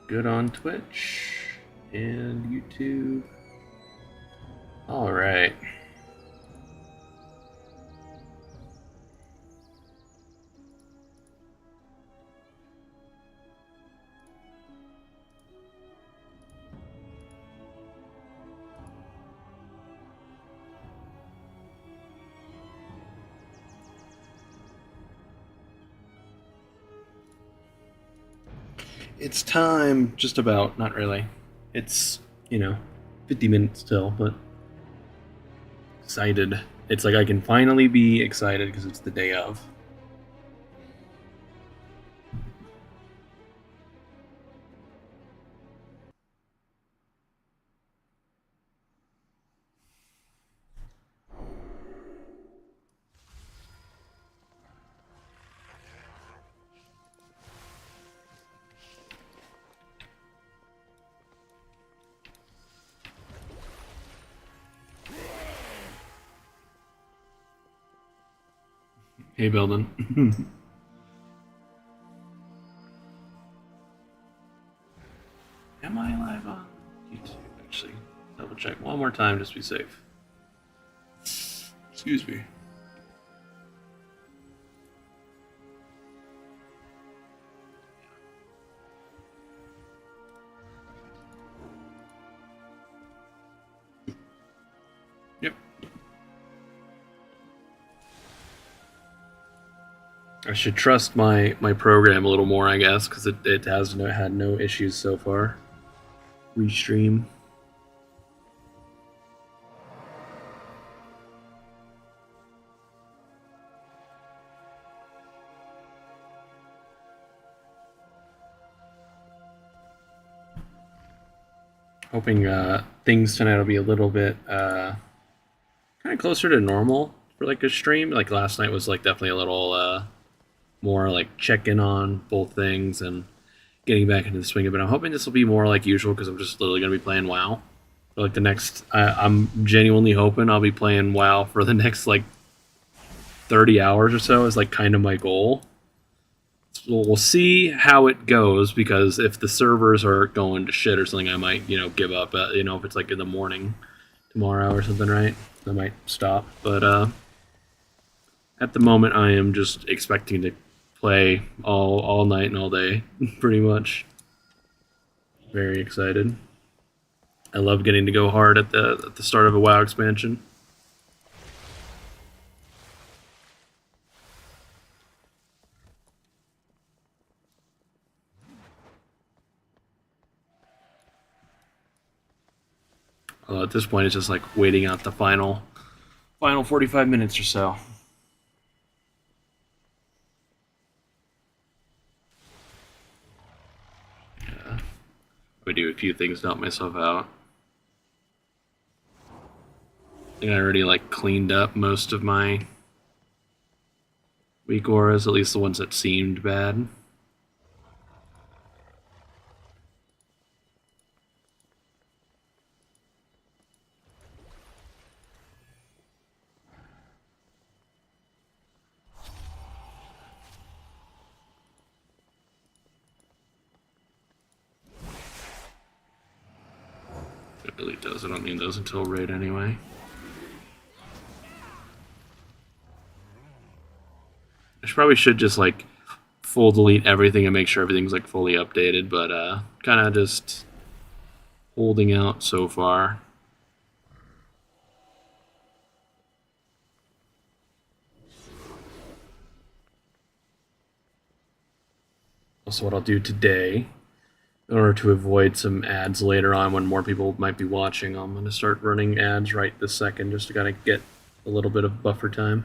Good on Twitch and YouTube. All right. It's time, just about, not really. It's, 50 minutes still, but excited. It's like I can finally be excited because it's the day of. Hey, Belden. Am I live on YouTube? Actually, double check one more time just to be safe. Excuse me. Yep. I should trust my program a little more, I guess, because it has had no issues so far. Restream. Hoping things tonight will be a little bit kind of closer to normal for like a stream. Like last night was like definitely a little more like check in on both things and getting back into the swing of it. I'm hoping this will be more like usual because I'm just literally going to be playing WoW. For like the next, I'm genuinely hoping I'll be playing WoW for the next like 30 hours or so is like kind of my goal. We'll see how it goes because if the servers are going to shit or something, I might give up. If it's like in the morning tomorrow or something, right? I might stop. But at the moment, I am just expecting to play all night and all day, pretty much. Very excited. I love getting to go hard at the start of a WoW expansion. At this point, it's just like waiting out the final 45 minutes or so. Yeah. I would do a few things to help myself out. I think I already like cleaned up most of my weak auras, at least the ones that seemed bad. It really does. I don't need those until raid anyway. I probably should just like full delete everything and make sure everything's like fully updated, but kind of just holding out so far. Also, what I'll do today, in order to avoid some ads later on when more people might be watching, I'm going to start running ads right this second just to kind of get a little bit of buffer time.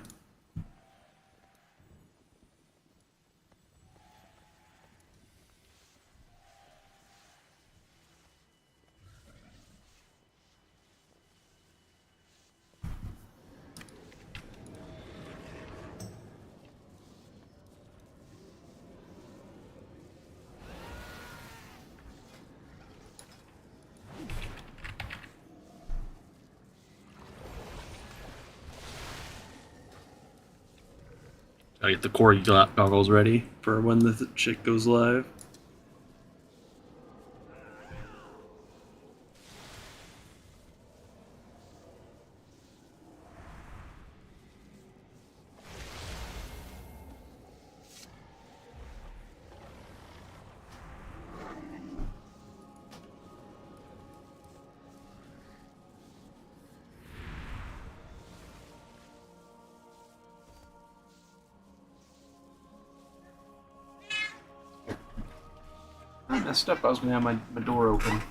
Gotta get the core goggles ready for when the shit goes live. messed up. I was gonna have my door open.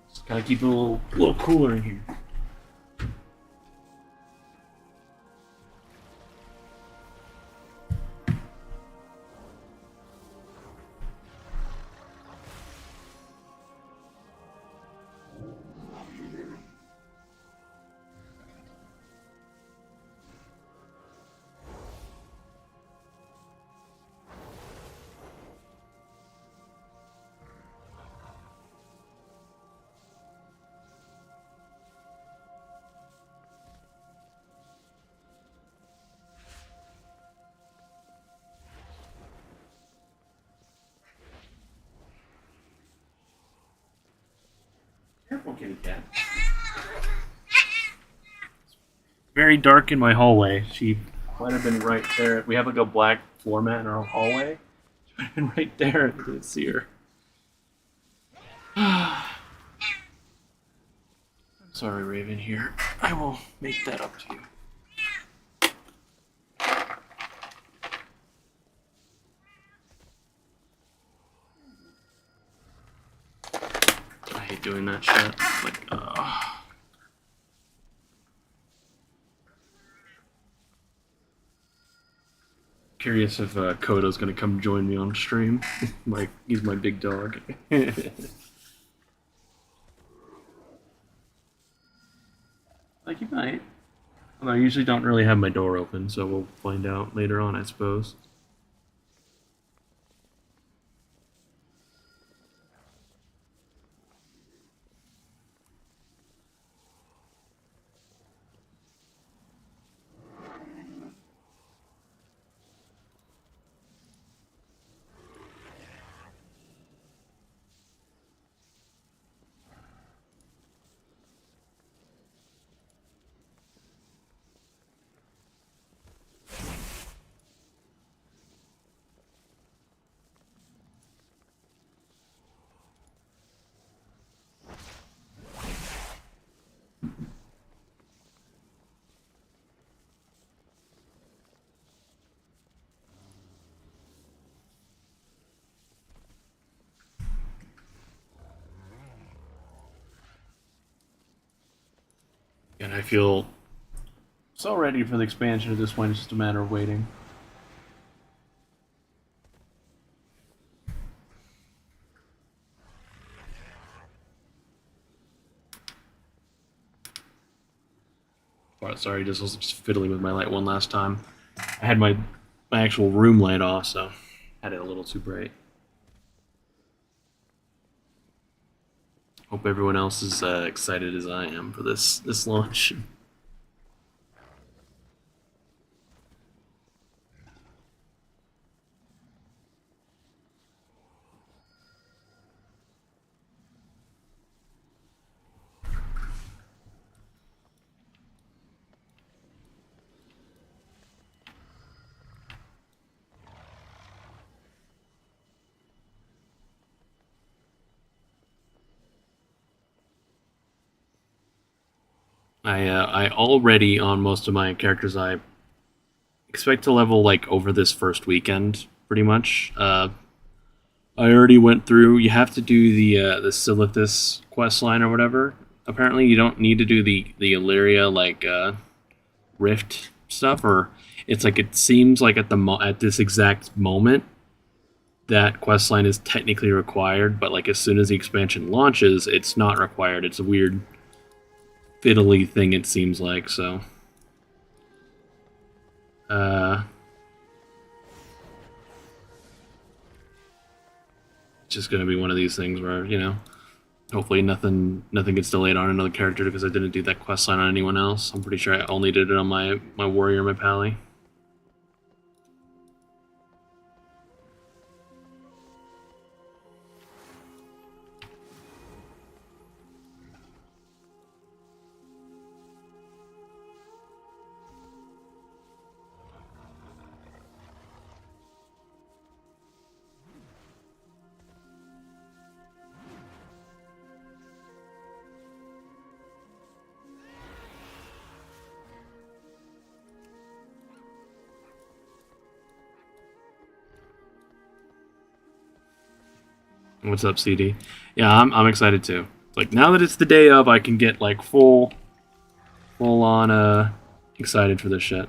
Just gotta keep it a little cooler in here. Careful, kitty cat. Very dark in my hallway. She might have been right there. We have like a black floor mat in our hallway. She might have been right there. I didn't see her. I'm sorry, Raven. Here, I will make that up to you. I hate doing that shit. Like, Curious if Kodo's gonna come join me on stream. He's my big dog. Like he might. Although I usually don't really have my door open, so we'll find out later on, I suppose. And I feel so ready for the expansion at this point. It's just a matter of waiting. Oh, sorry, just was just fiddling with my light one last time. I had my actual room light off, so had it a little too bright. Hope everyone else is excited as I am for this launch. I already on most of my characters I expect to level like over this first weekend, pretty much. I already went through. You have to do the Silithus quest line or whatever. Apparently, you don't need to do the Illyria like Rift stuff, or it's like it seems like at this exact moment that quest line is technically required, but like as soon as the expansion launches, it's not required. It's a weird fiddly thing. It seems like so. It's just gonna be one of these things where hopefully nothing gets delayed on another character because I didn't do that quest line on anyone else. I'm pretty sure I only did it on my warrior, my pally. What's up, CD? Yeah, I'm excited too. Like now that it's the day of, I can get like full on excited for this shit.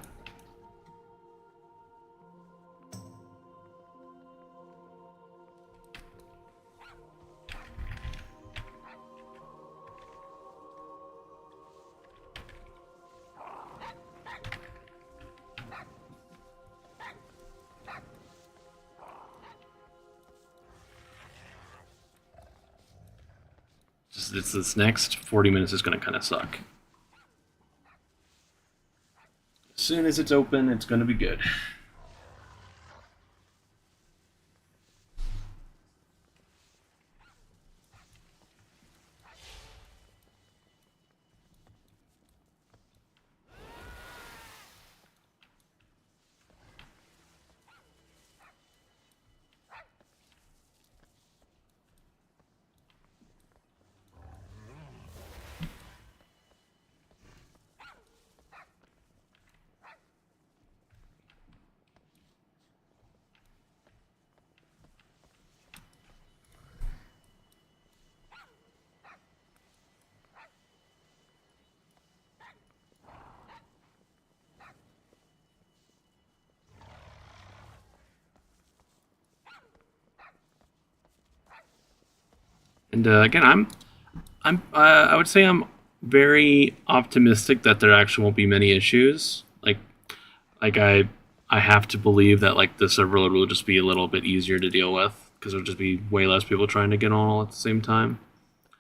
Just this next 40 minutes is gonna kind of suck. As soon as it's open, it's gonna be good. And again, I would say I'm very optimistic that there actually won't be many issues. Like I have to believe that like the server load will just be a little bit easier to deal with because there'll just be way less people trying to get on all at the same time.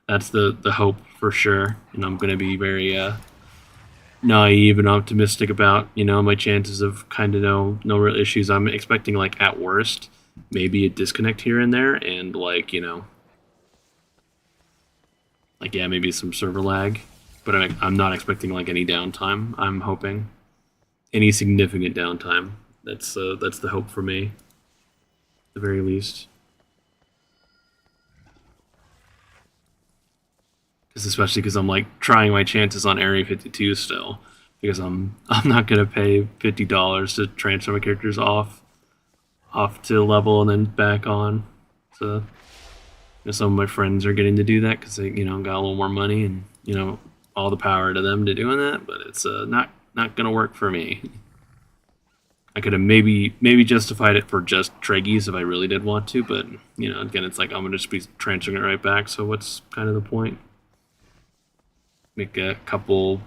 That's the hope for sure, and I'm gonna be very naive and optimistic about my chances of kind of no real issues. I'm expecting like at worst maybe a disconnect here and there, and like like yeah, maybe some server lag, but I'm not expecting like any downtime. I'm hoping any significant downtime. That's the hope for me, at the very least. Especially because I'm like trying my chances on Area 52 still, because I'm not gonna pay $50 to transfer my characters off to level and then back on. So some of my friends are getting to do that because they got a little more money and all the power to them to doing that. But it's not gonna work for me. I could have maybe justified it for just Treggies if I really did want to, but again, it's like I'm gonna just be transferring it right back. So what's kind of the point? Make a couple,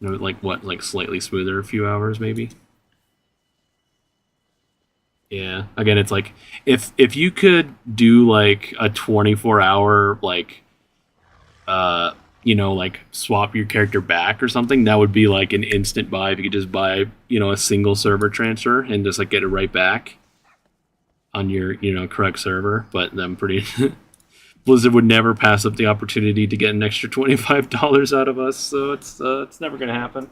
like slightly smoother, a few hours maybe. Yeah. Again, it's like if you could do like a 24-hour like swap your character back or something, that would be like an instant buy. If you could just buy a single server transfer and just like get it right back on your correct server. But I'm pretty Blizzard would never pass up the opportunity to get an extra $25 out of us, so it's never gonna happen.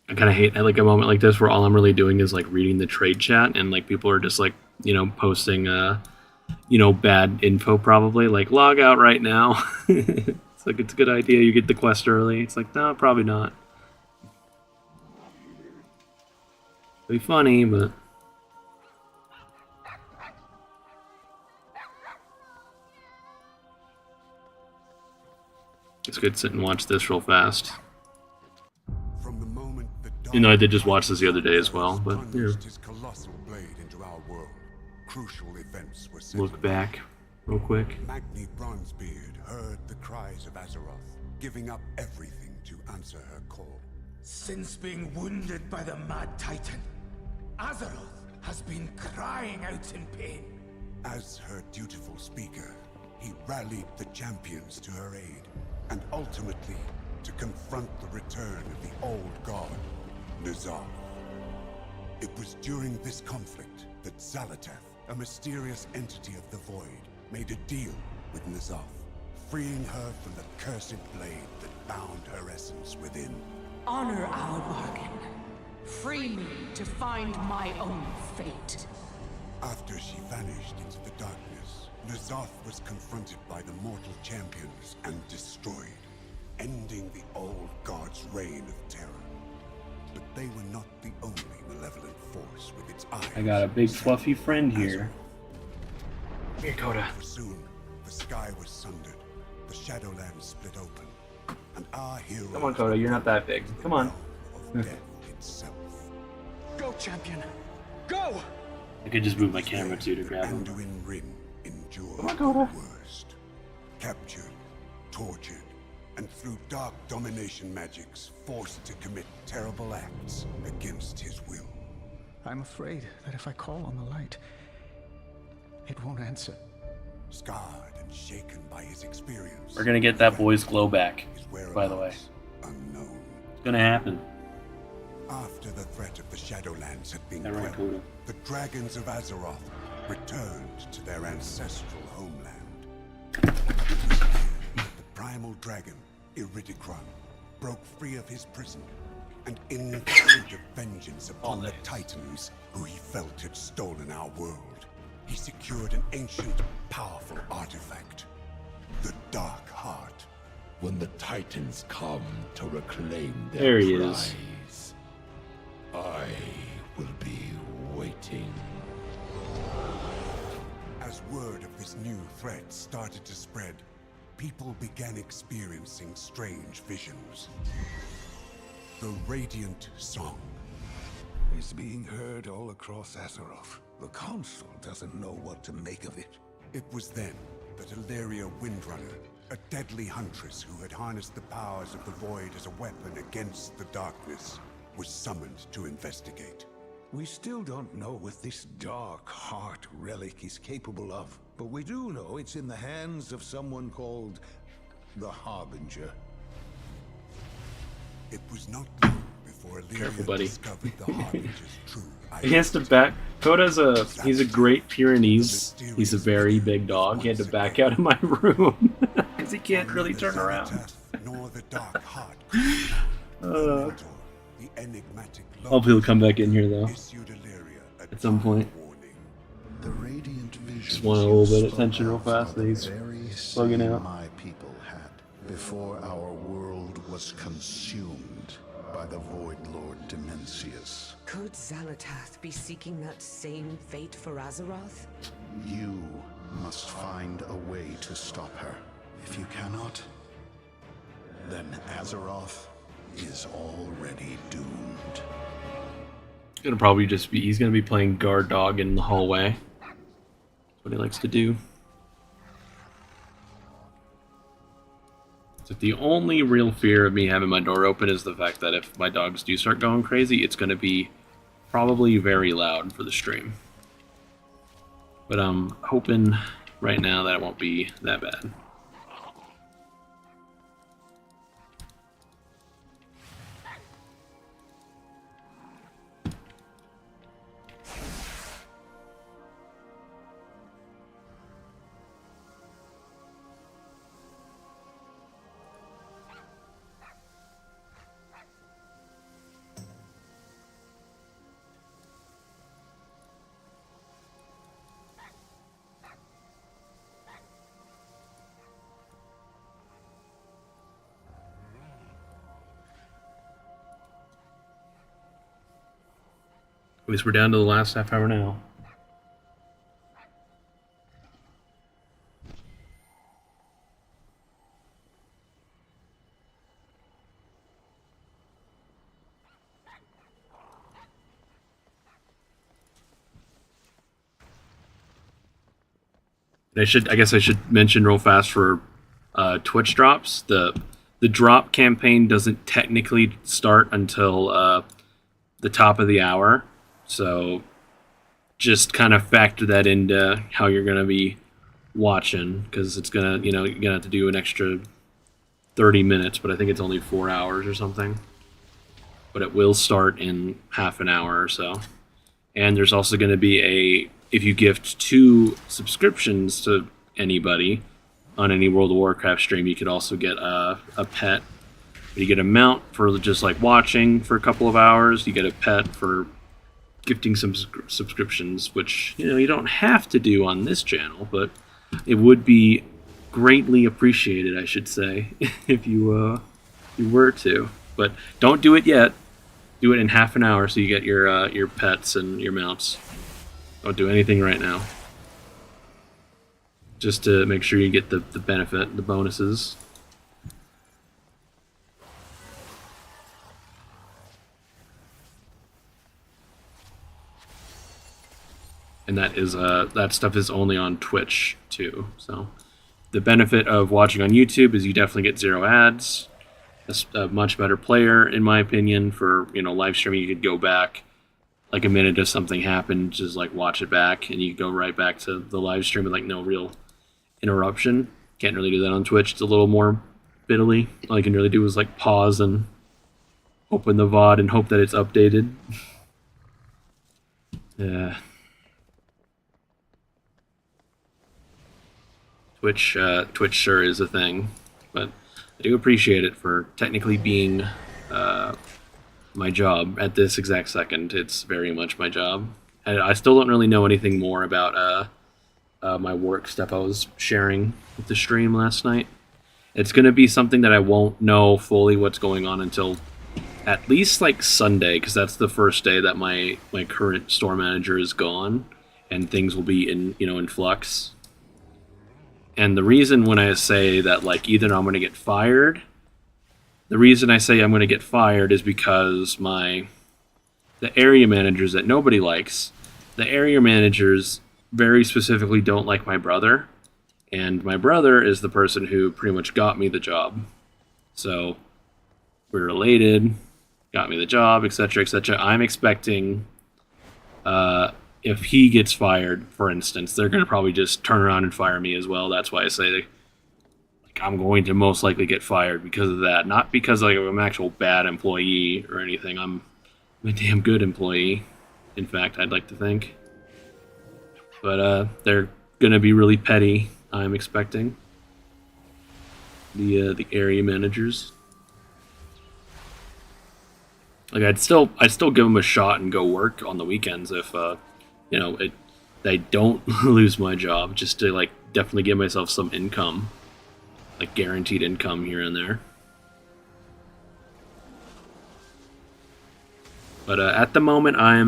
I kind of hate like a moment like this where all I'm really doing is like reading the trade chat and like people are just like posting bad info, probably like log out right now. It's like it's a good idea you get the quest early. It's like no, probably not. It'd be funny, but it's good to sit and watch this real fast. I did just watch this the other day as well, but look back real quick. Magni Bronzebeard heard the cries of Azeroth, giving up everything to answer her call. Since being wounded by the Mad Titan, Azeroth has been crying out in pain. As her dutiful speaker, he rallied the champions to her aid, and ultimately to confront the return of the old god, N'Zoth. It was during this conflict that Xal'atath, a mysterious entity of the Void, made a deal with N'Zoth, freeing her from the cursed blade that bound her essence within. Honor our bargain. Free me to find my own fate. After she vanished into the darkness, N'Zoth was confronted by the mortal champions and destroyed, ending the old god's reign of terror. But they were not the only malevolent force with its eyes. I got a big fluffy friend here. Here, Coda. For soon, the sky was sundered, the Shadowlands split open, and our hero. Come on, Coda, you're not that big. Come on. Of death itself. Go, champion! Go! I could just move my camera too to grab him. Anduin Rin endured Come on, the Coda. worst. Captured, tortured, and through dark domination magics, forced to commit terrible acts against his will. I'm afraid that if I call on the light, it won't answer. Scarred and shaken by his experience, We're gonna get that boy's glow back, his by the way. whereabouts unknown. It's gonna happen. After the threat of the Shadowlands had been That right, quelled, Coda? the dragons of Azeroth returned to their ancestral homeland. It was here that the primal dragon, Iridikron, broke free of his prison, and in pursuit of vengeance upon the Titans who he felt had stolen our world, he secured an ancient, powerful artifact, the Dark Heart. When the Titans come to reclaim There their he prize, is. I will be waiting. As word of this new threat started to spread, people began experiencing strange visions. The Radiant Song. Is being heard all across Azeroth. The Council doesn't know what to make of it. It was then that Illyria Windrunner, a deadly huntress who had harnessed the powers of the Void as a weapon against the darkness, was summoned to investigate. We still don't know what this Dark Heart relic is capable of, but we do know it's in the hands of someone called the Harbinger. It was not long before Illyria Careful, buddy. discovered the Harbinger's true He has to back. Coda's he's a great Pyrenees. He's a very big dog. He had to back out of my room because he can't really turn around. Nor the Dark Heart. Uh, The enigmatic Hopefully he'll come back in here though issued Illyria at some point. warning. The radiant visions Just want a little bit you of attention real spoke of fast are that he's the very bugging same out. my people had before our world was consumed by the Void Lord Dimensius. Could Xal'atath be seeking that same fate for Azeroth? You must find a way to stop her. If you cannot, then Azeroth is already doomed. Gonna probably just be. He's gonna be playing guard dog in the hallway. That's what he likes to do. So the only real fear of me having my door open is the fact that if my dogs do start going crazy, it's gonna be probably very loud for the stream. But I'm hoping right now that it won't be that bad. At least we're down to the last half hour now. And I guess I should mention real fast for Twitch drops. The drop campaign doesn't technically start until the top of the hour. So just kind of factor that into how you're going to be watching, because it's gonna, you're gonna have to do an extra 30 minutes, but I think it's only 4 hours or something. But it will start in half an hour or so. And there's also going to be if you gift 2 subscriptions to anybody on any World of Warcraft stream, you could also get a pet. You get a mount for just like watching for a couple of hours. You get a pet for gifting some subscriptions, which you don't have to do on this channel, but it would be greatly appreciated, I should say, if you were to. But don't do it yet. Do it in half an hour so you get your pets and your mounts. Don't do anything right now. Just to make sure you get the benefit, the bonuses. And that stuff is only on Twitch too. So the benefit of watching on YouTube is you definitely get 0 ads. A much better player, in my opinion, for live streaming. You could go back like a minute if something happened, just like watch it back, and you go right back to the live stream with like no real interruption. Can't really do that on Twitch. It's a little more fiddly. All you can really do is like pause and open the VOD and hope that it's updated. Yeah. Twitch sure is a thing, but I do appreciate it for technically being my job at this exact second. It's very much my job. And I still don't really know anything more about my work stuff I was sharing with the stream last night. It's going to be something that I won't know fully what's going on until at least like Sunday, because that's the first day that my current store manager is gone and things will be in flux. And the reason when I say that, like, either I'm going to get fired, the reason I say I'm going to get fired is because the area managers that nobody likes, the area managers very specifically don't like my brother. And my brother is the person who pretty much got me the job. So we're related, got me the job, etc., etc. I'm expecting if he gets fired, for instance, they're going to probably just turn around and fire me as well. That's why I say like I'm going to most likely get fired because of that. Not because like I'm an actual bad employee or anything. I'm a damn good employee. In fact, I'd like to think. But they're going to be really petty, I'm expecting. The area managers. Like I'd still give them a shot and go work on the weekends if I don't lose my job, just to like definitely give myself some income, like guaranteed income here and there. But at the moment, I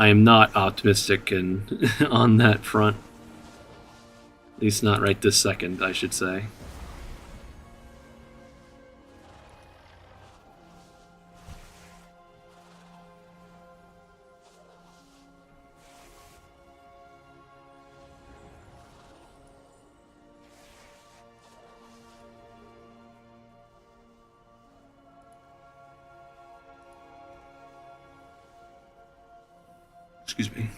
am not optimistic and on that front. At least not right this second, I should say. Excuse me.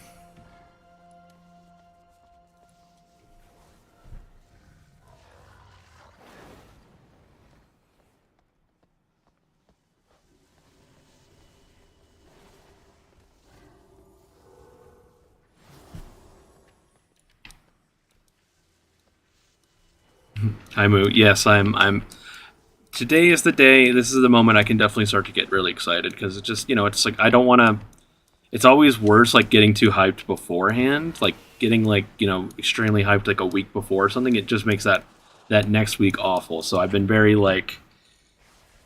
Hi Moo. Yes, I'm. Today is the day. This is the moment I can definitely start to get really excited because it's just it's like I don't want to. It's always worse, like, getting too hyped beforehand. Like, getting, like, extremely hyped, like, a week before or something. It just makes that next week awful. So I've been very, like,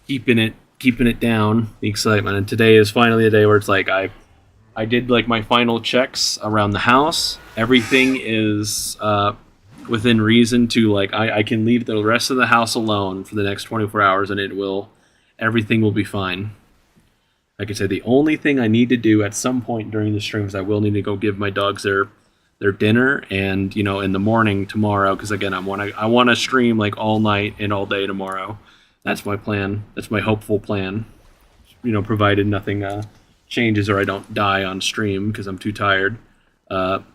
keeping it down, the excitement. And today is finally a day where it's, like, I did, like, my final checks around the house. Everything is within reason to, like, I can leave the rest of the house alone for the next 24 hours and everything will be fine. Like I said, the only thing I need to do at some point during the stream is I will need to go give my dogs their dinner, and in the morning tomorrow, because again I want to stream like all night and all day tomorrow. That's my plan. That's my hopeful plan. Provided nothing changes or I don't die on stream because I'm too tired. The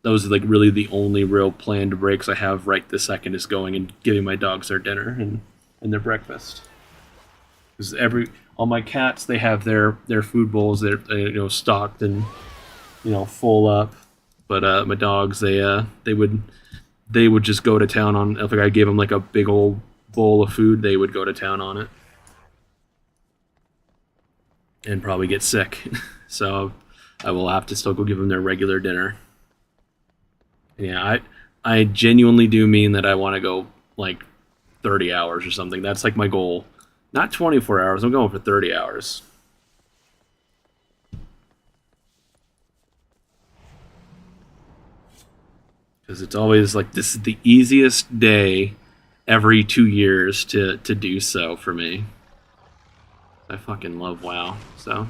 those are like really the only real planned breaks I have right this second is going and giving my dogs their dinner and their breakfast. Because all my cats, they have their food bowls, they're stocked and full up. But my dogs, they would just go to town on, if like I gave them like a big old bowl of food, they would go to town on it and probably get sick. So I will have to still go give them their regular dinner. Yeah, I genuinely do mean that I want to go like 30 hours or something. That's like my goal. Not 24 hours. I'm going for 30 hours. Because it's always like this is the easiest day every 2 years to do so for me. I fucking love WoW, so.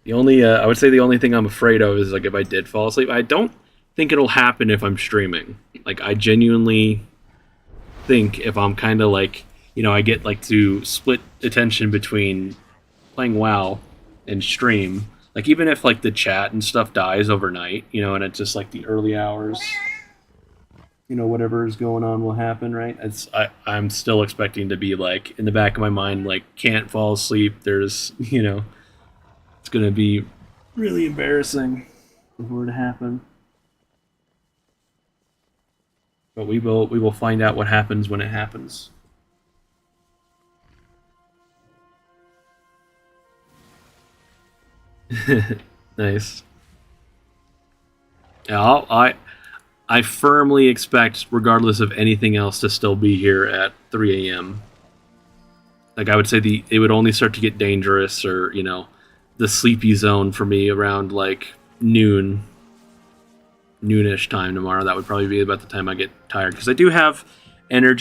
The only, I would say the only thing I'm afraid of is like if I did fall asleep. I don't think it'll happen if I'm streaming. Like I genuinely think if I'm kind of like, I get like to split attention between playing WoW and stream. Like even if like the chat and stuff dies overnight, and it's just like the early hours, whatever is going on will happen, right? I'm still expecting to be like in the back of my mind, like can't fall asleep. There's, it's going to be really embarrassing if it were to happen. But we will find out what happens when it happens. Nice. Yeah, I firmly expect, regardless of anything else, to still be here at 3 a.m. Like I would say it would only start to get dangerous, or the sleepy zone for me around like noonish time tomorrow. That would probably be about the time I get tired, because I do have energy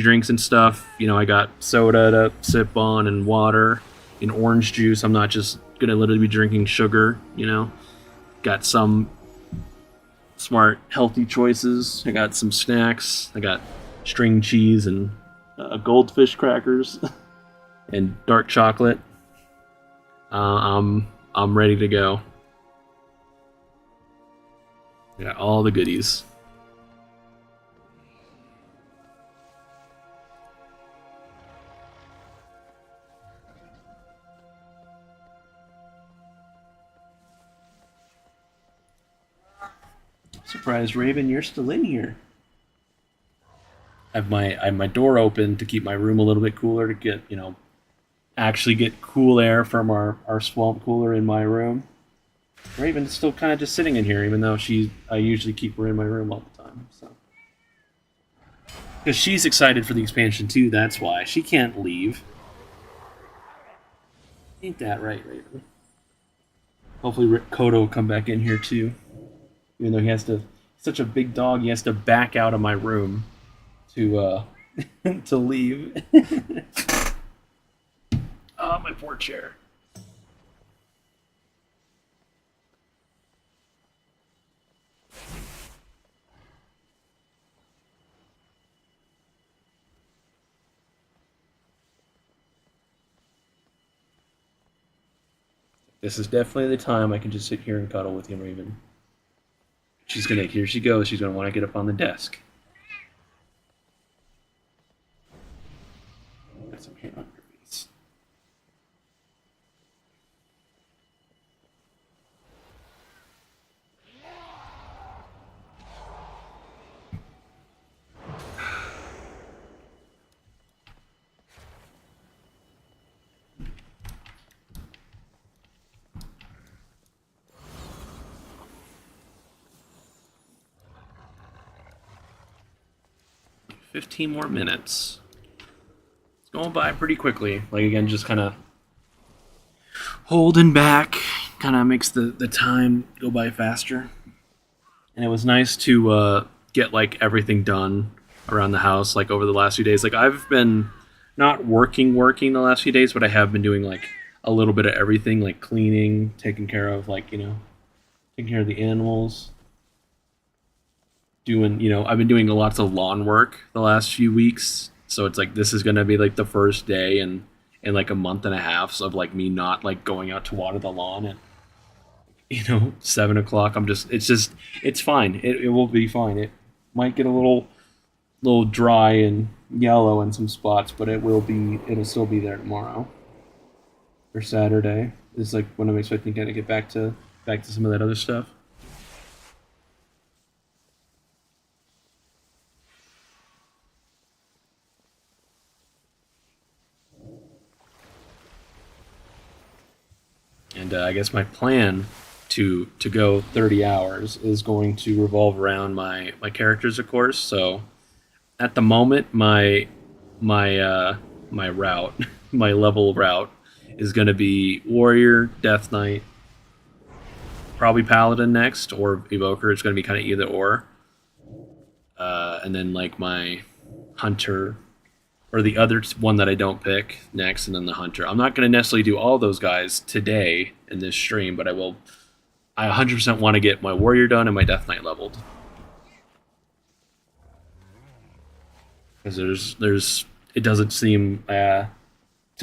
drinks and stuff. I got soda to sip on and water and orange juice. I'm not just gonna literally be drinking sugar. Got some smart healthy choices. I got some snacks. I got string cheese and goldfish crackers and dark chocolate. I'm ready to go. Got all the goodies. Surprise, Raven, you're still in here. I have my door open to keep my room a little bit cooler, to get, actually get cool air from our swamp cooler in my room. Raven's still kind of just sitting in here, even though I usually keep her in my room all the time. So, because she's excited for the expansion too, that's why. She can't leave. Ain't that right, Raven? Hopefully Kodo will come back in here too. Even though he has to, such a big dog, he has to back out of my room to to leave. Oh, my poor chair. This is definitely the time I can just sit here and cuddle with you, Raven. Here she goes, she's gonna want to get up on the desk. Got some hair on your face. $15 more minutes. It's going by pretty quickly. Like, again, just kind of holding back kind of makes the time go by faster. And it was nice to get, like, everything done around the house, like, over the last few days. Like, I've been not working the last few days, but I have been doing, like, a little bit of everything, like cleaning, taking care of taking care of the animals, doing I've been doing lots of lawn work the last few weeks, so it's like this is gonna be like the first day in like a month and a half of like me not like going out to water the lawn at 7 o'clock. It's fine. It will be fine. It might get a little dry and yellow in some spots, but it'll still be there tomorrow or Saturday. Is like when I'm expecting to get back to some of that other stuff. And I guess my plan to go 30 hours is going to revolve around my characters, of course. So at the moment, my route, my level route, is going to be warrior, death knight, probably paladin next, or evoker. It's going to be kind of either or. And then like my hunter, or the other one that I don't pick next, and then the hunter. I'm not going to necessarily do all those guys today in this stream, but I will. I 100% want to get my warrior done and my death knight leveled. Because it doesn't seem to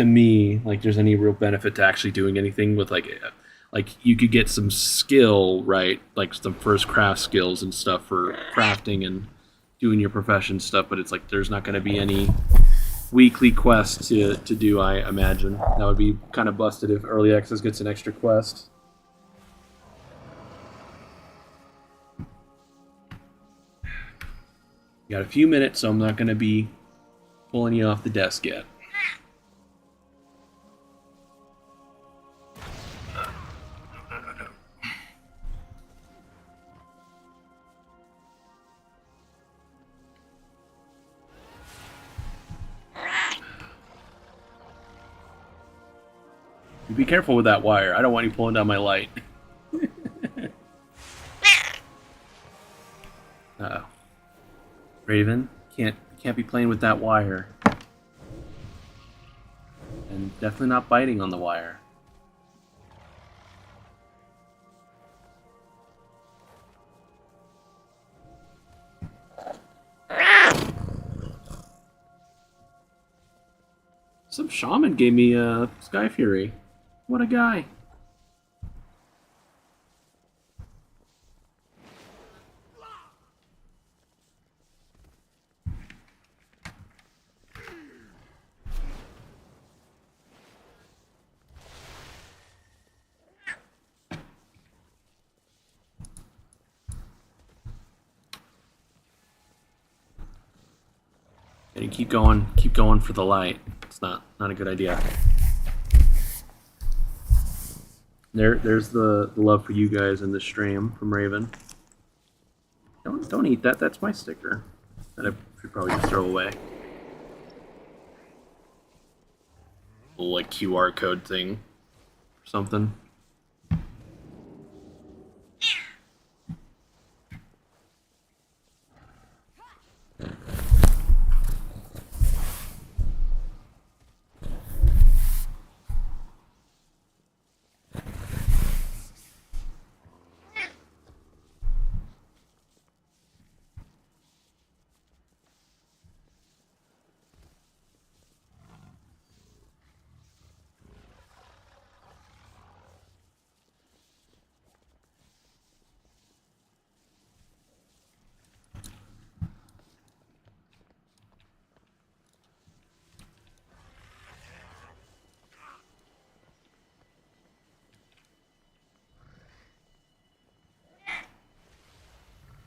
me like there's any real benefit to actually doing anything with like you could get some skill, right, like some first craft skills and stuff for crafting and doing your profession stuff, but it's like there's not going to be any weekly quest to do. I imagine that would be kind of busted if early access gets an extra quest. Got a few minutes, so I'm not going to be pulling you off the desk yet. Be careful with that wire. I don't want you pulling down my light. Uh-oh. Raven, can't be playing with that wire. And definitely not biting on the wire. Some shaman gave me a Sky Fury. What a guy. And you keep going for the light. It's not a good idea. There's the love for you guys in the stream from Raven. Don't eat that. That's my sticker that I should probably just throw away. Little like QR code thing or something.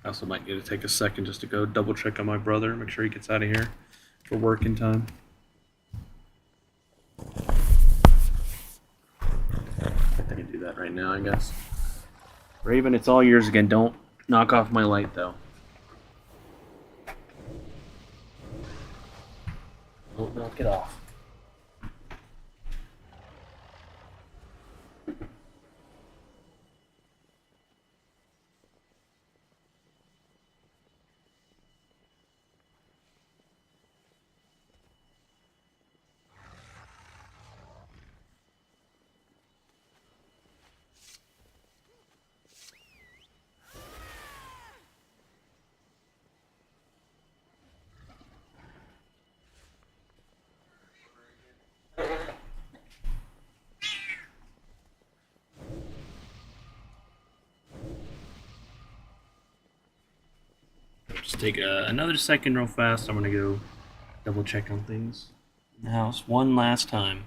I also might need to take a second just to go double check on my brother, make sure he gets out of here for work in time. I can do that right now, I guess. Raven, it's all yours again. Don't knock off my light, though. Don't knock it off. Just take another second real fast. I'm gonna go double check on things in the house one last time.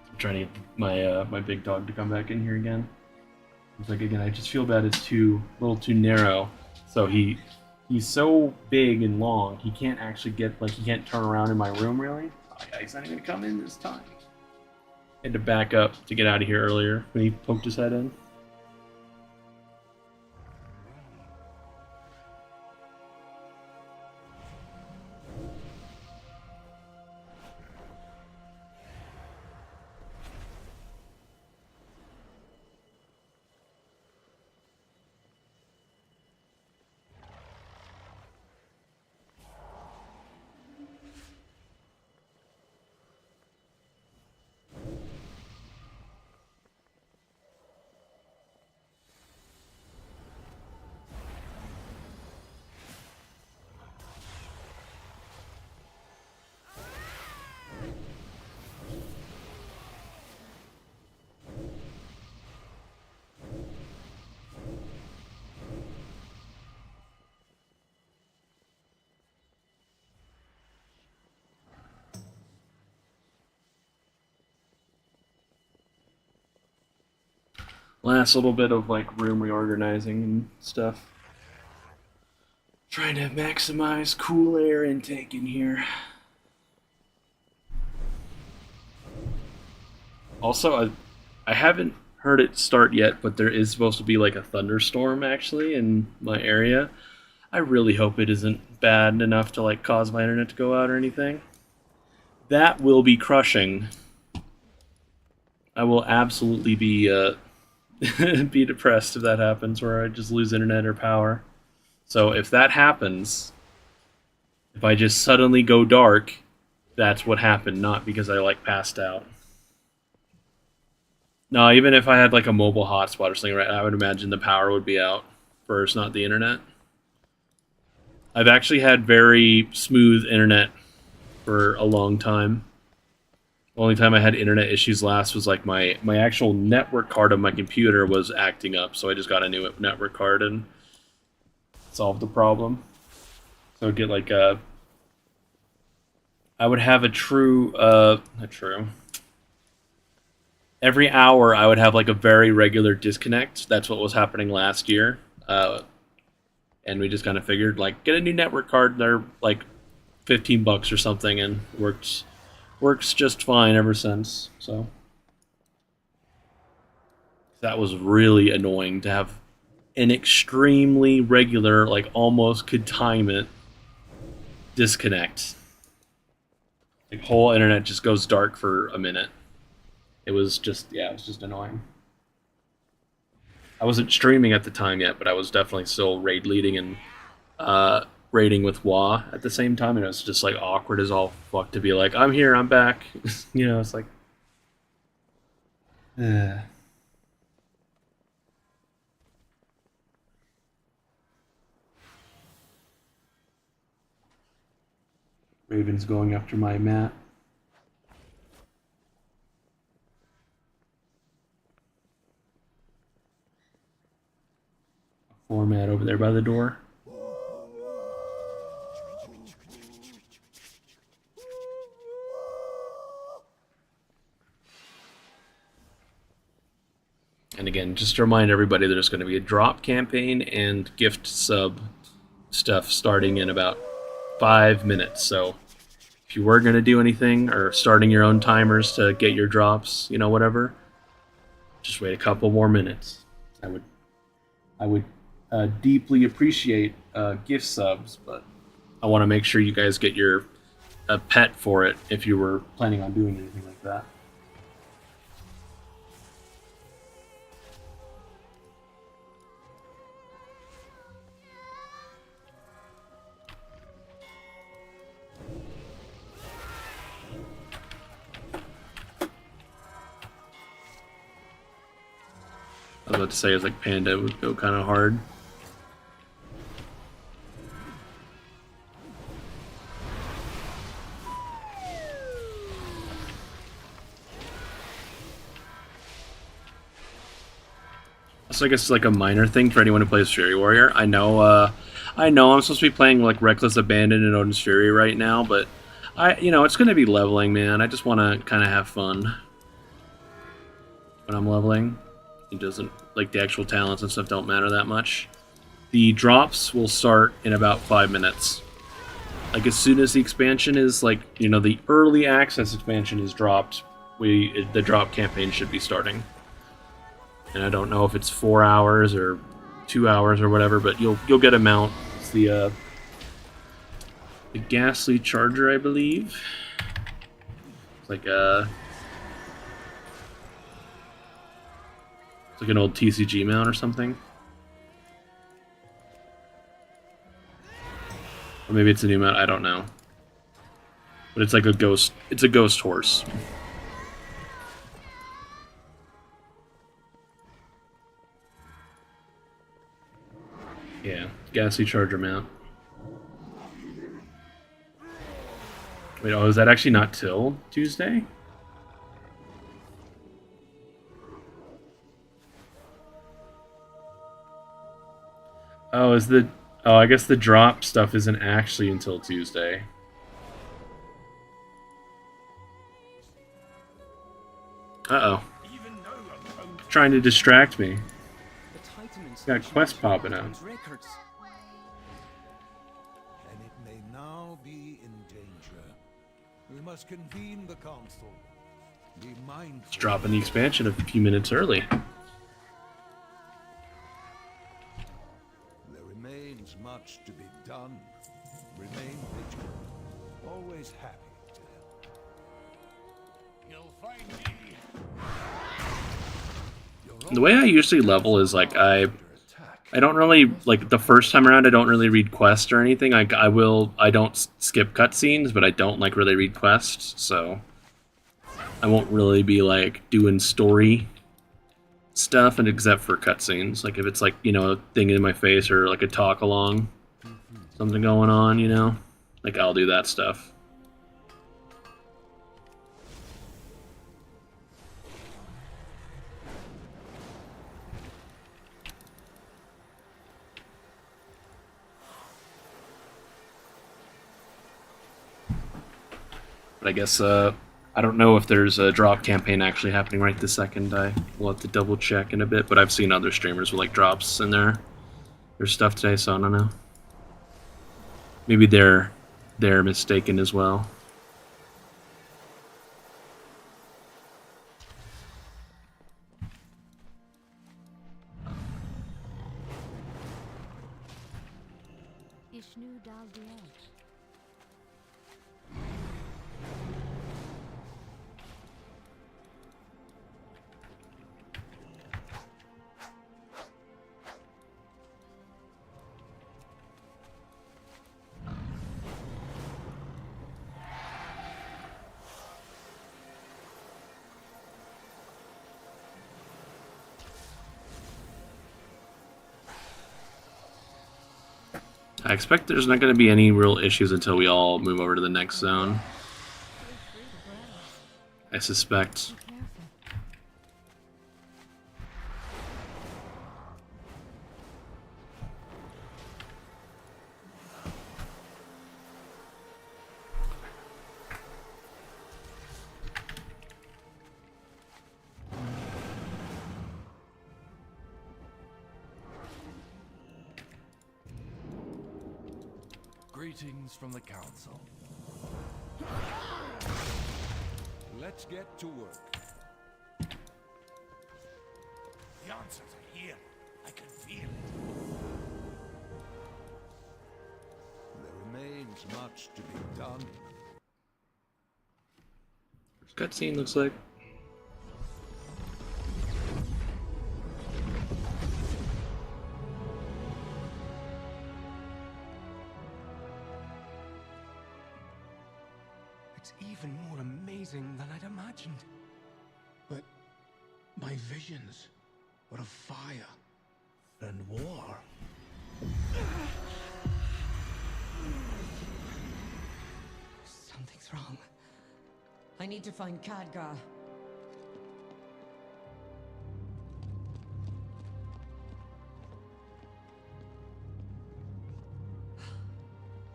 I'm trying to get my big dog to come back in here again. It's like, again, I just feel bad it's a little too narrow. So he's so big and long, he can't actually get, like, he can't turn around in my room, really. Oh, yeah, he's not even gonna come in this time. Had to back up to get out of here earlier when he poked his head in. Last little bit of like room reorganizing and stuff. Trying to maximize cool air intake in here. Also, I haven't heard it start yet, but there is supposed to be like a thunderstorm actually in my area. I really hope it isn't bad enough to like cause my internet to go out or anything. That will be crushing. I will absolutely be be depressed if that happens, where I just lose internet or power. So if that happens, if I just suddenly go dark, that's what happened, not because I like passed out. No, even if I had like a mobile hotspot or something, right, I would imagine the power would be out first, not the internet. I've actually had very smooth internet for a long time. The only time I had internet issues last was like my actual network card of my computer was acting up, so I just got a new network card and solved the problem. So I'd get like I would have a true, not true. Every hour I would have like a very regular disconnect. That's what was happening last year. And we just kind of figured like get a new network card. They're like $15 or something, and works just fine ever since. So that was really annoying to have an extremely regular, like almost could time it, disconnect. Like whole internet just goes dark for a minute. It was just, yeah, it was just annoying. I wasn't streaming at the time yet, but I was definitely still raid leading and raiding with WA at the same time, and it was just like awkward as all fuck to be like, I'm here, I'm back. You know, it's like, Raven's going after my mat. Format over there by the door. again, just to remind everybody, there's going to be a drop campaign and gift sub stuff starting in about 5 minutes. So if you were going to do anything or starting your own timers to get your drops, you know, whatever, just wait a couple more minutes. I would deeply appreciate gift subs, but I want to make sure you guys get your pet for it if you were planning on doing anything like that. I was about to say, it's like Panda would go kind of hard. So I guess it's like a minor thing for anyone who plays Fury Warrior. I know I'm supposed to be playing like Reckless Abandon and Odin's Fury right now, but it's going to be leveling, man. I just want to kind of have fun when I'm leveling. It doesn't, like, the actual talents and stuff don't matter that much. The drops will start in about 5 minutes. Like, as soon as the expansion is, like, the early access expansion is dropped, the drop campaign should be starting. And I don't know if it's 4 hours or 2 hours or whatever, but you'll get a mount. It's the Ghastly Charger, I believe. It's like it's like an old TCG mount or something. Or maybe it's a new mount, I don't know. But it's like a ghost horse. Yeah, Ghastly Charger mount. Wait, oh, is that actually not till Tuesday? Oh, I guess the drop stuff isn't actually until Tuesday. Uh-oh. Trying to distract me. Got quest popping out. And it may now be in danger. We must convene the council. Be mindful. It's dropping the expansion a few minutes early. There remains much to be done. Remain vigilant. Always happy to help. You'll find me. The way I usually level is like I don't really, like, the first time around I don't really read quests or anything. I don't skip cutscenes, but I don't like really read quests, so I won't really be like doing story stuff, and except for cutscenes. Like if it's like, a thing in my face or like a talk along, something going on, like I'll do that stuff. But I guess I don't know if there's a drop campaign actually happening right this second. I will have to double check in a bit, but I've seen other streamers with like drops in their stuff today, so I don't know. Maybe they're mistaken as well. I expect there's not going to be any real issues until we all move over to the next zone. I suspect. Greetings from the council. Let's get to work. The answers are here. I can feel it. There remains much to be done. Cutscene looks like. It's even more amazing than I'd imagined. But my visions were of fire and war. Something's wrong. I need to find Khadgar.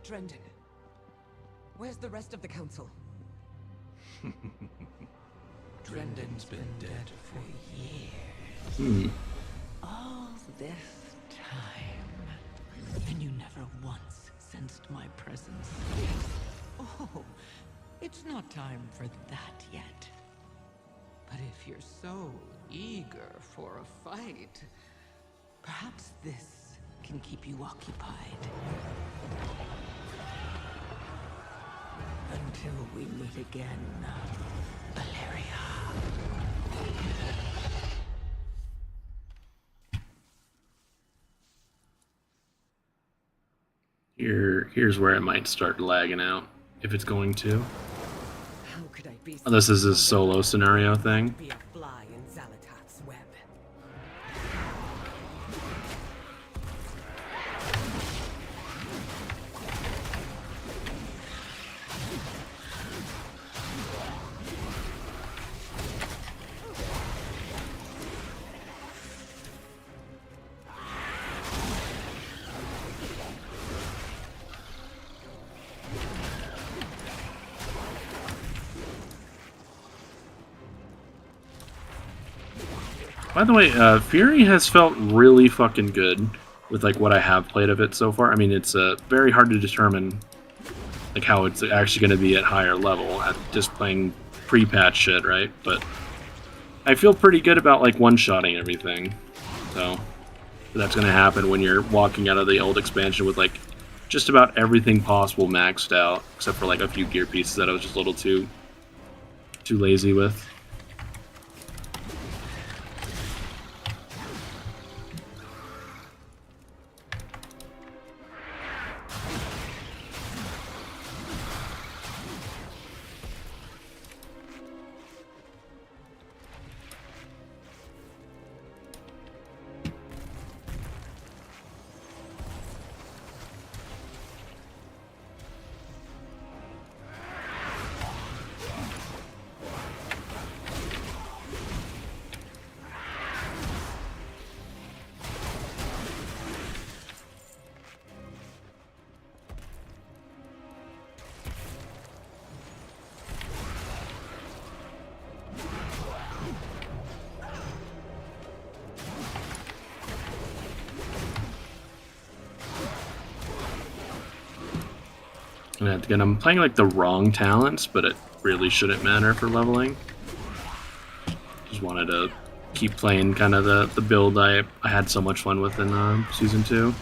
Drendon. Where's the rest of the council? Drendon's been dead for Years. All this time. And you never once sensed my presence. Oh, it's not time for that yet. But if you're so eager for a fight, perhaps this can keep you occupied. Until we meet again, Valeria. Here's where it might start lagging out, if it's going to. How could I be Oh, this is a solo scenario thing. be a fly in Zalatat's web? By the way, Fury has felt really fucking good with like what I have played of it so far. I mean, it's very hard to determine like how it's actually going to be at higher level at just playing pre-patch shit, right? But I feel pretty good about like one-shotting everything. So that's going to happen when you're walking out of the old expansion with like just about everything possible maxed out, except for like a few gear pieces that I was just a little too lazy with. And again, I'm playing like the wrong talents, but it really shouldn't matter for leveling. Just wanted to keep playing kind of the build I had so much fun with in Season 2.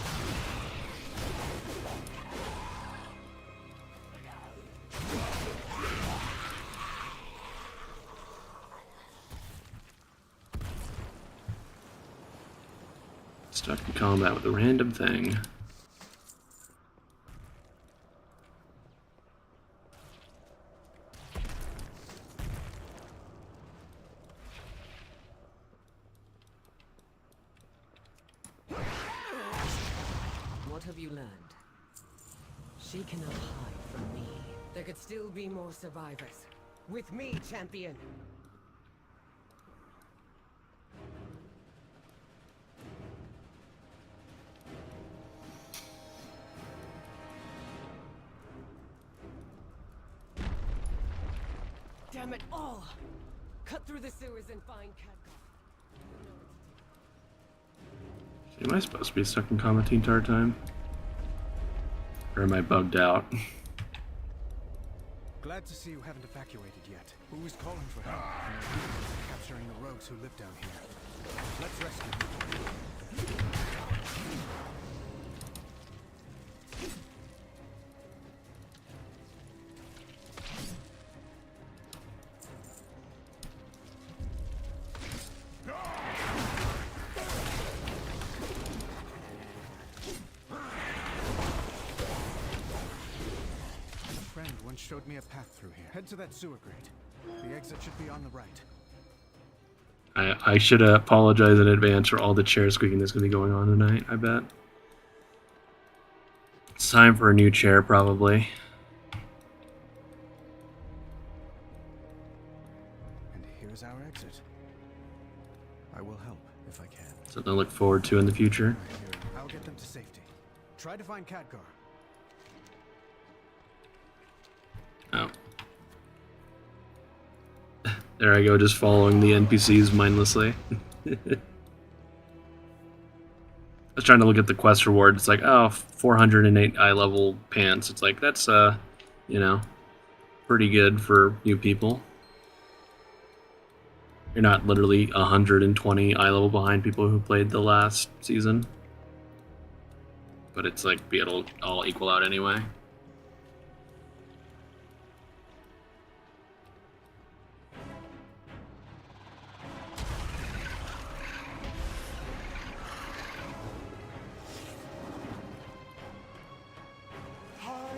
Stuck in combat with a random thing. What have you learned? She cannot hide from me. There could still be more survivors. With me, champion! Damn it all! Cut through the sewers and find Khadgar. Am I supposed to be stuck in combat the entire time? Or am I bugged out? Glad to see you haven't evacuated yet. Who is calling for help? Capturing the rogues who live down here. Let's rescue them. Showed me a path through here. Head to that sewer grate. The exit should be on the right. I should apologize in advance for all the chair squeaking that's going to be going on tonight, I bet. It's time for a new chair, probably. And here's our exit. I will help if I can. Something to look forward to in the future. I'll get them to safety. Try to find Khadgar. Oh. There I go, just following the NPCs mindlessly. I was trying to look at the quest reward. It's like, oh, 408 eye level pants. It's like, that's, you know, pretty good for you people. You're not literally 120 eye level behind people who played the last season. But it's like, it'll all equal out anyway.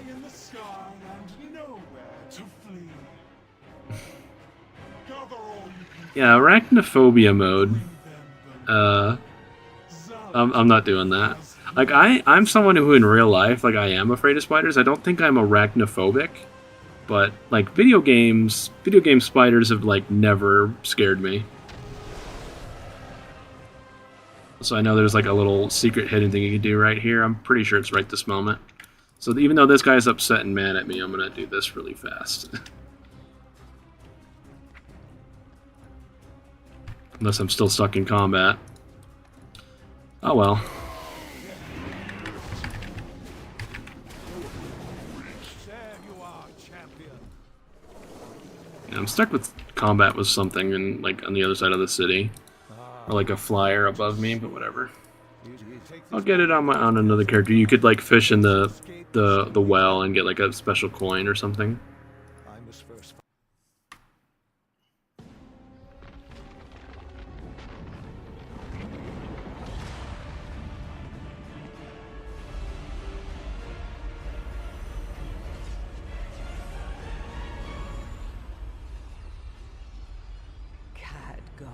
In the sky and nowhere to flee. Gather all you can. Yeah, arachnophobia mode. I'm not doing that. Like, I'm someone who in real life, like, I am afraid of spiders. I don't think I'm arachnophobic, but like video game spiders have like never scared me. So I know there's like a little secret hidden thing you can do right here. I'm pretty sure it's right this moment. So even though this guy's upset and mad at me, I'm gonna do this really fast. Unless I'm still stuck in combat. Oh well. Yeah, I'm stuck with combat with something in, like, on the other side of the city. Or like a flyer above me, but whatever. I'll get it on another character. You could like fish in the well and get like a special coin or something. Khadgar,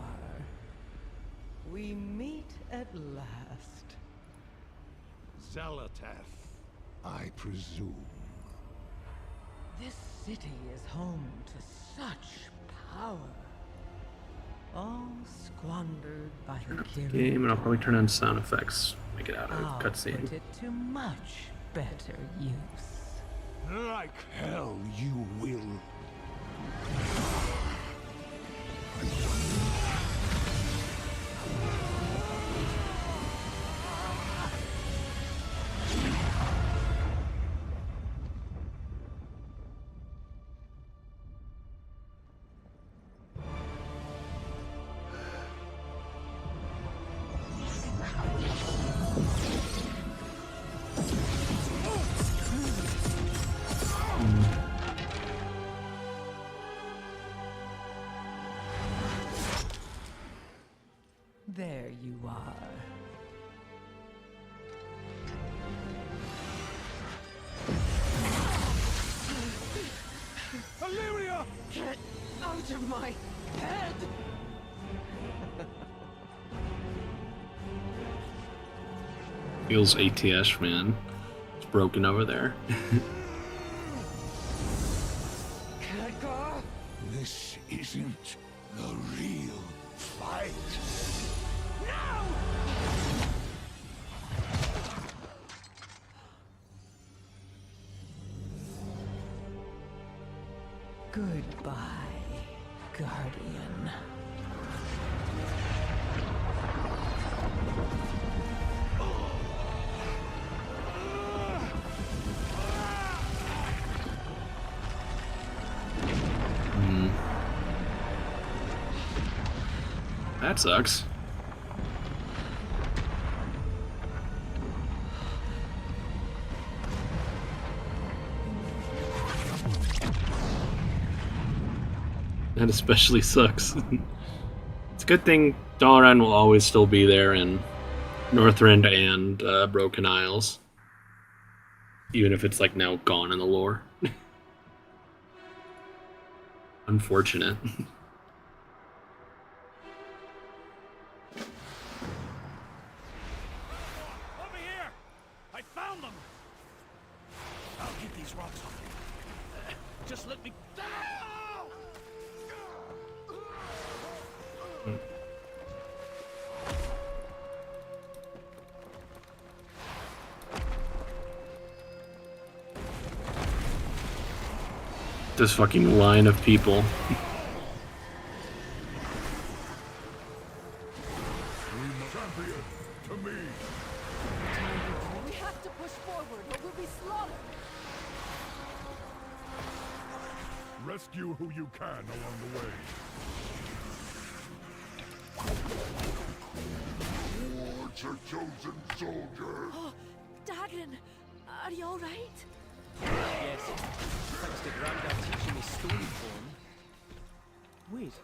we meet at last. Zealoteth, I presume. This city is home to such power. All squandered by the Kirill. Game, and I'll probably turn on sound effects. Make it out of I'll cutscene. put it to much better use. Like hell you will. There you are. Illyria! Get out of my head! Feels ATS, man. It's broken over there. Khadgar? This isn't the real fight. Goodbye, Guardian. That sucks. That especially sucks. It's a good thing Dalaran will always still be there in Northrend and Broken Isles. Even if it's like now gone in the lore. Unfortunate. Over here! I found them! I'll get these rocks off you. Just let me... This fucking line of people. Champion, to me. We have to push forward or we'll be slaughtered. Rescue who you can along the way. Towards your chosen soldier. Oh, Dagon, are you all right? Yes, thanks to Grandad teaching me stone form. Wait,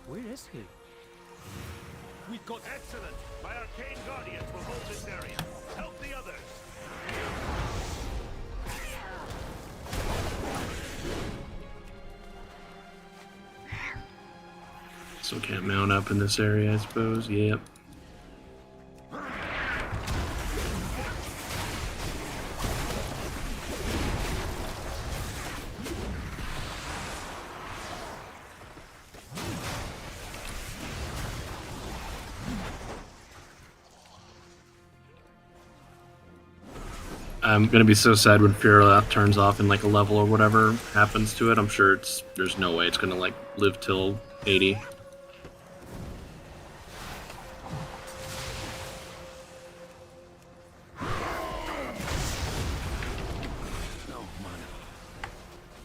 where is he? We've got... Excellent! My arcane guardians will hold this area. Help the others! So can't mount up in this area, I suppose. Yep. I'm gonna be so sad when Fearlath turns off in like a level or whatever happens to it. I'm sure there's no way it's gonna like live till 80.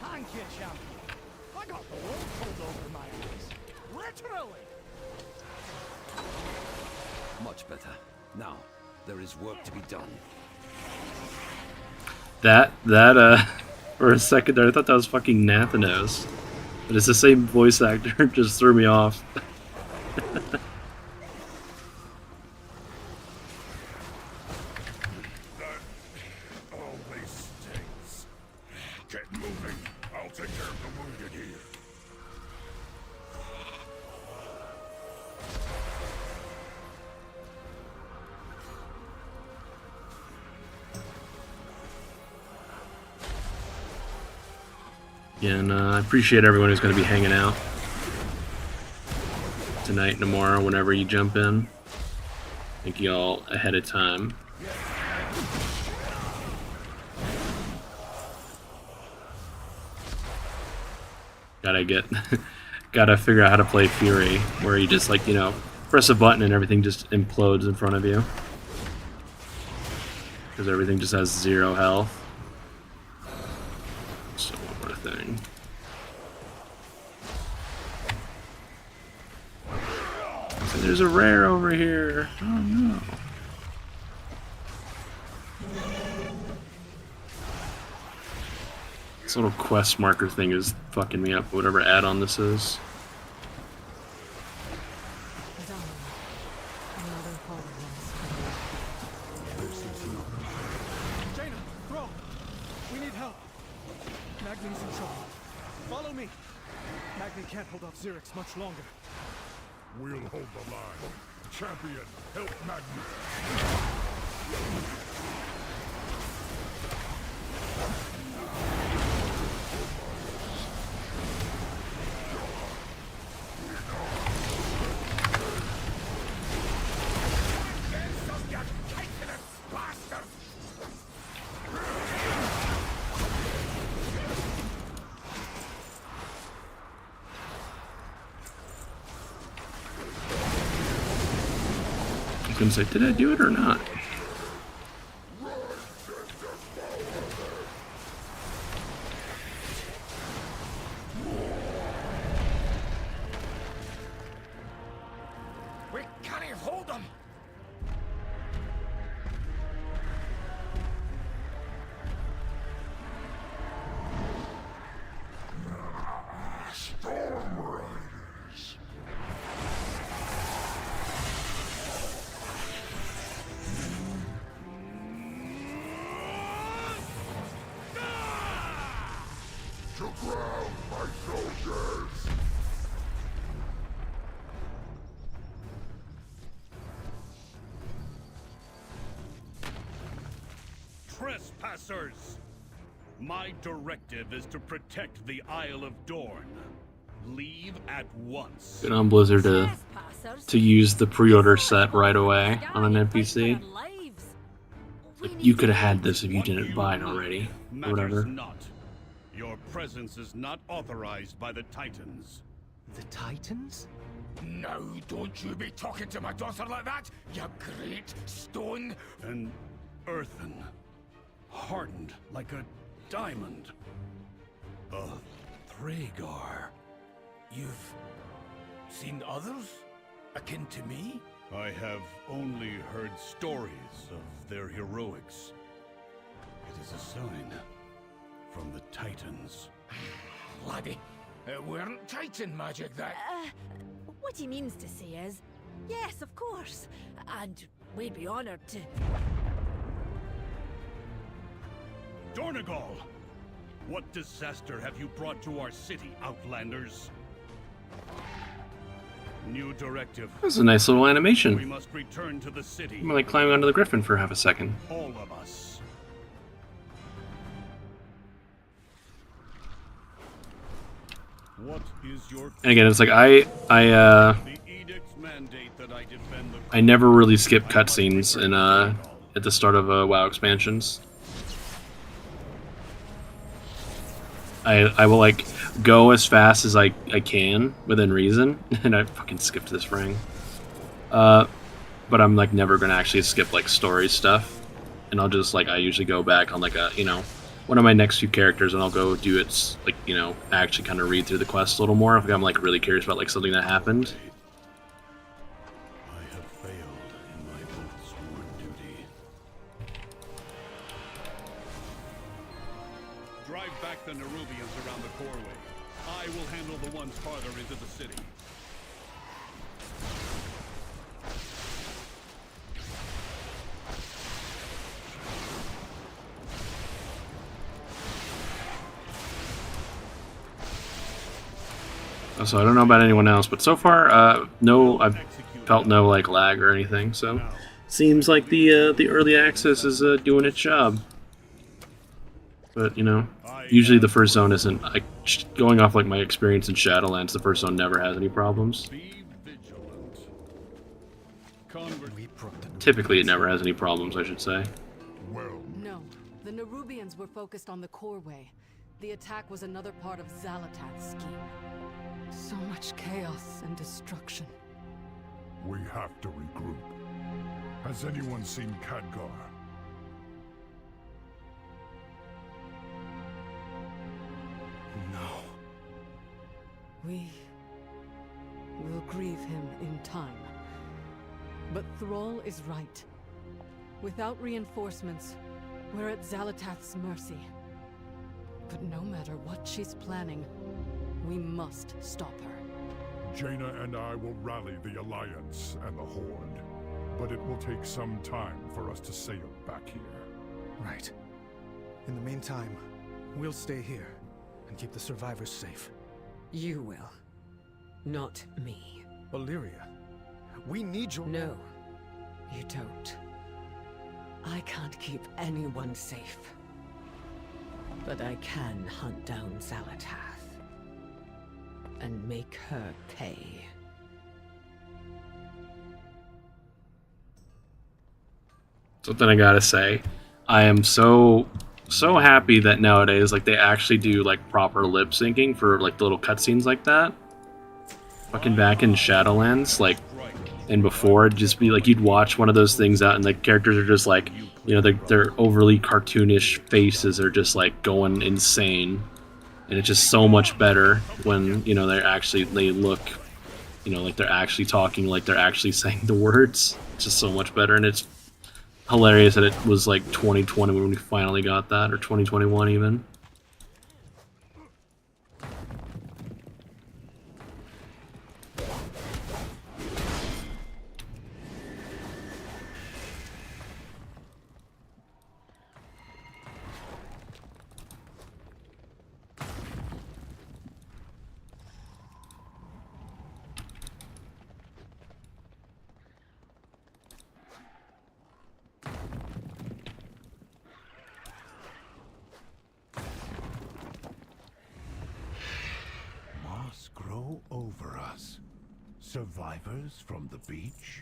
Thank you, champion. I got the world pulled over my eyes. Literally! Much better. Now, there is work to be done. That for a second there, I thought that was fucking Nathanos. But it's the same voice actor, just threw me off. That always stings. Get moving. I'll take care of the wounded here. Yeah, and I appreciate everyone who's going to be hanging out tonight and tomorrow whenever you jump in. Thank you all ahead of time. Gotta figure out how to play Fury, where you just like, you know, press a button and everything just implodes in front of you. Because everything just has 0 health. So what a thing. So there's a rare over here. Oh no. This little quest marker thing is fucking me up, whatever add-on this is. Jaina, Thrall! We need help! Magni's in trouble. Follow me! Magni can't hold off Xerix much longer. We'll hold the line. Champion, help Magnus. I was gonna say, did I do it or not? trespassers! My directive is to protect the Isle of Dorne. Leave at once. Good on Blizzard to use the pre-order set right away on an NPC. Like, you could have had this if you didn't buy it already, or whatever. Not. Your presence is not authorized by the Titans. The Titans? No, don't you be talking to my daughter like that, you great stone! An earthen, hardened like a diamond. A Thragar. You've seen others akin to me? I have only heard stories of their heroics. It is a sign from the Titans. Laddie, it weren't Titan magic that... What he means to say is, yes, of course, and we'd be honored to... Dornegal! What disaster have you brought to our city, Outlanders? New directive. That's a nice little animation. We must return to the city. I'm like climbing onto the griffin for half a second. All of us. What is your... And again, it's like I never really skip cutscenes in at the start of WoW expansions. I will like go as fast as I can within reason, and I fucking skipped this ring. But I'm like never gonna actually skip like story stuff, and I'll just like I usually go back on like a one of my next few characters, and I'll go do it like actually kind of read through the quest a little more if I'm like really curious about like something that happened. I have failed in my oath sworn duty. Drive back the Nerubians around the coreway. I will handle the ones farther into the city. So I don't know about anyone else, but so far, no, I've felt no like lag or anything. So seems like the early access is doing its job. But usually the first zone isn't. Going off like my experience in Shadowlands, the first zone never has any problems. Typically, it never has any problems, I should say. No, the Nerubians were focused on the coreway. The attack was another part of Zalatath's scheme. So much chaos and destruction. We have to regroup. Has anyone seen Khadgar? No. We will grieve him in time. But Thrall is right. Without reinforcements, we're at Zalatath's mercy. But no matter what she's planning, we must stop her. Jaina and I will rally the Alliance and the Horde, but it will take some time for us to sail back here. Right. In the meantime, we'll stay here and keep the survivors safe. You will. Not me. Illyria, we need your... No, you don't. I can't keep anyone safe. But I can hunt down Zalatath. And make her pay. Something I gotta say, I am so happy that nowadays like they actually do like proper lip syncing for like the little cutscenes like that. Fucking back in Shadowlands, like, and before it'd just be like you'd watch one of those things out and the characters are just like, their overly cartoonish faces are just like going insane. And it's just so much better when, they look, like they're actually talking, like they're actually saying the words. It's just so much better, and it's hilarious that it was like 2020 when we finally got that, or 2021 even. Survivors from the beach?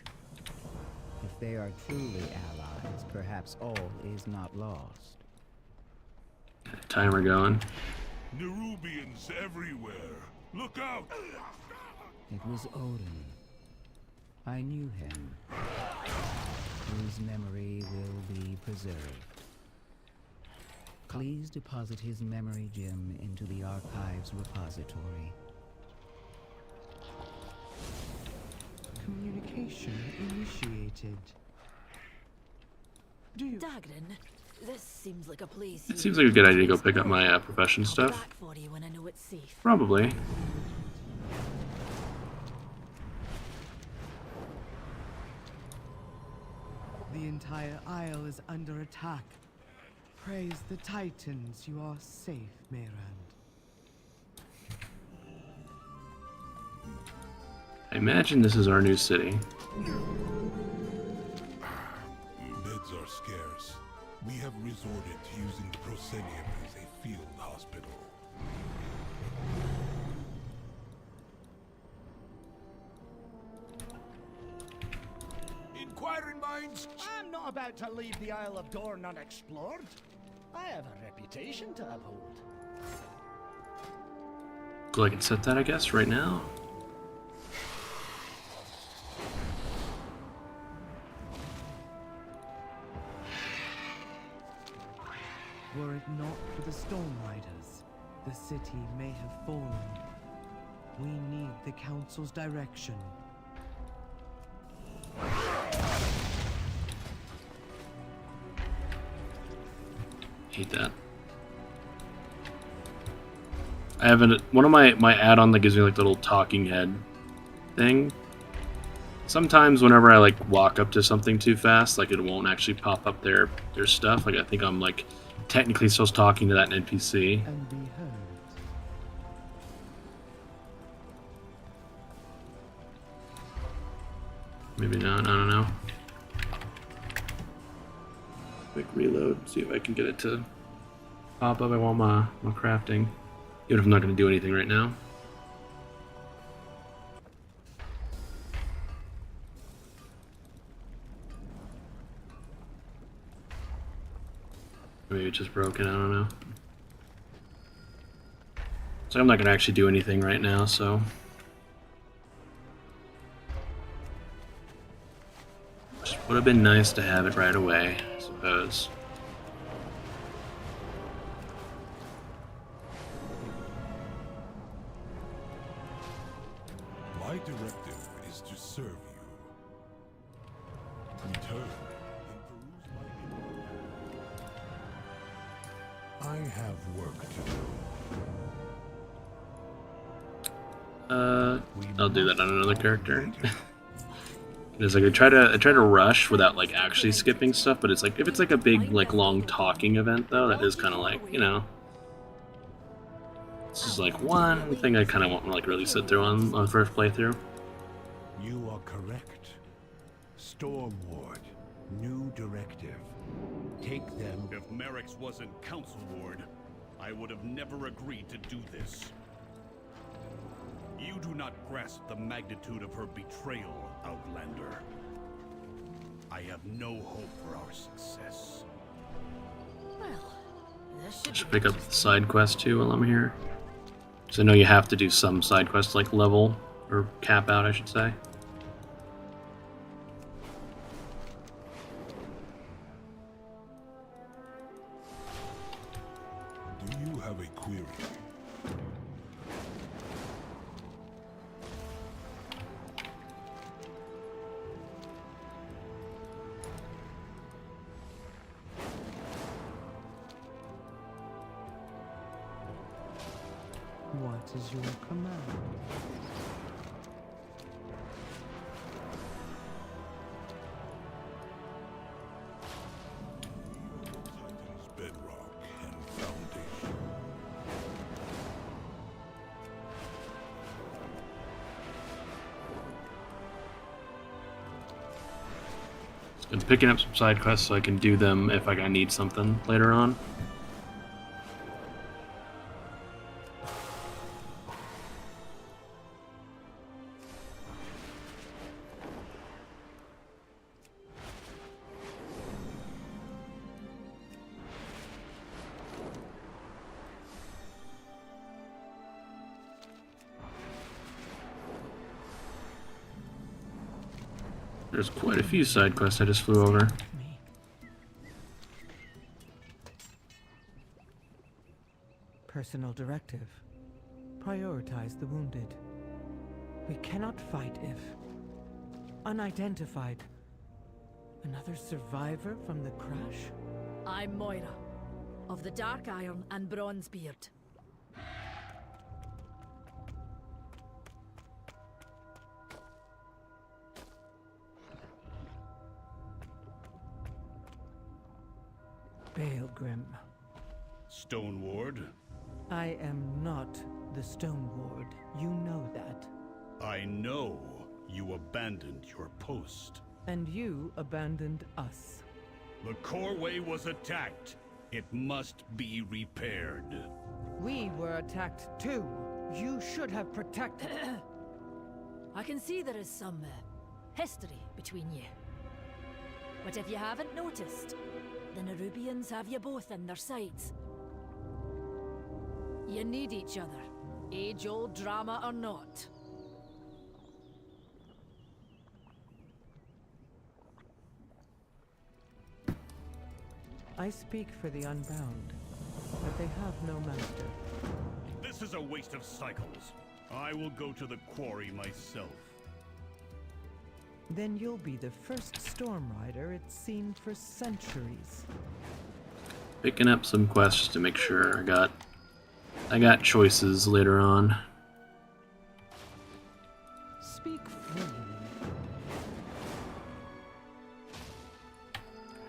If they are truly allies, perhaps all is not lost. Timer going. Nerubians everywhere! Look out! It was Odin. I knew him. Whose memory will be preserved. Please deposit his memory gem into the archives repository. Communication initiated. Do you... Dagden, this seems like a place. It seems like a good idea to go pick up my profession stuff. Back for you when I know it's safe. Probably. The entire isle is under attack. Praise the Titans, you are safe, Meyrand. I imagine this is our new city. Beds are scarce. We have resorted to using the proscenium as a field hospital. Inquiring minds! I'm not about to leave the Isle of Dorne unexplored. I have a reputation to uphold. So I can set that, I guess, right now. Were it not for the Storm Riders, the city may have fallen. We need the Council's direction. Hate that. I haven't. One of my add-on that gives me like the little talking head thing. Sometimes whenever I like walk up to something too fast, like it won't actually pop up their stuff. Like I think I'm like technically still talking to that NPC. And be heard. Maybe not. I don't know. Quick reload. See if I can get it to pop up. I want my crafting, even if I'm not going to do anything right now. Maybe it's just broken. I don't know. So I'm not going to actually do anything right now. So. Would have been nice to have it right away, I suppose. My directive is to serve you. Return and peruse my... I have work to do. I'll do that on another character. It's like I try to rush without like actually skipping stuff, but it's like if it's like a big like long talking event though, that is kind of like, you know, this is like one thing I kind of won't like really sit through on first playthrough. You are correct. Storm Ward, new directive. Take them. If Merrick's wasn't Council Ward, I would have never agreed to do this. You do not grasp the magnitude of her betrayal, Outlander. I have no hope for our success. Well, this I should pick up the side quest too while I'm here. So I know you have to do some side quests like level or cap out, I should say. Do you have a query? What is your command? Titan's bedrock and foundation. Been picking up some side quests so I can do them if I need something later on. There's quite a few side quests I just flew over. Personal directive. Prioritize the wounded. We cannot fight if... unidentified. Another survivor from the crash? I'm Moira, of the Dark Iron and Bronzebeard. Baelgrim. Stone Ward? I am not the Stone Ward. You know that. I know you abandoned your post. And you abandoned us. The Coreway was attacked. It must be repaired. We were attacked too. You should have protected... I can see there is some history between you. But if you haven't noticed, the Nerubians have you both in their sights. You need each other, age-old drama or not. I speak for the Unbound, but they have no master. This is a waste of cycles. I will go to the quarry myself. Then you'll be the first storm rider it's seen for centuries. Picking up some quests to make sure I got choices later on. Speak freely.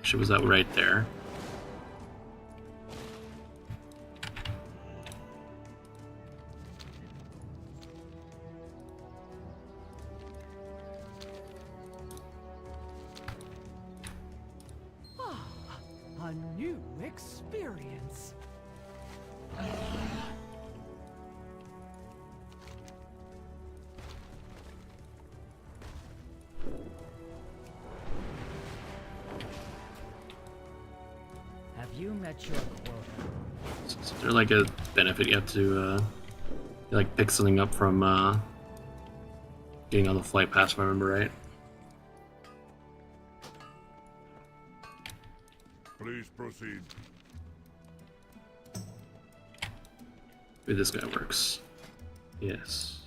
She was out right there. A new experience. Have you met your quota? Is there like a benefit you have to like pick something up from getting on the flight pass, if I remember right? Please proceed. Maybe this guy works. Yes.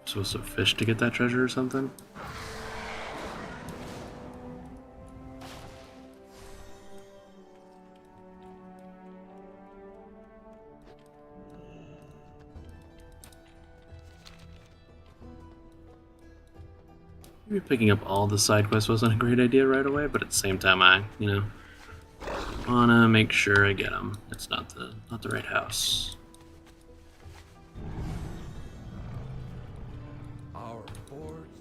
Supposed to fish to get that treasure or something? Maybe picking up all the side quests wasn't a great idea right away, but at the same time I, wanna make sure I get them. It's not the right house. Our boards.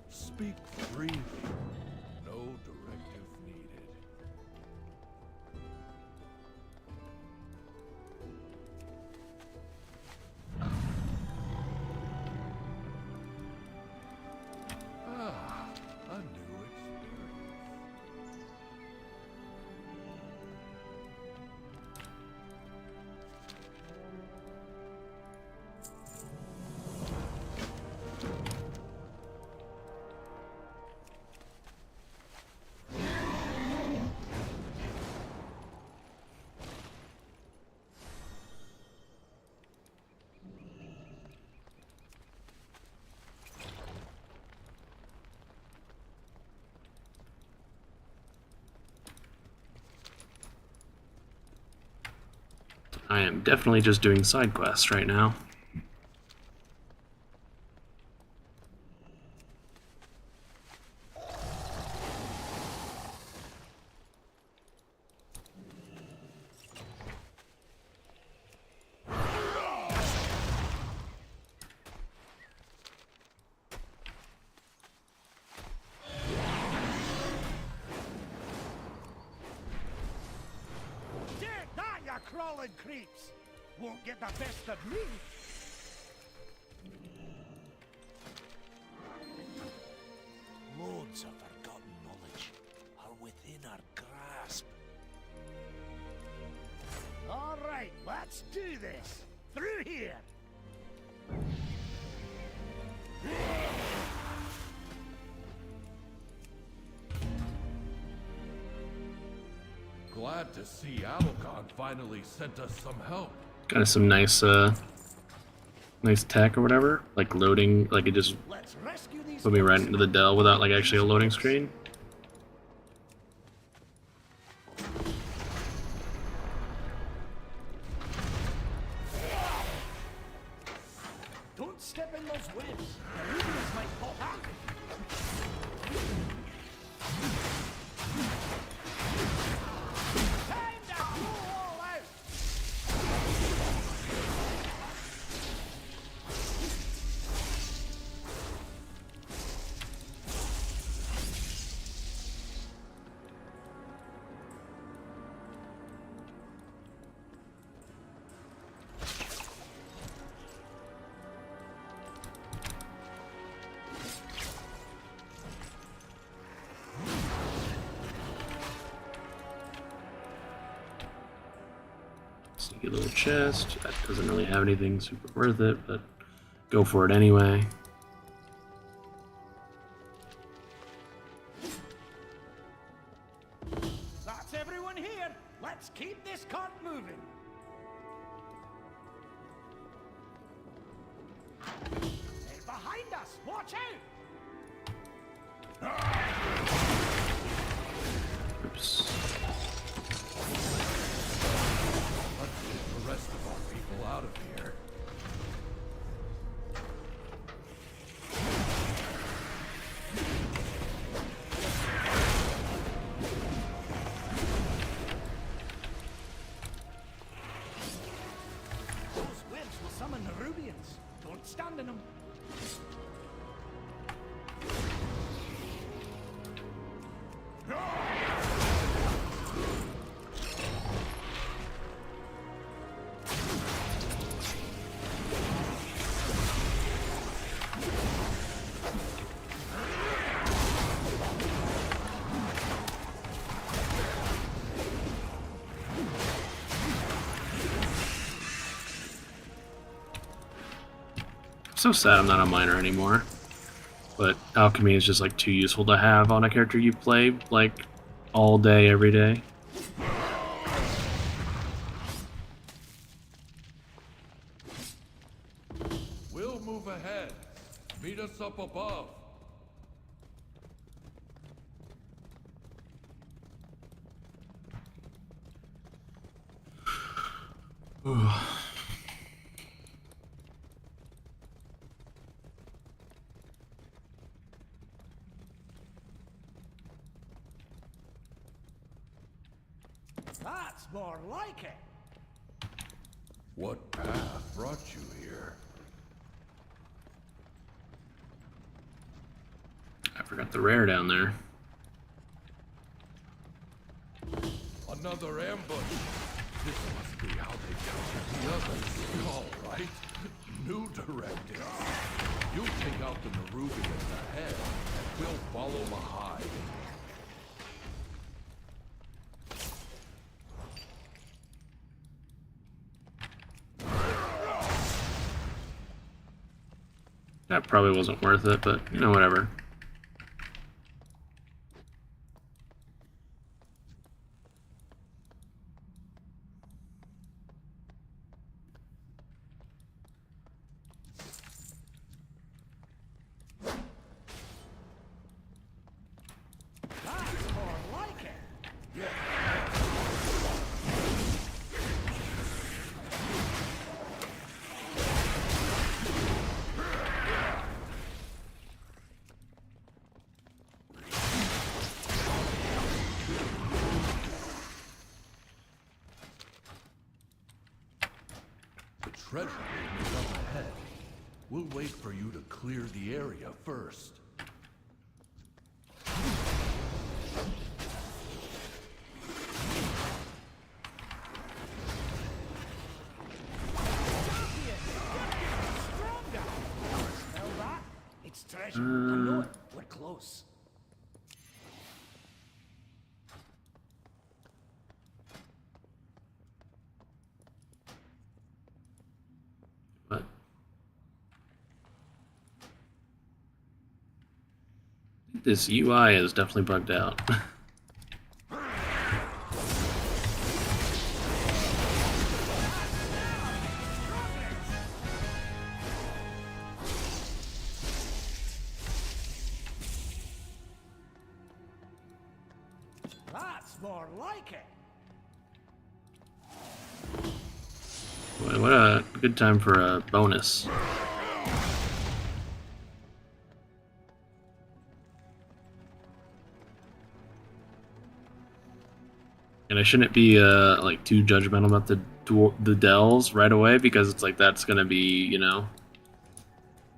Speak freely. No directive needed. Ah, a new experience. I am definitely just doing side quests right now. Take that, you crawling creeps! Won't get the best of me! Loads of forgotten knowledge are within our grasp. All right, let's do this! Through here! Glad to see Alcon finally sent us some help. Got some nice nice tech or whatever, like loading, like it just put me right into the Dell without like actually a loading screen. Don't step in those webs! The Rubians might pop out! Time to go all out! Sneaky little chest. That doesn't really have anything super worth it, but go for it anyway. That's everyone here! Let's keep this cart moving! They're behind us! Watch out! Oops. Let's get the rest of our people out of here. Those webs will summon the Rubians. Don't stand in them. So sad I'm not a miner anymore. But alchemy is just like too useful to have on a character you play like all day, every day. We'll move ahead. Meet us up above. That's more like it. What path brought you here? I forgot the rare down there. Another ambush. This must be how they counter the others. All right. New directives. You take out the Nerubians ahead, and we'll follow behind. That probably wasn't worth it, but you know, whatever. That's more like it. treasure room is up ahead. We'll wait for you to clear the area first. Smell that? It's treasure. I know it. We're close. What? This UI is definitely bugged out. That's more like it. Boy, what a good time for a bonus. And I shouldn't be like too judgmental about the dells right away, because it's like that's gonna be, you know,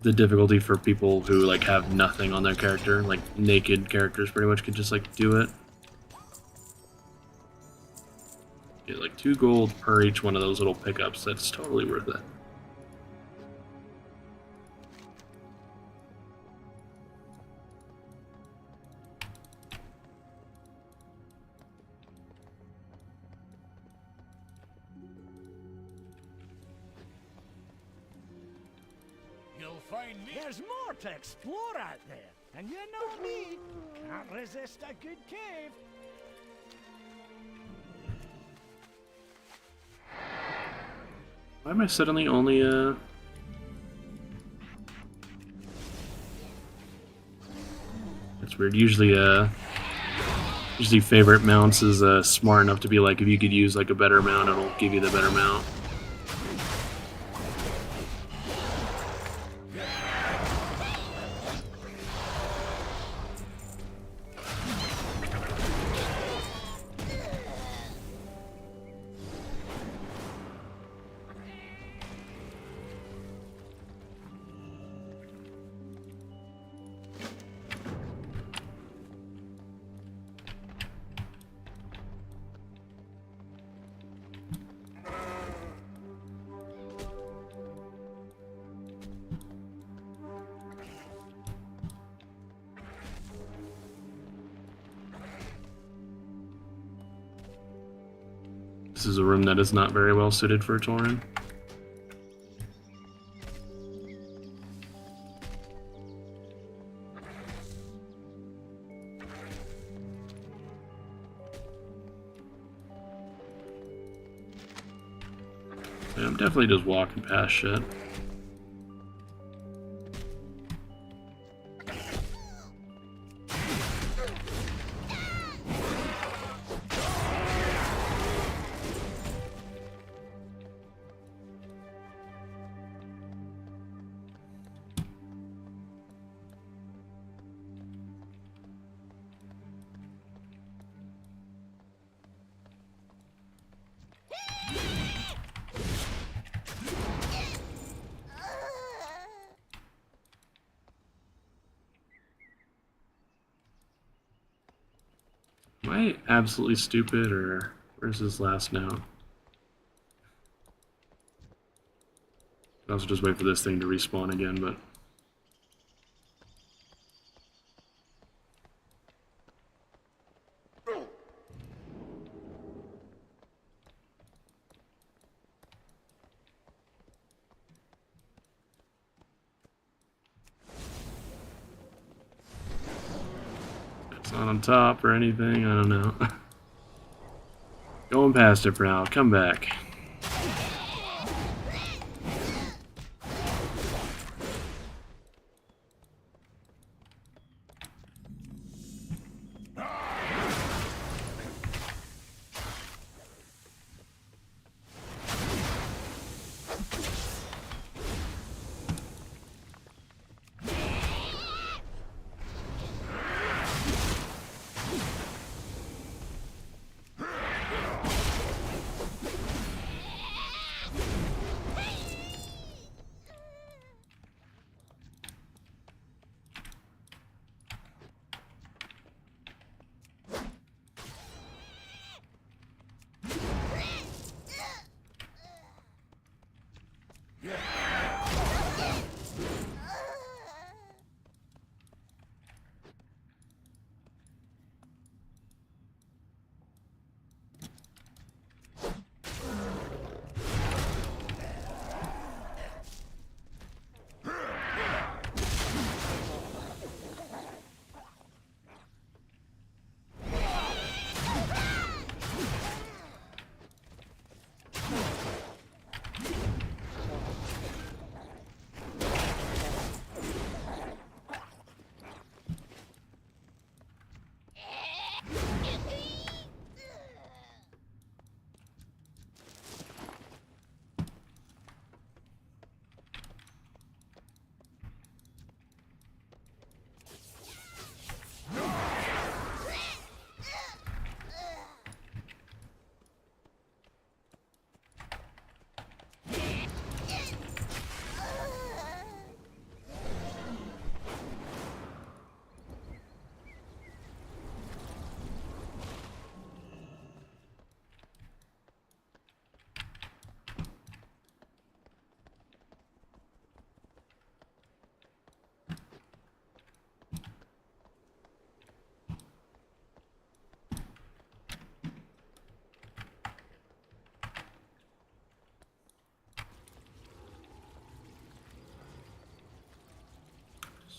the difficulty for people who like have nothing on their character, like naked characters pretty much could just like do it. Get like 2 gold per each one of those little pickups. That's totally worth it. You'll find me. There's more to explore out there. And you know me. Can't resist a good cave. Why am I suddenly only That's weird. Usually favorite mounts is smart enough to be like, if you could use like a better mount, it'll give you the better mount. This is a room that is not very well suited for a Tauren. Yeah, I'm definitely just walking past shit. Am I absolutely stupid, or where's his last note? I'll also just wait for this thing to respawn again, but... It's not on top or anything, I don't know. Going past it for now, come back.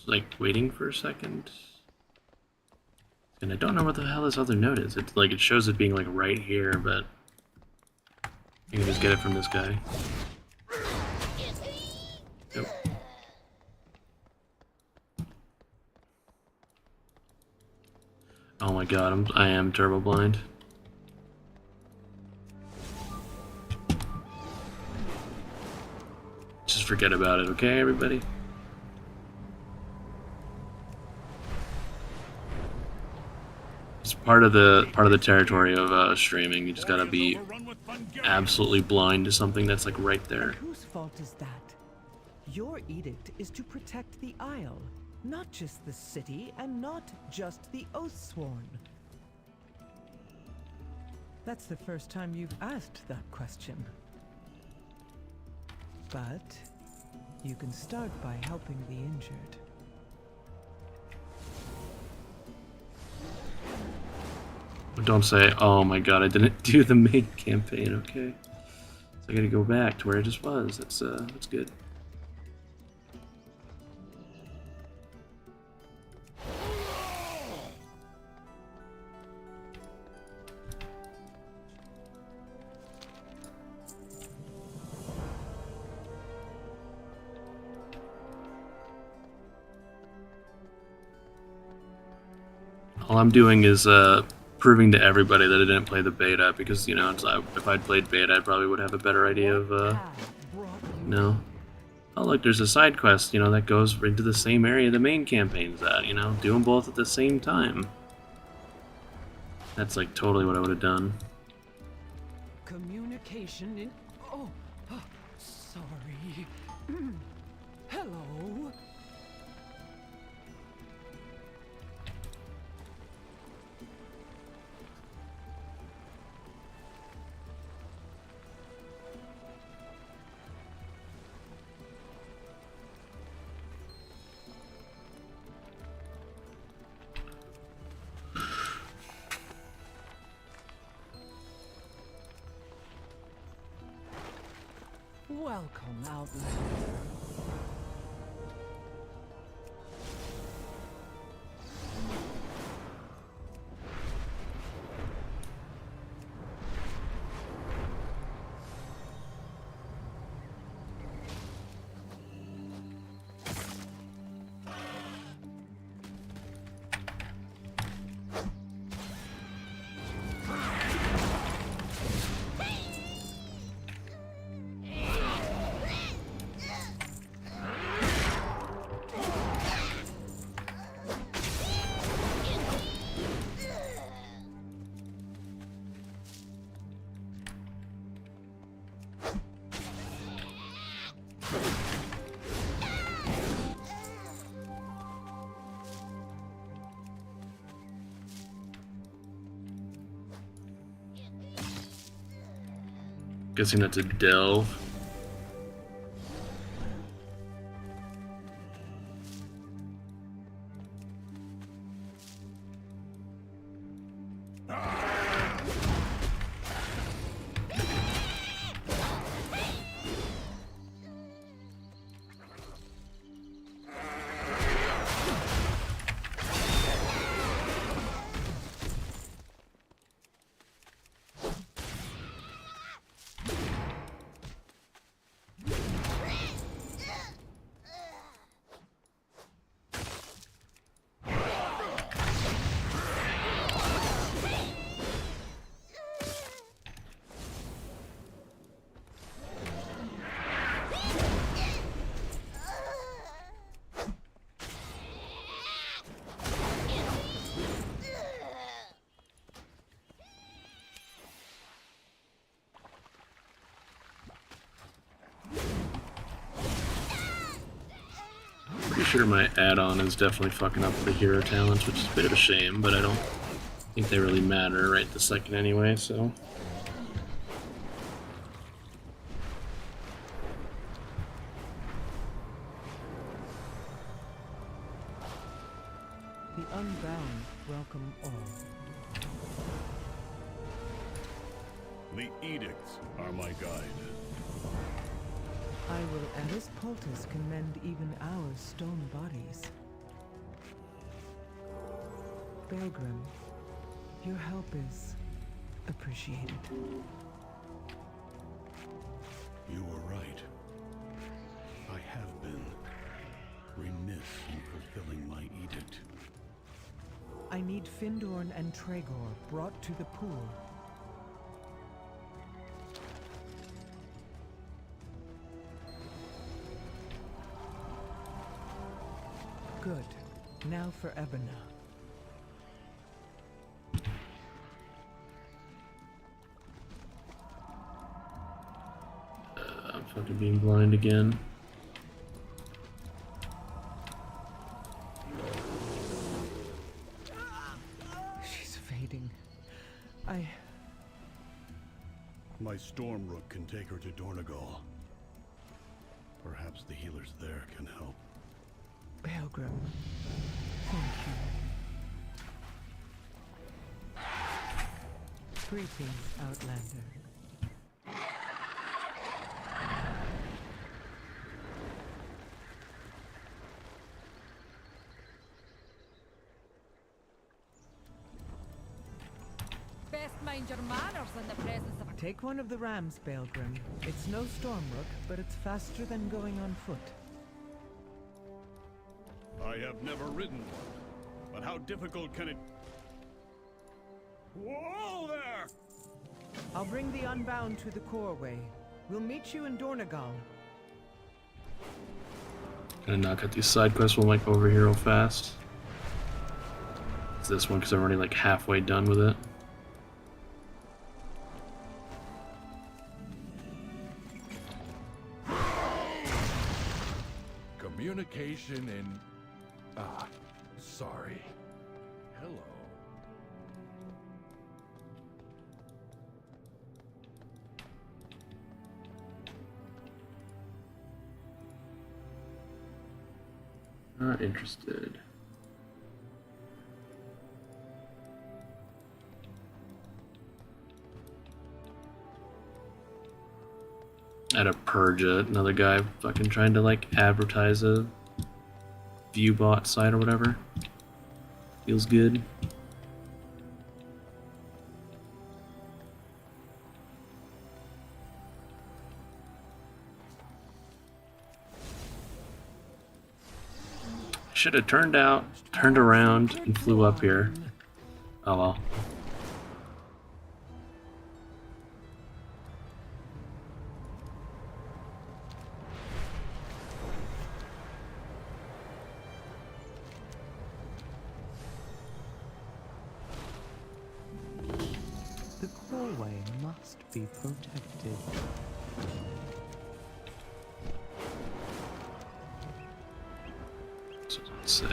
Like waiting for a second. And I don't know what the hell this other note is. It's like it shows it being like right here, but you can just get it from this guy. Nope. Oh my god, I am turbo blind. Just forget about it, okay, everybody? It's part of the territory of streaming. You just gotta be absolutely blind to something that's like right there. Whose fault is that? Your edict is to protect the Isle, not just the city, and not just the Oathsworn. That's the first time you've asked that question. But you can start by helping the injured. Don't say, oh my god, I didn't do the main campaign, okay? So I gotta go back to where I just was. That's good. All I'm doing is proving to everybody that I didn't play the beta, because, you know, if I'd played beta, I probably would have a better idea of, no. Oh, look, there's a side quest, you know, that goes into the same area the main campaign's at, you know, do them both at the same time. That's, like, totally what I would have done. Communication in... Oh, sorry. Hello? Welcome, Outlander. Guessing that's a delve. sure my add-on is definitely fucking up the hero talents, which is a bit of a shame, but I don't think they really matter right this second anyway, so... The Unbound welcome all. The edicts are my guide. I will, and this poultice can mend even our stone bodies. Belgrim, your help is appreciated. You were right. I have been remiss in fulfilling my edict. I need Findorn and Tregor brought to the pool. Good. Now for Ebona. I'm fucking being blind again. She's fading. My Stormrook can take her to Dornegal. Perhaps the healers there can help. Belgrim, thank you. Greetings, Outlander. Best mind your manners in the presence of a... Take one of the rams, Belgrim. It's no Stormrook, but it's faster than going on foot. I have never ridden one, but how difficult can it... Whoa there! I'll bring the Unbound to the Coreway. We'll meet you in Dornegal. Gonna knock out these side quests while I go over here real fast. It's this one because I'm already like halfway done with it. Communication in... Ah, sorry. Hello. Not interested. At a Purja, another guy fucking trying to like advertise a ViewBot site or whatever. Feels good. Should have turned around, and flew up here. Oh well. The Coreway must be protected. Let's say.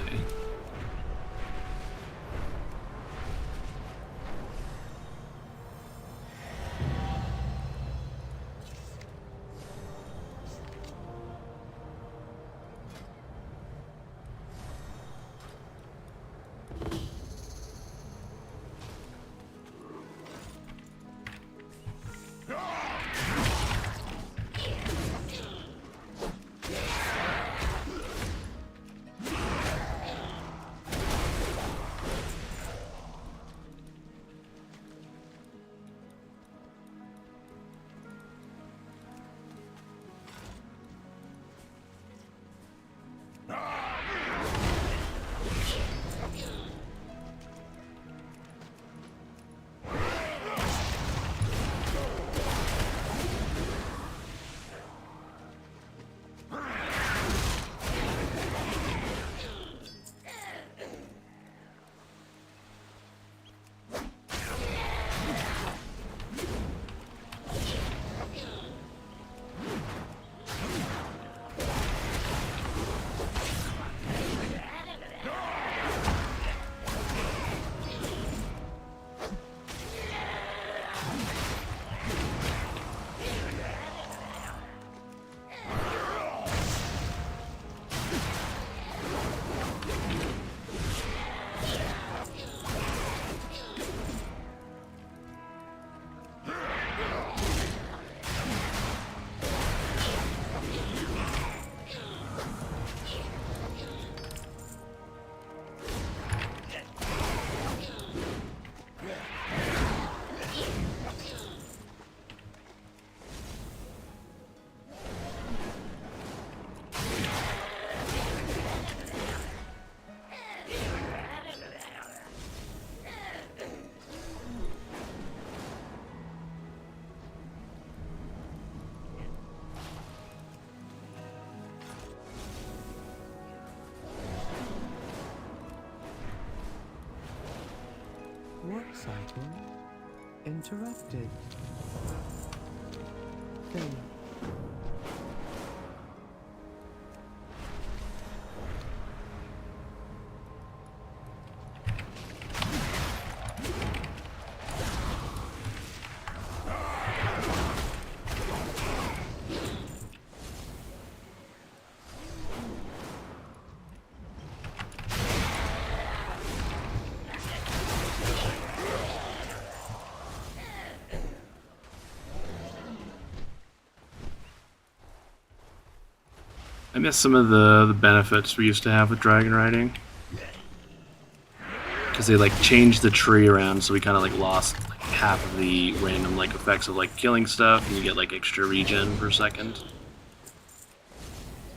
Cycle interrupted. Faith. I miss some of the benefits we used to have with dragon riding. Because they like changed the tree around, so we kind of like lost like half of the random like effects of like killing stuff, and you get like extra regen per second.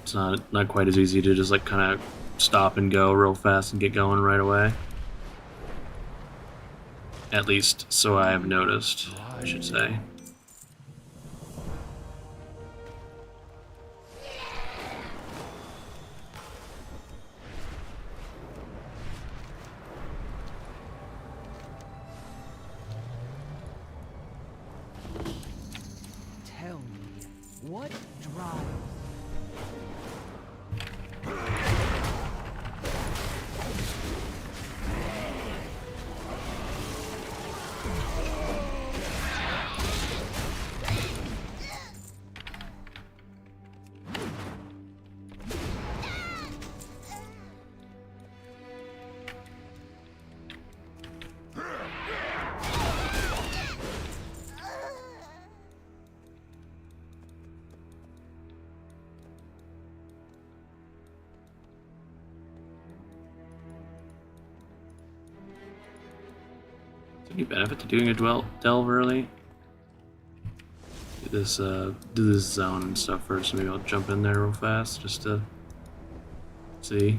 It's not quite as easy to just like kind of stop and go real fast and get going right away. At least, so I have noticed, I should say. Tell me, what drives? Any benefit to doing a delve early? Do this zone and stuff first. Maybe I'll jump in there real fast just to see.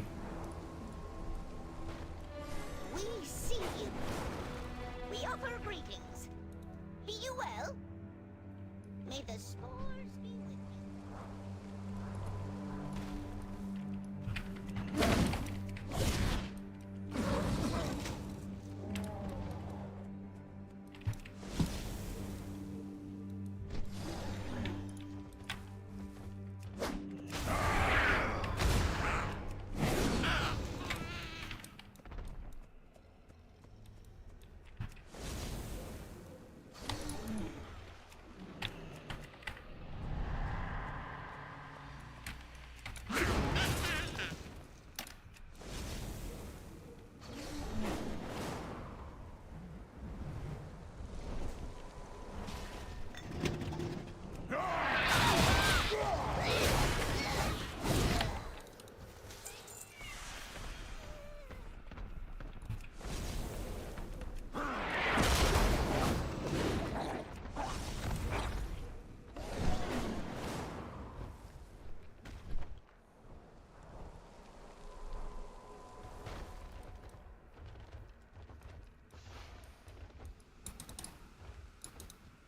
We see you. We offer greetings. Be you well. May the spores be with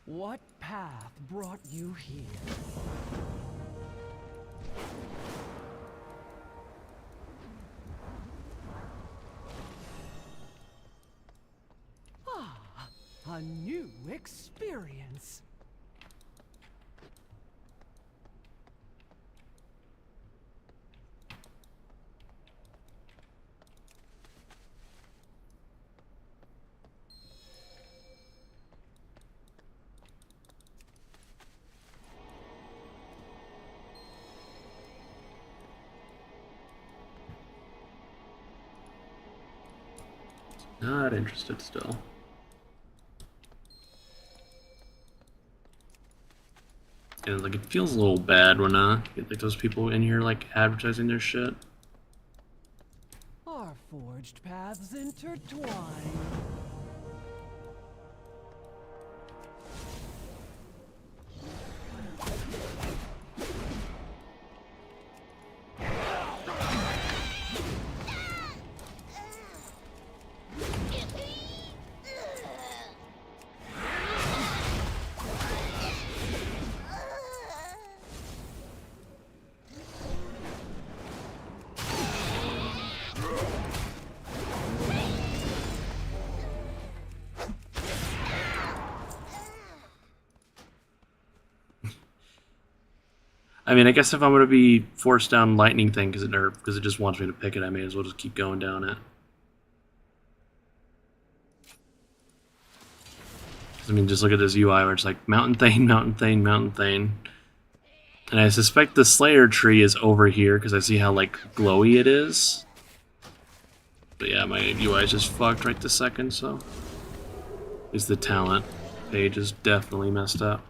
What path brought you here? Ah, a new experience. Not interested still. And like it feels a little bad when get like those people in here like advertising their shit. Our forged paths intertwine. I mean, I guess if I'm gonna be forced down lightning thing because it just wants me to pick it, I may as well just keep going down it. I mean, just look at this UI where it's like mountain thane, mountain thane, mountain thane. And I suspect the Slayer tree is over here because I see how like glowy it is. But yeah, my UI is just fucked right this second, so. Is the talent page is definitely messed up.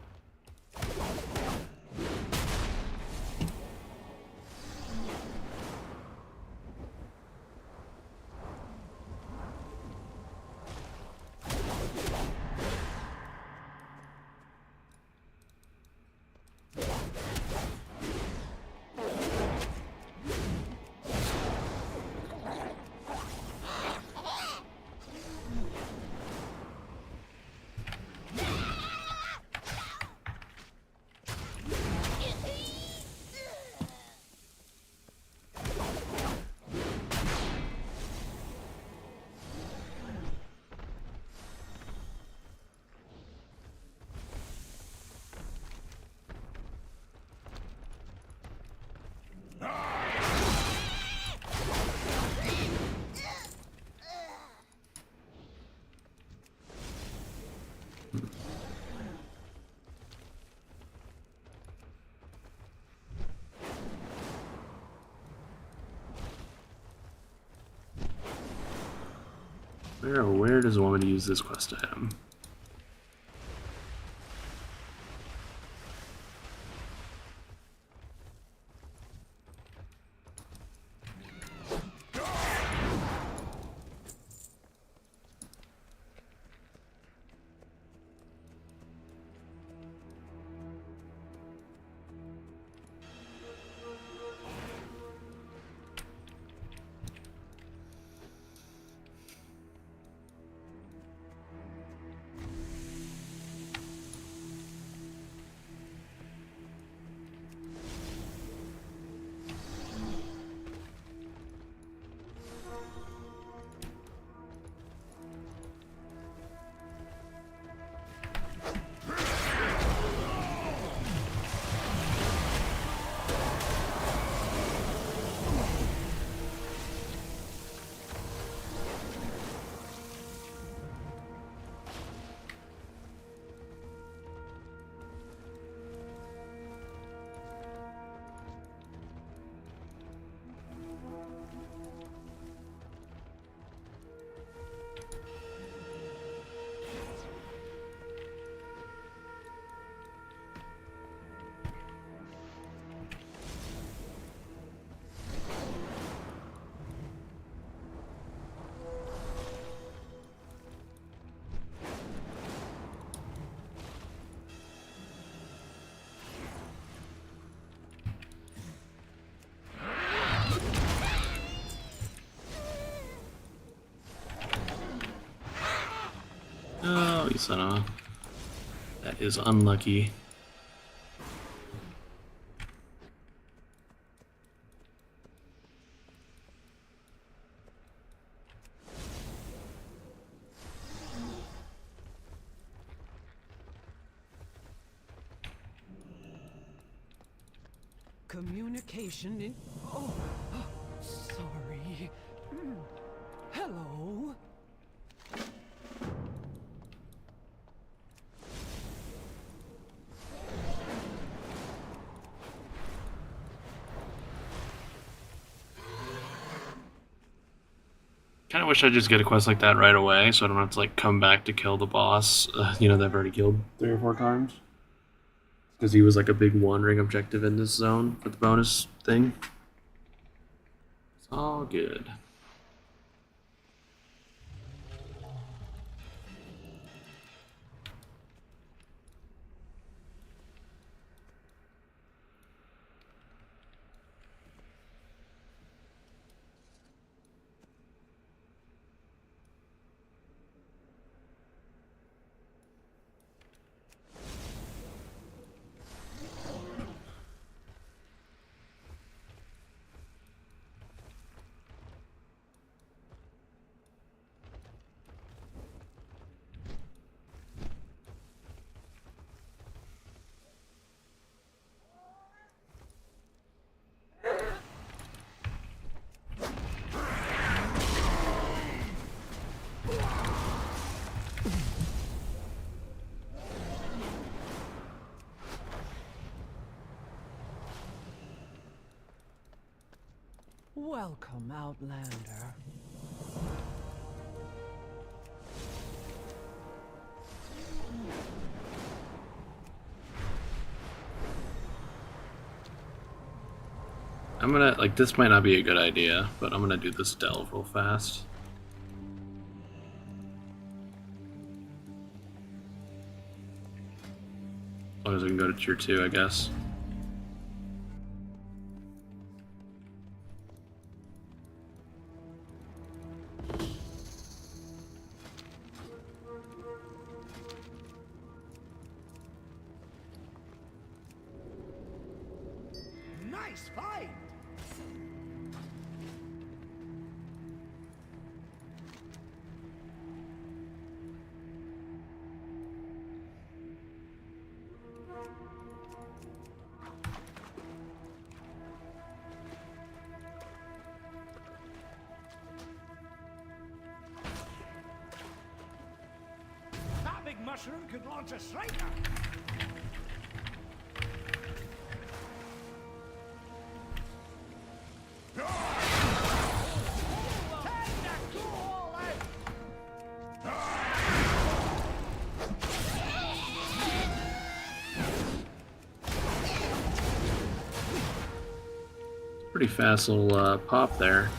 Where does it want me to use this quest item? Oh, you son of a... That is unlucky. Communication in... Oh, sorry. Hello? Kind of wish I'd just get a quest like that right away, so I don't have to like come back to kill the boss. You know, that I've already killed 3 or 4 times. Because he was like a big wandering objective in this zone for the bonus thing. It's all good. Welcome, Outlander. I'm gonna, like, this might not be a good idea, but I'm gonna do this delve real fast. As long as I can go to tier 2, I guess. Nice fight! That big mushroom could launch a striker! Pretty fast little pop there.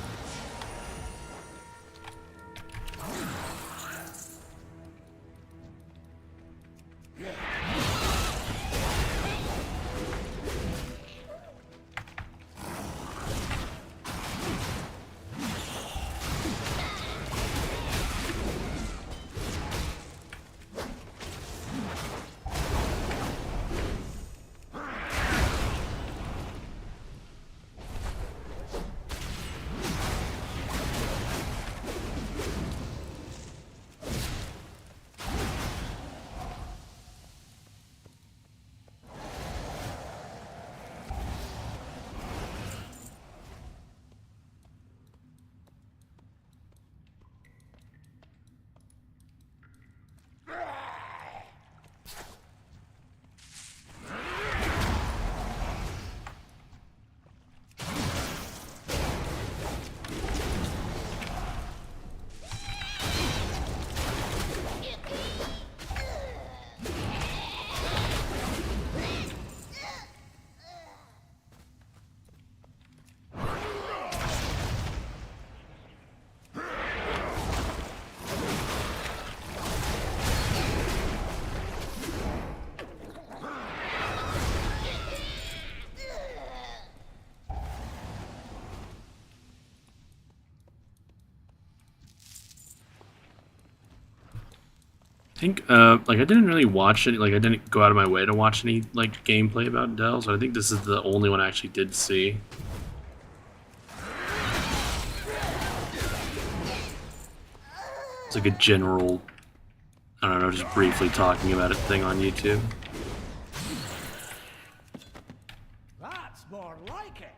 I think, like, I didn't really watch it, like, I didn't go out of my way to watch any, like, gameplay about Dell, so I think this is the only one I actually did see. It's like a general, I don't know, just briefly talking about it thing on YouTube. That's more like it!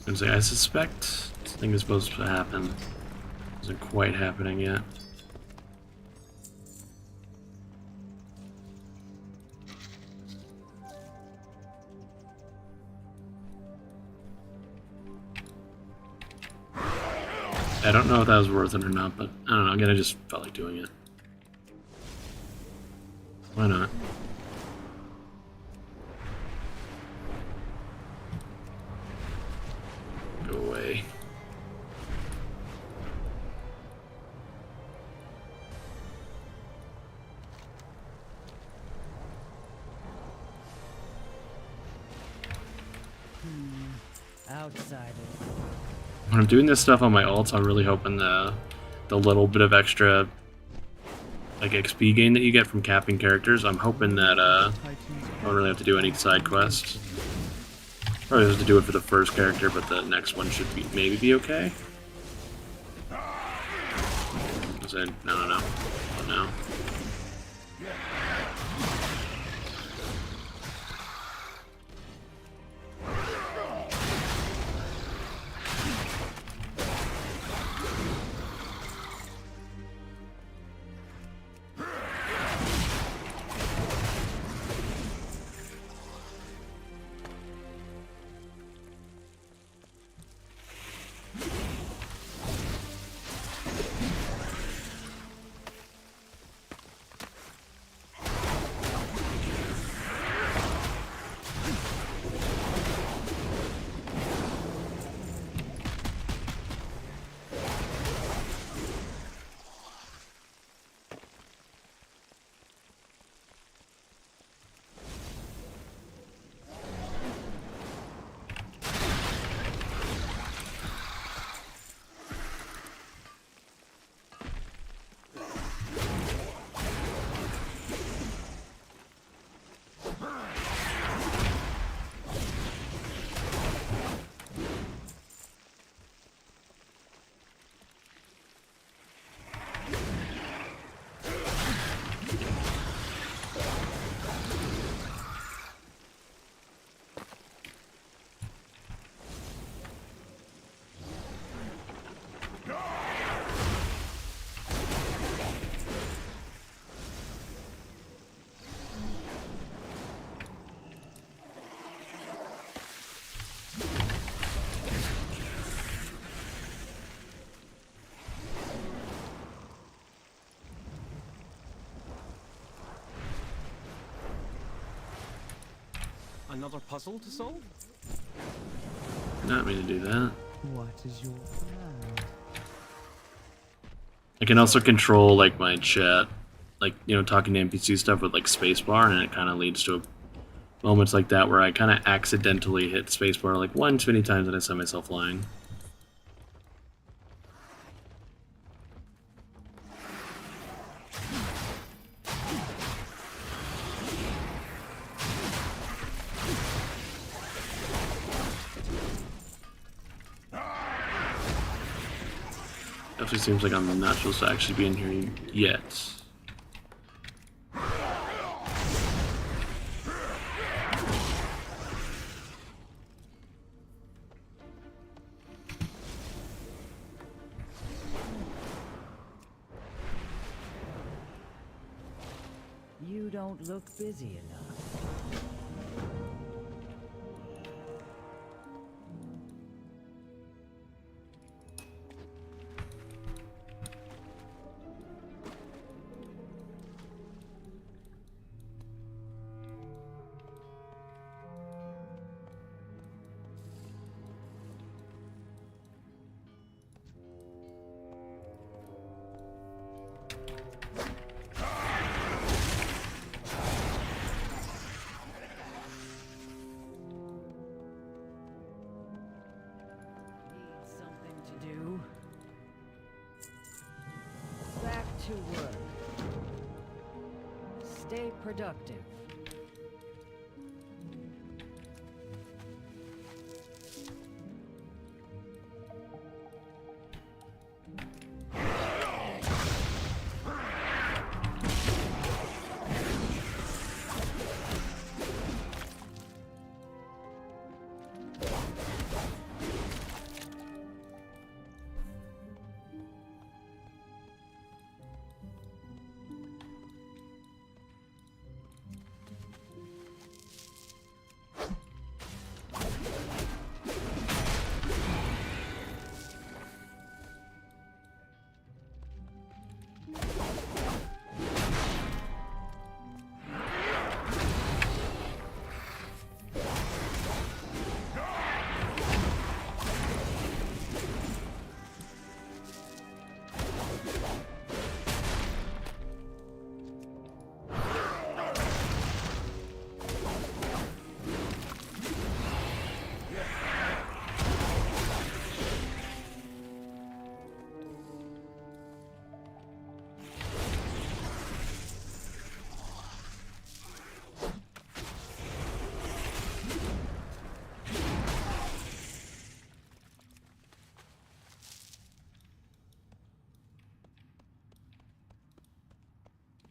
I suspect this thing is supposed to happen. Isn't quite happening yet. I don't know if that was worth it or not, but I don't know. Again, I just felt like doing it. Why not? Go away. outsiders. When I'm doing this stuff on my ults, I'm really hoping the little bit of extra like XP gain that you get from capping characters, I'm hoping that I don't really have to do any side quests. Probably have to do it for the first character, but the next one should maybe be okay. Is it? No. Oh, no. Another puzzle to solve? Not me to do that. What is your plan? I can also control like my chat, like talking to NPC stuff with like spacebar, and it kind of leads to moments like that where I kind of accidentally hit spacebar like one too many times and I send myself flying. Definitely seems like I'm not supposed to actually be in here yet. You don't look busy enough. To work. Stay productive.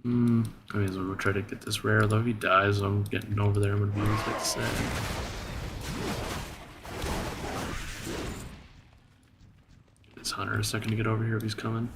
I mean, we'll try to get this rare, though if he dies, I'm getting over there, I'm gonna be like sad. This Hunter a second to get over here if he's coming.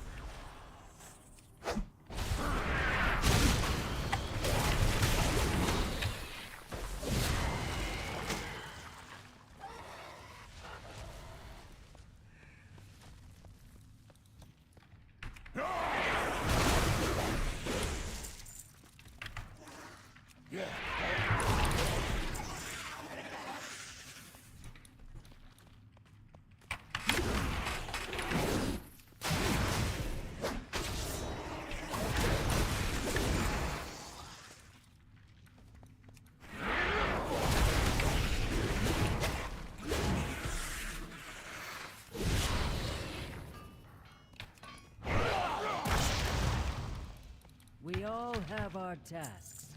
We all have our tasks.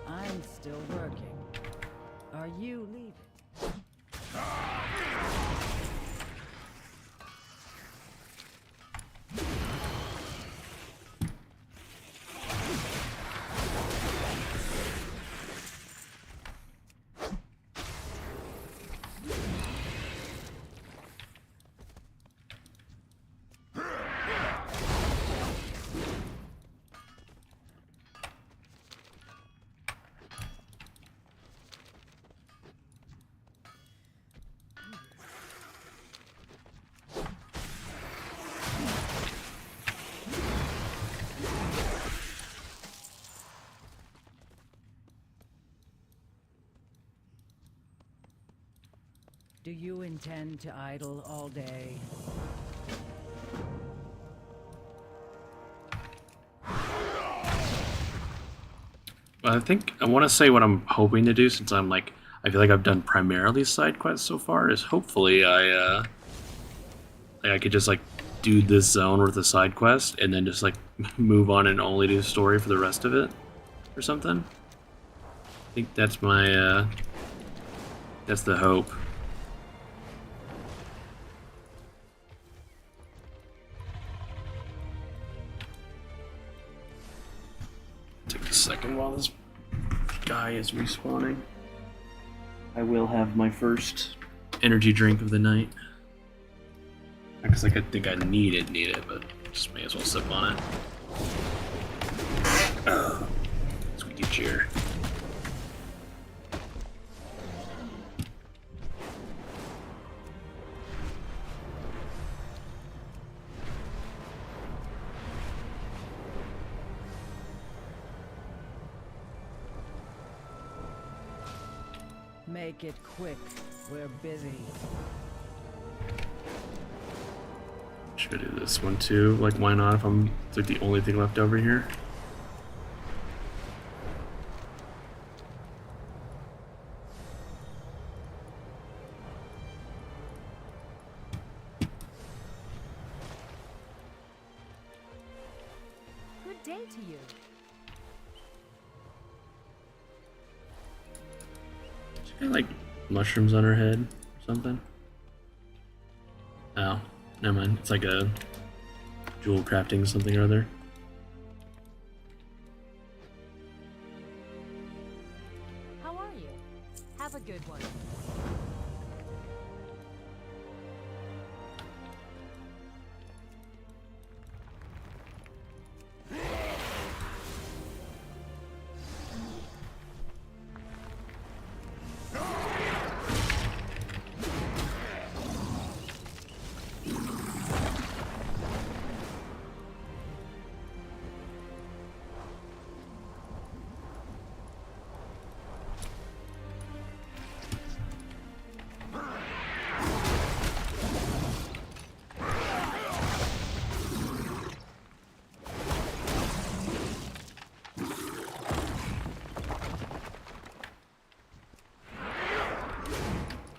I'm still working. Are you leaving? Do you intend to idle all day? Well, I think I want to say what I'm hoping to do, since I'm like, I feel like I've done primarily side quests so far, is hopefully I could just like do this zone with a side quest and then just like move on and only do story for the rest of it or something. I think that's my that's the hope. Take a second while this guy is respawning. I will have my first energy drink of the night. Because like I think I need it, but just may as well sip on it. Squeaky chair. Make it quick. We're busy. Should I do this one too? Like, why not if I'm like the only thing left over here? Good day to you. She got like mushrooms on her head or something. Oh, never mind. It's like a jewel crafting something or other. How are you? Have a good one.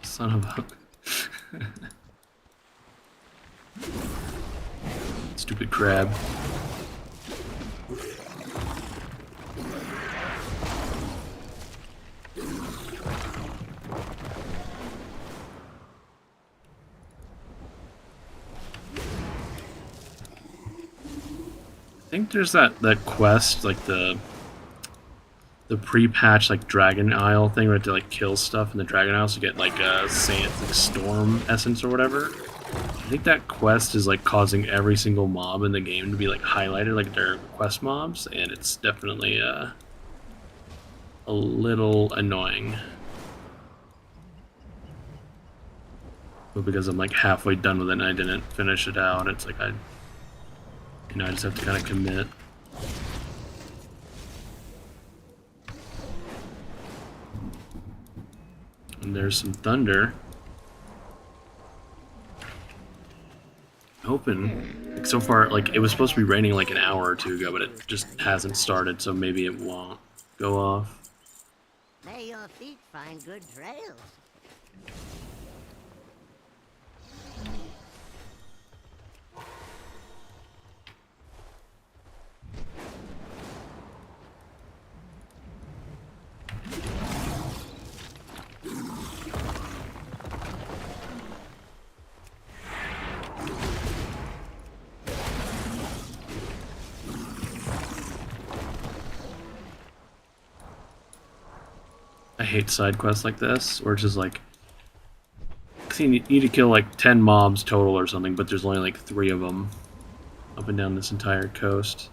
Son of a... Stupid crab. I think there's that quest, like the pre-patch like Dragon Isle thing, where you have to like kill stuff in the Dragon Isle to get like sand, like storm essence or whatever. I think that quest is like causing every single mob in the game to be like highlighted, like their quest mobs, and it's definitely a little annoying. But because I'm like halfway done with it and I didn't finish it out, it's like I just have to kind of commit. And there's some thunder. Hoping. Like so far, like it was supposed to be raining like an hour or two ago, but it just hasn't started, so maybe it won't go off. May your feet find good trails. I hate side quests like this, where it's just like, you need to kill like 10 mobs total or something, but there's only like 3 of them up and down this entire coast.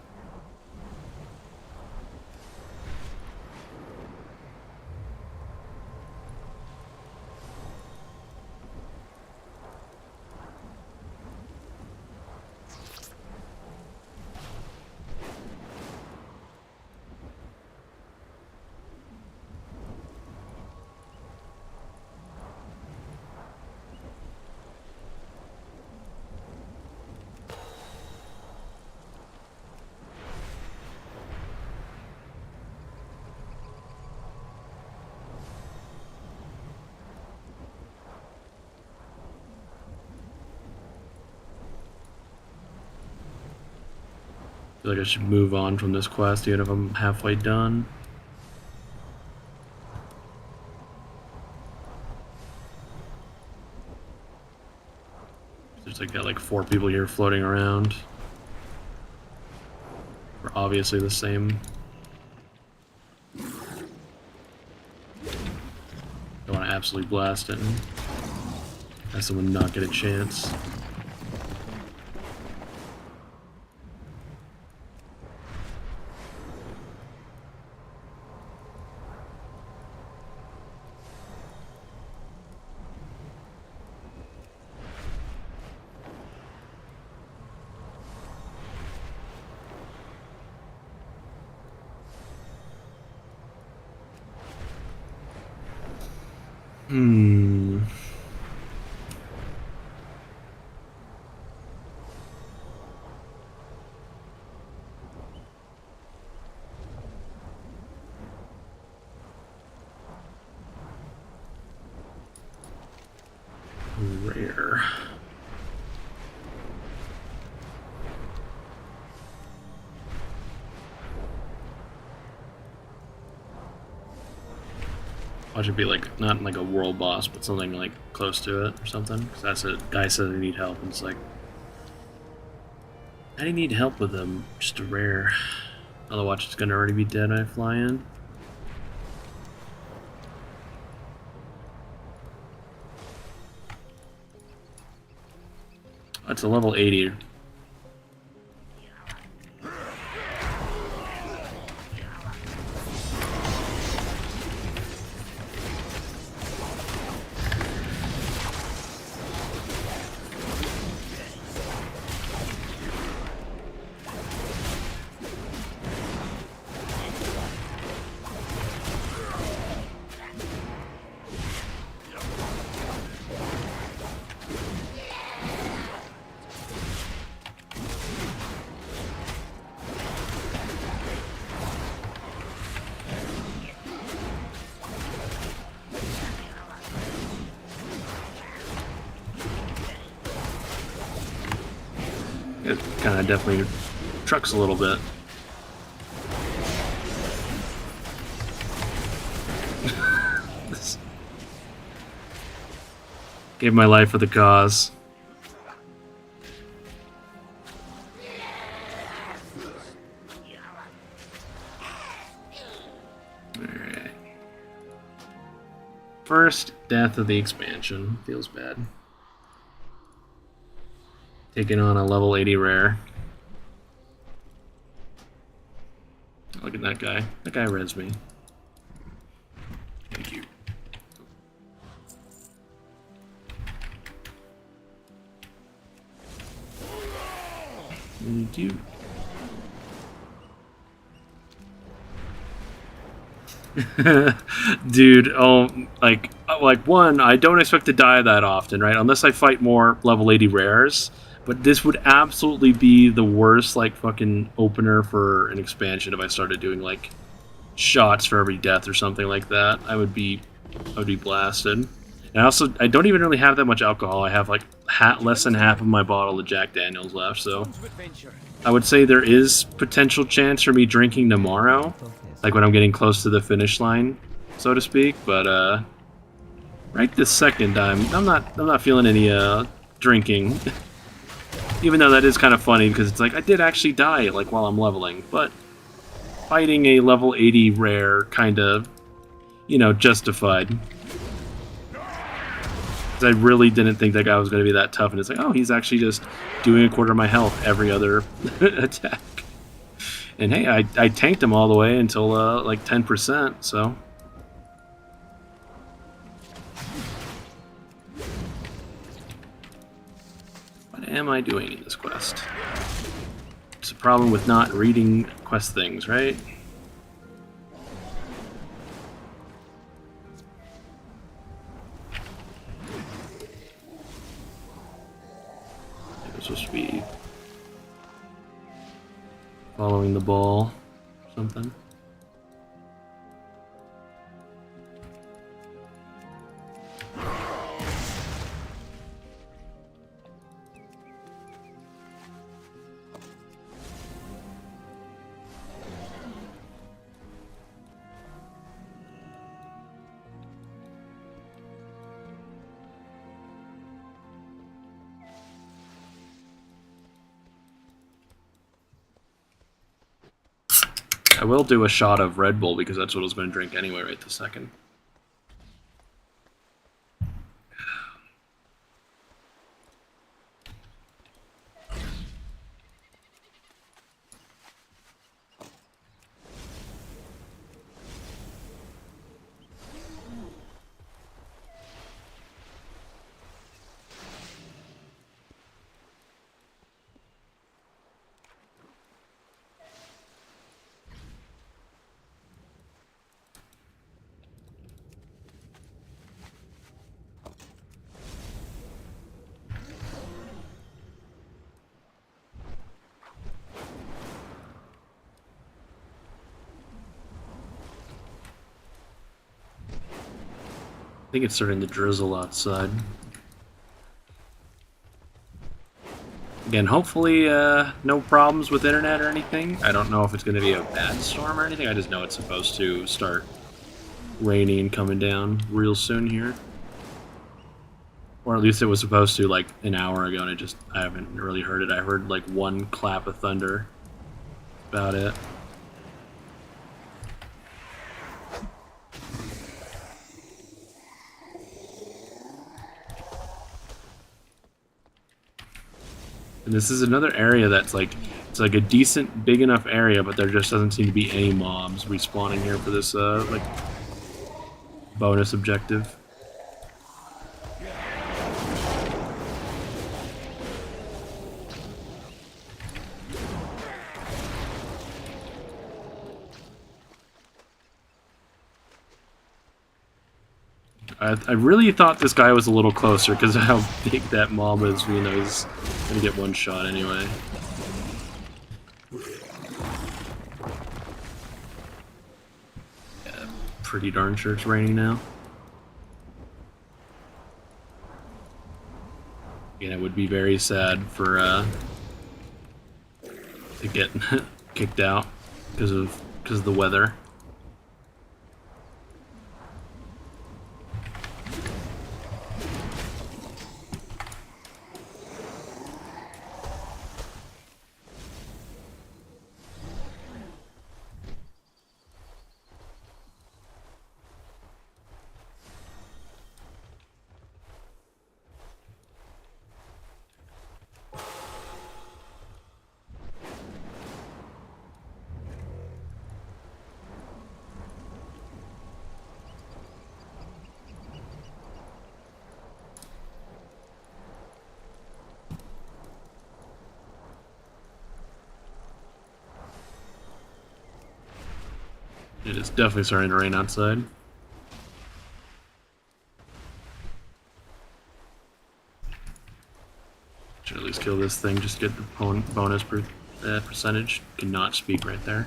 I feel like I should move on from this quest, even if I'm halfway done. There's like 4 people here floating around. We're obviously the same. I want to absolutely blast it and have someone not get a chance. Rare. Watch it be like, not like a world boss, but something like close to it or something. Because that's a guy said they need help, and it's like, I didn't need help with them, just a rare. Otherwise, it's gonna already be dead when I fly in. That's a level 80. It kind of definitely trucks a little bit. Gave my life for the cause. First death of the expansion. Feels bad. Taking on a level 80 rare. Look at that guy. That guy res me. Thank you. Thank you. Dude, like one, I don't expect to die that often, right? Unless I fight more level 80 rares. But this would absolutely be the worst, like, fucking opener for an expansion if I started doing, like, shots for every death or something like that. I would be blasted. And I don't even really have that much alcohol. I have, like, less than half of my bottle of Jack Daniels left, so I would say there is potential chance for me drinking tomorrow, like when I'm getting close to the finish line, so to speak. But right this second, I'm not feeling any drinking. Even though that is kind of funny because it's like I did actually die like while I'm leveling, but fighting a level 80 rare kind of, you know, justified. Because I really didn't think that guy was going to be that tough, and it's like, oh, he's actually just doing a quarter of my health every other attack. And hey, I tanked him all the way until like 10%, so. What am I doing in this quest? It's a problem with not reading quest things, right? It's supposed to be following the ball or something. I will do a shot of Red Bull because that's what I was going to drink anyway right this second. I think it's starting to drizzle outside. Again, hopefully no problems with internet or anything. I don't know if it's going to be a bad storm or anything. I just know it's supposed to start raining and coming down real soon here. Or at least it was supposed to like an hour ago, and I haven't really heard it. I heard like one clap of thunder. About it. And this is another area that's like, it's like a decent, big enough area, but there just doesn't seem to be any mobs respawning here for this, like, bonus objective. I really thought this guy was a little closer because of how big that mob is. You know, he's gonna get one shot anyway. Yeah, pretty darn sure it's raining now. And it would be very sad for to get kicked out because of the weather. It is definitely starting to rain outside. Should at least kill this thing, just get the bonus percentage. Cannot speak right there.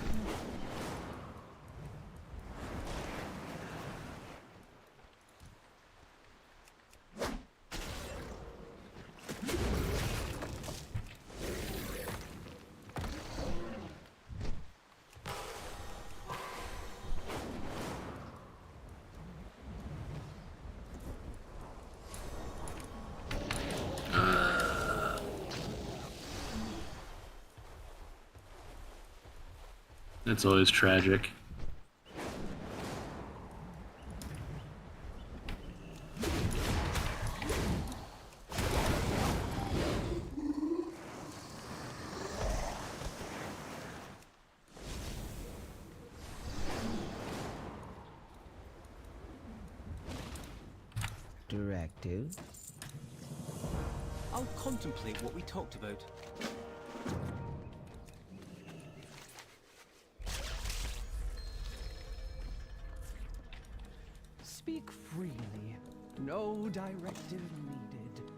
It's always tragic. Directive. I'll contemplate what we talked about. Speak freely. No directive needed.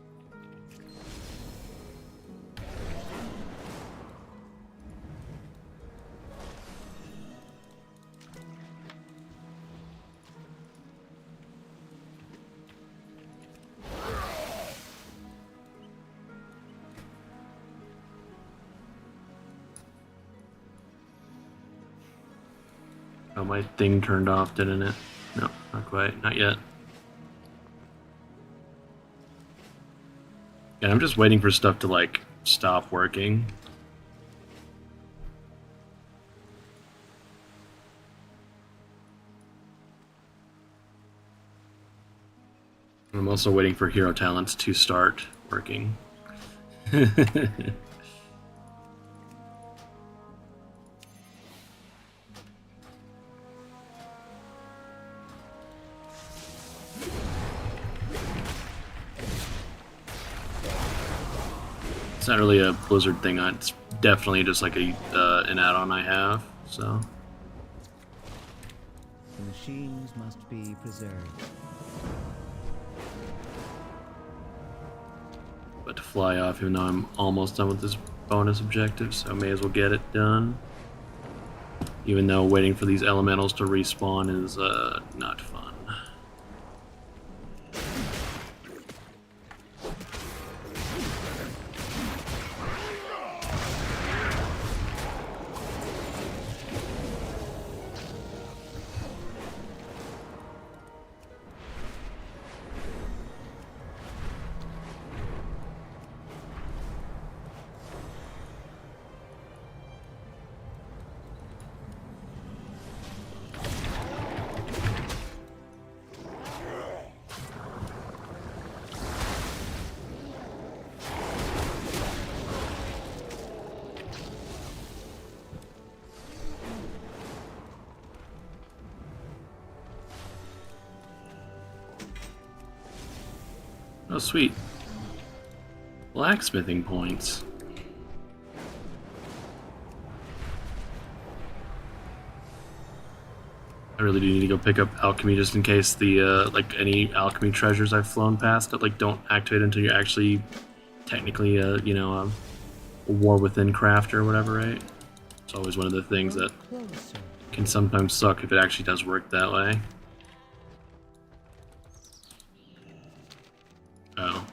Oh, my thing turned off, didn't it? No, not quite. Not yet. Yeah, I'm just waiting for stuff to, like, stop working. I'm also waiting for hero talents to start working. It's not really a Blizzard thing. It's definitely just like a an add-on I have. So The machines must be preserved. about to fly off, even though I'm almost done with this bonus objective, so I may as well get it done. Even though waiting for these elementals to respawn is not fun. Oh, sweet. Blacksmithing points. I really do need to go pick up alchemy just in case the like any alchemy treasures I've flown past that like don't activate until you're actually technically you know a war within craft or whatever, right? It's always one of the things that can sometimes suck if it actually does work that way. Oh.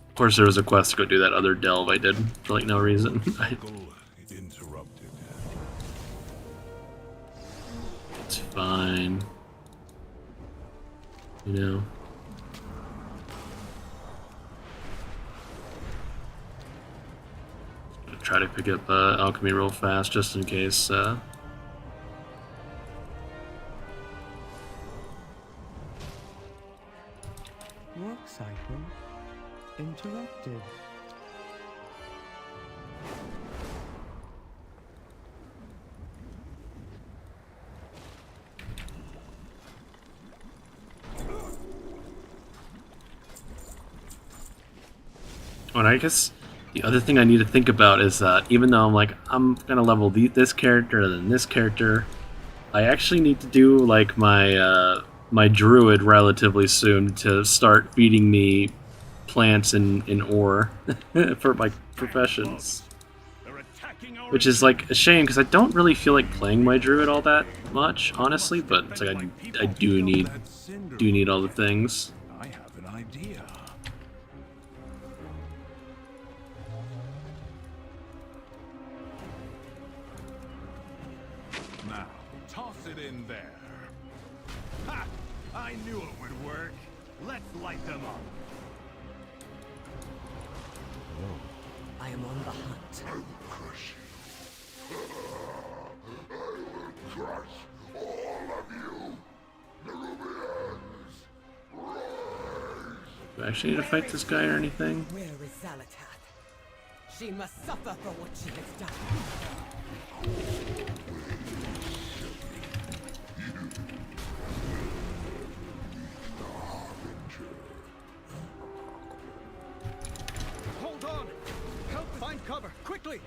Of course, there was a quest to go do that other delve I did for like no reason. Interrupted. It's fine. You know. Gonna try to pick up alchemy real fast just in case. Work cycle interrupted. Oh, and I guess The other thing I need to think about is that even though I'm like, I'm gonna level this character and then this character, I actually need to do like my druid relatively soon to start feeding me plants and ore for my professions. Which is like a shame because I don't really feel like playing my druid all that much, honestly, but it's like I do need all the things. I have an idea. Now, toss it in there. Ha! I knew it would work. Let's light them up. I am on the hunt. I will crush you. I will crush all of you. Nerubians, rise. Do I actually need to fight this guy or anything? Where is Zalatath? She must suffer for what she has done. Hold on! Help find cover, quickly!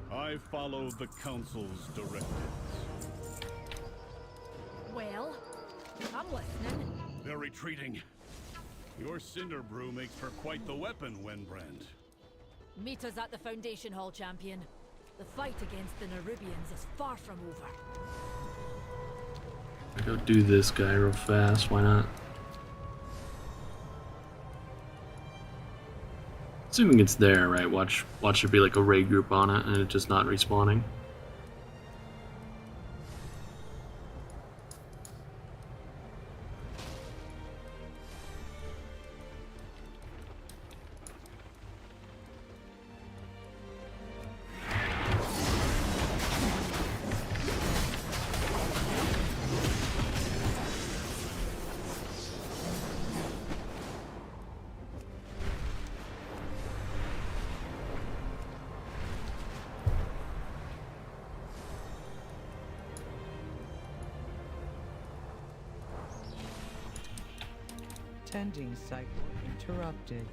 I follow the Council's directives. Well, I'm listening. They're retreating. Your Cinder Brew makes for quite the weapon, Wenbrand. Meet us at the Foundation Hall, champion. The fight against the Nerubians is far from over. I go do this guy real fast, why not? Assuming it's there, right? Watch there be like a raid group on it and it just not respawning. Tending cycle interrupted.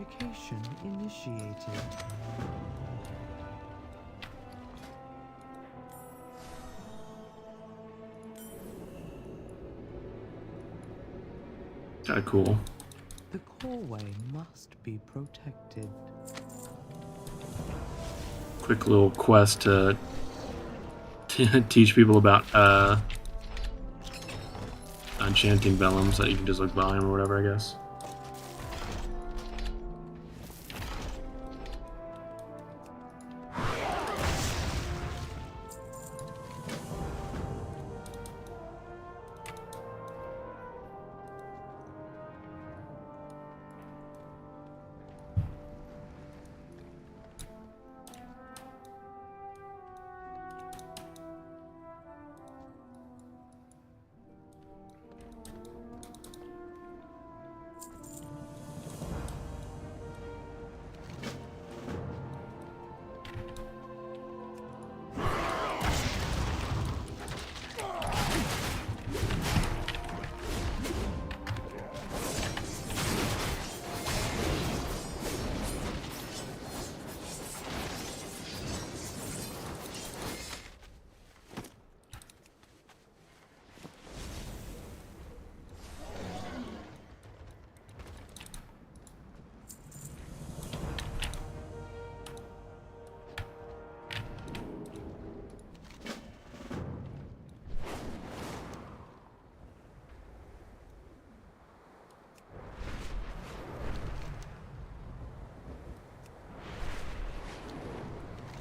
communication initiated. Kinda cool. The coreway must be protected. Quick little quest to teach people about enchanting vellums that you can just like buy them or whatever, I guess.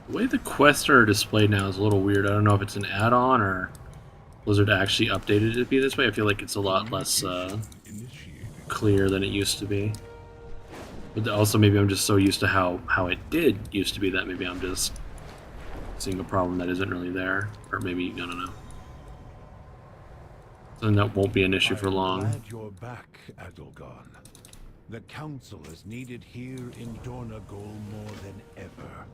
The way the quests are displayed now is a little weird. I don't know if it's an add-on or Blizzard actually updated it to be this way. I feel like it's a lot less clear than it used to be. But also maybe I'm just so used to how it did used to be that maybe I'm just seeing a problem that isn't really there. Or maybe, I don't know. Something that won't be an issue for long. Glad you're back, Adelgon. The Council is needed here in Dornagol more than ever.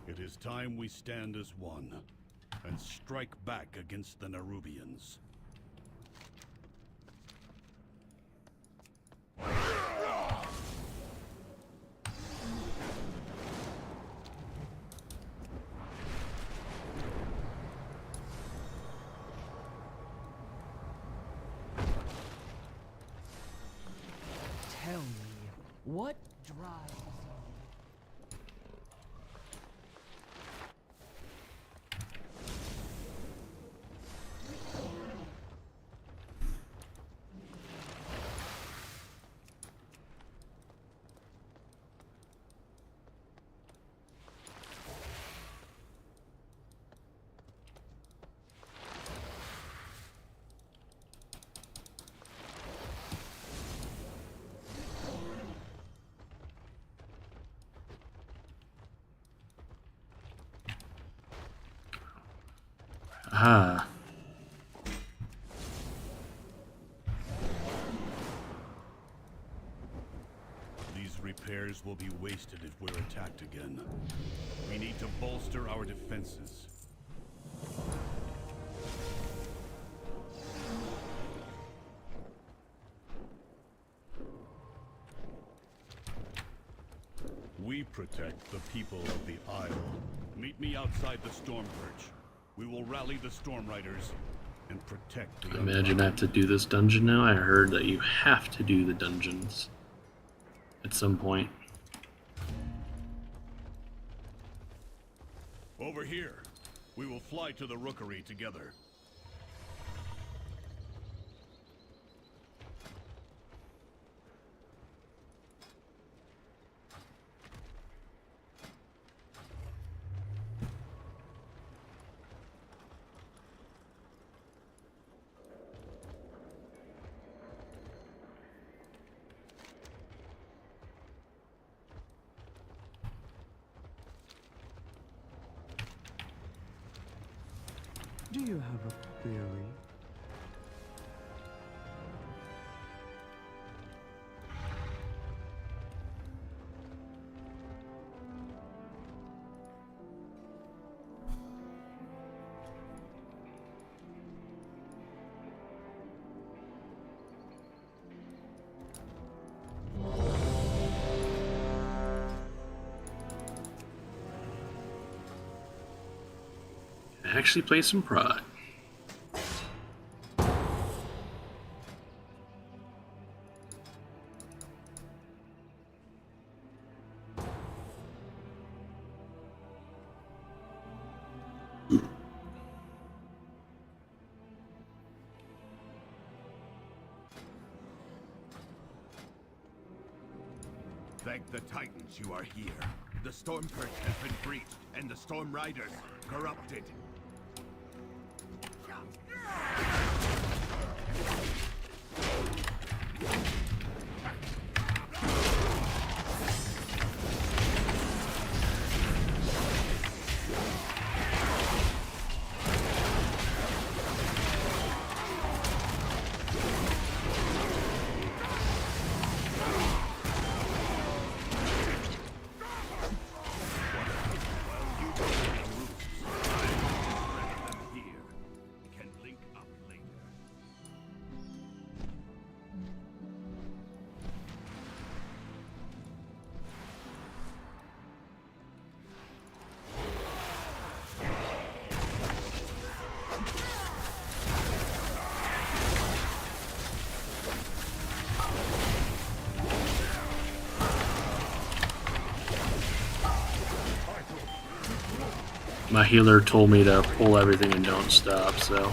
It is time we stand as one and strike back against the Nerubians. Tell me, what drives you? Ah. These repairs will be wasted if we're attacked again. We need to bolster our defenses. We protect the people of the Isle. Meet me outside the Storm Perch. We will rally the Storm Riders and protect the I imagine I have to do this dungeon now. I heard that you have to do the dungeons at some point. Over here. We will fly to the Rookery together. Do you have a query? actually play some Pride. Thank the Titans you are here. The Storm Perch has been breached, and the Storm Riders corrupted. My healer told me to pull everything and don't stop, so...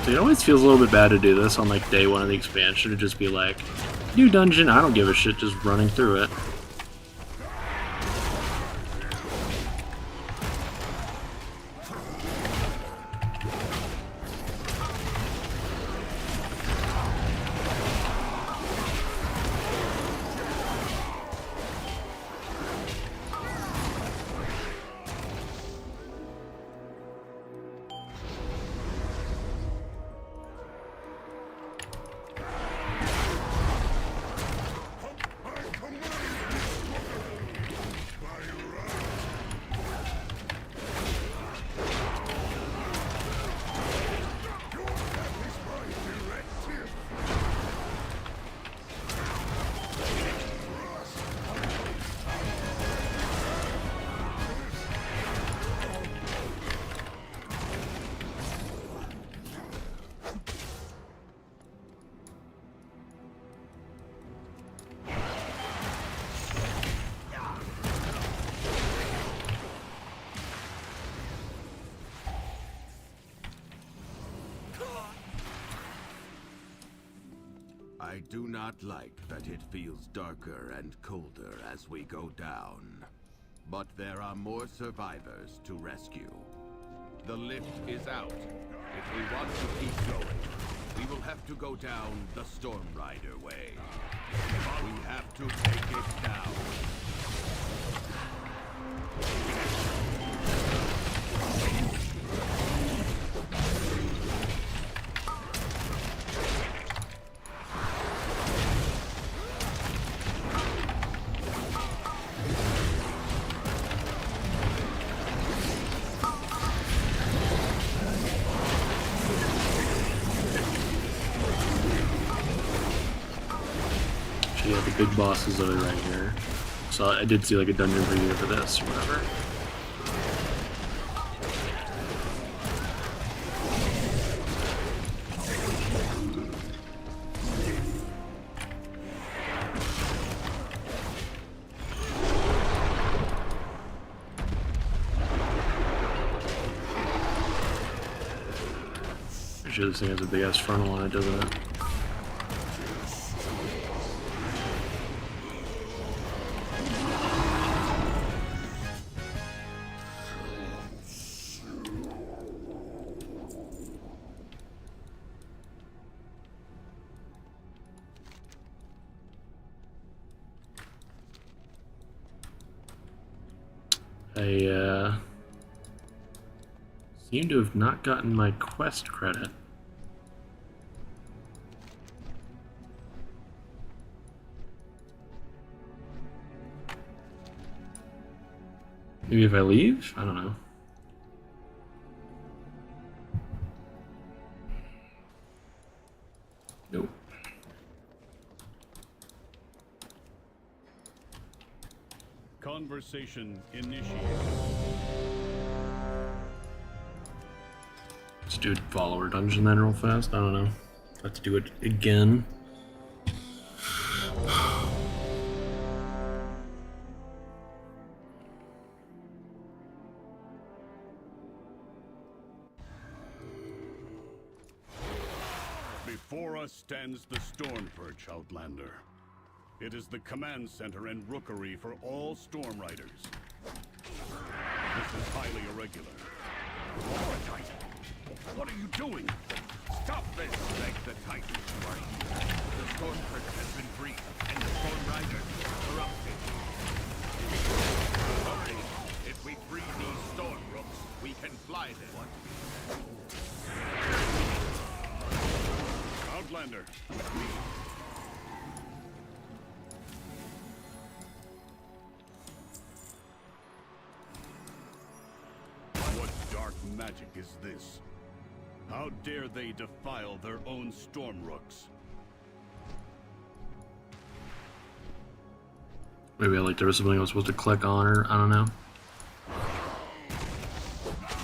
It always feels a little bit bad to do this on like day one of the expansion, to just be like, new dungeon, I don't give a shit, just running through it. I do not like that it feels darker and colder as we go down. But there are more survivors to rescue. The lift is out. If we want to keep going, we will have to go down the Storm Rider way. We have to take it down. Yeah, the big boss is over right here. So I did see like a dungeon preview for this or whatever. Pretty sure this thing has a big ass frontal on it, doesn't it? I seem to have not gotten my quest credit. Maybe if I leave? I don't know. Nope. Conversation initiated. Let's do a follower dungeon then real fast. I don't know. Let's do it again. Before us stands the Storm Perch, Outlander. It is the command center and rookery for all Storm Riders. This is highly irregular. Titan, what are you doing? Stop this! Beg the Titans who are here. The Storm Perch has been freed, and the Storm Riders corrupted. Hurry! If we free these Storm Rooks, we can fly them. Outlander, with me. What dark magic is this? How dare they defile their own Storm Rooks? Maybe like there was something I was supposed to click on, or I don't know.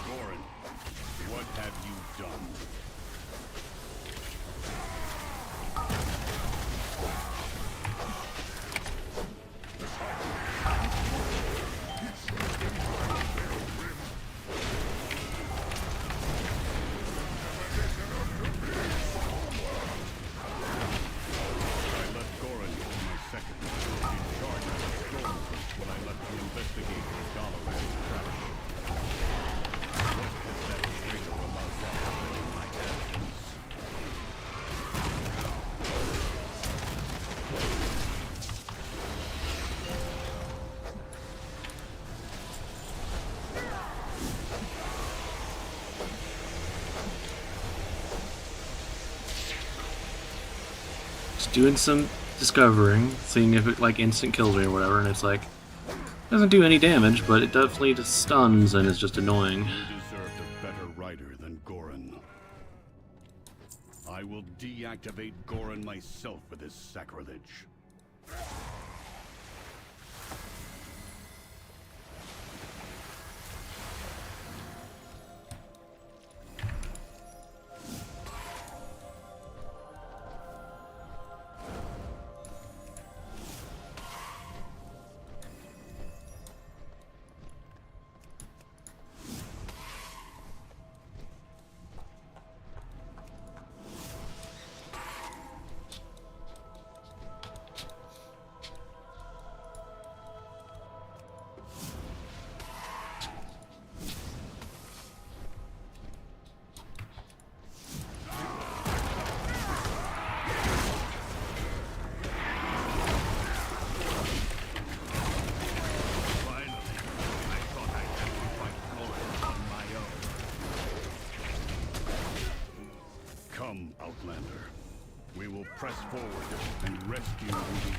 Goran, what have you done? Doing some discovering, seeing if it like instant kills me or whatever, and it's like doesn't do any damage, but it definitely just stuns and is just annoying. You deserved a better rider than Goran. I will deactivate Goran myself for this sacrilege. Come, Outlander. We will press forward and rescue who we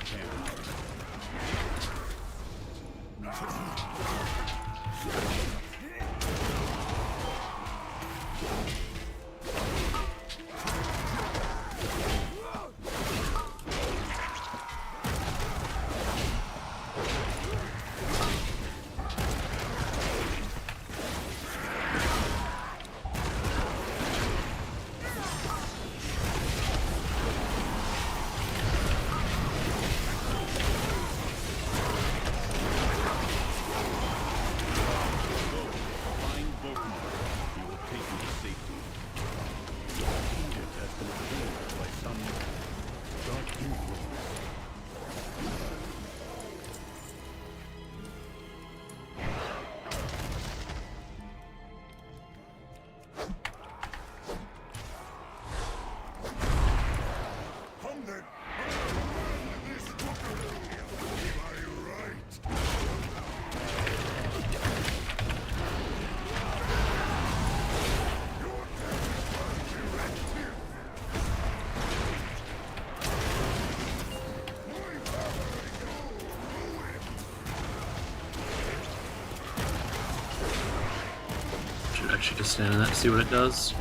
Should actually just stand in that to see what it does.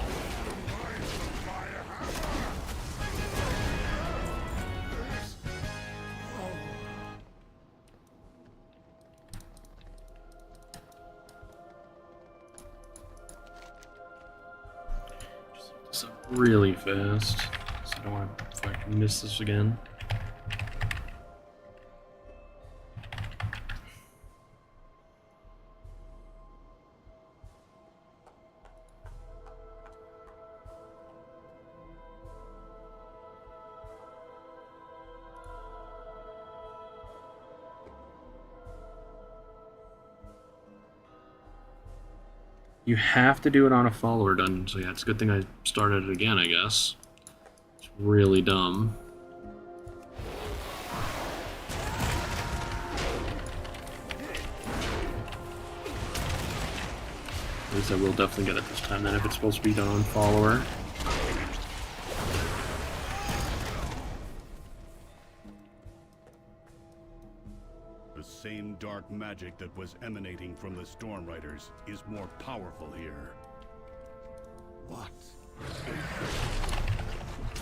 Just really fast, so I don't want to fucking miss this again. You have to do it on a follower dungeon, so yeah, it's a good thing I started it again, I guess. It's really dumb. At least I will definitely get it this time then if it's supposed to be done on follower. The same dark magic that was emanating from the Storm Riders is more powerful here. What?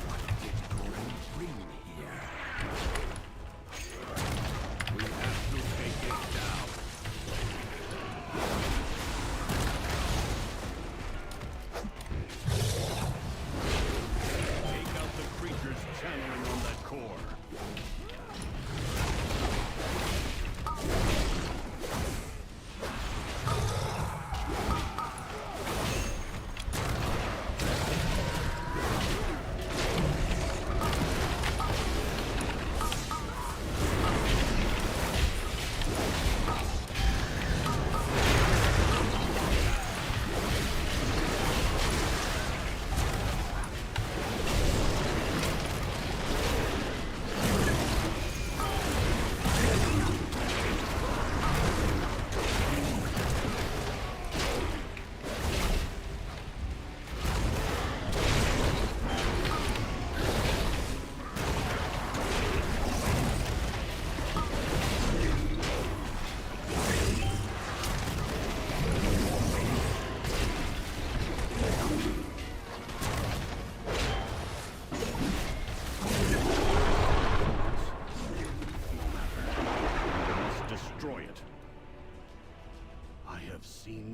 What did Goran bring here? We have to take it down. Take out the creatures channeling on that core.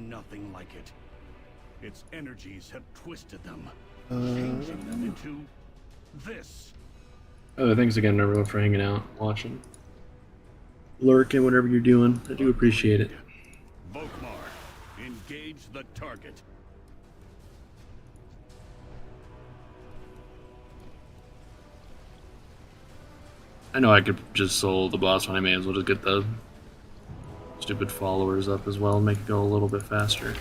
Nothing like it. Its energies have twisted them, changing them into this. Oh, thanks again everyone for hanging out, watching, lurking, whatever you're doing. I do appreciate it. Volkmar, engage the target. I know I could just soul the boss one. I may as well just get the stupid followers up as well and make it go a little bit faster.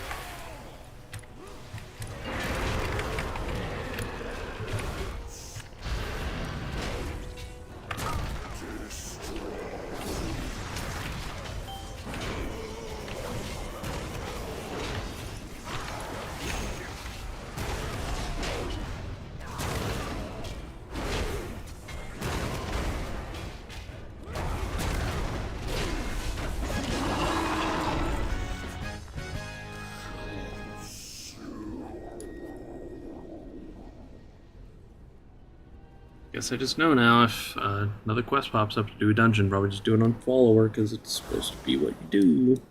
Guess I just know now if another quest pops up to do a dungeon, probably just do it on follower because it's supposed to be what you do.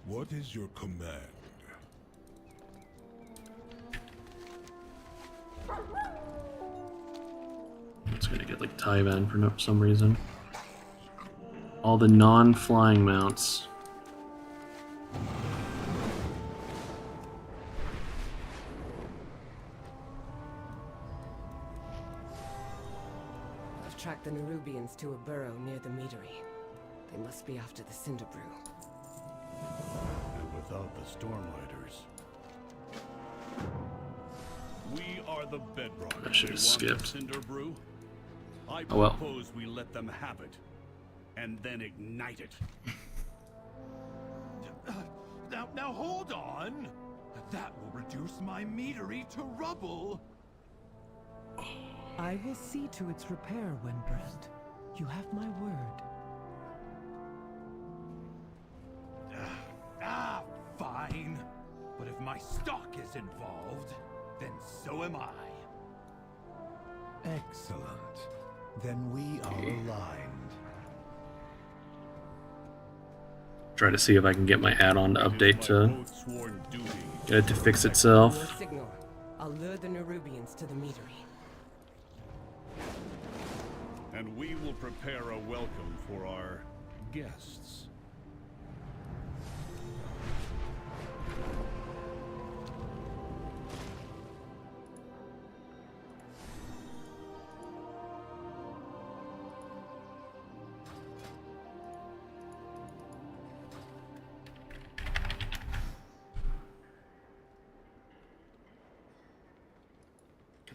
What is your command? It's gonna get like Taivan for some reason. All the non-flying mounts. tracked the Nerubians to a burrow near the meadery. They must be after the Cinder Brew. And without the Stormriders, we are the bedrock. I should have skipped. Cinder Brew. I Oh well. propose we let them have it, and then ignite it. Now hold on. That will reduce my meadery to rubble. I will see to its repair, Windbrand. You have my word. Fine. But if my stock is involved, then so am I. Excellent. Then we are aligned. Try to see if I can get my add-on to update to get it to fix itself. Your signal. I'll lure the Nerubians to the meadery. And we will prepare a welcome for our guests.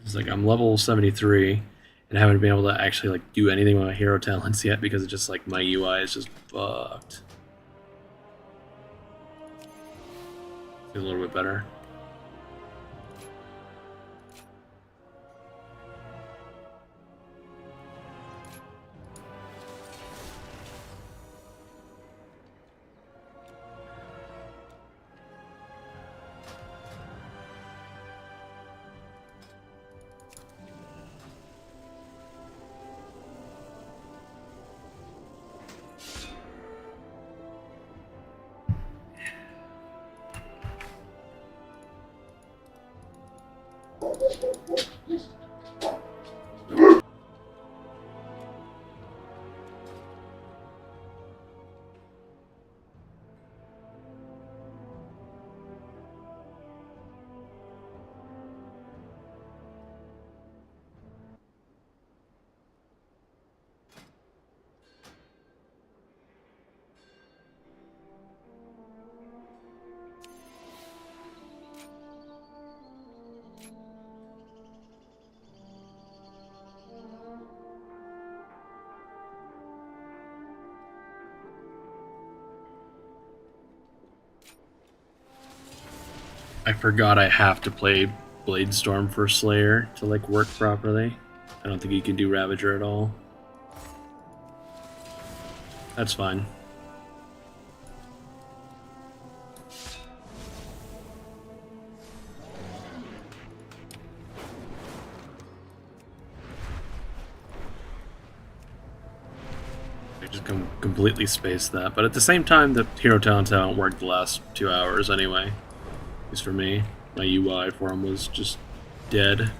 It's like I'm level 73 and haven't been able to actually like do anything with my hero talents yet because it's just like my UI is just fucked. Feel a little bit better. I forgot I have to play Bladestorm for Slayer to like work properly. I don't think you can do Ravager at all. That's fine. I just completely spaced that, but at the same time, the hero talents haven't worked the last 2 hours anyway. At least for me, my UI for him was just dead.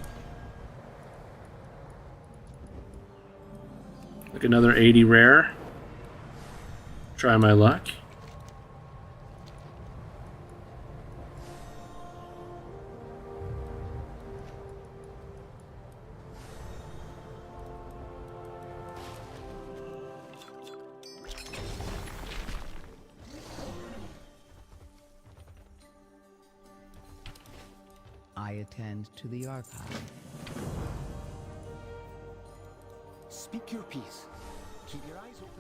Like another 80 rare. Try my luck. I attend to the archive. Speak your piece. Keep your eyes open.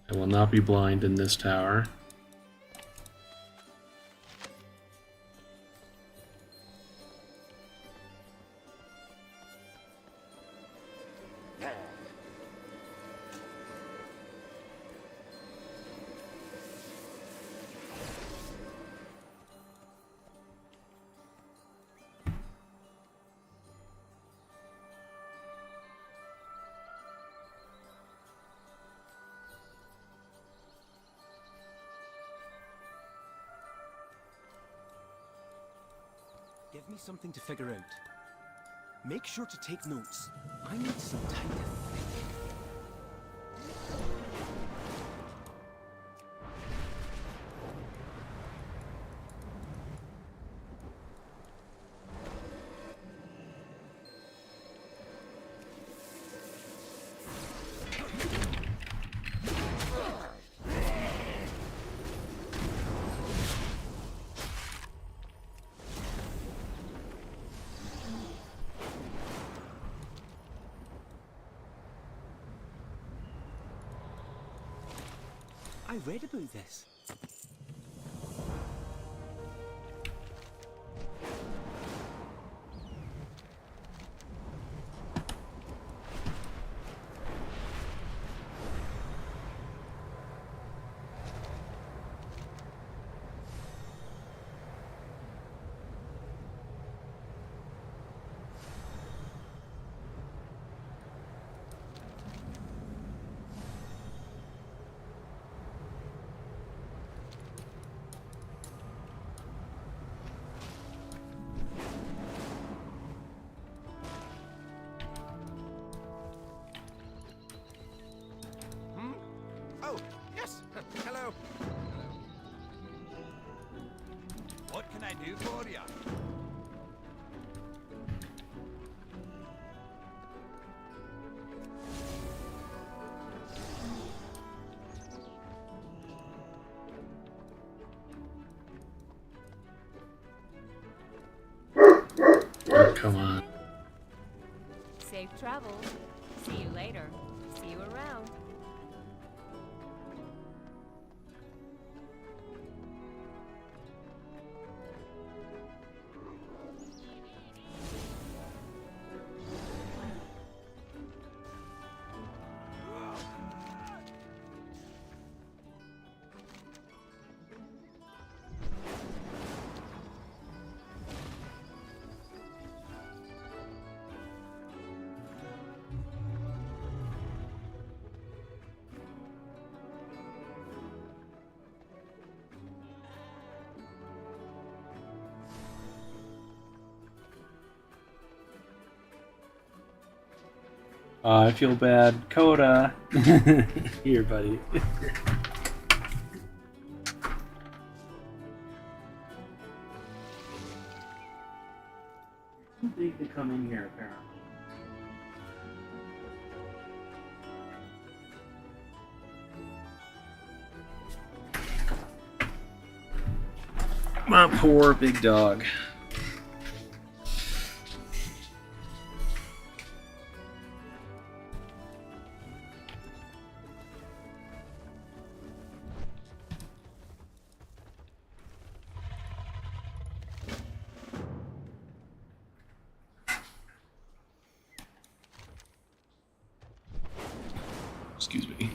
I will not be blind in this tower. Give me something to figure out. Make sure to take notes. I need some time to think. I read about this. Oh, yes. Hello. What can I do for you? Oh, come on. Safe travels. See you later. See you around. I feel bad. Coda! Here, buddy. Too big to come in here, apparently. My poor big dog. Excuse me.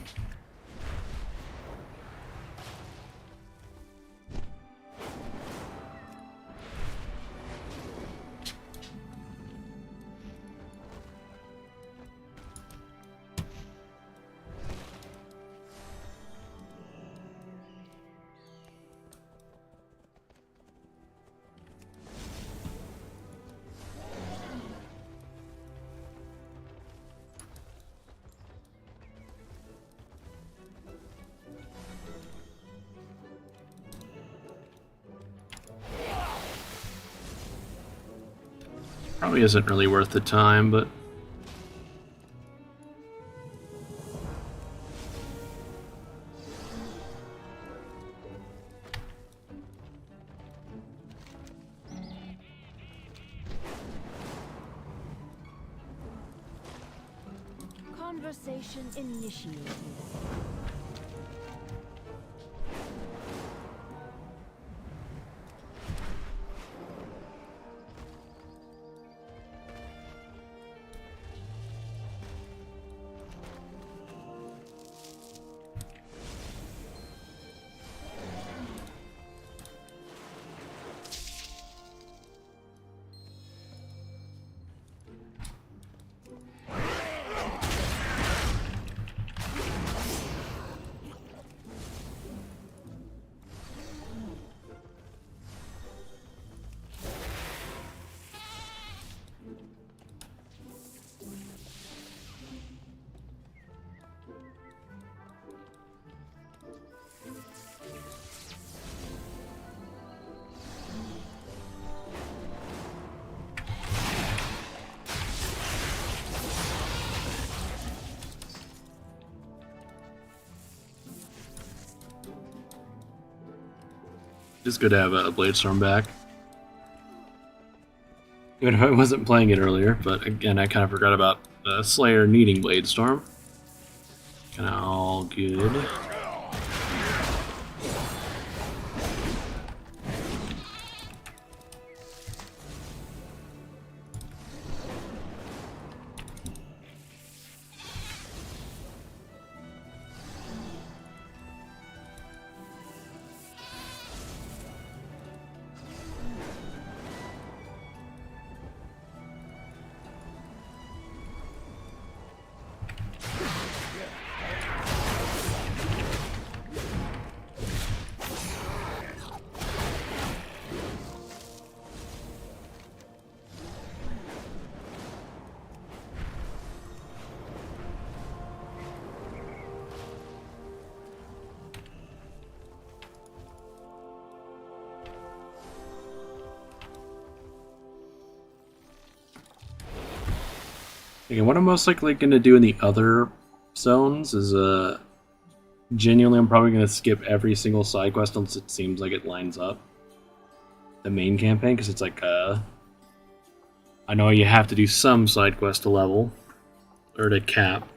Probably isn't really worth the time, but Conversation initiated. It's good to have a Bladestorm back. Even if I wasn't playing it earlier, but again, I kind of forgot about Slayer needing Bladestorm. Kind of all good. Again, what I'm most likely going to do in the other zones is, genuinely, I'm probably going to skip every single side quest unless it seems like it lines up the main campaign, because it's like, I know you have to do some side quest to level, or to cap.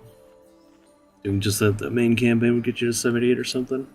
Doing just that the main campaign would get you to 78 or something.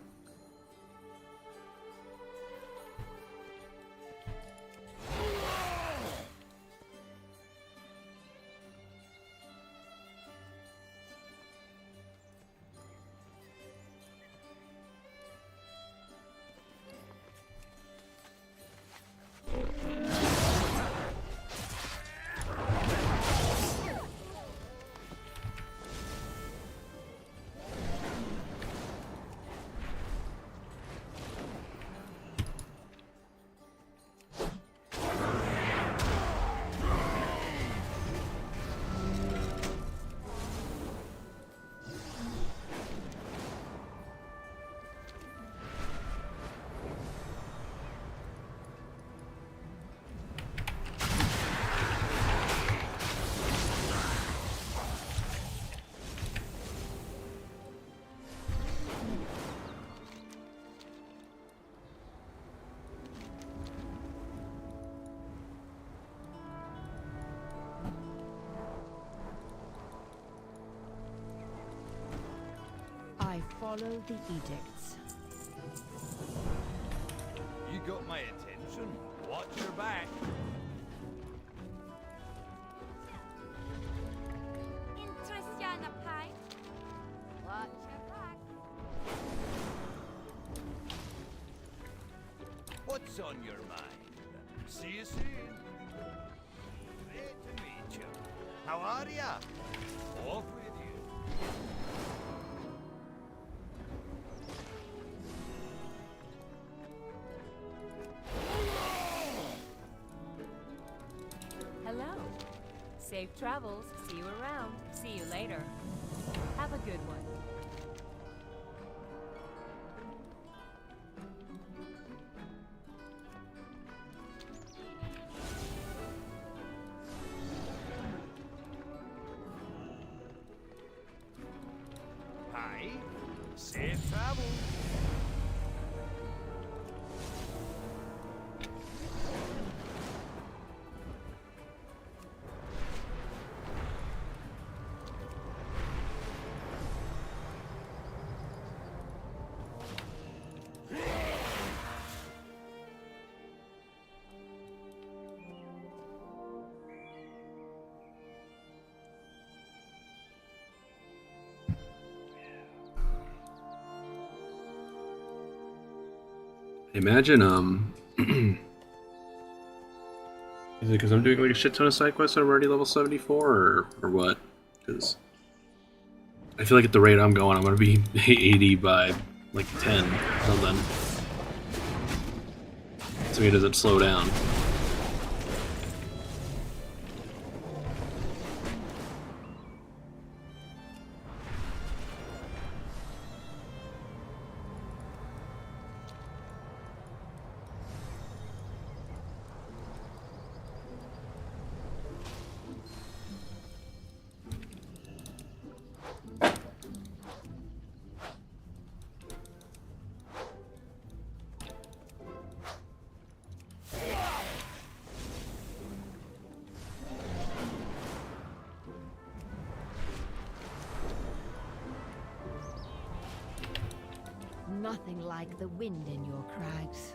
I follow the edicts. You got my attention. Watch your back. Interest ya in a pint? Watch your back. What's on your mind? See you soon. Great to meet you. How are ya? Off with you. Hello. Safe travels. See you around. See you later. Have a good one. Hi. Safe travel. Imagine, is it because I'm doing like a shit ton of side quests and I'm already level 74, or what? Because I feel like at the rate I'm going, I'm going to be 80 by like 10 or something. So he doesn't slow down. nothing like the wind in your crags.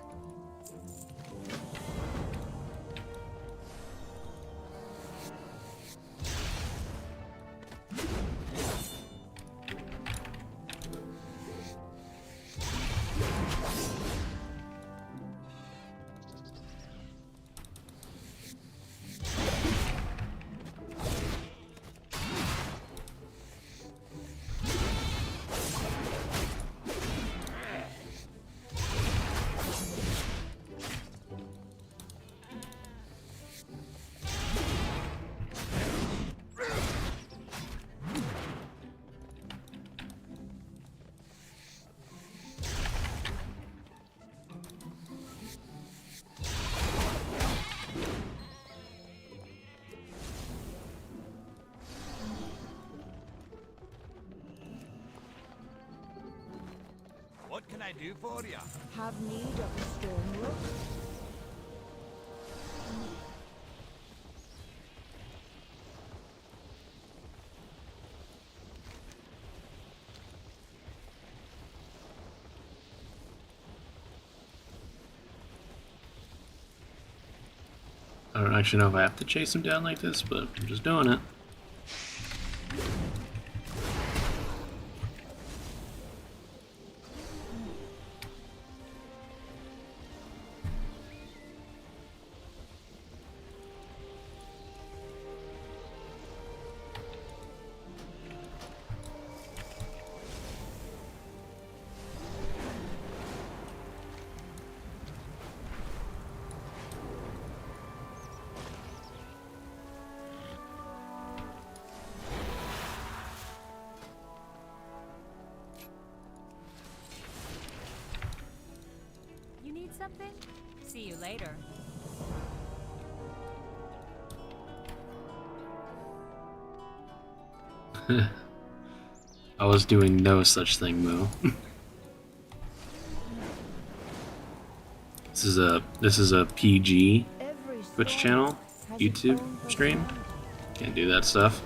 What can I do for you? Have need of a storm rook? I don't actually know if I have to chase him down like this, but I'm just doing it. You need something? See you later. I was doing no such thing, Moo. This is a PG Twitch channel, YouTube stream. Can't do that stuff.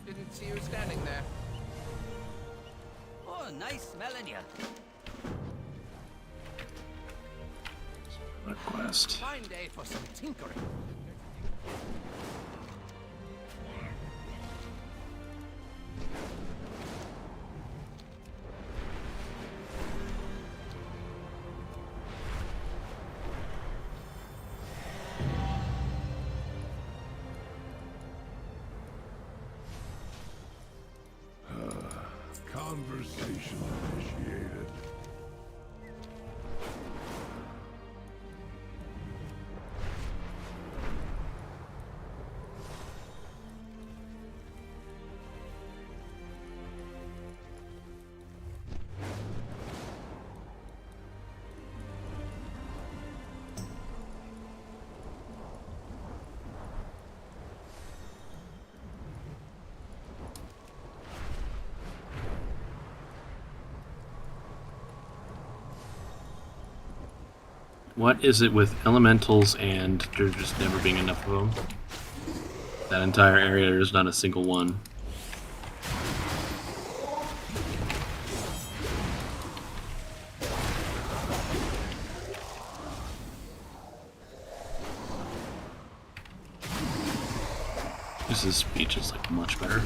Didn't see you standing there. Oh, nice smelling you. Quest. Fine day for some tinkering. Conversation initiated. What is it with elementals and there just never being enough of them? That entire area, there's not a single one. This speech is like much better.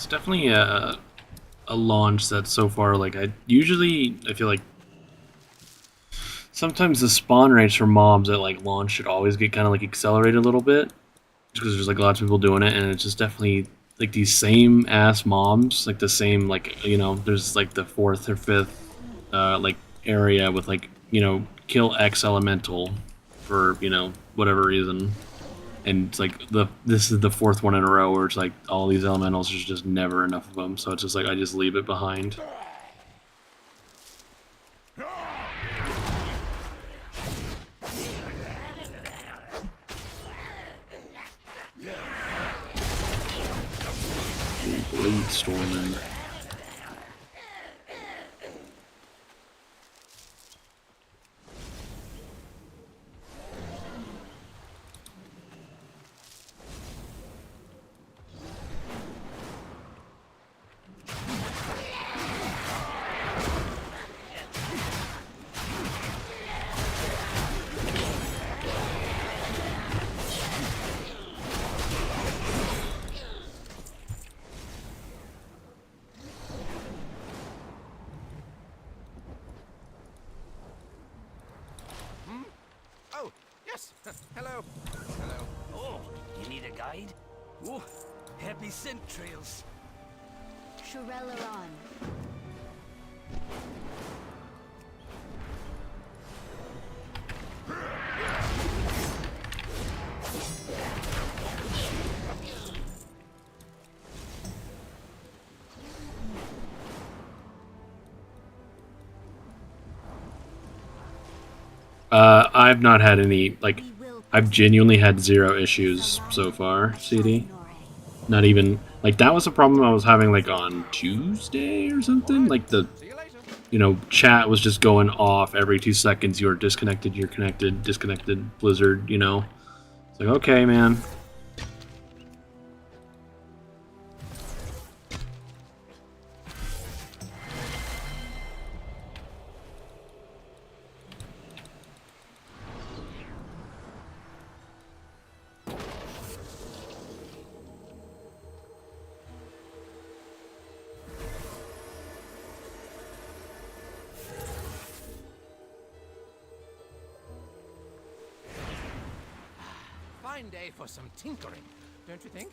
It's definitely a launch that so far, like, I feel like sometimes the spawn rates for mobs at like launch should always get kind of like accelerated a little bit, just because there's like lots of people doing it, and it's just definitely like these same ass mobs, like the same, like, you know, there's like the fourth or fifth like area with like, you know, kill X elemental for, you know, whatever reason. And it's like this is the fourth one in a row where it's like all these elementals, there's just never enough of them, so it's just like I just leave it behind. Blade storming. Oh, yes. Hello. Hello. Oh, you need a guide? Oh, happy scent trails. Shirelleron. I've not had any, like, I've genuinely had 0 issues so far, CD. Not even, like, that was a problem I was having, like, on Tuesday or something. Like, the, you know, chat was just going off every 2 seconds. You're disconnected, you're connected, disconnected, Blizzard, you know. It's like, okay, man. Fine day for some tinkering, don't you think?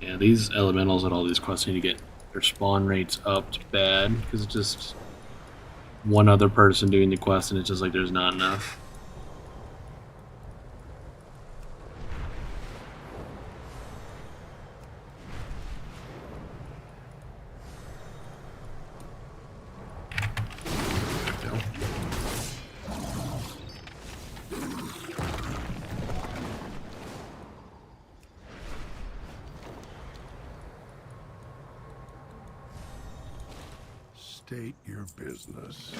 Yeah, these elementals at all these quests need to get their spawn rates upped bad, because it's just one other person doing the quest and it's just like there's not enough. State your business.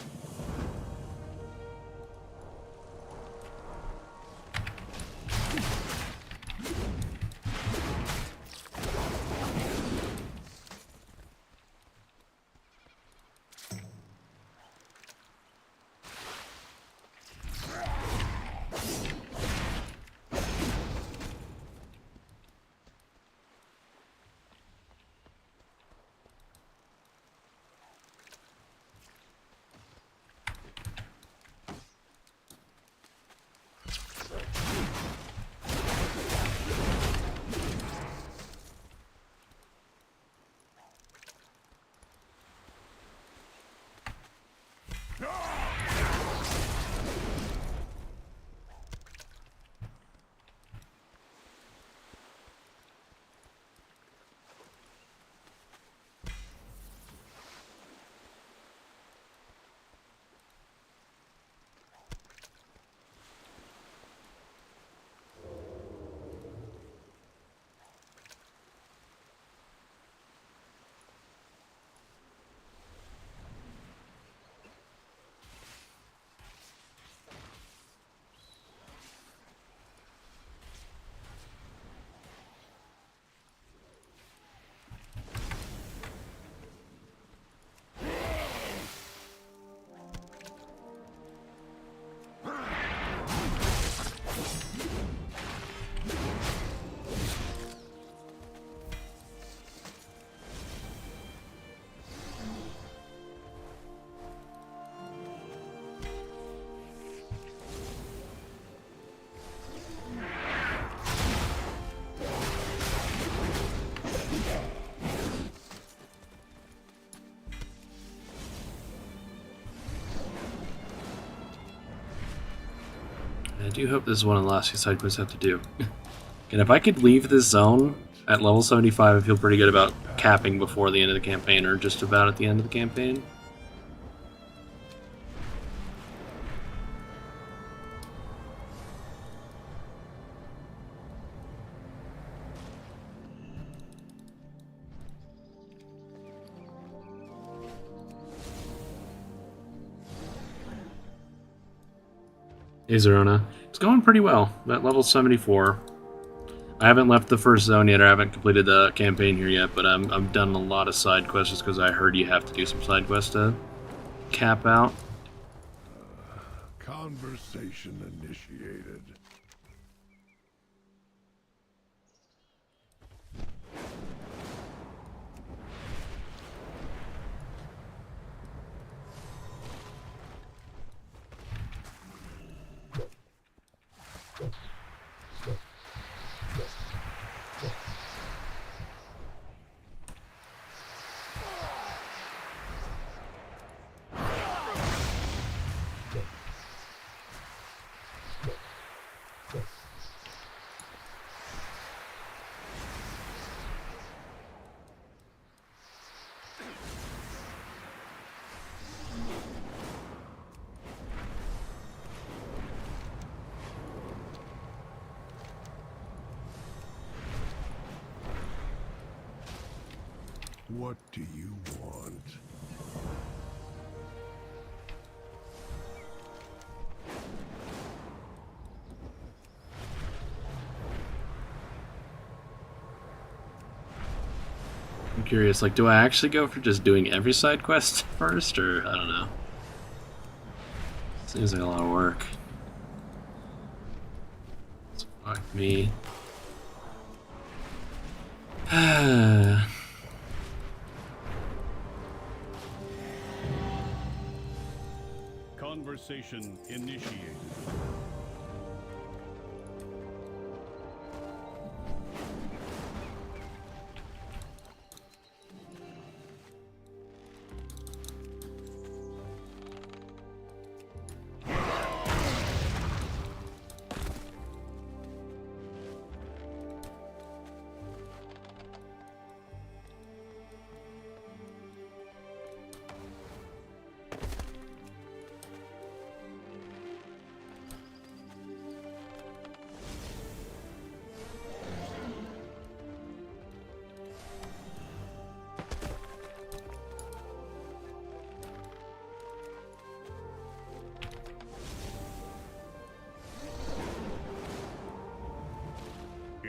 I do hope this is one of the last few side quests I have to do. And if I could leave this zone at level 75, I feel pretty good about capping before the end of the campaign, or just about at the end of the campaign. Hey Zerona. It's going pretty well. I'm at level 74. I haven't left the first zone yet, or I haven't completed the campaign here yet, but I've done a lot of side quests just because I heard you have to do some side quests to cap out. Conversation initiated. What do you want? I'm curious, like, do I actually go for just doing every side quest first, or I don't know? Seems like a lot of work. Fuck me. Conversation initiated.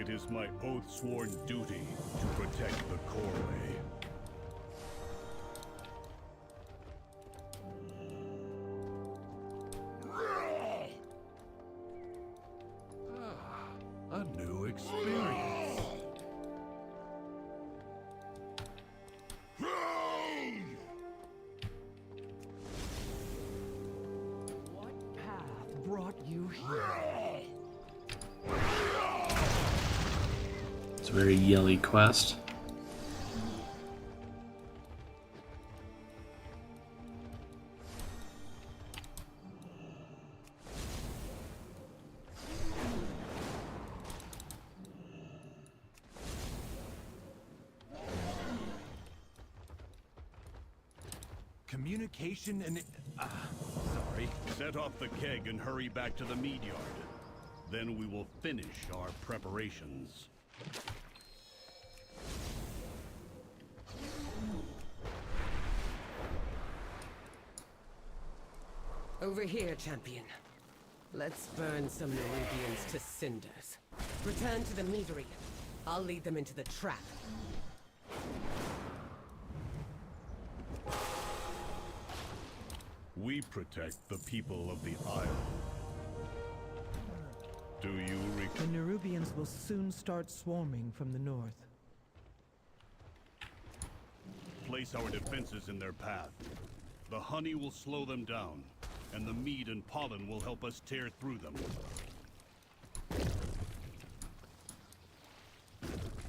It is my oath-sworn duty to protect the Corway. A new experience. What path brought you here? It's a very yelly quest. Communication and... sorry. Set off the keg and hurry back to the mead yard. Then we will finish our preparations. Over here, champion. Let's burn some Nerubians to cinders. Return to the meadery. I'll lead them into the trap. We protect the people of the Isle. Do you The Nerubians will soon start swarming from the north. place our defenses in their path? The honey will slow them down, and the mead and pollen will help us tear through them.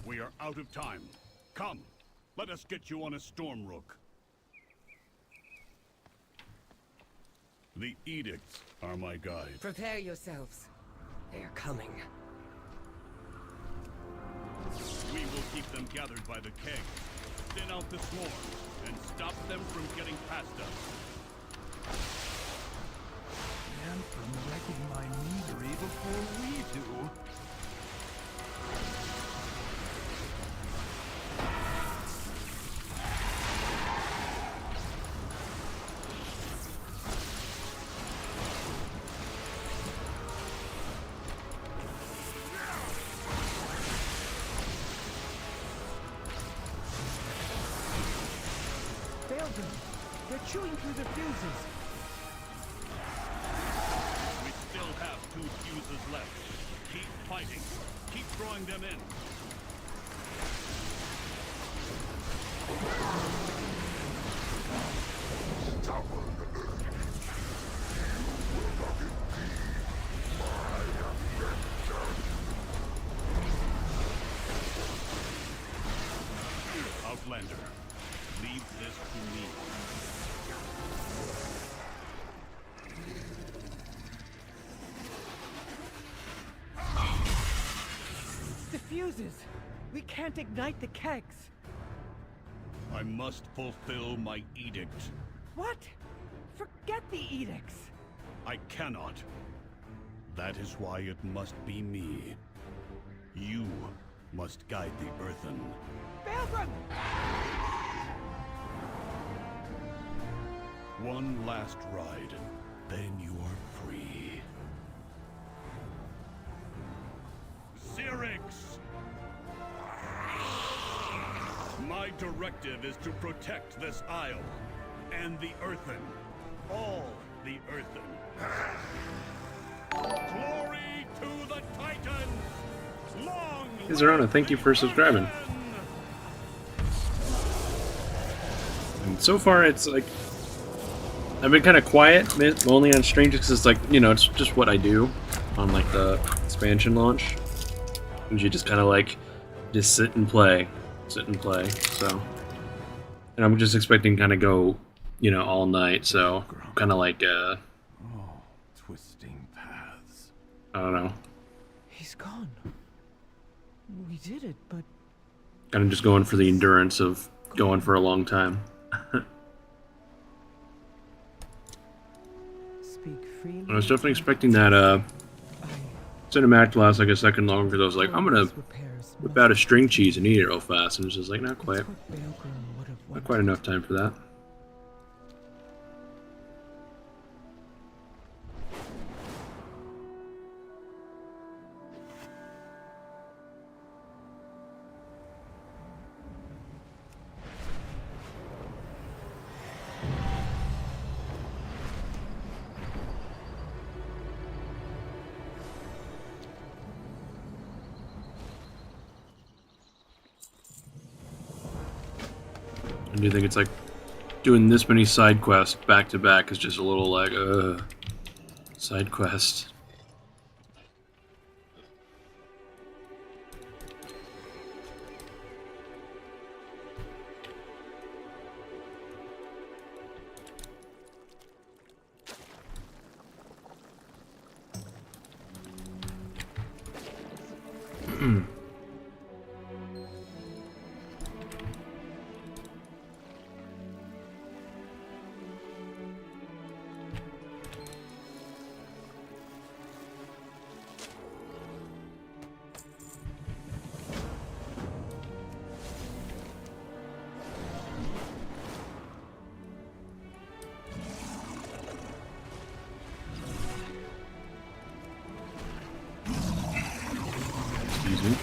We are out of time. Come, let us get you on a storm rook. The edicts are my guide. Prepare yourselves. They are coming. We will keep them gathered by the keg, thin out the swarm, and stop them from getting past us. And from wrecking my meadery before we do. They're chewing through the fuses. We still have 2 fuses left. Keep fighting. Keep drawing them in. Outlander, leave this to me. The fuses! We can't ignite the kegs! I must fulfill my edict. What? Forget the edicts! I cannot. That is why it must be me. You must guide the Earthen. Pilgrim! One last ride, then you are free. Xerix! My directive is to protect this isle, and the Earthen. All the Earthen. Glory to the Titans! Long Zerona, thank you for subscribing. And so far, it's like I've been kind of quiet, only on stream, because it's like, you know, it's just what I do on like the expansion launch. And you just kind of like just sit and play. So, and I'm just expecting kind of go, you know, all night. So kind of like Twisting paths. I don't know, He's gone. We did it, but kind of just going for the endurance of going for a long time. speak freely. I was definitely expecting that cinematic to last like a second longer, because I was like, I'm gonna whip out a string cheese and eat it real fast, and it's just like, not quite. Not quite enough time for that. I do think it's like doing this many side quests back to back is just a little like, side quest. Excuse me.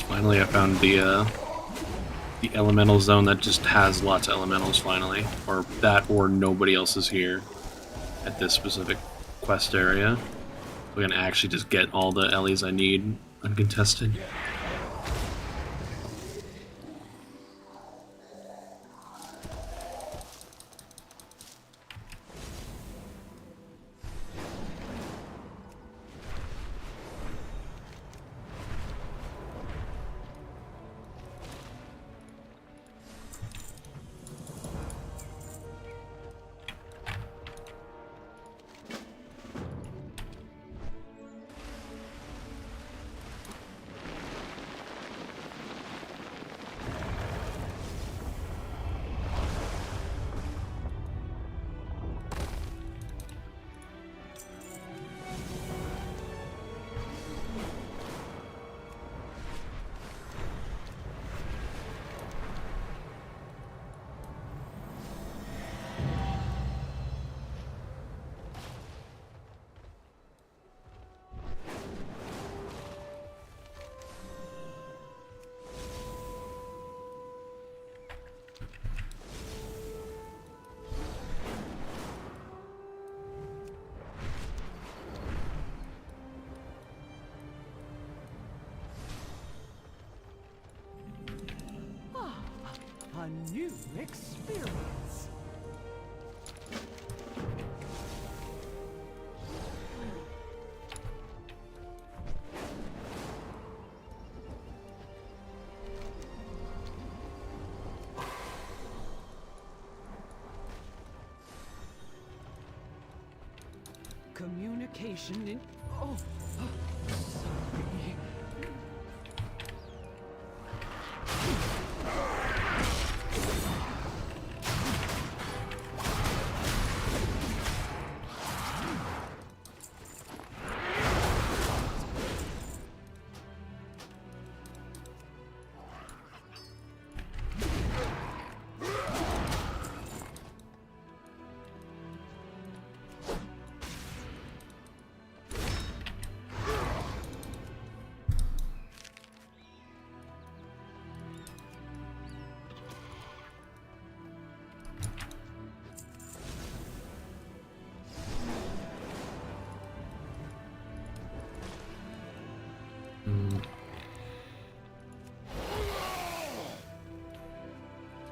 Finally, I found the elemental zone that just has lots of elementals. Finally, or that, or nobody else is here at this specific quest area. So I can actually just get all the Ellies I need uncontested. A new experience. Communication in... Oh, sorry.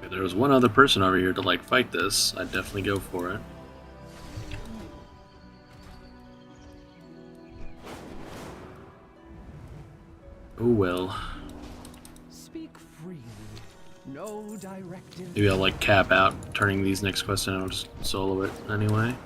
If there was one other person over here to like fight this, I'd definitely go for it. Oh well. Speak freely. No directive. Maybe I'll like cap out turning these next quests and I'll just solo it anyway.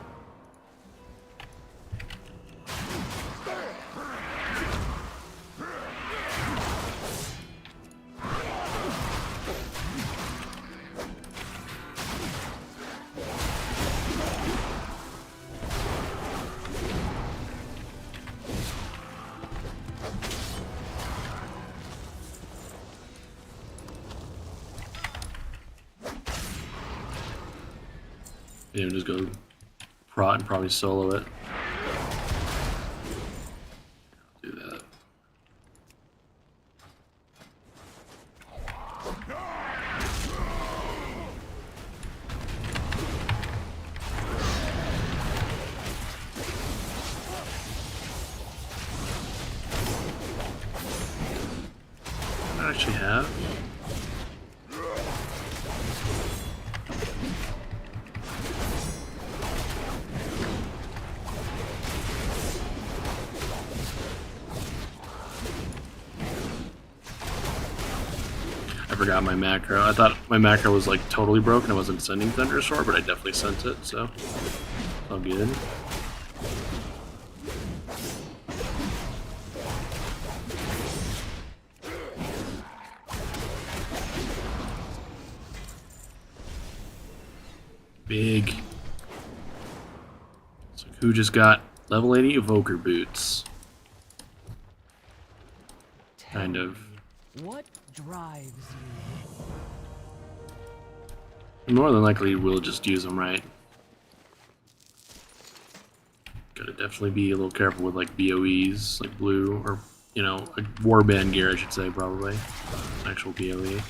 You know, just go prot and probably solo it. Do that. I actually have. I forgot my macro. I thought my macro was like totally broken. I wasn't sending Thunderstorm, but I definitely sent it, so all good. Big. So who just got level 80 Evoker Boots? Kind of. What drives you? More than likely, we'll just use them, right? Gotta definitely be a little careful with like BOEs, like blue, or, you know, a warband gear, I should say, probably. Actual BOE.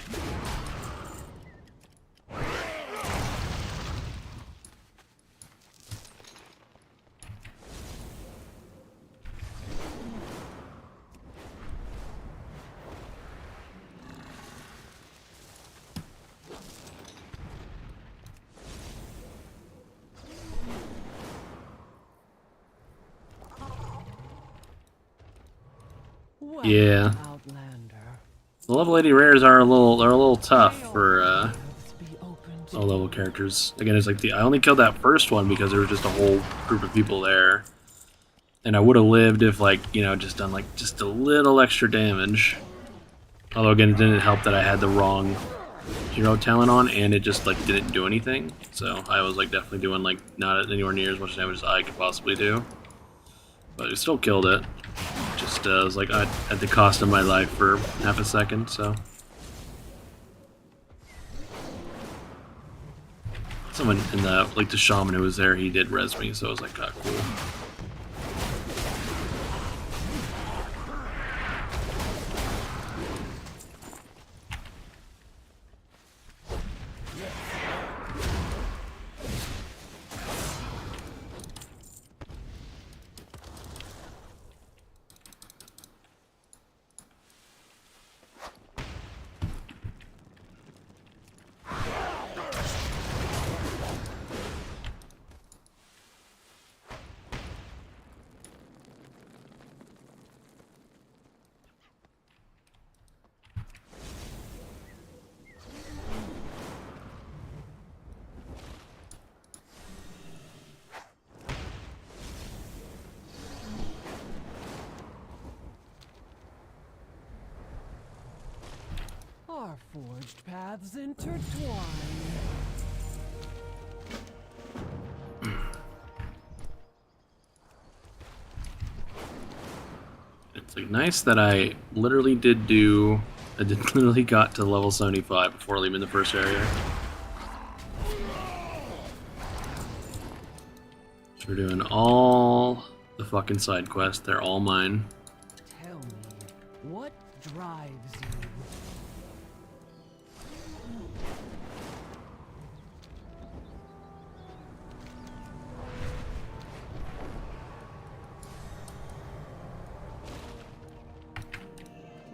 Yeah. The level 80 rares are a little tough for low level characters. Again, it's like I only killed that first one because there was just a whole group of people there. And I would have lived if, like, you know, just done like just a little extra damage. Although again, it didn't help that I had the wrong hero talent on and it just like didn't do anything. So I was like definitely doing like not anywhere near as much damage as I could possibly do. But it still killed it. Just was like at the cost of my life for half a second, so. Someone in the, like the shaman who was there, he did res me, so I was like, ah, cool. Our forged paths intertwine. It's like nice that I literally literally got to level 75 before leaving the first area. So we're doing all the fucking side quests. They're all mine. Tell me, what drives you?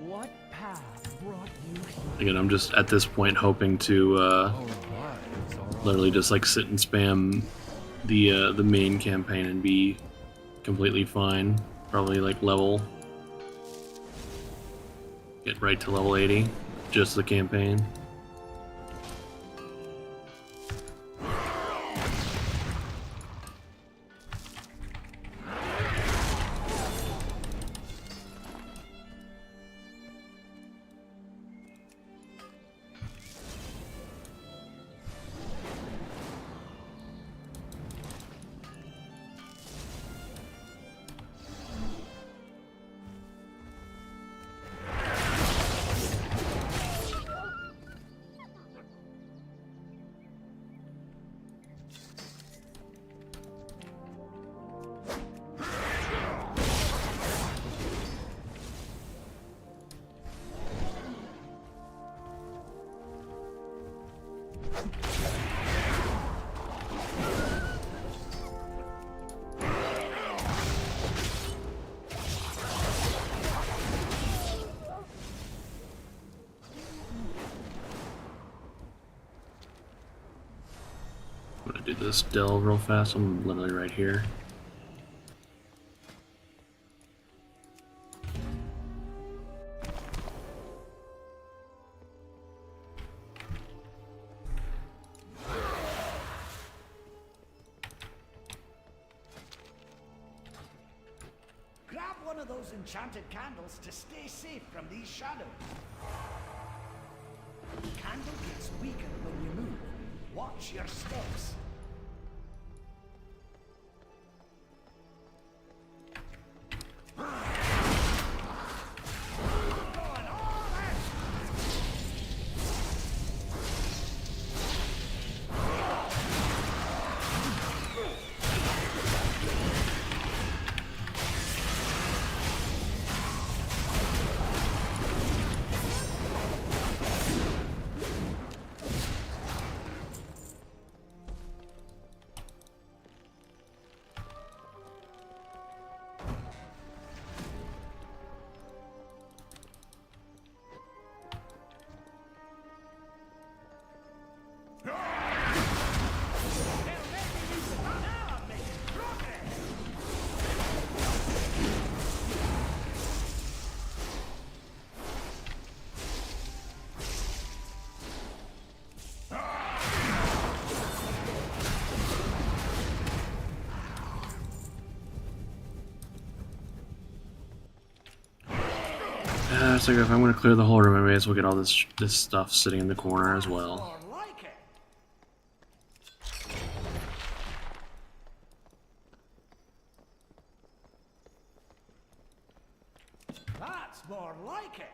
What path brought you here? Again, I'm just at this point hoping to literally just like sit and spam the main campaign and be completely fine. Probably like get right to level 80, just the campaign. I'm gonna do this delve real fast. I'm literally right here. Grab one of those enchanted candles to stay safe from these shadows. The candle gets weaker when you move. Watch your steps. It's like if I'm gonna clear the whole room, I may as well get all this stuff sitting in the corner as well. That's more like it.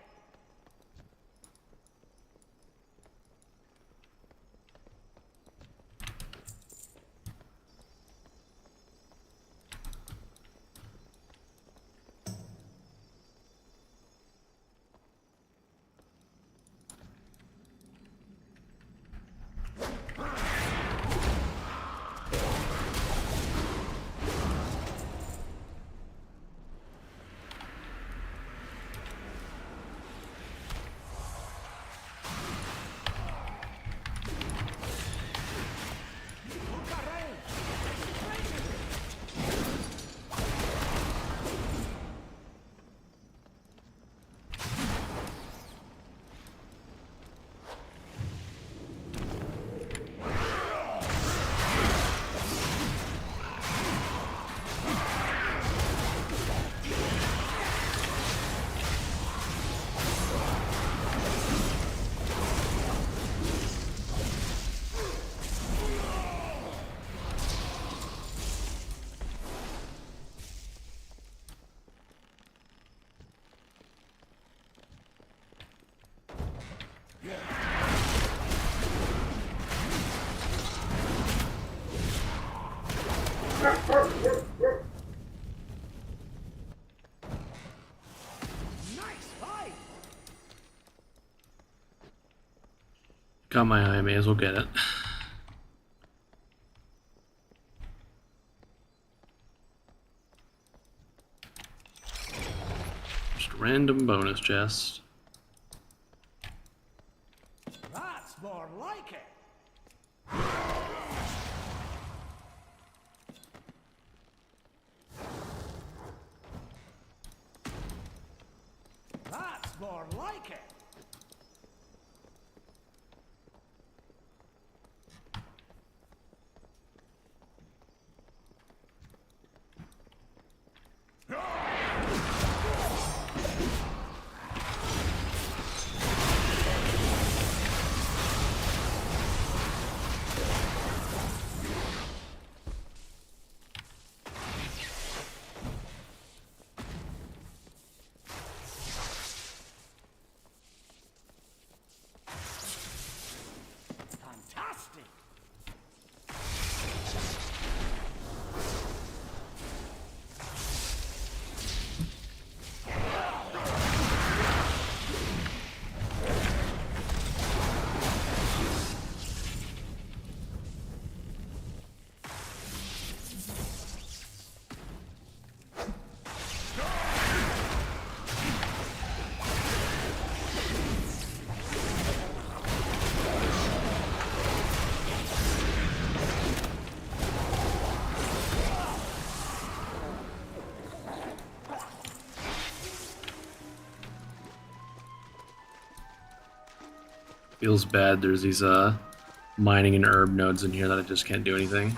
Got my eye, may as well get it. Just random bonus chest. That's more like it. That's more like it. Fantastic. Feels bad. There's these mining and herb nodes in here that I just can't do anything.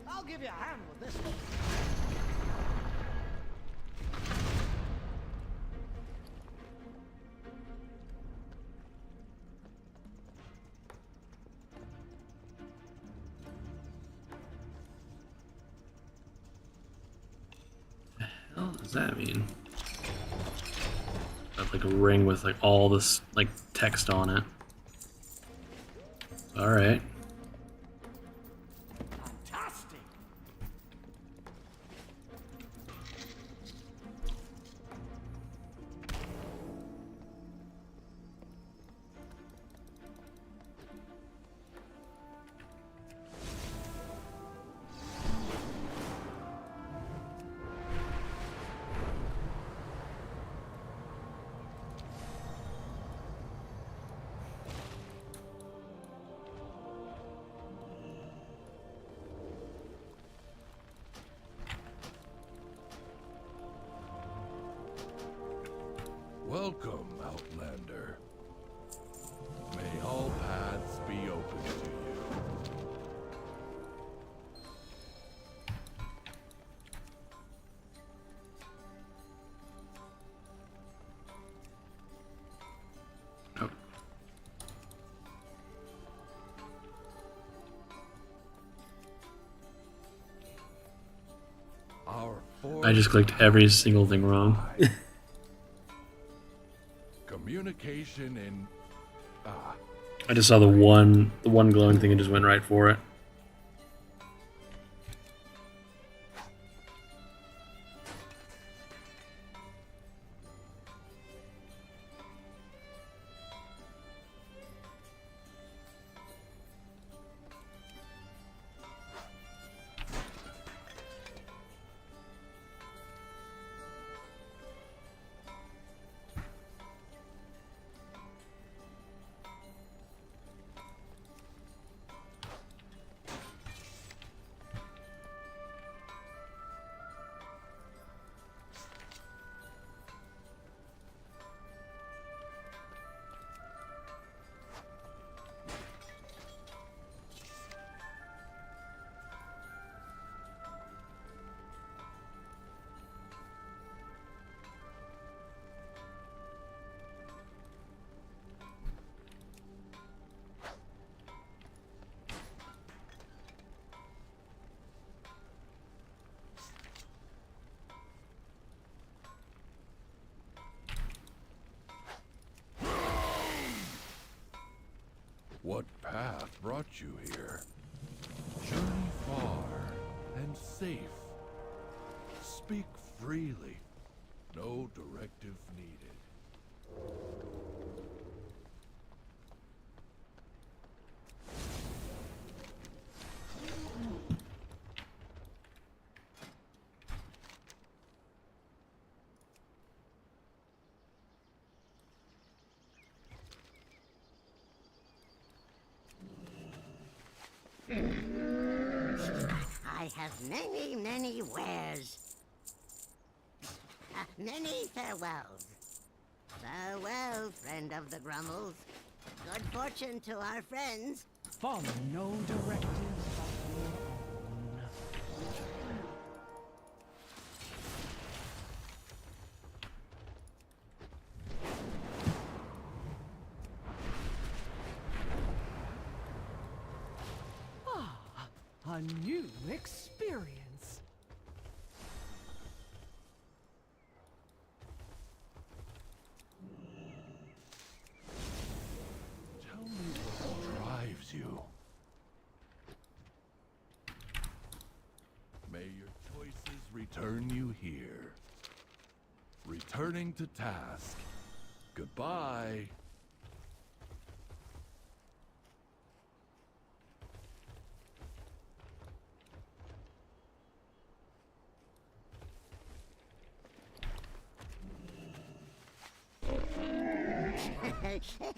I'll give you a hand with this one. What the hell does that mean? Got like a ring with like all this like text on it. All right. Fantastic. I just clicked every single thing wrong. Communication in... I just saw the one glowing thing and just went right for it. What path brought you here? Journey far and safe. Speak freely. No directive needed. I have many, many wares. Many farewells. Farewell, friend of the Grummles. Good fortune to our friends. Follow no directives of your own. A new experience. Tell me what drives you. May your choices return you here. Returning to task. Goodbye.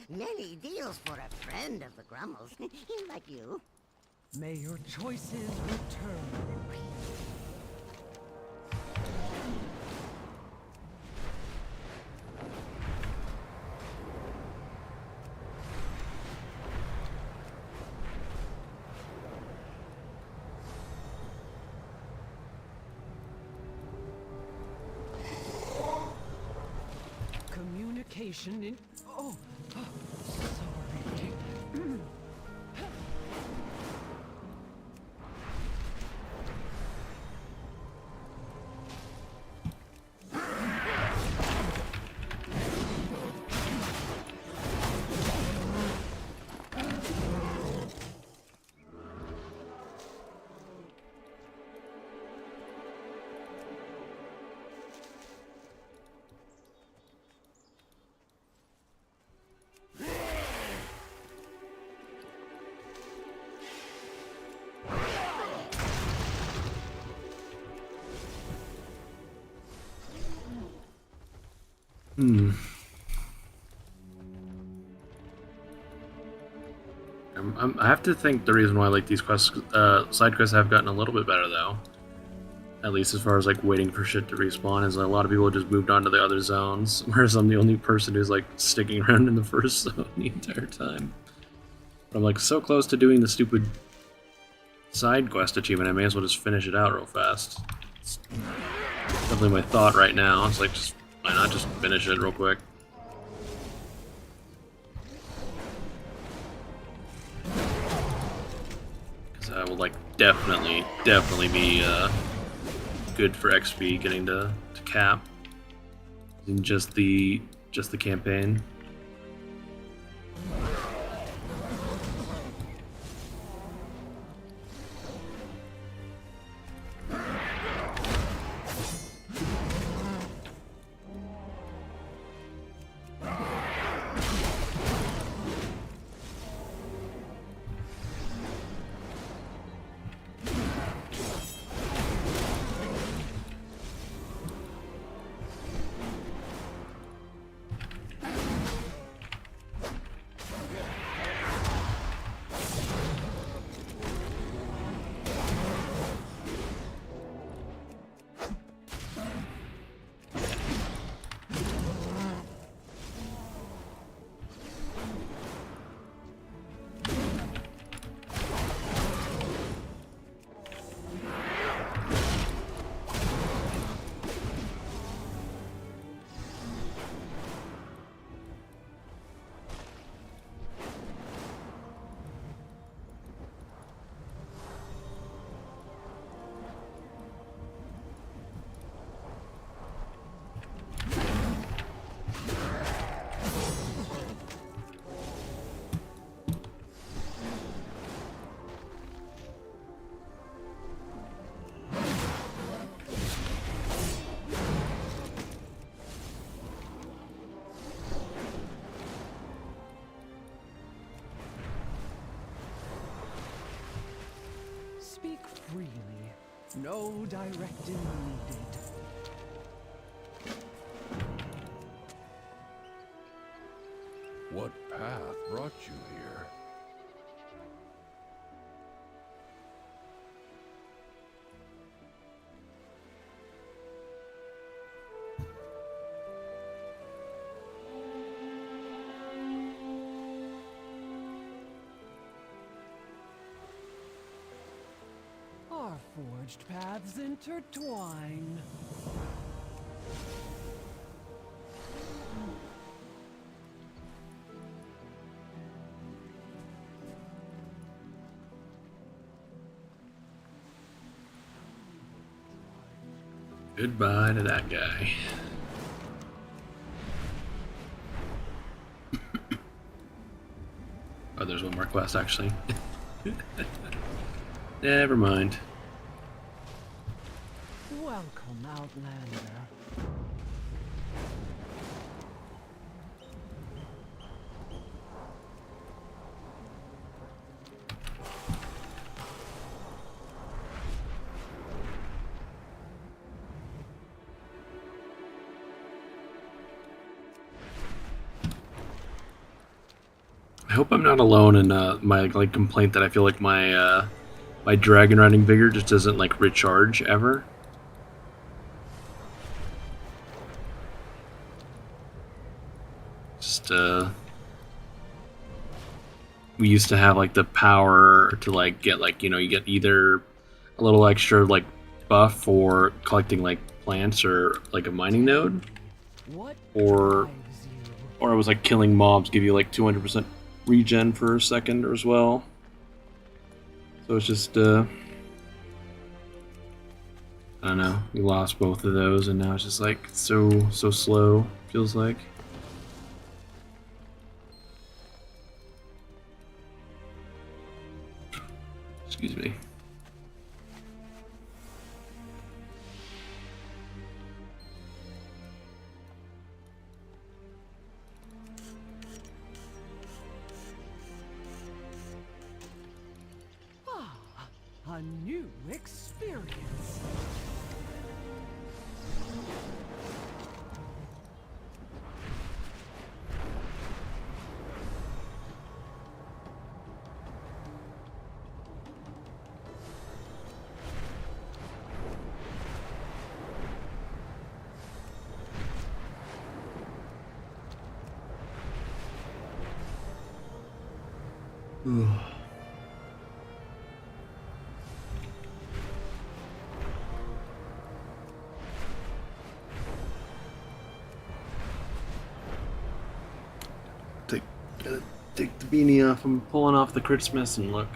Many deals for a friend of the Grummles, like you. May your choices return. Communication in... Oh, sorry. I have to think the reason why like these quests, side quests have gotten a little bit better though. At least as far as like waiting for shit to respawn, is a lot of people just moved on to the other zones, whereas I'm the only person who's like sticking around in the first zone the entire time. But I'm like so close to doing the stupid side quest achievement, I may as well just finish it out real fast. It's definitely my thought right now. It's like, just why not just finish it real quick? Because I will like definitely be good for XP getting to cap in just the campaign. Speak freely. No directing needed. What path brought you here? Our forged paths intertwine. Goodbye to that guy. Oh, there's one more quest actually. Never mind. Welcome, Outlander. I hope I'm not alone in my like complaint that I feel like my my dragon riding vigor just doesn't like recharge ever. Just we used to have like the power to like get like, you know, you get either a little extra like buff for collecting like plants or like a mining node, or it was like killing mobs give you like 200% regen for a second as well. So it's just I don't know, we lost both of those and now it's just like so slow, feels like. Excuse me. A new experience. Gotta take the beanie off. I'm pulling off the Christmas and look.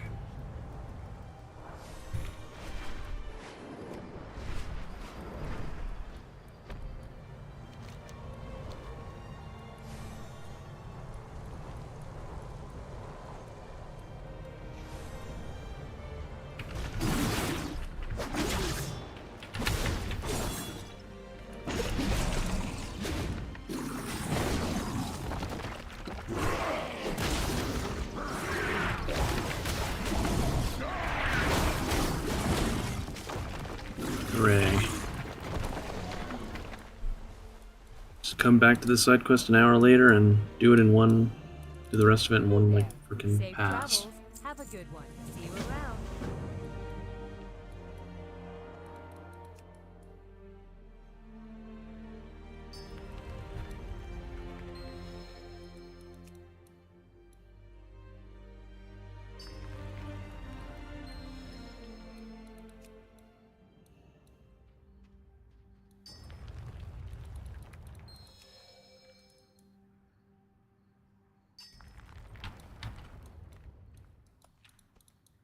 Hooray. Just come back to the side quest an hour later and do the rest of it in one, like, freaking Safe pass. travels. Have a good one. See you around.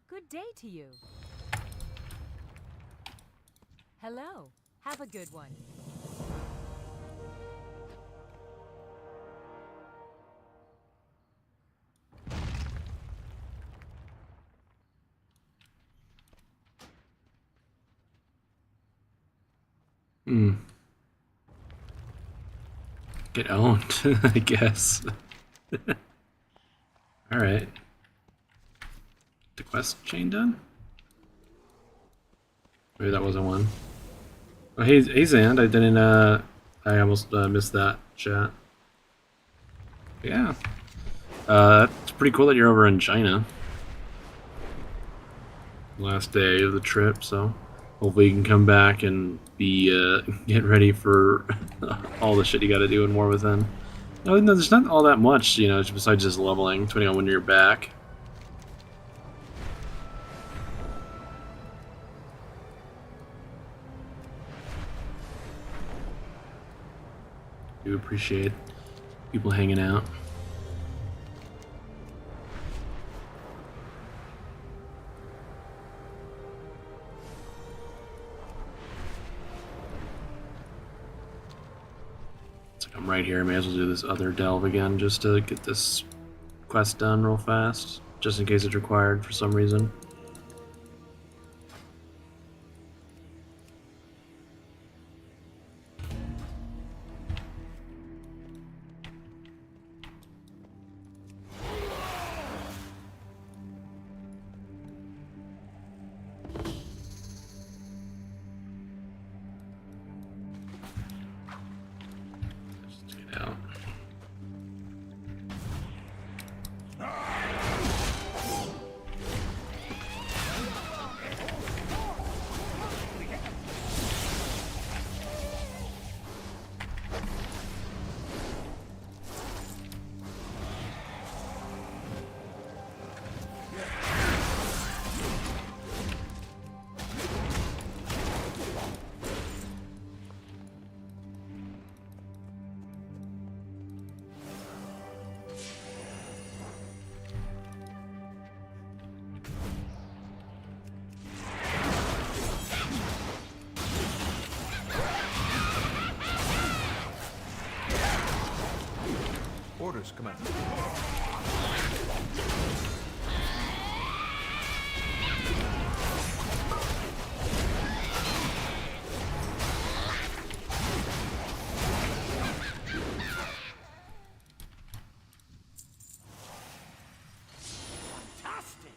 Good day to you. Hello. Have a good one. Get owned, I guess. Alright. The quest chain done? Maybe that wasn't one. Oh, hey Zand, I didn't, I almost missed that chat. Yeah. It's pretty cool that you're over in China. Last day of the trip, so hopefully you can come back and be, get ready for all the shit you gotta do in War Within. No, there's not all that much, you know, besides just leveling, depending on when you're back. Do appreciate people hanging out. It's like I'm right here. I may as well do this other delve again just to get this quest done real fast, just in case it's required for some reason. Orders, Commander. Fantastic!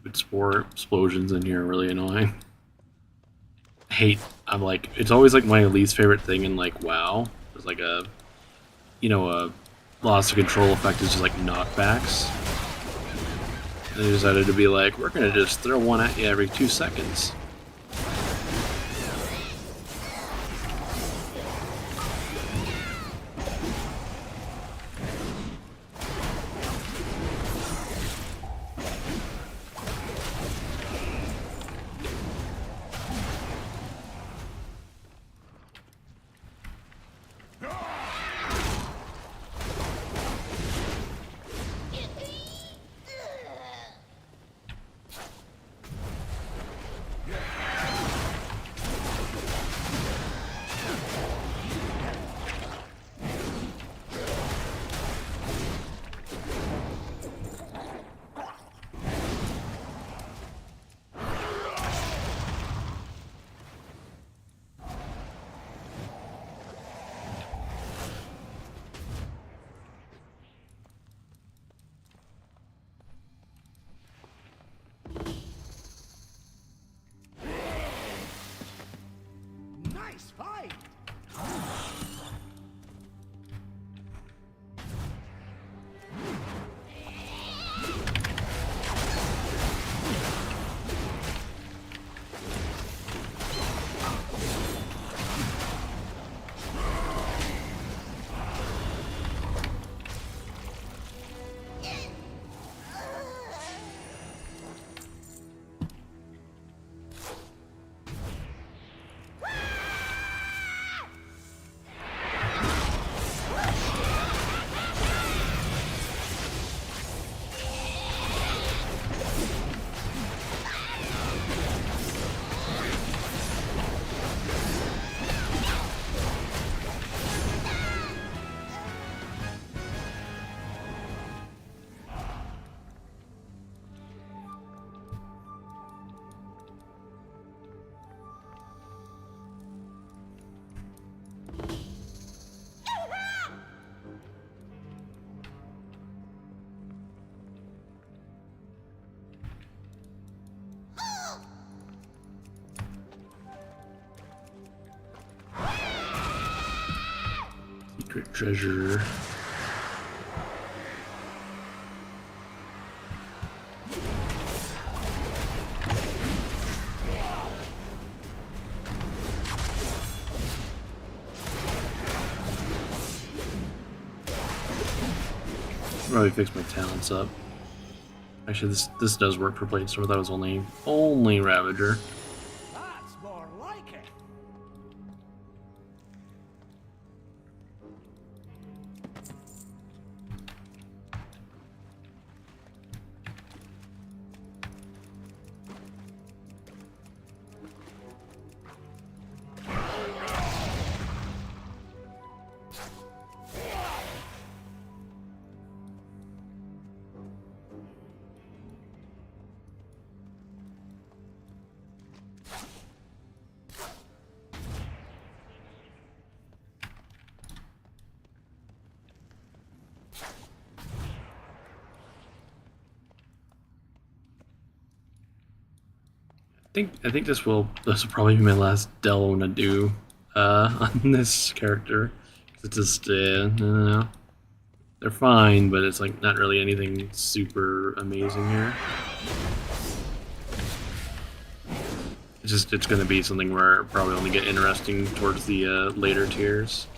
stupid spore explosions in here are really annoying. I'm like, it's always like my least favorite thing in like WoW. It's like a, you know, a loss of control effect is just like knockbacks. And they decided to be like, we're gonna just throw one at you every 2 seconds. Nice fight! Secret treasure. Probably fix my talents up. Actually, this does work for Bladestorm. I thought it was only Ravager. That's more like it! I think this will probably be my last Del I'm gonna do on this character. It's just I don't know. They're fine, but it's like not really anything super amazing here. It's gonna be something where it probably only get interesting towards the later tiers.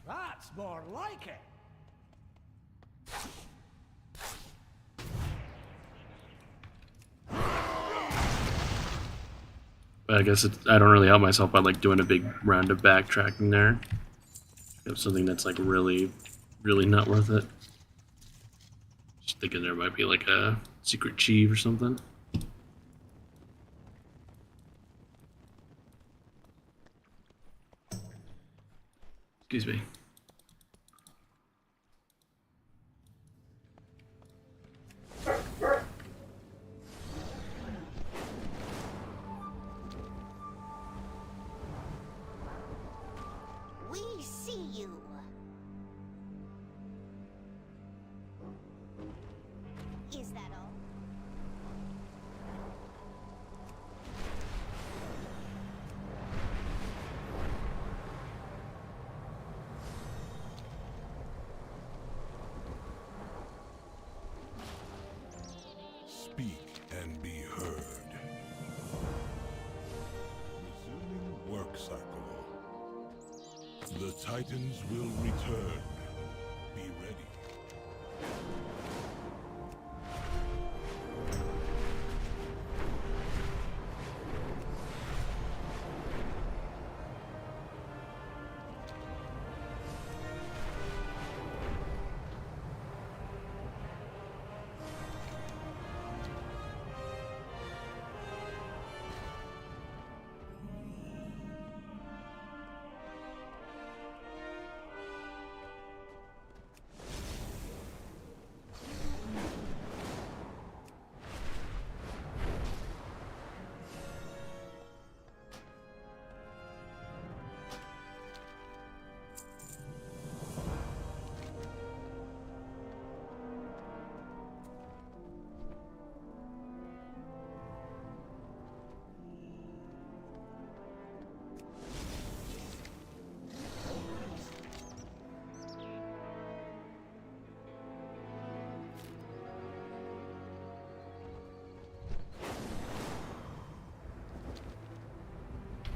That's more like it! But I guess I don't really help myself by like doing a big round of backtracking there. Have something that's like really not worth it. Just thinking there might be like a secret achieve or something. Excuse me. We see you. speak and be heard. Resuming work cycle. The Titans will return. Be ready.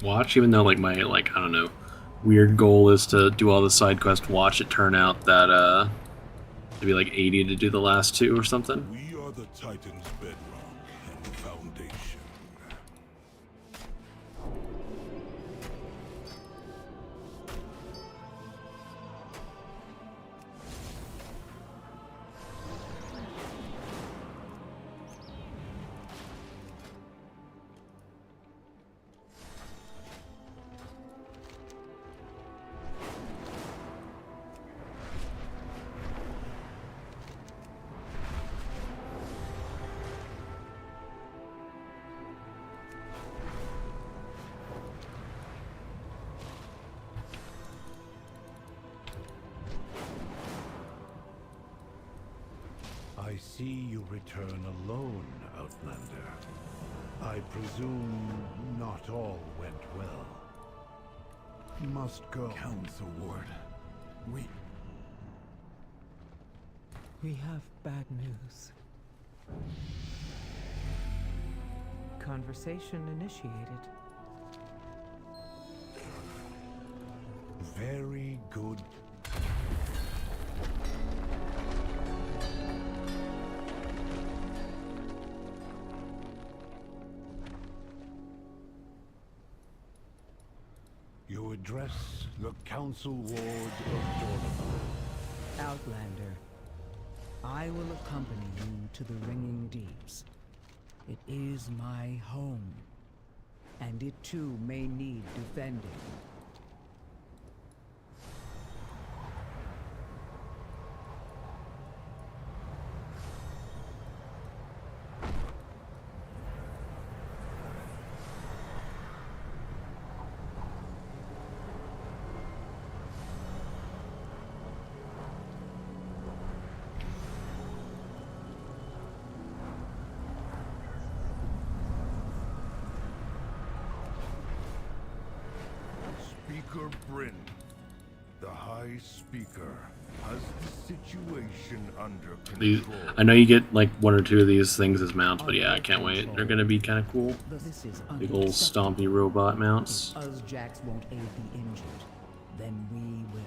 Watch, even though like my I don't know, weird goal is to do all the side quests. Watch it turn out that it'd be like 80 to do the last 2 or something. We are the Titans' bedrock and foundation. I see you return alone, Outlander. I presume not all went well. Must go. Council Ward, We have bad news. Conversation initiated. Very good. You address the Council Ward of Dornabon. Outlander, I will accompany you to the Ringing Deeps. It is my home, and it too may need defending. Speaker Bryn, the High Speaker, has the situation under These, control. I know you get like 1 or 2 of these things as mounts, but yeah, I can't wait. They're gonna be kind of cool. This is Big old stompy robot mounts. If Uzjax won't aid the injured, then we will.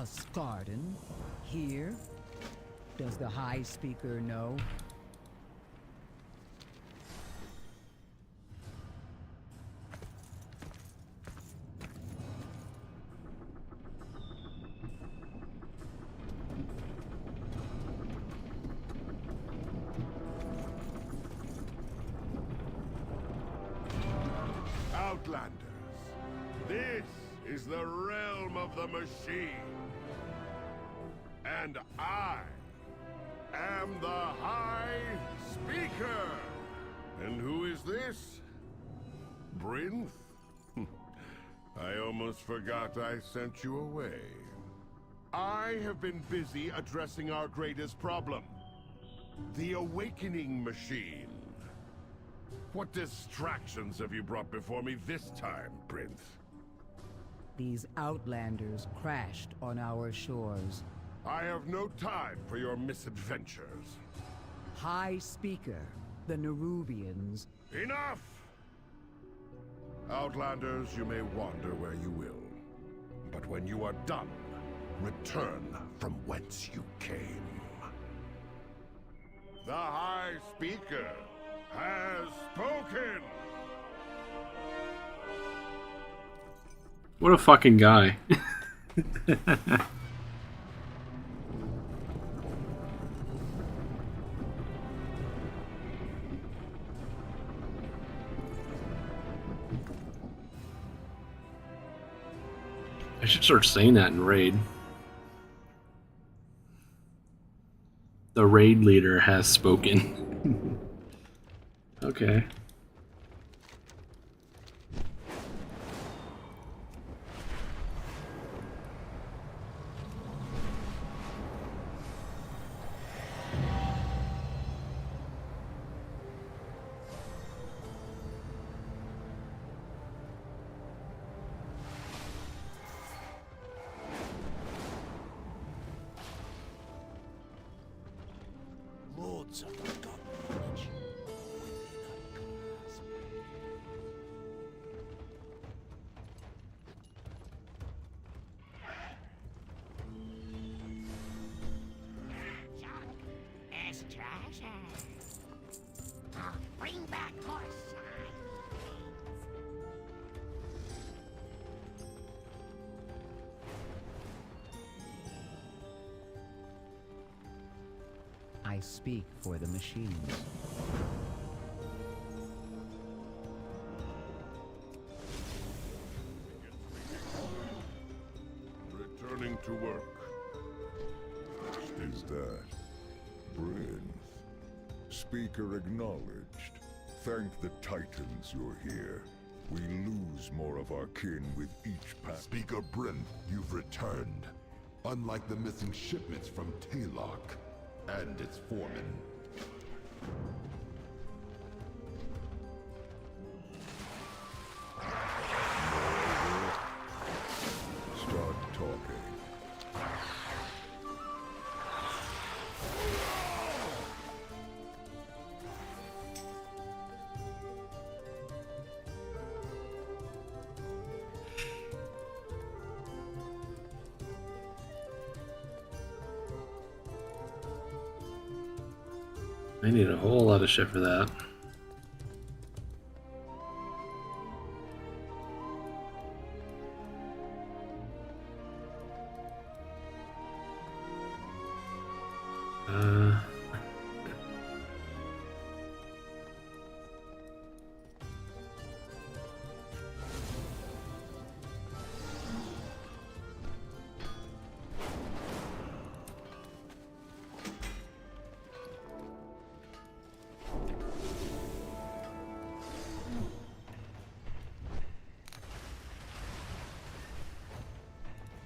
A Scarden? Here? Does the High Speaker know? Outlanders, this is the realm of the machine. And I am the High Speaker. And who is this? Brinth? I almost forgot I sent you away. I have been busy addressing our greatest problem. The Awakening Machine. What distractions have you brought before me this time, Brinth? These Outlanders crashed on our shores. I have no time for your misadventures. High Speaker, the Nerubians. Enough! Outlanders, you may wander where you will. But when you are done, return from whence you came. The High Speaker has spoken! What a fucking guy. I should start saying that in Raid. The raid leader has spoken. Okay. Lords of the God knowledge within our grasp. It's treasure. I'll bring back more signs. I speak for the machines. Returning to work. Is that Brinth? Speaker acknowledged. Thank the Titans you're here. We lose more of our kin with each pass. Speaker Brinth, you've returned. Unlike the missing shipments from Taylok and its foreman. Start talking. I need a whole lot of shit for that.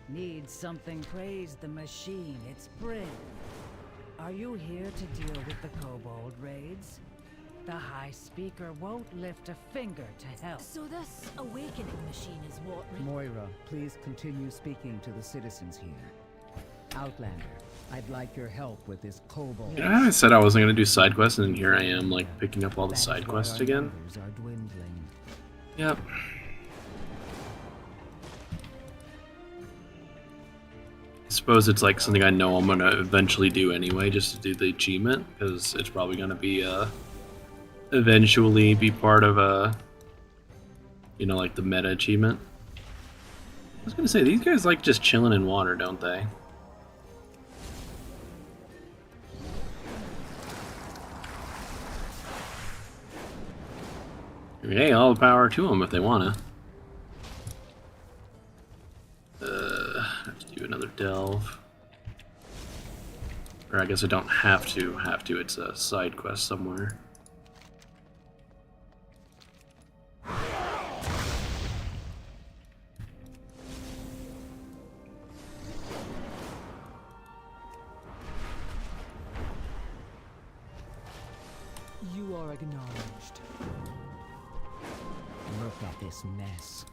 Need something, praise the machine. It's Bryn. Are you here to deal with the kobold raids? The High Speaker won't lift a finger to help. So this awakening machine is what... Moira, please continue speaking to the citizens here. Outlander, I'd like your help with this kobold. Yeah, I said I wasn't going to do side quests, and here I am, like, picking up all the side quests again. Are dwindling. suppose it's like something I know I'm gonna eventually do anyway, just to do the achievement, because it's probably gonna be eventually be part of you know, like the meta achievement. I was gonna say, these guys like just chilling in water, don't they? Hey, all the power to them if they wanna. Have to do another delve. Or I guess I don't have to. It's a side quest somewhere. You are acknowledged. Look at this mess.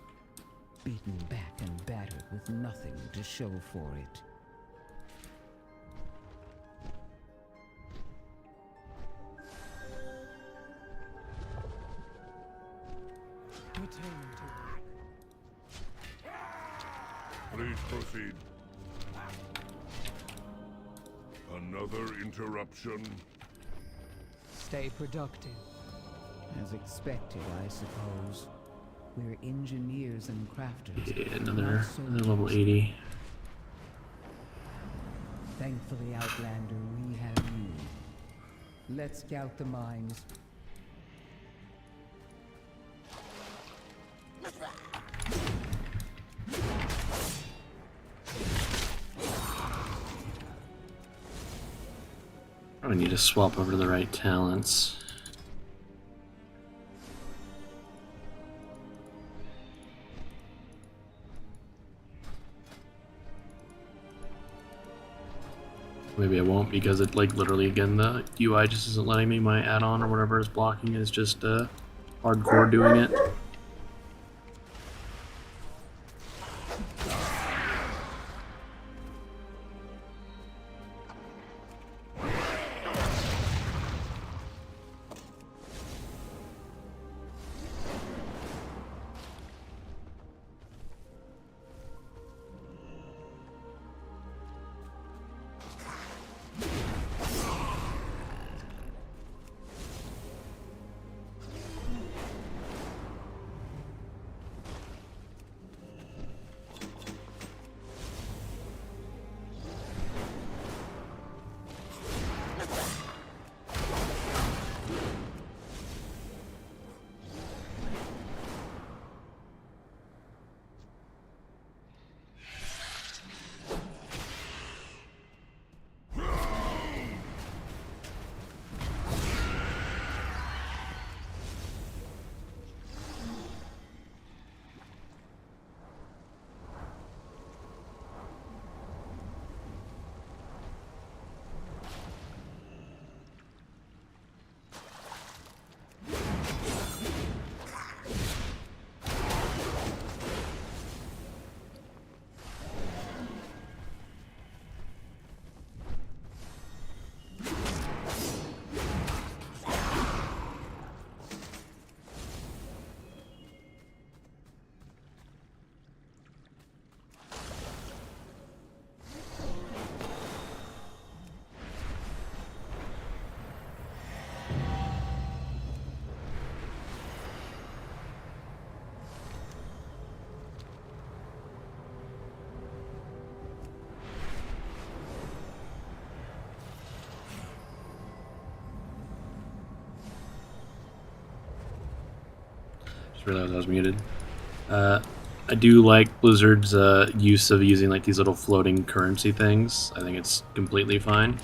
Beaten back and battered with nothing to show for it. Please proceed. Another interruption. Stay productive. As expected, I suppose. We're engineers and crafters. Yeah, another level 80. Thankfully, Outlander, we have you. Let's scout the mines. Probably need to swap over to the right talents. Maybe I won't, because it, like, literally, again, the UI just isn't letting me. My add-on or whatever is blocking is just hardcore doing it. Just realized I was muted. I do like Blizzard's use of using like these little floating currency things. I think it's completely fine.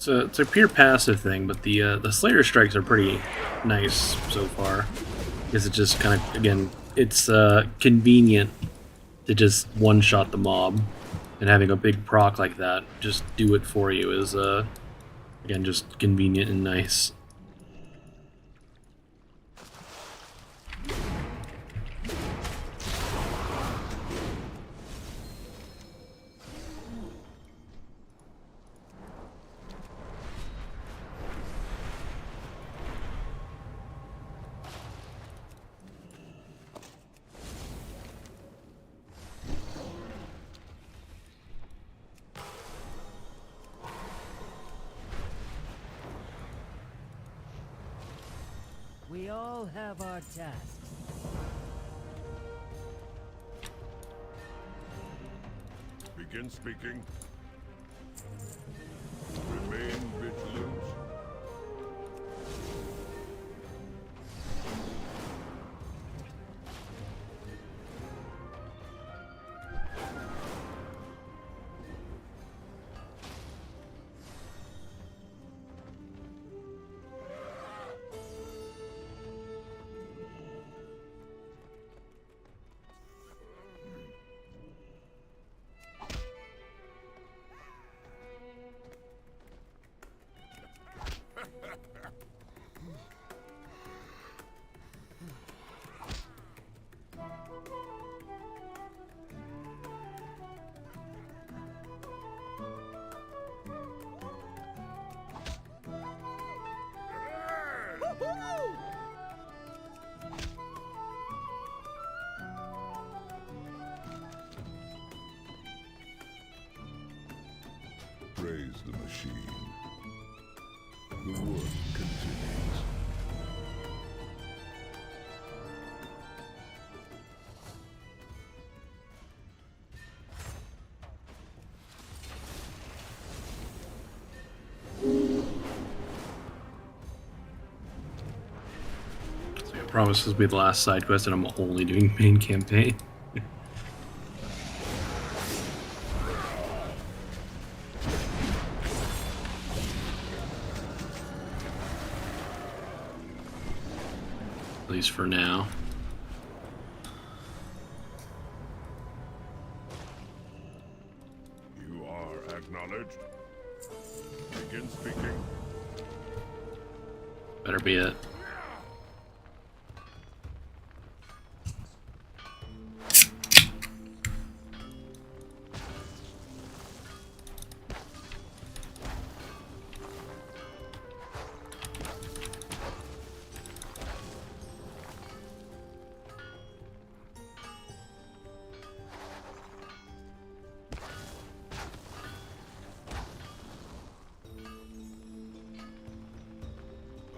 it's a pure passive thing, but the Slayer strikes are pretty nice so far. Because it just kind of, again, it's convenient to just one-shot the mob, and having a big proc like that just do it for you is again just convenient and nice. We all have our tasks. Begin speaking. Remain vigilant. Praise the machine. The work continues. So I promise this will be the last side quest, and I'm only doing main campaign. At least for now. You are acknowledged. Begin speaking. Better be it.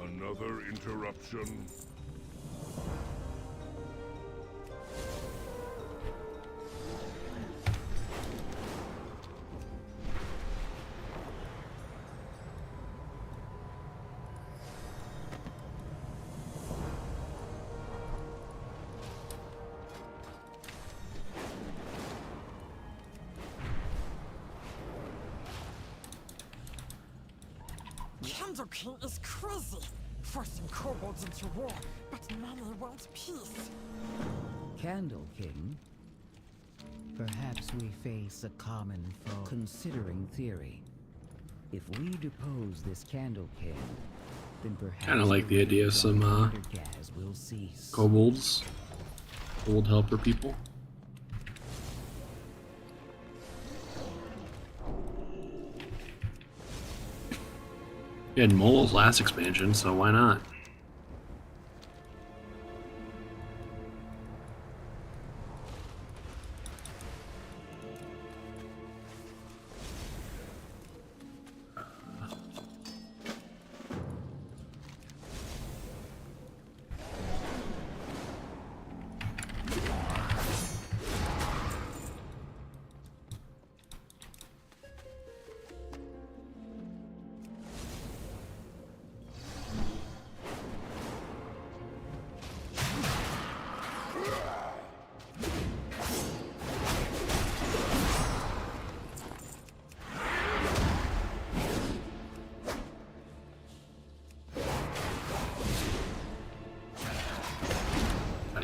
Another interruption. Candle King is crazy, forcing kobolds into war, but many want peace. Candle King? Perhaps we face a common foe. Considering theory, if we depose this Candle King, then perhaps Kind of like the idea of some gas will cease. kobolds, old helper people. We had moles last expansion, so why not?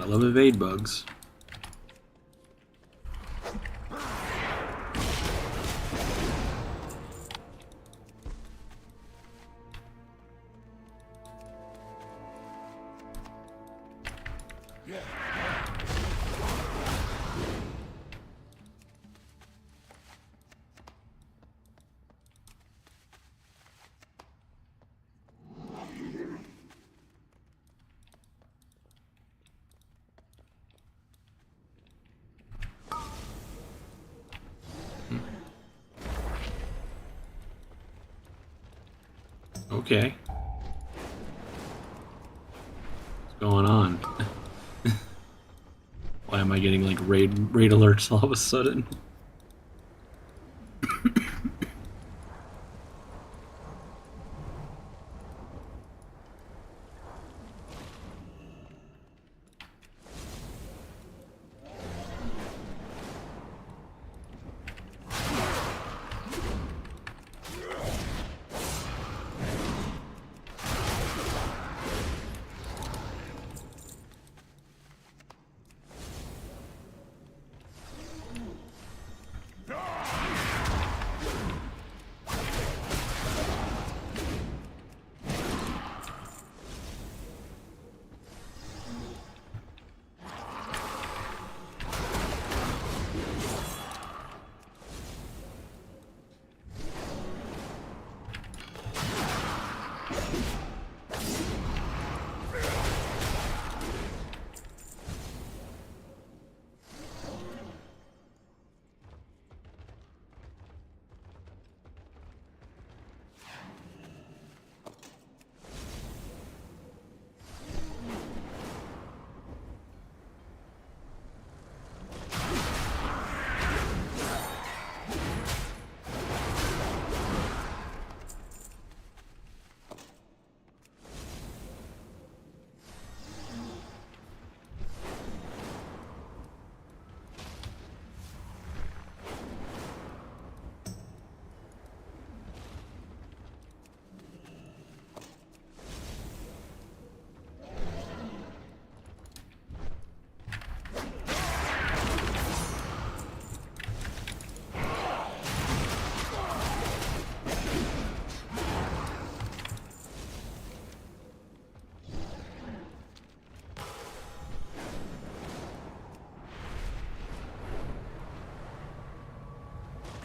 Gotta love evade bugs. Okay. What's going on? Why am I getting like raid alerts all of a sudden?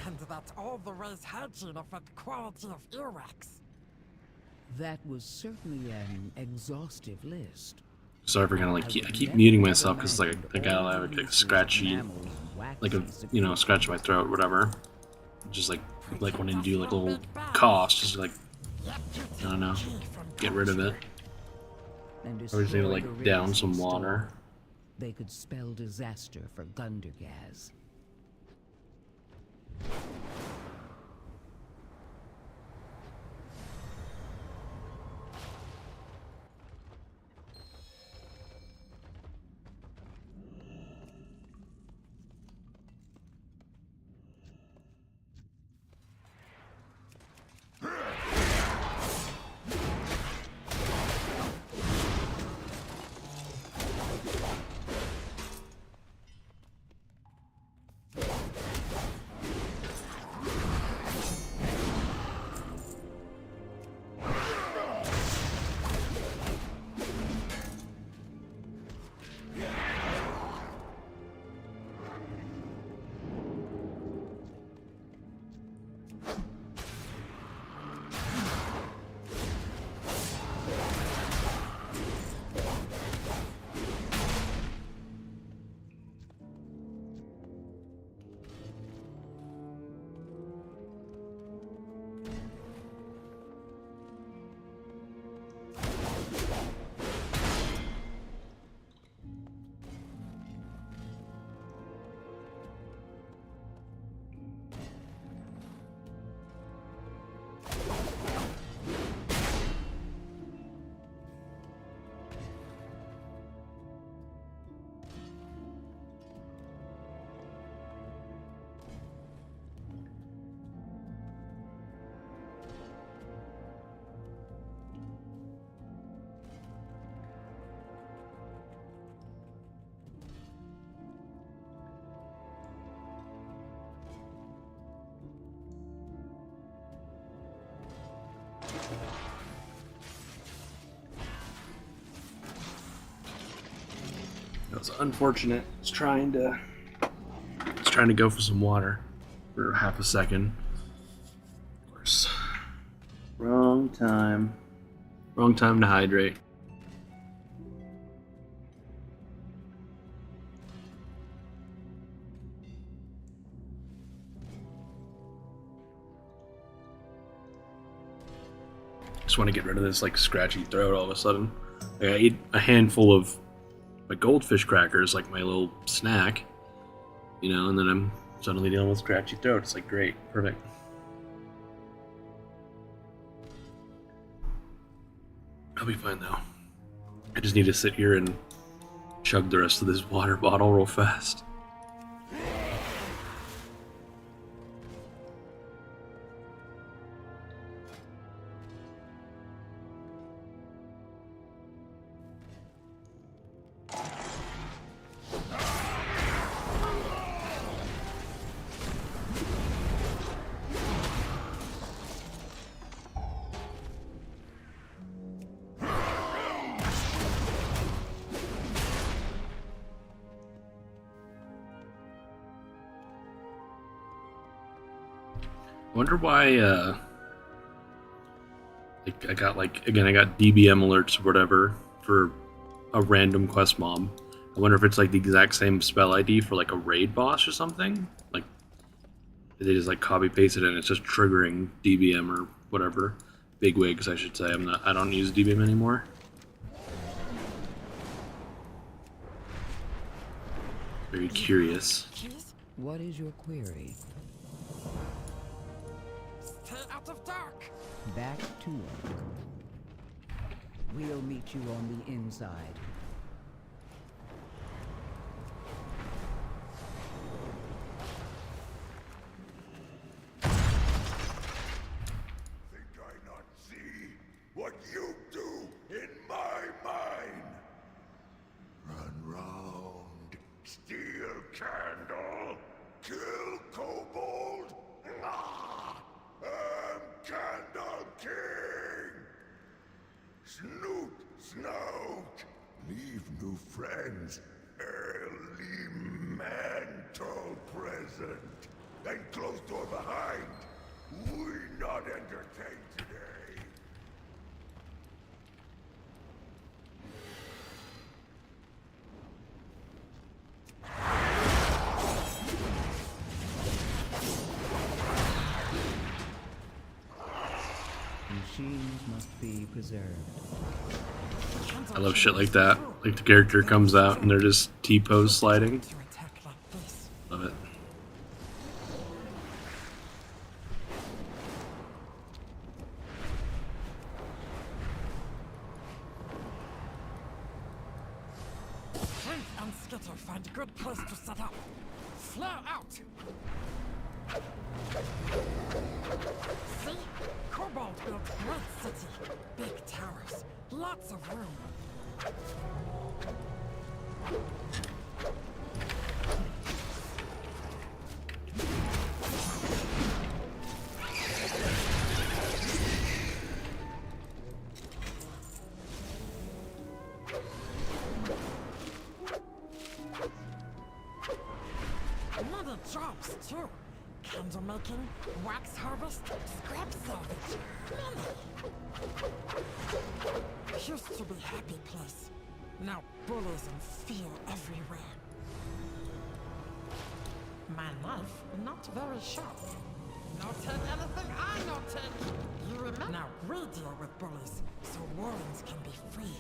And that's all the ways hygiene affect the quality of earwax. That was certainly an exhaustive list. Sorry for kind of like I keep muting myself because like I got like a scratchy, like a scratch in my throat, or whatever. Just like when you do like a little cough, just like I don't know, get rid of it. Or just need to like down some water. They could spell disaster for Gundergaz. That was unfortunate. It's trying to go for some water for half a second. Of course. Wrong time. Wrong time to hydrate. Just want to get rid of this like scratchy throat all of a sudden. Like, I ate a handful of my goldfish crackers, like my little snack, you know, and then I'm suddenly dealing with scratchy throat. It's like great, perfect. I'll be fine though. I just need to sit here and chug the rest of this water bottle real fast. I wonder why, like, I got DBM alerts or whatever for a random quest mob. I wonder if it's like the exact same spell ID for like a raid boss or something. Like, they just like copy pasted it and it's just triggering DBM or whatever. Bigwigs, I should say. I don't use DBM anymore. Very curious. What is your query? Stay out of dark. Back to work. We'll meet you on the inside. Think I not see what you do in my mind? Run round, steal candle, kill kobold. I'm Candle King. Snoot, snout, leave new friends. Elemental present. And closed door behind. We not entertain today. Machines must be preserved. I love shit like that. Like the character comes out and they're just T-pose sliding. Love it. Flint and Skitter find a good place to set up. Flare out! See? Kobold built great city. Big towers. Lots of room. Many jobs, too. Candle making, wax harvest, scrap salvage. Many. Used to be happy place. Now bullies and fear everywhere. My life not very sharp. Noted anything I noted. You remember? Now we deal with bullies, so warrens can be free.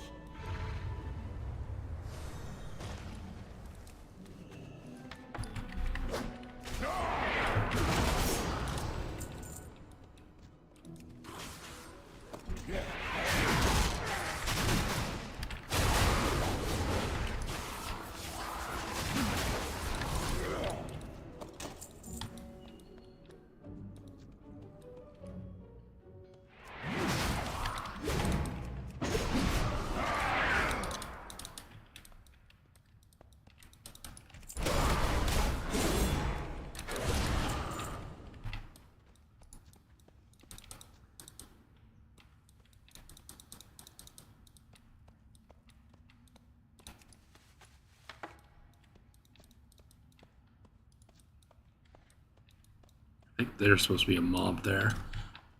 I think there's supposed to be a mob there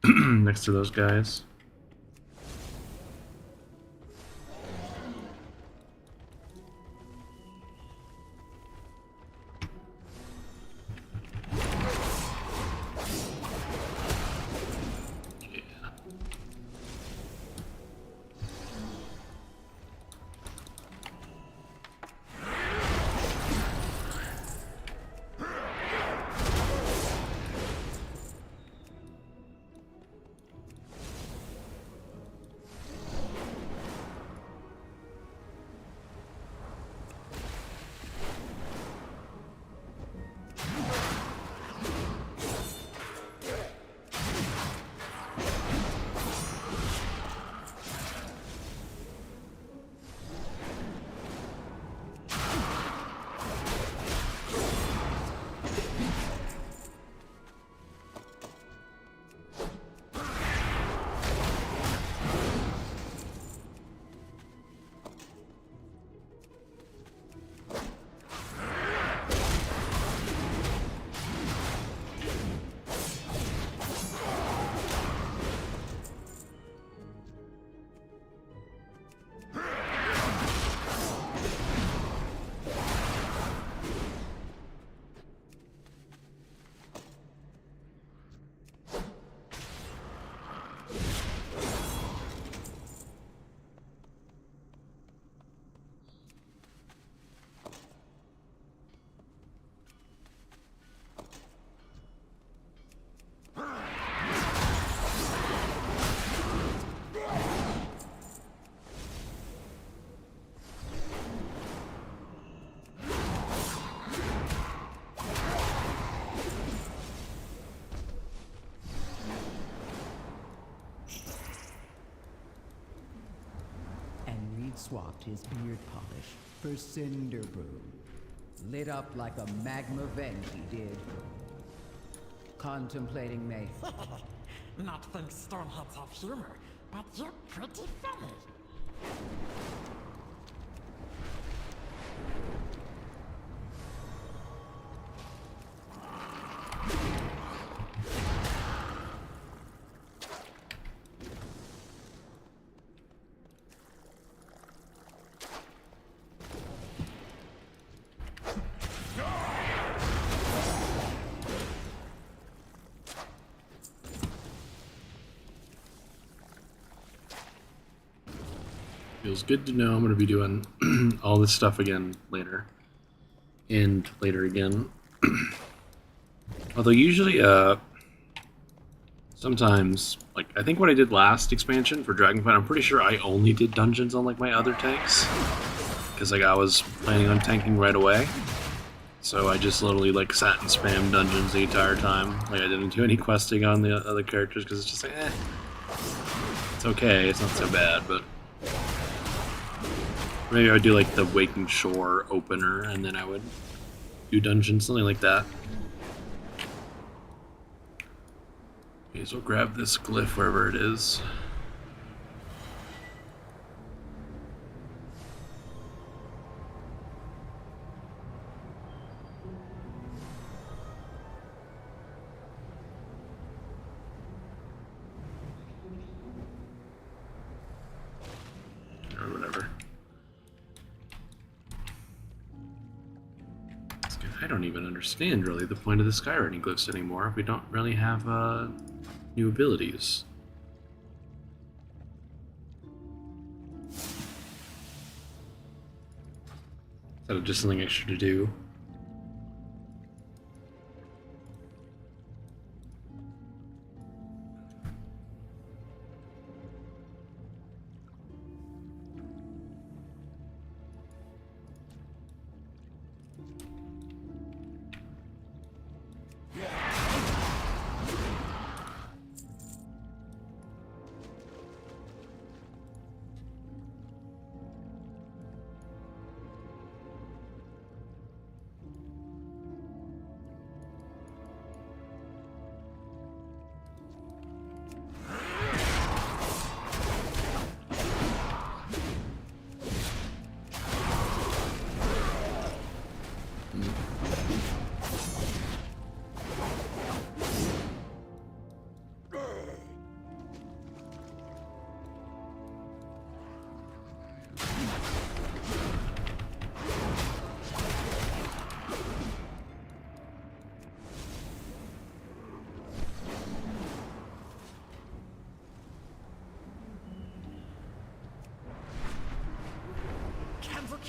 next to those guys. Swapped his beard polish for cinder brew. Lit up like a magma vent, he did. Contemplating me. Not think Stormheads have humor, but you're pretty funny. Feels good to know I'm going to be doing all this stuff again later. And later again. Although usually, sometimes, like, I think what I did last expansion for Dragonfight, I'm pretty sure I only did dungeons on, like, my other tanks. Because, like, I was planning on tanking right away. So I just literally, like, sat and spammed dungeons the entire time. Like, I didn't do any questing on the other characters, because it's just like, eh. It's okay, it's not so bad, but... Maybe I would do like the Waking Shore opener, and then I would do dungeons, something like that. Okay, so grab this glyph wherever it is. Or whatever. I don't even understand really the point of the skywriting glyphs anymore if we don't really have new abilities. Instead of just something extra to do.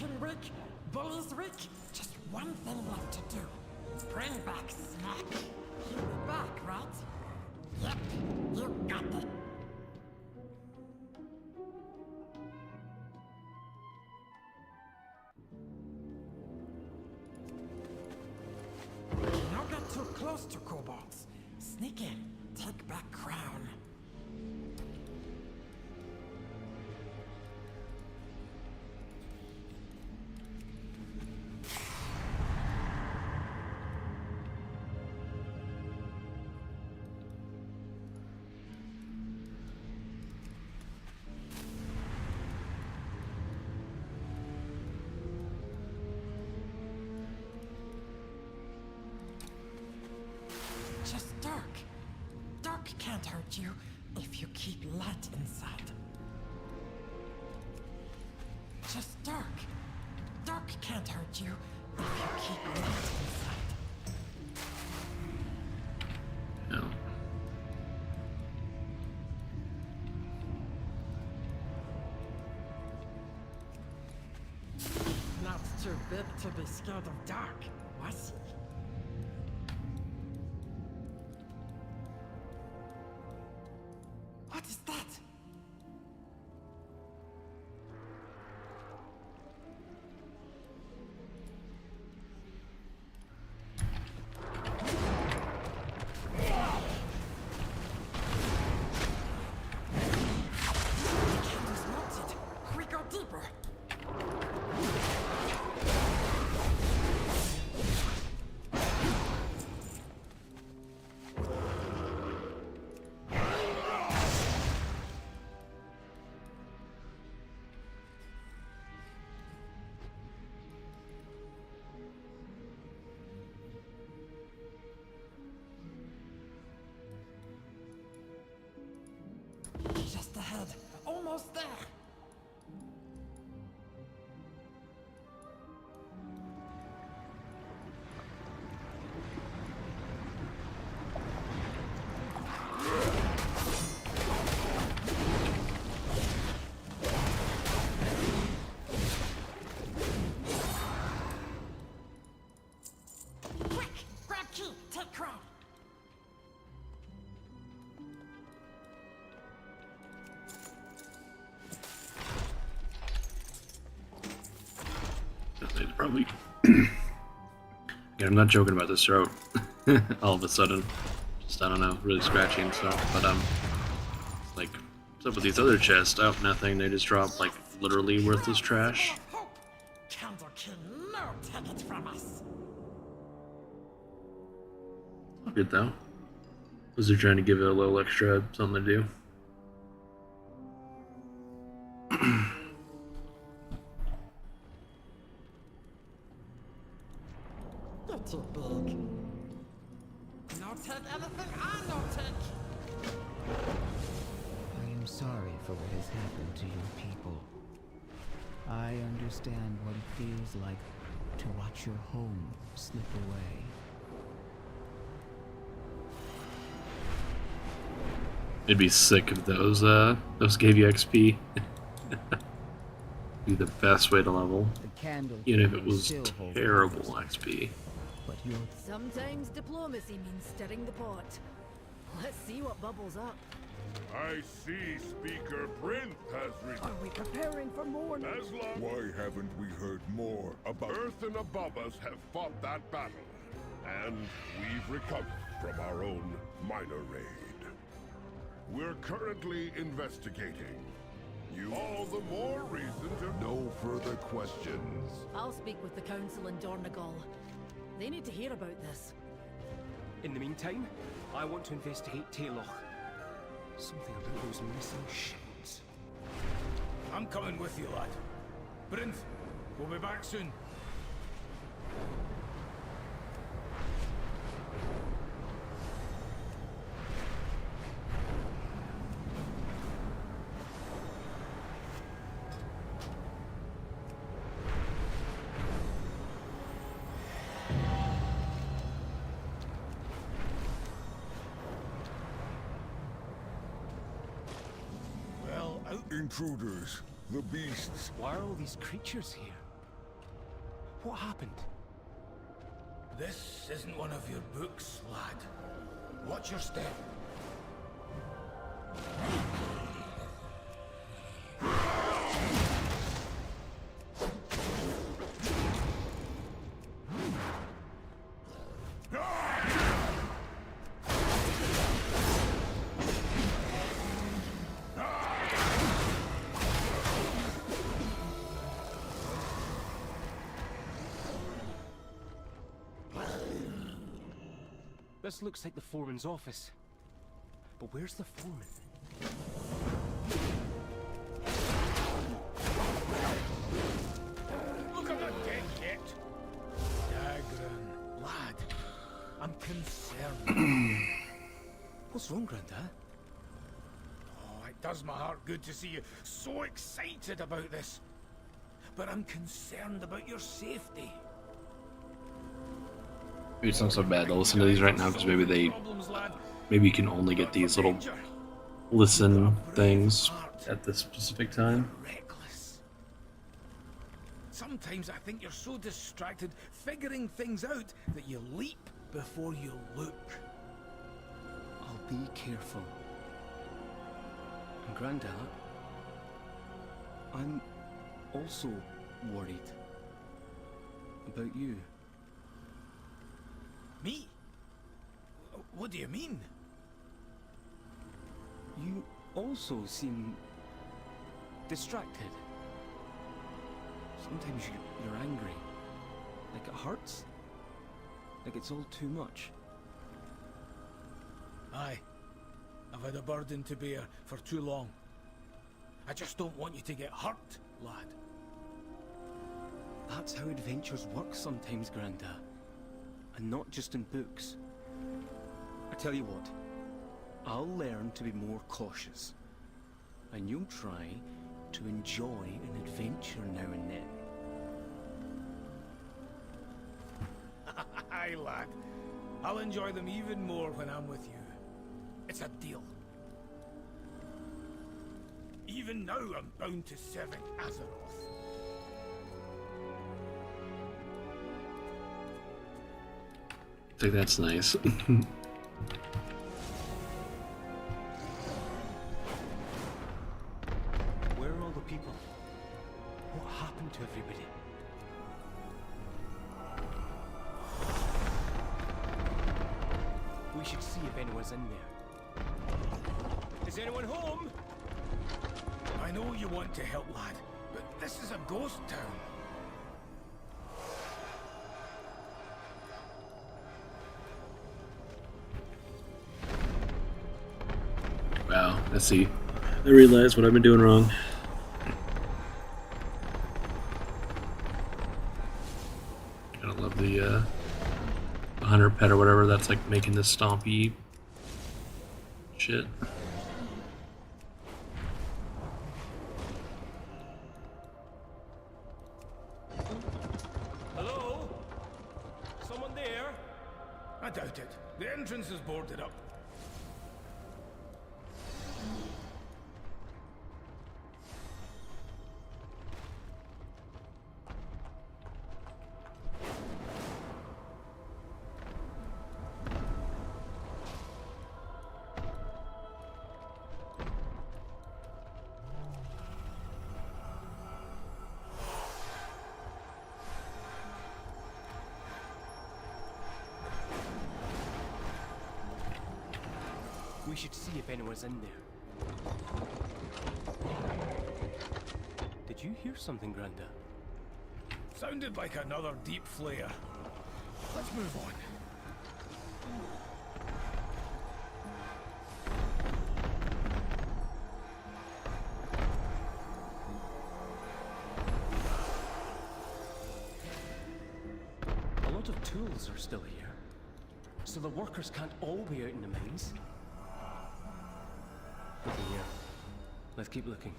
Chicken Week, Bullies Week. Just one thing left to do. Bring back Snack. He'll be back, right? Yep, you got it. Don't get too close to kobolds. Sneak in, take back crown. Just dark. Dark can't hurt you if you keep light inside. Just dark. Dark can't hurt you if you keep light inside. No. Not too big to be scared of dark, was he? What is that? The candle's melted. We go deeper. Just ahead. Almost there. Quick! Grab key! Take crown! They'd probably. Yeah, I'm not joking about this throat. All of a sudden, just I don't know, really scratchy and stuff. But like, what's up with these other chests? Oh, nothing. They just drop like literally worthless trash. Candle King, no take it from us. Good though. Was they trying to give it a little extra something to do? You're too big. No take anything I no take. I am sorry for what has happened to your people. I understand what it feels like to watch your home slip away. It'd be sick if those gave you XP. Be the best way to level, even if it was terrible XP. But you're Sometimes diplomacy means stirring the pot. Let's see what bubbles up. I see Speaker Brinth has returned. Are we preparing for more? As long Why haven't we heard more about Earth and above us have fought that battle, and we've recovered from our own minor raid. We're currently investigating. You all the more reason to... No further questions. I'll speak with the council in Dornegal. They need to hear about this. In the meantime, I want to investigate Taylor. Something about those missing shipments. I'm coming with you, lad. Brinth, we'll be back soon. intruders, the beasts? Why are all these creatures here? What happened? This isn't one of your books, lad. Watch your step. This looks like the foreman's office. But where's the foreman? Look, I'm not dead yet. Dagran, lad, I'm concerned. What's wrong, Grandad? Oh, it does my heart good to see you so excited about this. But I'm concerned about your safety. Maybe it's not so bad to listen to these right now because maybe you can only get these little listen things at this specific time. Sometimes I think you're so distracted figuring things out that you leap before you look. I'll be careful. And Grandad, I'm also worried about you. Me? What do you mean? You also seem distracted. Sometimes you're angry. Like it hurts. Like it's all too much. Aye. I've had a burden to bear for too long. I just don't want you to get hurt, lad. That's how adventures work sometimes, Grandad. And not just in books. I tell you what, I'll learn to be more cautious. And you'll try to enjoy an adventure now and then. Aye, lad. I'll enjoy them even more when I'm with you. It's a deal. Even now I'm bound to serving Azeroth. I think that's nice. Where are all the people? What happened to everybody? We should see if anyone's in there. Is anyone home? I know you want to help, lad, but this is a ghost town. Wow, I see. I realize what I've been doing wrong. I don't love the hunter pet or whatever that's like making this stompy shit. Hello? Someone there? I doubt it. The entrance is boarded up. We should see if anyone's in there. Did you hear something, Grandad? Sounded like another deep flare. Let's move on. A lot of tools are still here, so the workers can't all be out in the mines. Nothing here. Let's keep looking.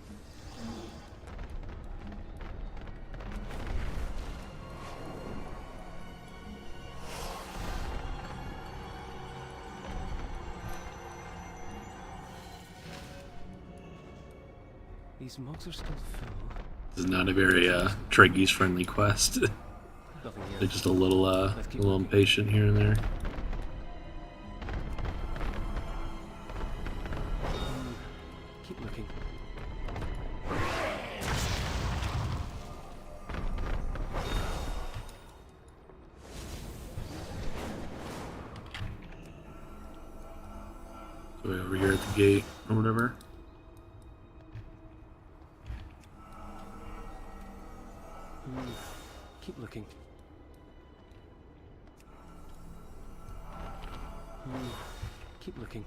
These mugs are still full. This is not a very Triggies friendly quest. Nothing They're here. just a little impatient here and there. Keep looking. So way over here at the gate or whatever. Keep looking. Keep looking.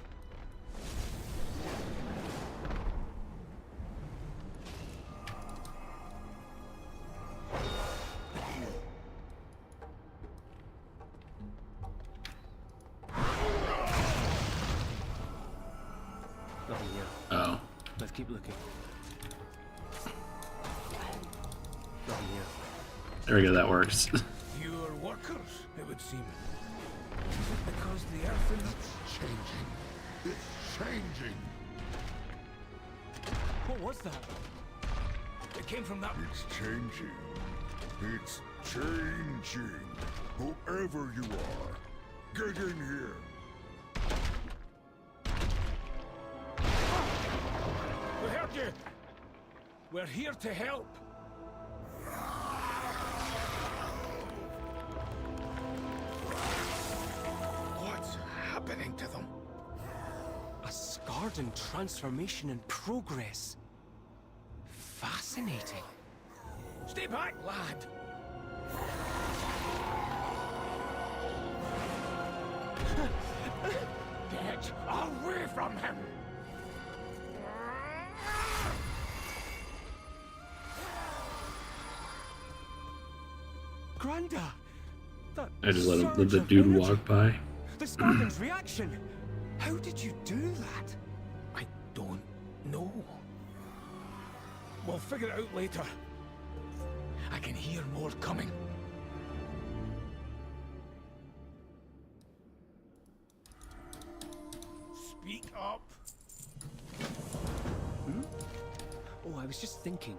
Nothing here. Oh. Let's keep looking. Nothing here. There we go, that works. Fewer workers, it would seem. Is it because the earth is changing? It's changing. What was that? It came from that. It's changing. It's changing. Whoever you are, get in here. We heard you. We're here to help. What's happening to them? A Scarden transformation in progress. Fascinating. Stay back, lad. Get away from him. Granda! That I just let surge the of dude energy. walk by. The Scarden's reaction! How did you do that? I don't know. We'll figure it out later. I can hear more coming. Speak up. Oh, I was just thinking.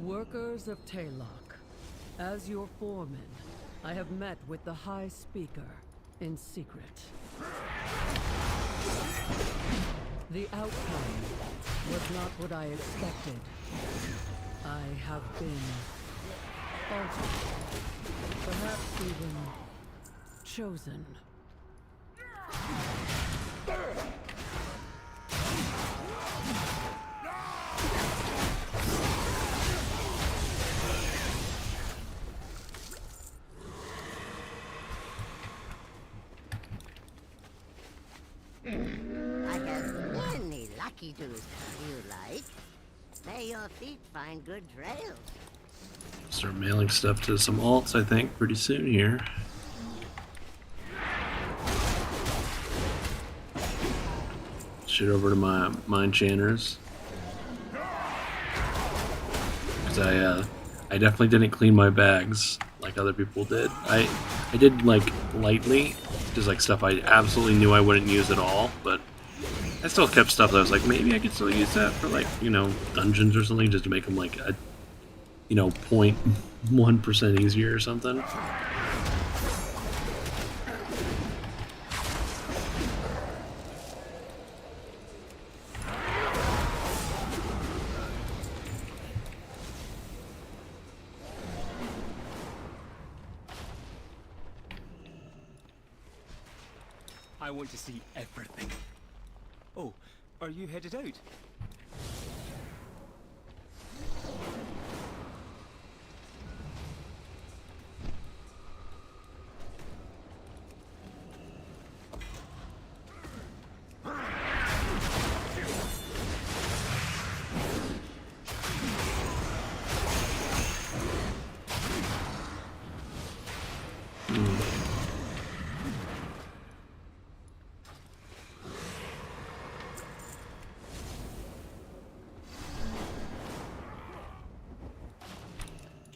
Workers of Taylok, as your foreman, I have met with the High Speaker in secret. The outcome was not what I expected. I have been altered, perhaps even chosen. I have many lucky doos you like. May your feet find good trails. Start mailing stuff to some alts, I think, pretty soon here. Shit over to my mine chanters. Because I definitely didn't clean my bags like other people did. I did like lightly, just like stuff I absolutely knew I wouldn't use at all, but I still kept stuff that I was like, maybe I could still use that for like, you know, dungeons or something, just to make them like a, you know, 0.1% easier or something. I want to see everything. Oh, are you headed out?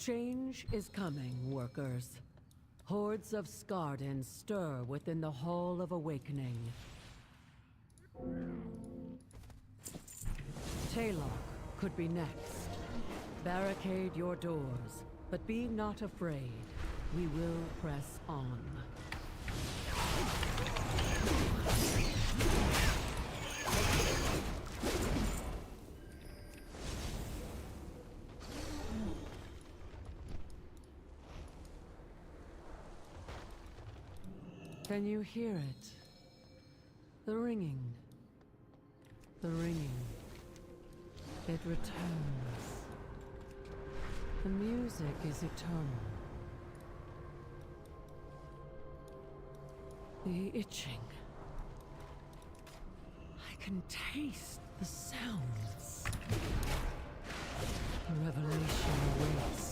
Change is coming, workers. Hordes of Skardens stir within the Hall of Awakening. Taylor could be next. Barricade your doors, but be not afraid. We will press on. Can you hear it? The ringing. The ringing. It returns. The music is eternal. The itching. I can taste the sounds. The revelation awaits.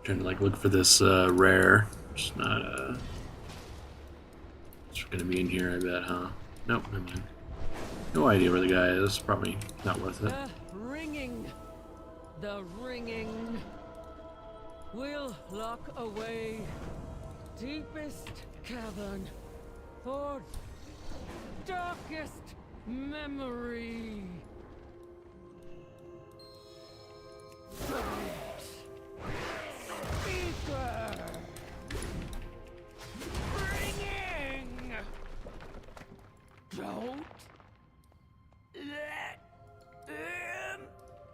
Trying to like look for this rare. It's not it's gonna be in here, I bet, huh? Nope, never mind. No idea where the guy is. Probably not worth it. The ringing. The ringing. We'll lock away deepest cavern for darkest memory. Speaker! Ringing! Don't let them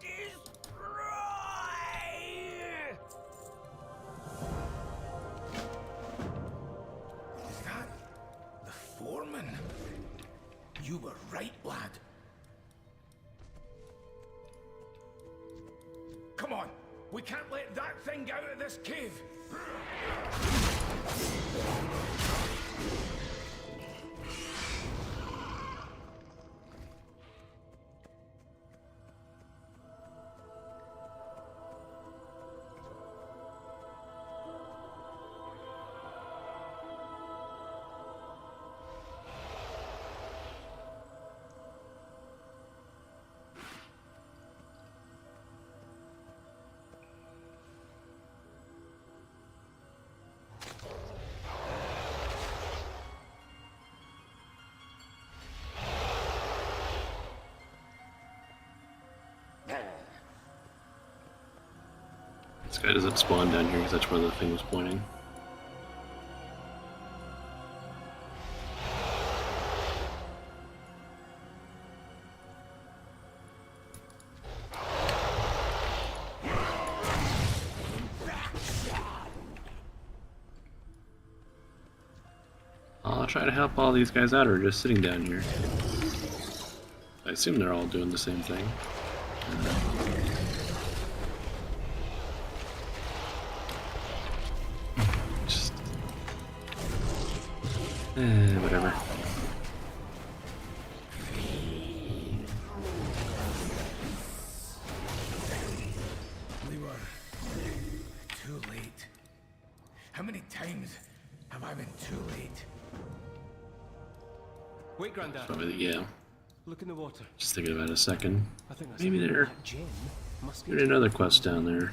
destroy! Is that the foreman? You were right, lad. Come on! We can't let that thing out of this cave! This guy doesn't spawn down here because that's where the thing was pointing. I'll try to help all these guys out who are just sitting down here. I assume they're all doing the same thing. Whatever. We were too late. How many times have I been too late? Wait, Grandad. Probably, yeah. Look in the water. Just thinking about it a second. I think that's Maybe they're doing another quest down there.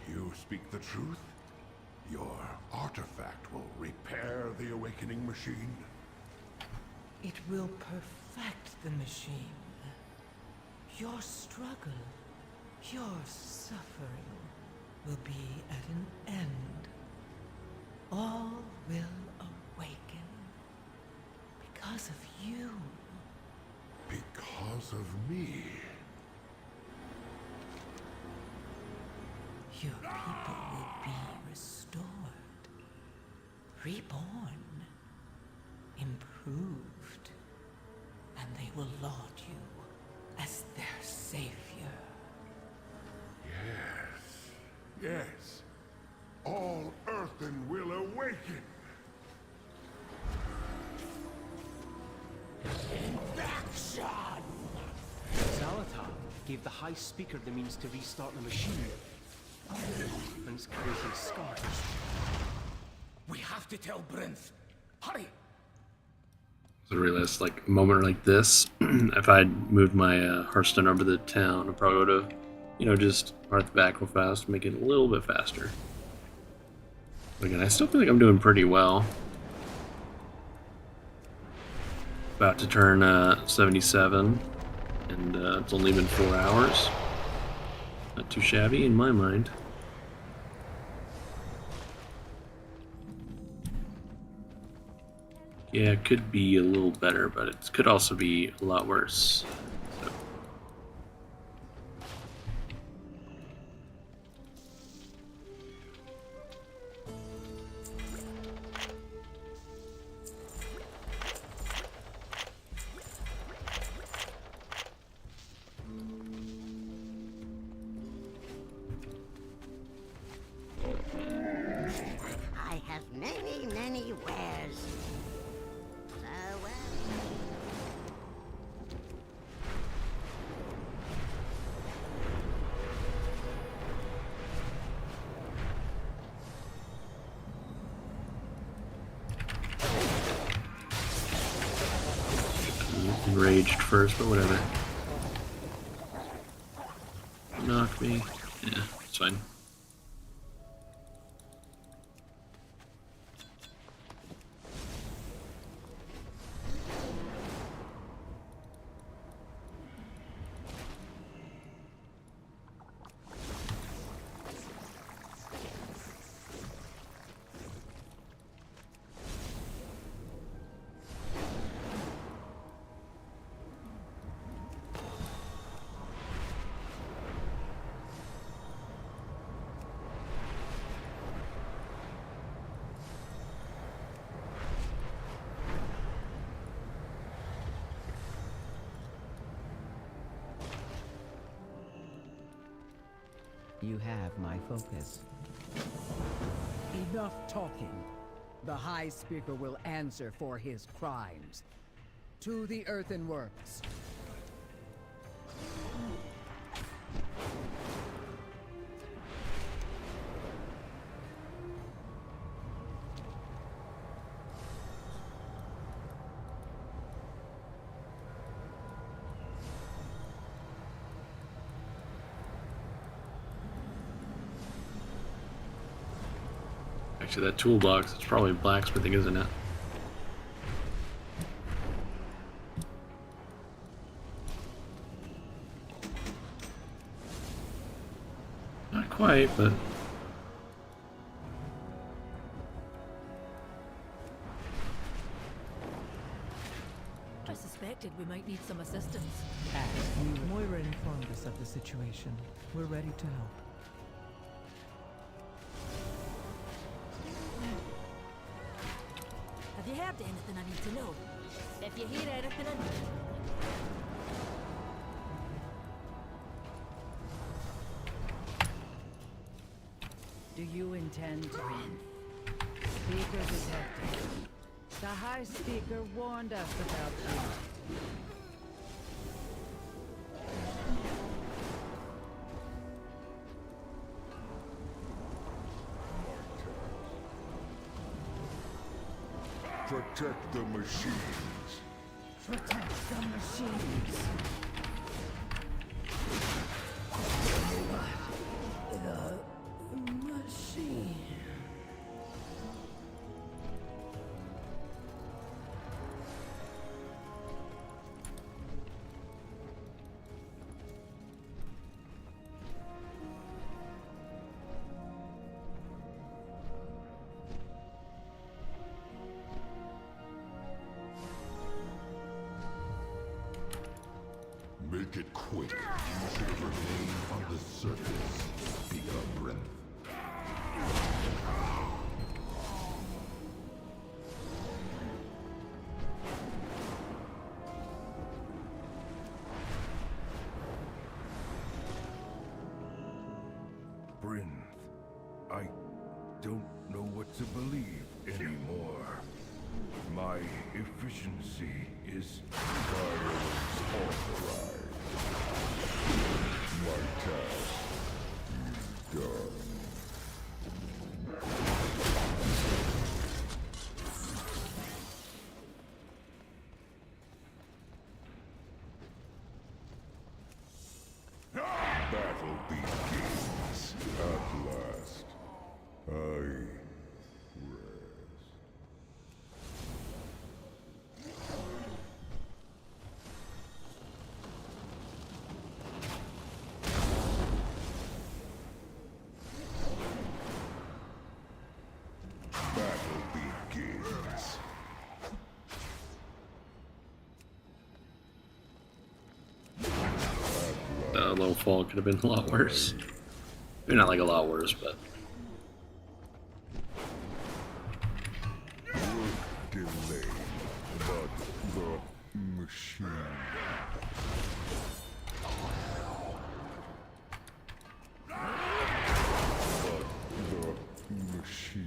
You speak the truth? Your artifact will repair the awakening machine? It will perfect the machine. Your struggle, your suffering will be at an end. All will awaken because of you. Because of me? Your people will be restored, reborn, improved, and they will laud you as their savior. Yes, yes. All earthen will awaken. gave the High Speaker the means to restart the machine. And it's creating scars. We have to tell Brinth. Hurry! I realized, like, a moment like this, if I'd moved my Hearthstone over to the town, I probably would have, you know, just marked back real fast, make it a little bit faster. Again, I still feel like I'm doing pretty well. About to turn 77, and it's only been 4 hours. Not too shabby in my mind. Yeah, it could be a little better, but it could also be a lot worse. So. I have many, many wares. Farewell. Enraged first, but whatever. Knock me. Yeah, it's fine. You have my focus. Enough talking. The High Speaker will answer for his crimes. To the earthenworks. Actually, that toolbox, it's probably blacksmithing, isn't it? Not quite, but... I suspected we might need some assistance. Moira informed us of the situation. We're ready to help. Have you heard anything I need to know? If you hear anything I need... Do you intend to... Speaker detected. The High Speaker warned us about you. Protect the machines. Protect the machines. The machine. Make it quick. You should remain on the surface, Speaker Brinth. Brinth, I don't know what to believe anymore. My efficiency is authorized. My task is done. Battle begins at last. I rest. Battle begins. The low fall could have been a lot worse. Maybe not like a lot worse, but Delay, but the machine. But the machine.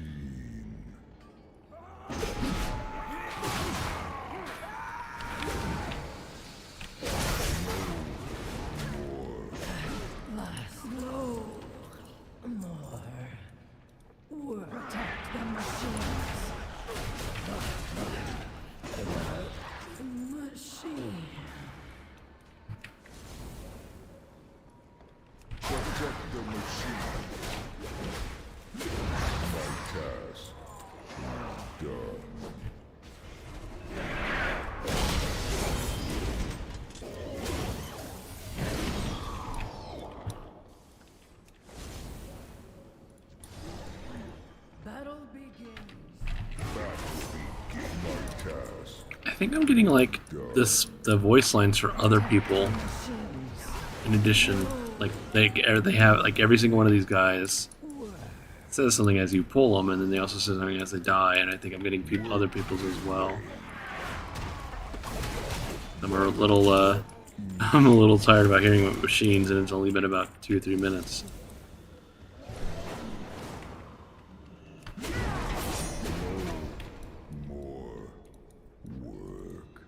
No more. Protect the machines. Machine. Protect the machine. My task is done. Battle begins. My task. I think I'm getting like the voice lines for other people. In addition, like they have like every single one of these guys says something as you pull them, and then they also say something as they die. And I think I'm getting other people's as well. I'm a little I'm a little tired about hearing about machines, and it's only been about 2 or 3 minutes. More work.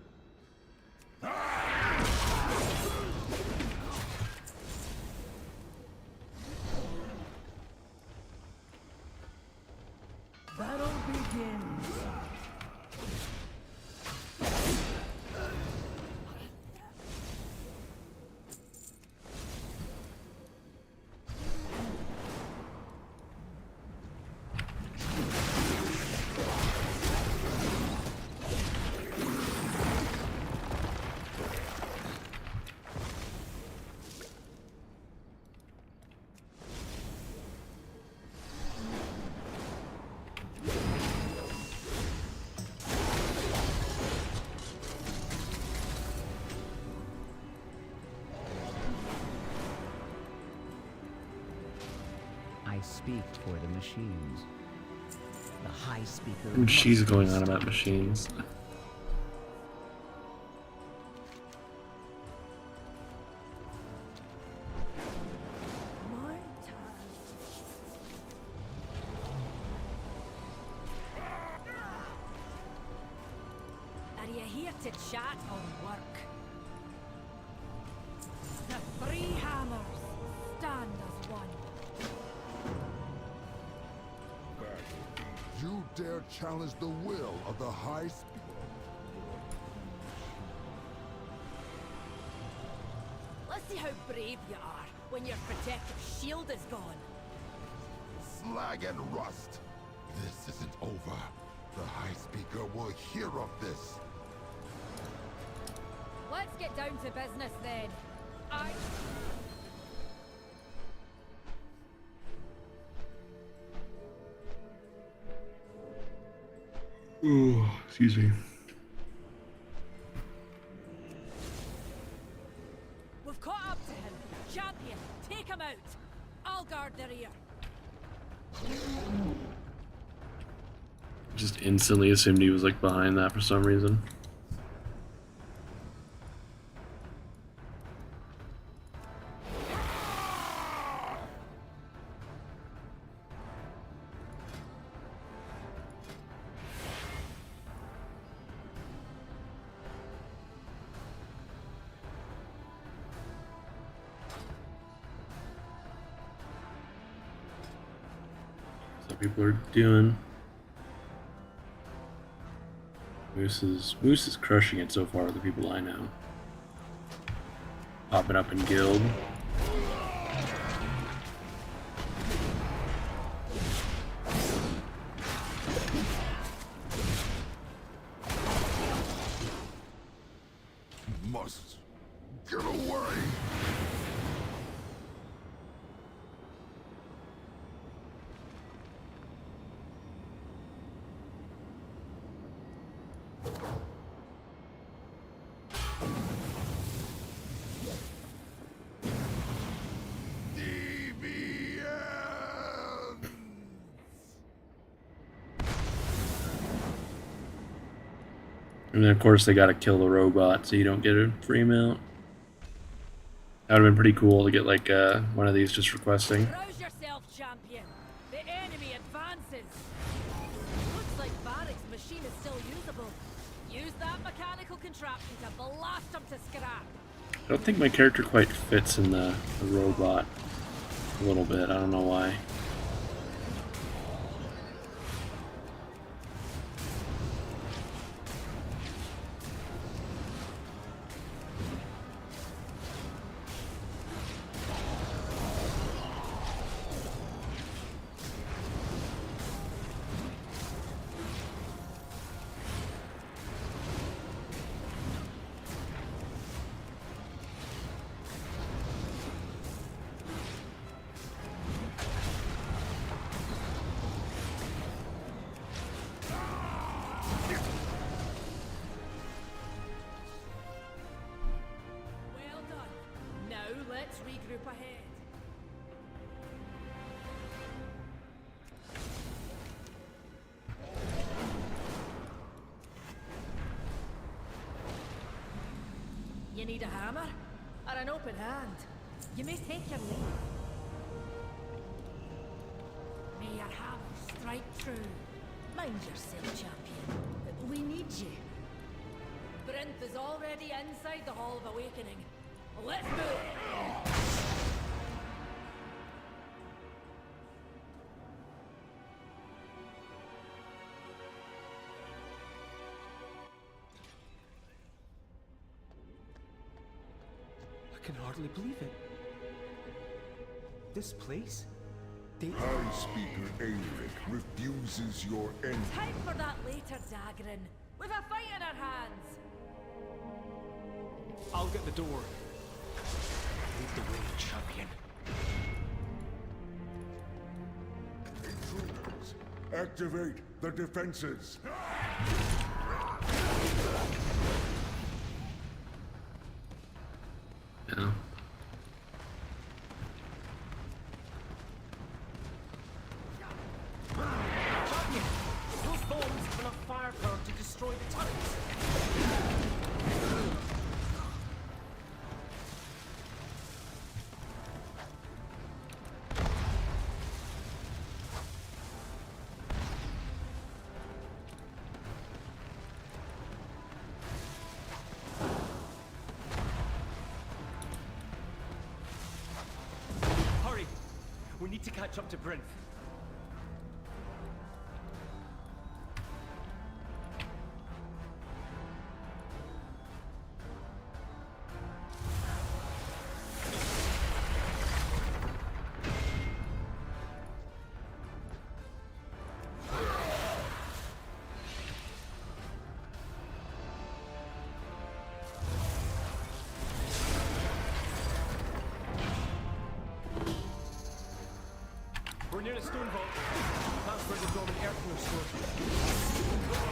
Battle begins. I speak for the machines. The High Speaker. And she's must going be on about stopped. machines. My turn. Are you here to chat or work? The three hammers stand as one. You dare challenge the will of the High Speaker? Let's see how brave you are when your protective shield is gone. Slag and rust! This isn't over. The High Speaker will hear of this. Let's get down to business then. Ooh, excuse me. We've caught up to him. Champion, take him out. I'll guard the rear. Just instantly assumed he was like behind that for some reason. other people are doing. Moose is crushing it so far with the people I know. Popping up in guild. Must get away! And then of course they gotta kill the robot so you don't get a free mount. That would have been pretty cool to get like one of these just requesting. Rouse yourself, champion. The enemy advances. Looks like Barrick's machine is still usable. Use that mechanical contraption to blast them to scrap. I don't think my character quite fits in the robot a little bit. I don't know why. Let's regroup ahead. You need a hammer? Or an open hand? You may take your leave. May your hammer strike true. Mind yourself, champion. We need you. Brinth is already inside the Hall of Awakening. Let's move! I can hardly believe it. This place? High Speaker Aeric refuses your entry. Time for that later, Dagrin. We've a fight in our hands. I'll get the door. Lead the way, champion. Intruders, activate the defenses. Yeah. Champion! Those bombs have enough firepower to destroy the turrets. Hurry! We need to catch up to Brinth. We're near a stone vault. That's where the dormant earth was stored.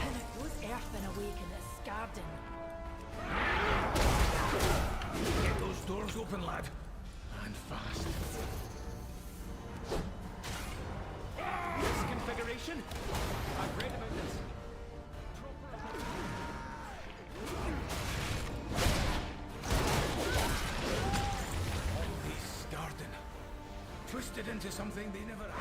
And it was earth awaken at Scarden. Get those doors open, lad. And fast. This configuration? I've read about this. All these Scarden. Twisted into something they never had.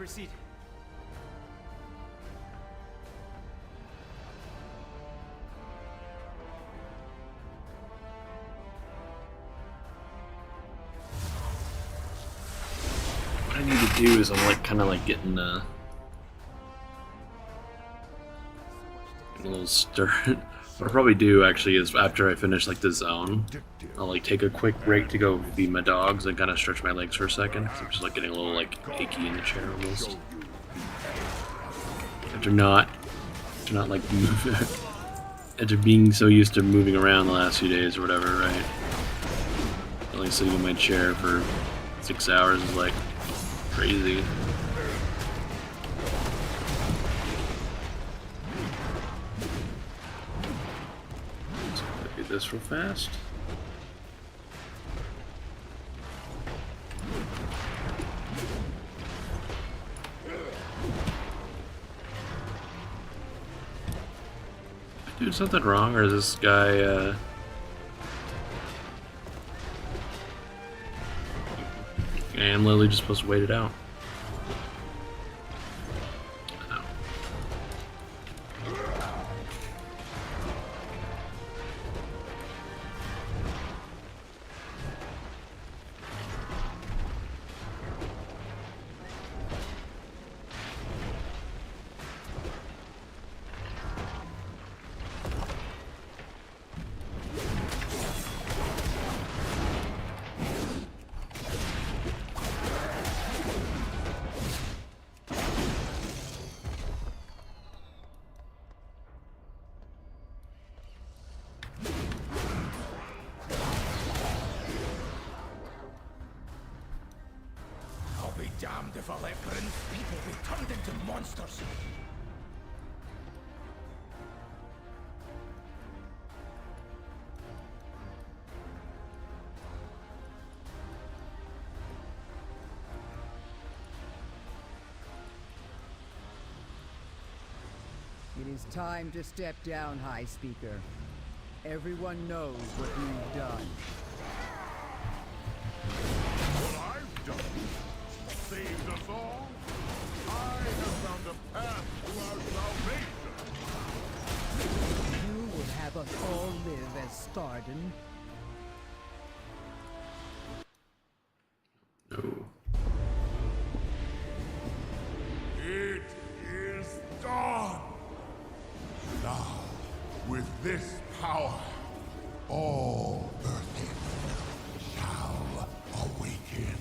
proceed. What I need to do is I'm like kind of like getting a little stirred. What I'll probably do actually is after I finish like the zone, I'll like take a quick break to go feed my dogs and kind of stretch my legs for a second. So I'm just like getting a little like achy in the chair almost. After not like after being so used to moving around the last few days or whatever, right? Only sitting in my chair for 6 hours is like crazy. This real fast. Dude, something wrong, or is this guy I am literally just supposed to wait it out. Damned if I'll let Bryn's people be turned into monsters. It is time to step down, High Speaker. Everyone knows what you've done. What I've done saved us all. I have found a path to our salvation. You will have us all live as Skarden. No. It is done! Now, with this power, all Earthen shall awaken.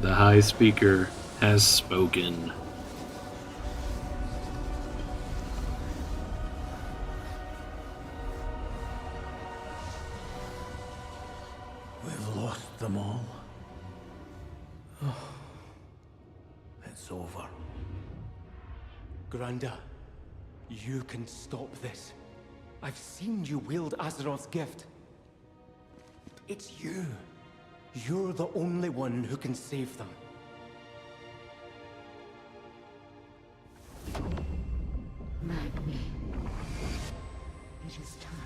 The High Speaker has spoken. We've lost them all. It's over. Granda, you can stop this. I've seen you wield Azeroth's gift. It's you. You're the only one who can save them. Magni. It is time.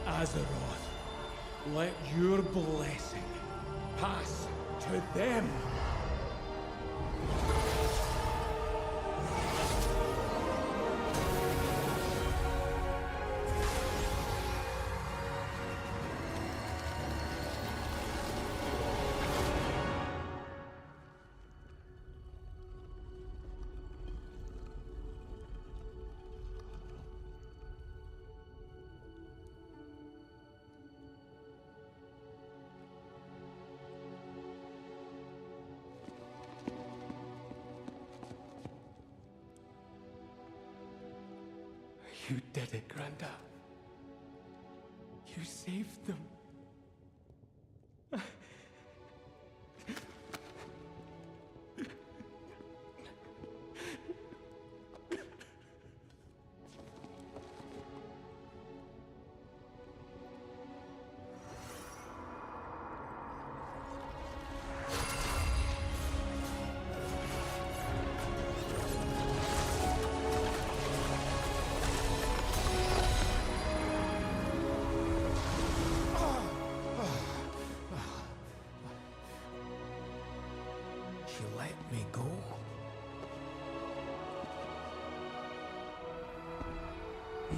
Azeroth, let your blessing pass to them. You did it, Granda. You saved them.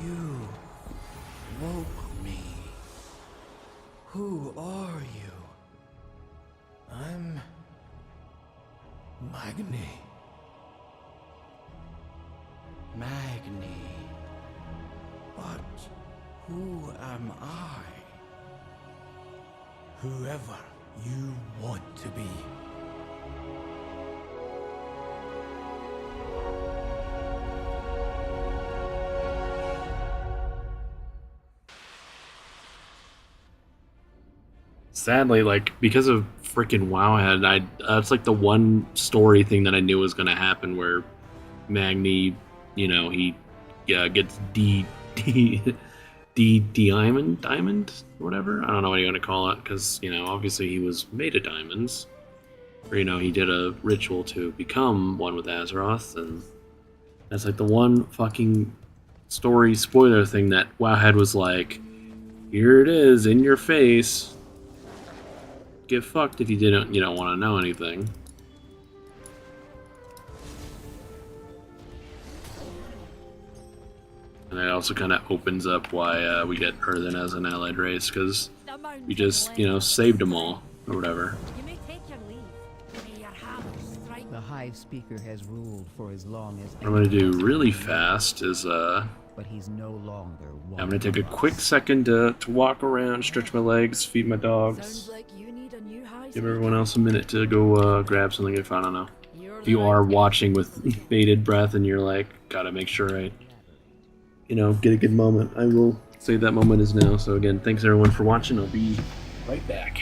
You woke me. Who are you? I'm Magni. Magni. But who am I? Whoever you want to be. Sadly, like because of freaking Wowhead, that's like the one story thing that I knew was gonna happen where Magni, he gets diamond, whatever. I don't know what you want to call it, because obviously he was made of diamonds, or he did a ritual to become one with Azeroth, and that's like the one fucking story spoiler thing that Wowhead was like, here it is in your face. Get fucked if you don't want to know anything. And it also kind of opens up why we get Earthen as an allied race, because we just, saved them all, or whatever. You may take your leave. May your hammer strike. The Hive Speaker has ruled for as long as... What I'm going to do really fast is, but he's no longer I'm going to take a quick second to walk around, stretch my legs, feed my dogs. Sounds like you need a new high Give everyone else a minute to go grab something if I don't know. If you are watching with bated breath and you're like, gotta make sure I, get a good moment, I will say that moment is now. So again, thanks everyone for watching. I'll be right back.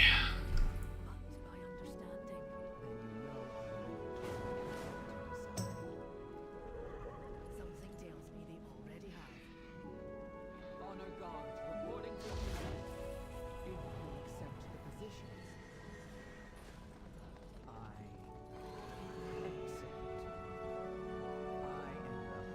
Honor guards reporting to if you accept the positions. I accept. I am the Hive Speaker.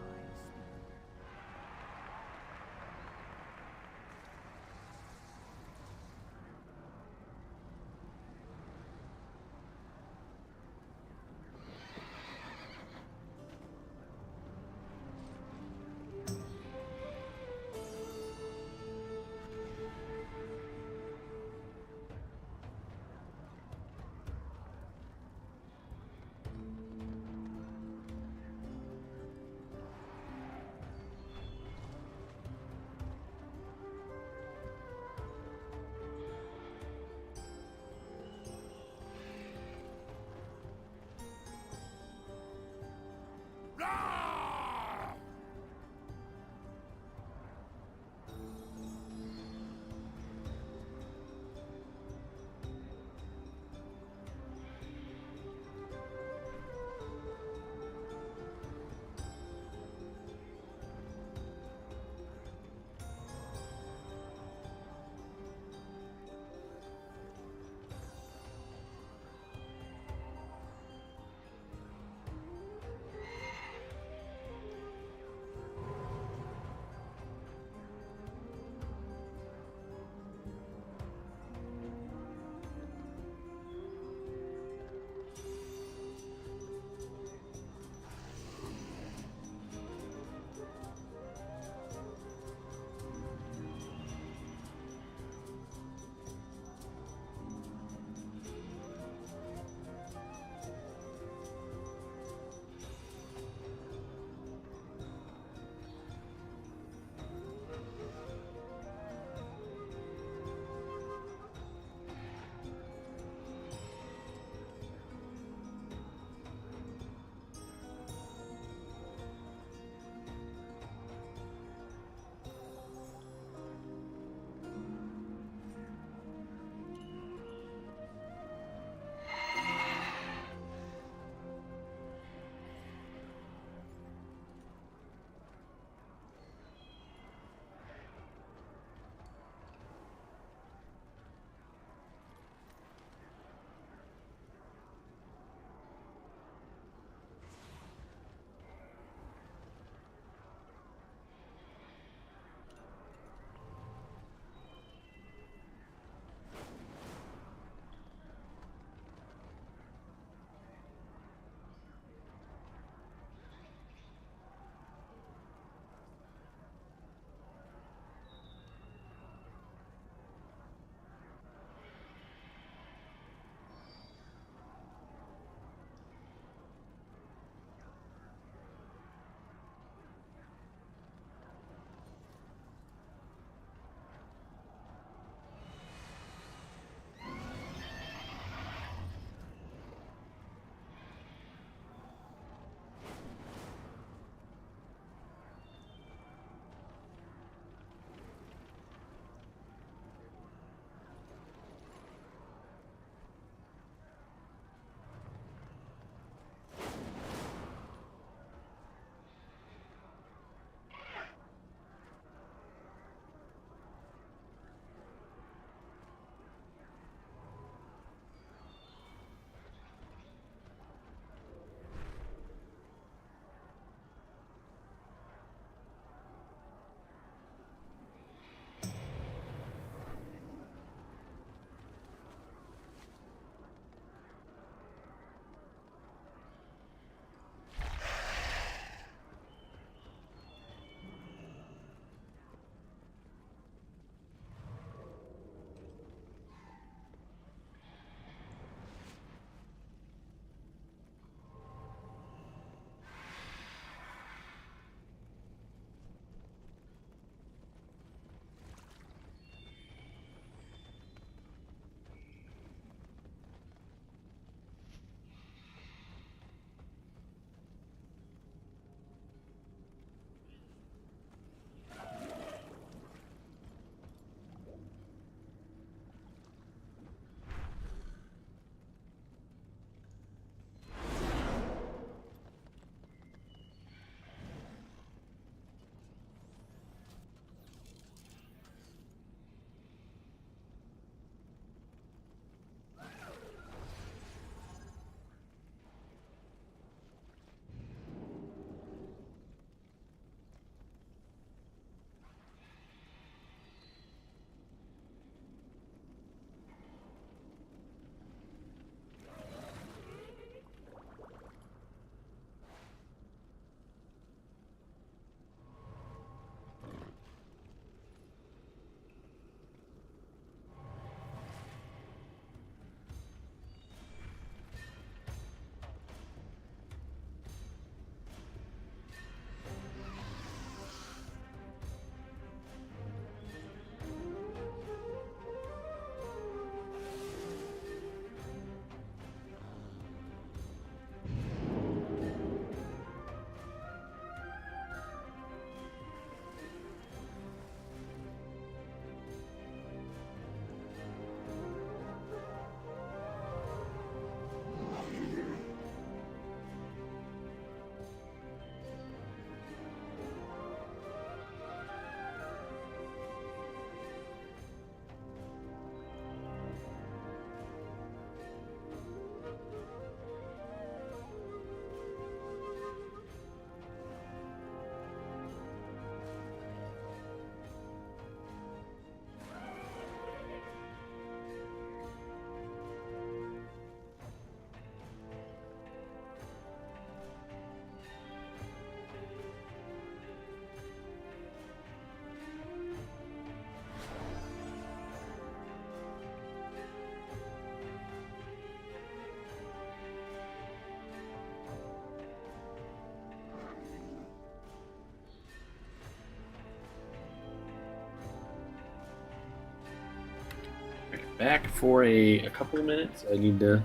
back for a couple of minutes. I need to.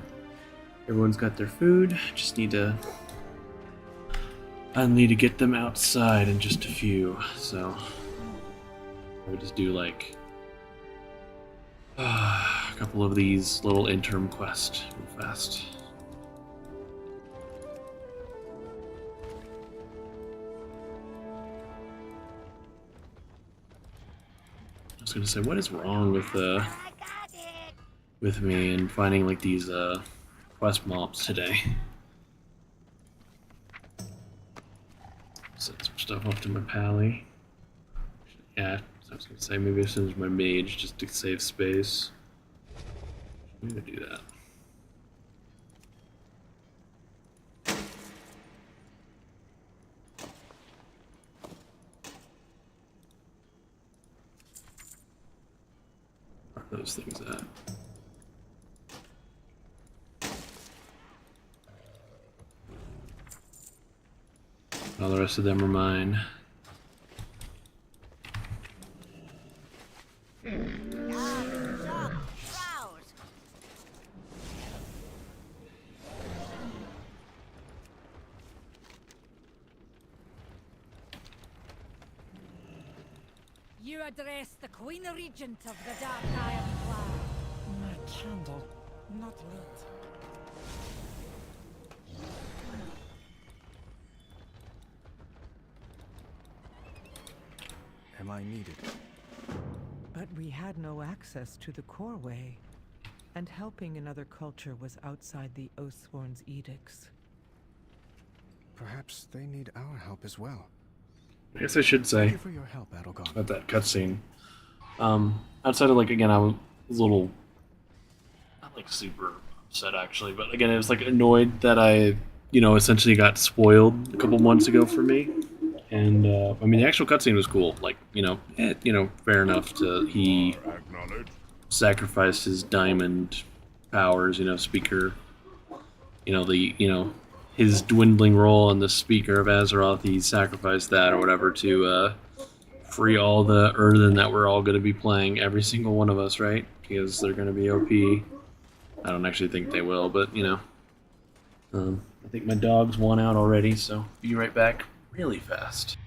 Everyone's got their food. Just need to. I need to get them outside in just a few. So I would just do like a couple of these little interim quests real fast. I was gonna say, what is wrong with me and finding like these quest mobs today? Set some stuff up to my pally. Yeah, I was gonna say maybe as soon as my mage just to save space. I'm gonna do that. Where are those things at? All the rest of them are mine. You address the Queen Regent of the Dark Iron Clan. My candle, not lit. Am I needed? But we had no access to the core way, and helping another culture was outside the Oathsworn's edicts. Perhaps they need our help as well. I guess I should say Thank you for your help, Adelgon. about that cutscene. Outside of like again, I was a little not like super upset actually, but again, I was like annoyed that I, essentially got spoiled a couple months ago for me. And I mean, the actual cutscene was cool. Like, fair enough. He sacrificed his diamond powers. Speaker. His dwindling role in the Speaker of Azeroth. He sacrificed that or whatever to free all the Earthen that we're all going to be playing. Every single one of us, right? Because they're going to be OP. I don't actually think they will, but I think my dog's won out already. So be right back. Really fast.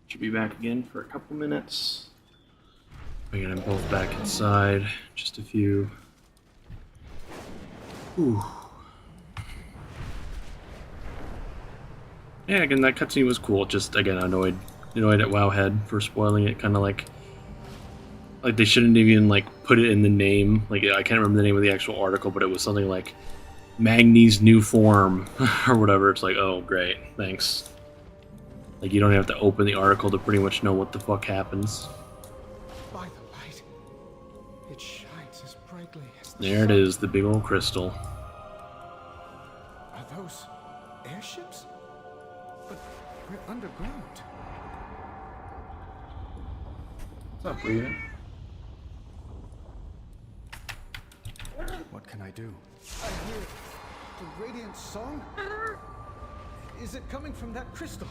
Should be back again for a couple minutes. We get them both back inside. Just a few. Whew. Yeah, again, that cutscene was cool. Just again, annoyed at Wowhead for spoiling it. Kind of like they shouldn't even put it in the name. Like I can't remember the name of the actual article, but it was something like Magni's new form or whatever. It's like, oh great, thanks. Like you don't have to open the article to pretty much know what the fuck happens. By the light, it shines as brightly as the There it sun. is, the big old crystal. Are those airships? But we're underground. What's up, Breeden? What can I do? I hear the radiant song. Is it coming from that crystal?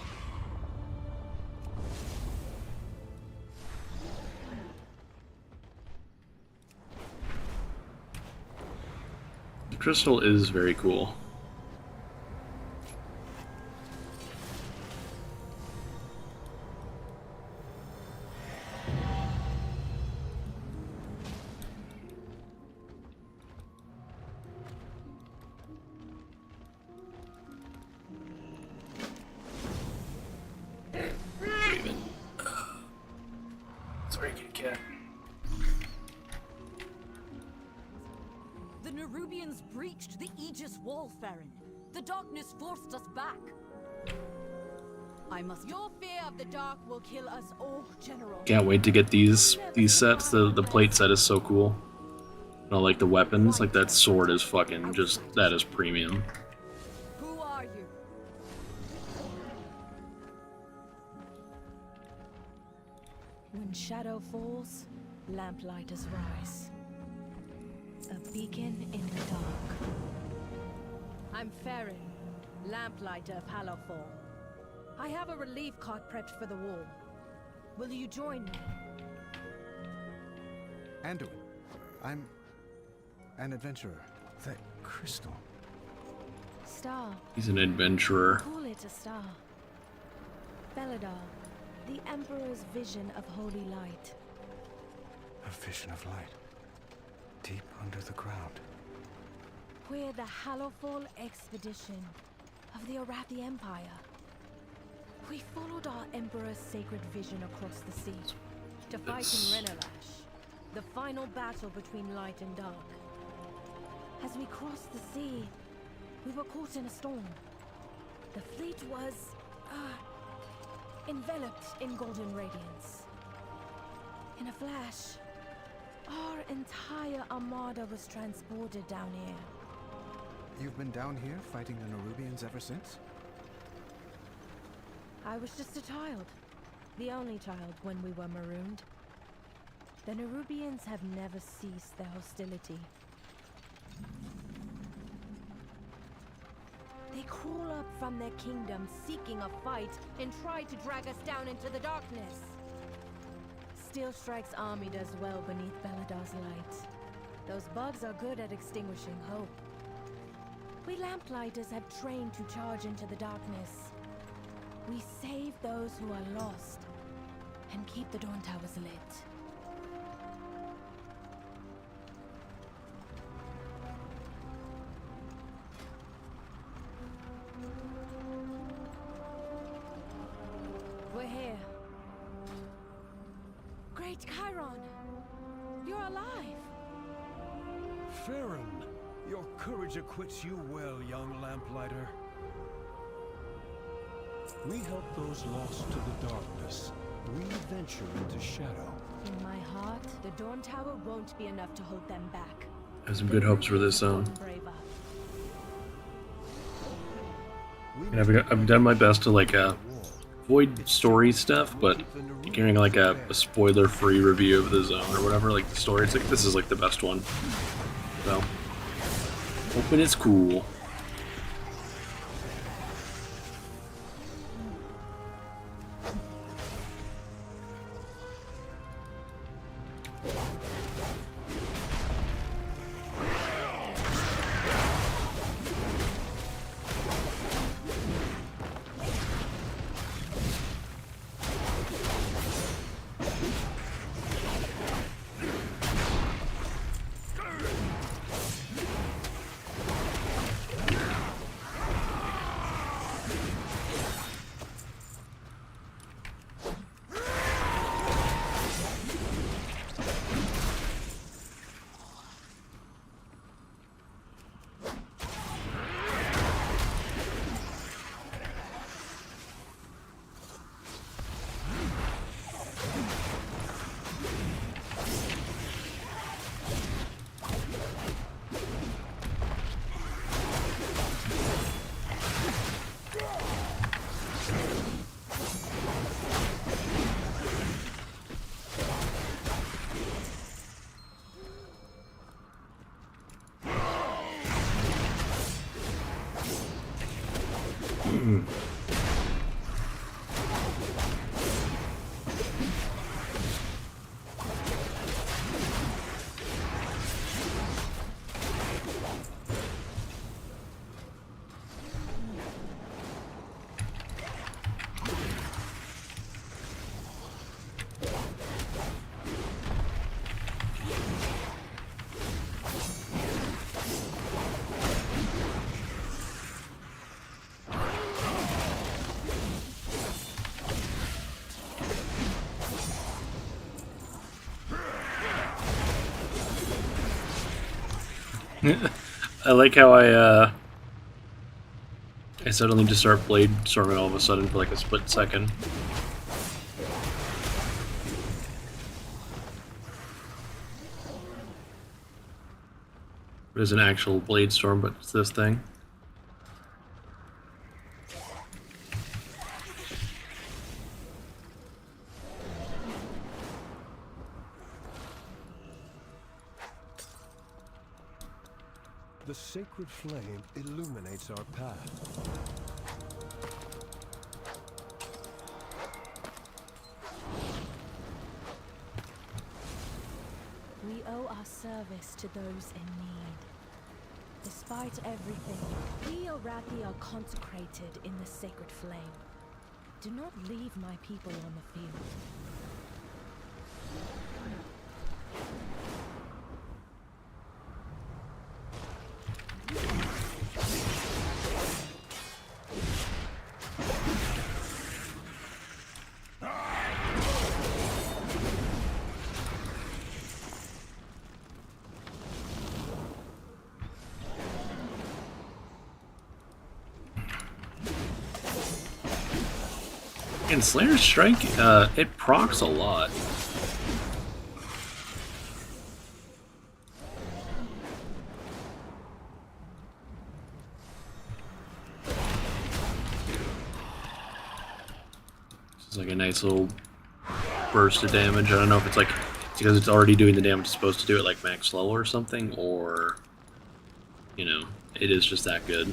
The crystal is very cool. Nerubians breached the Aegis Wall, Farron. The darkness forced us back. Your fear of the dark will kill us all, General. Can't wait to get these sets. The plate set is so cool. I like the weapons. Like that sword is fucking just, that is premium. Who are you? When shadow falls, lamplighters rise. A beacon in the dark. I'm Farron, lamplighter of Hallowfall. I have a relief cart prepped for the wall. Will you join me? Anduin, I'm an adventurer. That crystal. Star. He's an adventurer. Call it a star. Belladar, the Emperor's vision of holy light. A vision of light. Deep under the ground. We're the Hallowfall expedition of the Arathi Empire. We followed our Emperor's sacred vision across the sea to fight in Renalash, the final battle between light and dark. As we crossed the sea, we were caught in a storm. The fleet was, enveloped in golden radiance. In a flash, our entire armada was transported down here. You've been down here fighting the Nerubians ever since? I was just a child. The only child when we were marooned. The Nerubians have never ceased their hostility. They crawl up from their kingdom seeking a fight and try to drag us down into the darkness. Steelstrike's army does well beneath Belladar's light. Those bugs are good at extinguishing hope. We lamplighters have trained to charge into the darkness. We save those who are lost and keep the Dawn Towers lit. We're here. Great Chiron! You're alive! Farron, your courage acquits you well, young lamplighter. We help those lost to the darkness. We venture into shadow. In my heart, the Dawn Tower won't be enough to hold them back. I have some good hopes for this zone. And I've done my best to like avoid story stuff, but getting like a spoiler-free review of the zone or whatever, like the story, it's like this is like the best one. So, hoping it's cool. I like how I suddenly just start blade storming all of a sudden for like a split second. There's an actual blade storm, but it's this thing. The sacred flame illuminates our path. We owe our service to those in need. Despite everything, we Arathi are consecrated in the sacred flame. Do not leave my people on the field. And Slayer's Strike, it procs a lot. It's like a nice little burst of damage. I don't know if it's like because it's already doing the damage it's supposed to do it like max level or something, or you know, it is just that good.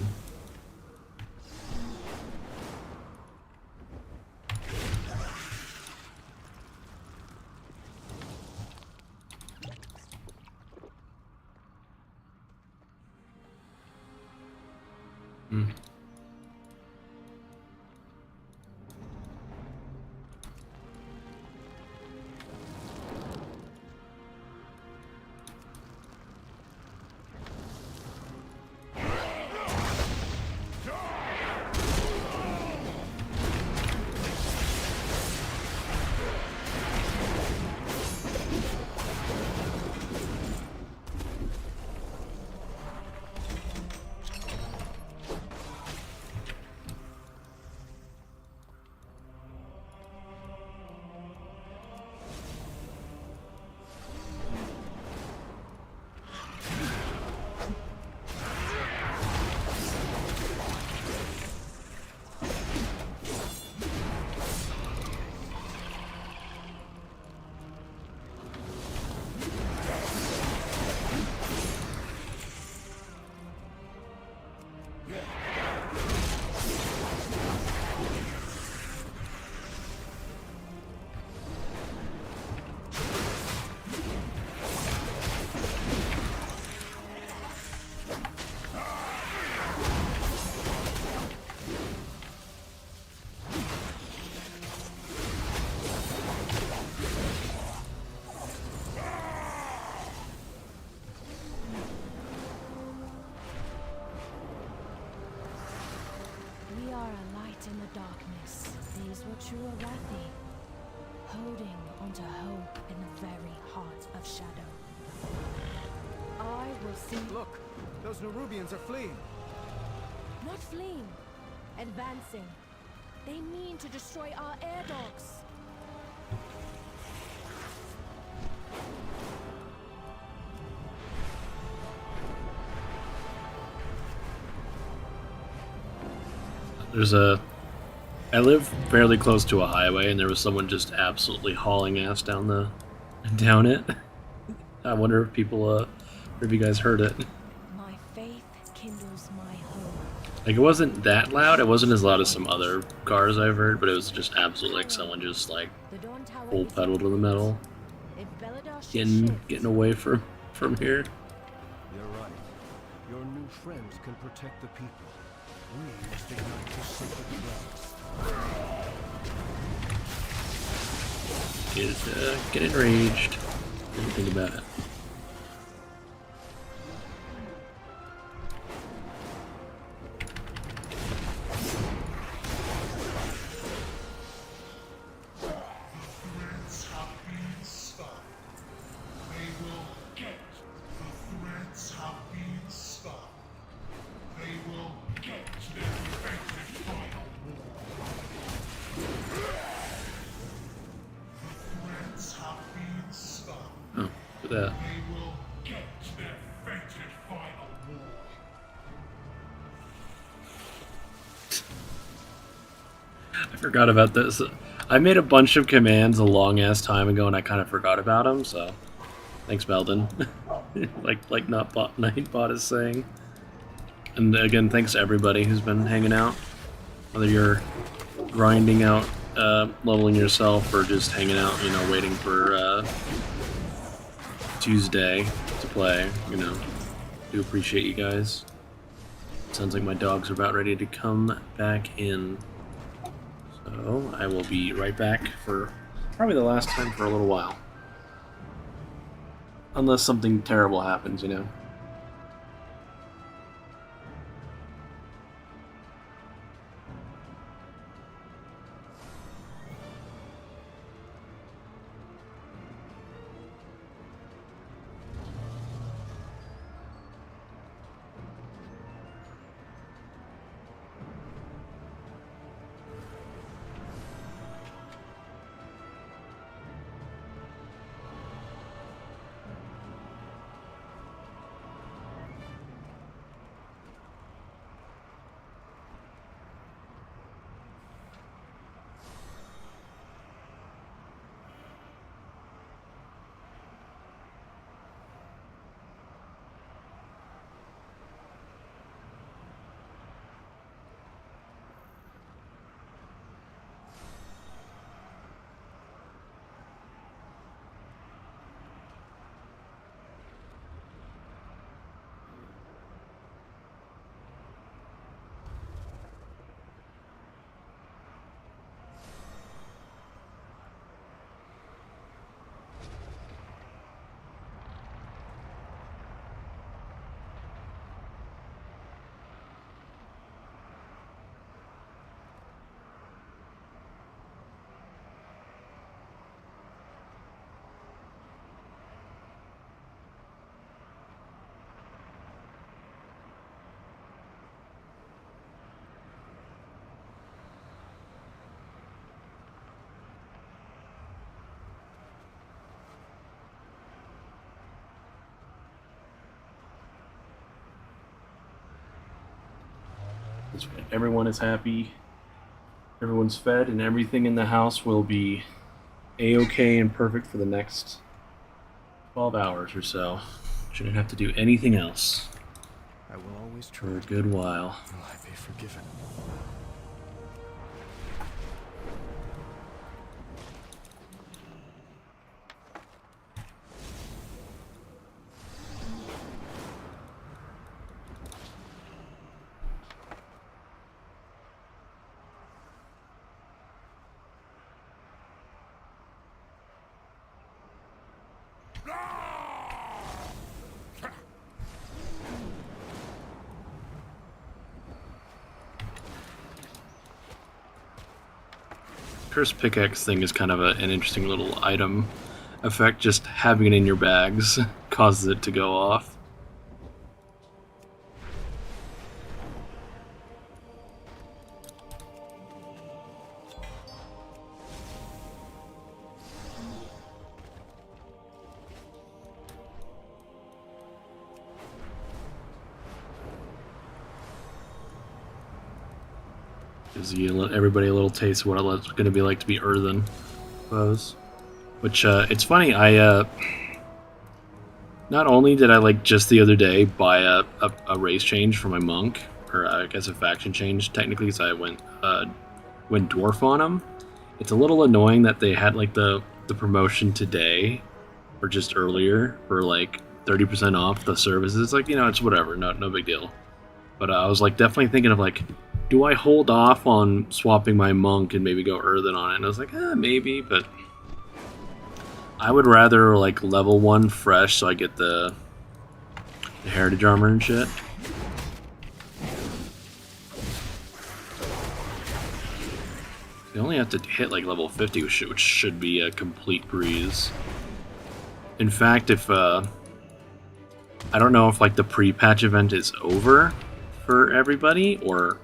In the darkness, these were true Arathi, holding onto hope in the very heart of shadow. I will see. Look, those Nerubians are fleeing. Not fleeing, advancing. They mean to destroy our air dogs. There's a... I live fairly close to a highway, and there was someone just absolutely hauling ass down it. I wonder if people, if you guys heard it. My faith kindles my hope. Like, it wasn't that loud. It wasn't as loud as some other cars I've heard, but it was just absolutely like someone just like full pedal to the metal, getting away from here. You're right. Your new friends can protect the people. We must ignite the sacred flames. Get enraged. Didn't think about it. They will get the threats have been that. I forgot about this. I made a bunch of commands a long ass time ago, and I kind of forgot about them. So, thanks, Meldon. like Nightbot is saying. And again, thanks to everybody who's been hanging out. Whether you're grinding out, leveling yourself, or just hanging out, you know, waiting for Tuesday to play. You know, do appreciate you guys. Sounds like my dogs are about ready to come back in. So I will be right back for probably the last time for a little while. Unless something terrible happens, you know. Everyone is happy, everyone's fed, and everything in the house will be a-okay and perfect for the next 12 hours or so. Shouldn't have to do anything else. I will always for a good while. Will I be forgiven? Cursed pickaxe thing is kind of an interesting little item effect. Just having it in your bags causes it to go off. Gives everybody a little taste of what it's going to be like to be earthen, I suppose. Which, it's funny, I, not only did I, like, just the other day buy a race change for my monk, or I guess a faction change, technically, because I went dwarf on him. It's a little annoying that they had, like, the promotion today, or just earlier, for, like, 30% off the services. Like, you know, it's whatever, no big deal. But I was, like, definitely thinking of, like, do I hold off on swapping my monk and maybe go earthen on it? And I was like, maybe, but I would rather, like, level 1 fresh so I get the heritage armor and shit. You only have to hit, like, level 50, which should be a complete breeze. In fact, if, I don't know if, like, the pre-patch event is over for everybody, or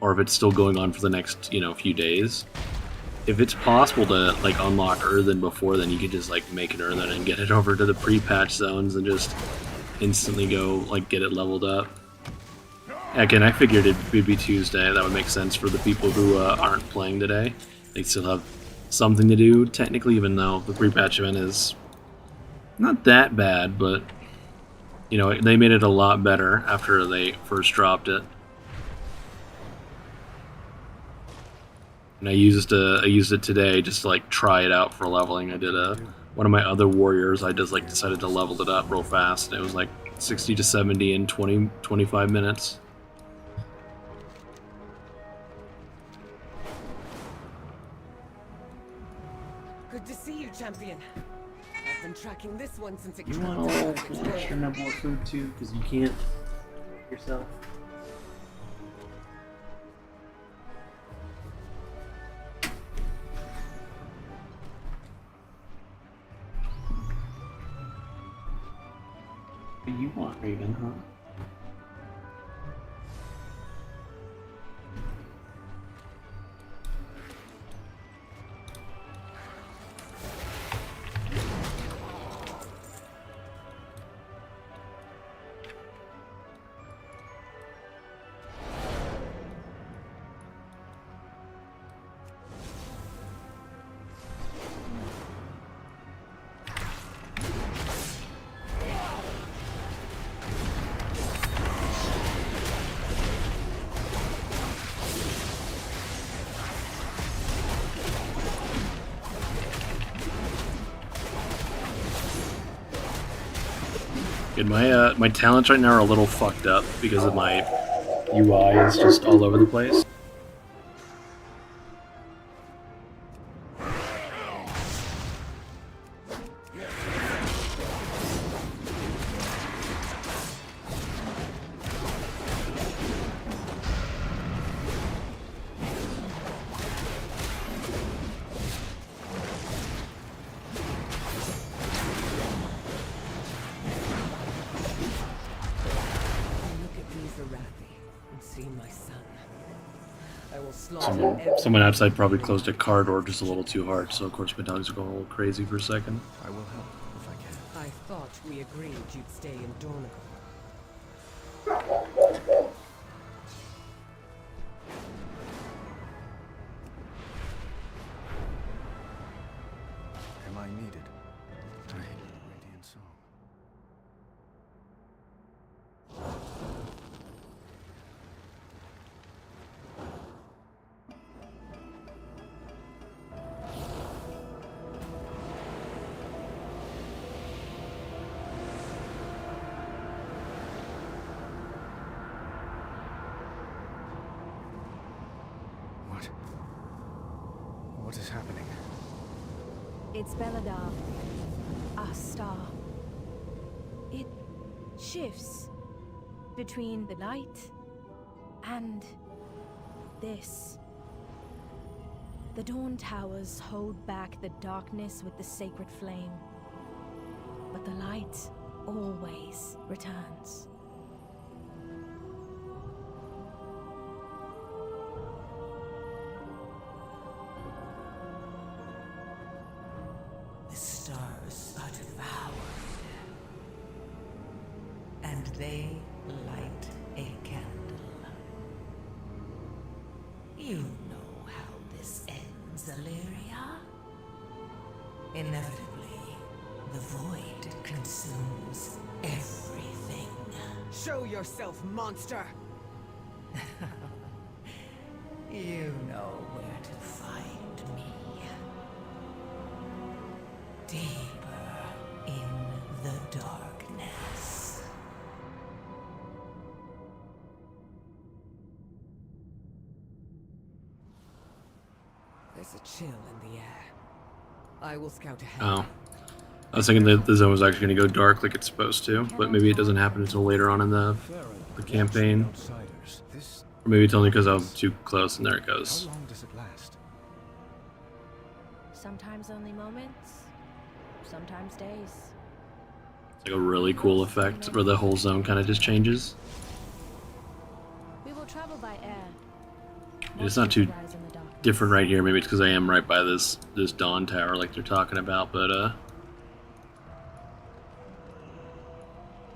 if it's still going on for the next, you know, few days. if it's possible to like unlock Earthen before, then you could just like make an Earthen and get it over to the pre-patch zones and just instantly go like get it leveled up. Again, I figured it'd be Tuesday. That would make sense for the people who aren't playing today. They still have something to do technically, even though the pre-patch event is not that bad, but you know they made it a lot better after they first dropped it. And I used it today just to like try it out for leveling. I did one of my other warriors. I just like decided to level it up real fast. And it was like 60 to 70 in 25 minutes. Good to see you, champion. I've been tracking this one since it You came want out all of its extra nibble of food too, because you can't yourself. You want Raven, huh? Good, my talents right now are a little fucked up because of my UI is just all over the place. Someone outside probably closed a car door just a little too hard, so of course my dogs are going a little crazy for a second. I will help if I can. I thought we agreed you'd stay in Dornigal. Am I needed? I hear a radiant song. What is happening? It's Belladar, our star. It shifts between the light and this. The Dawn Towers hold back the darkness with the sacred flame, but the light always returns. The stars are devoured, and they light a candle. You know how this ends, Illyria. Inevitably, the void consumes everything. Show yourself, monster! You know where to find me. Deeper in the darkness. There's a chill in the air. I will scout ahead. Oh. I was thinking that the zone was actually going to go dark like it's supposed to, but maybe it doesn't happen until later on in the campaign. Or maybe it's only because I'm too close and there it goes. How long does it last? Sometimes only moments, sometimes days. It's like a really cool effect where the whole zone kind of just changes. We will travel by air. It's not too different right here. Maybe it's because I am right by this dawn tower like they're talking about, but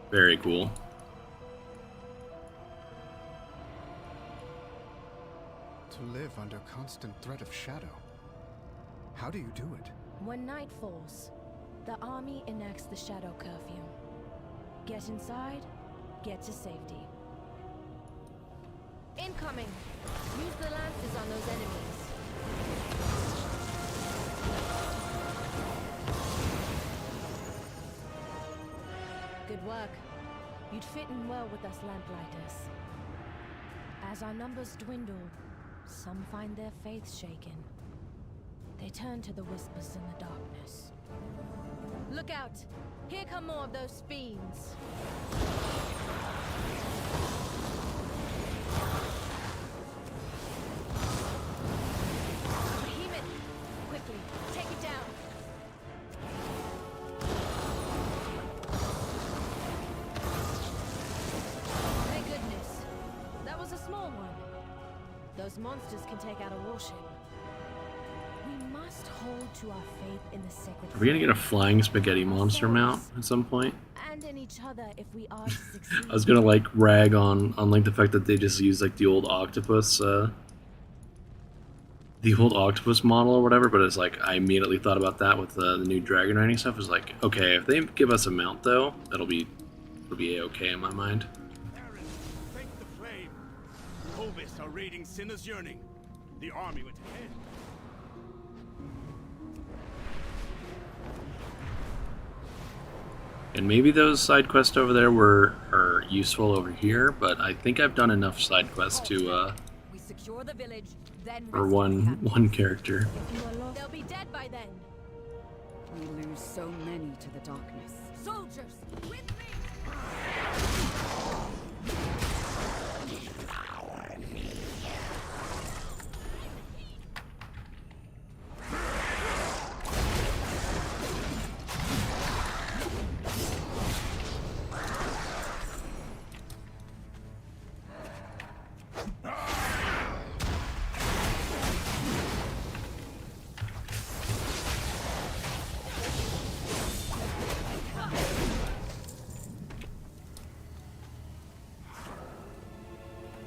very cool. To live under constant threat of shadow. How do you do it? When night falls, the army enacts the shadow curfew. Get inside, get to safety. Incoming! Use the lances on those enemies. Good work. You'd fit in well with us lamplighters. As our numbers dwindle, some find their faith shaken. They turn to the whispers in the darkness. Look out! Here come more of those fiends! Behemoth! Quickly, take it down! Thank goodness. That was a small one. Those monsters can take out a warship. We must hold to our faith in the sacred. Are we gonna get a flying spaghetti monster mount at some point? And in each other if we are to succeed. I was gonna like rag on like the fact that they just use like the old octopus model or whatever, but it's like I immediately thought about that with the new dragon riding stuff. It's like, okay, if they give us a mount though, it'll be a-okay in my mind. Thank the flame. Hovis are raiding Sinner's Yearning. The army went ahead. And maybe those side quests over there are useful over here, but I think I've done enough side quests to We secure the village, then for one character. They'll be dead by then. We lose so many to the darkness. Soldiers, with me!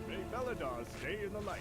May Beladar stay in the light.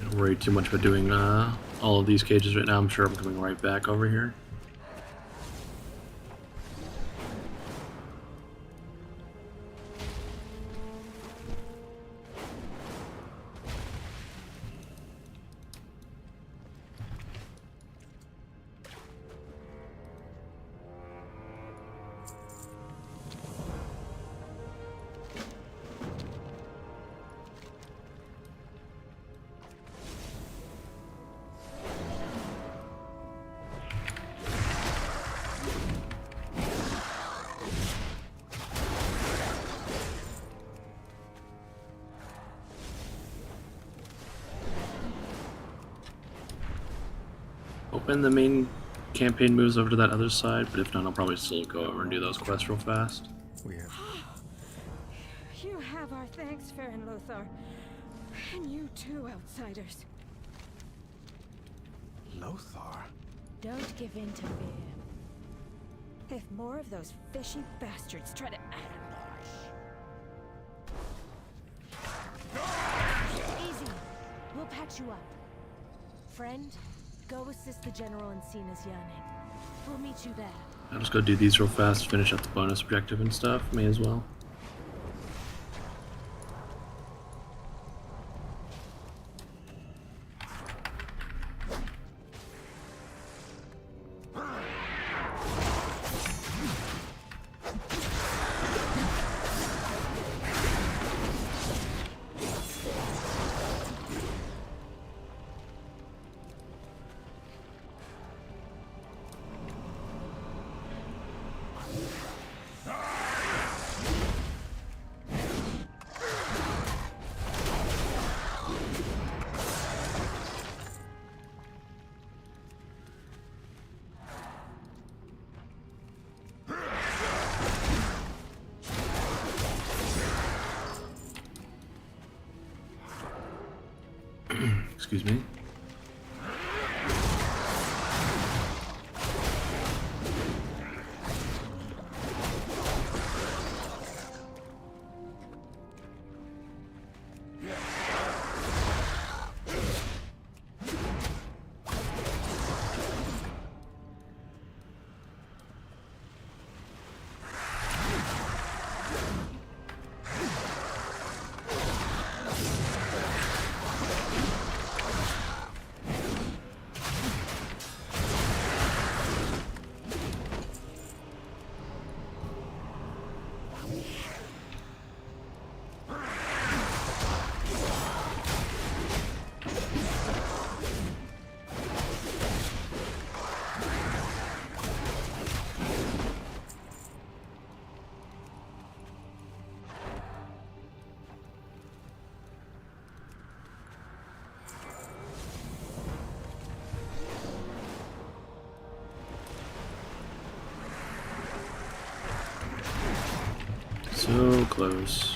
Don't worry too much about doing all of these cages right now. I'm sure I'm coming right back over here. hoping the main campaign moves over to that other side, but if not, I'll probably still go over and do those quests real fast. We have. You have our thanks, Fair and Lothar. And you too, outsiders. Lothar? Don't give in to fear. If more of those fishy bastards try to Easy. We'll patch you up. Friend, go assist the general in Sina's yearning. We'll meet you there. I'll just go do these real fast, finish up the bonus objective and stuff. May as well. Excuse me. So close.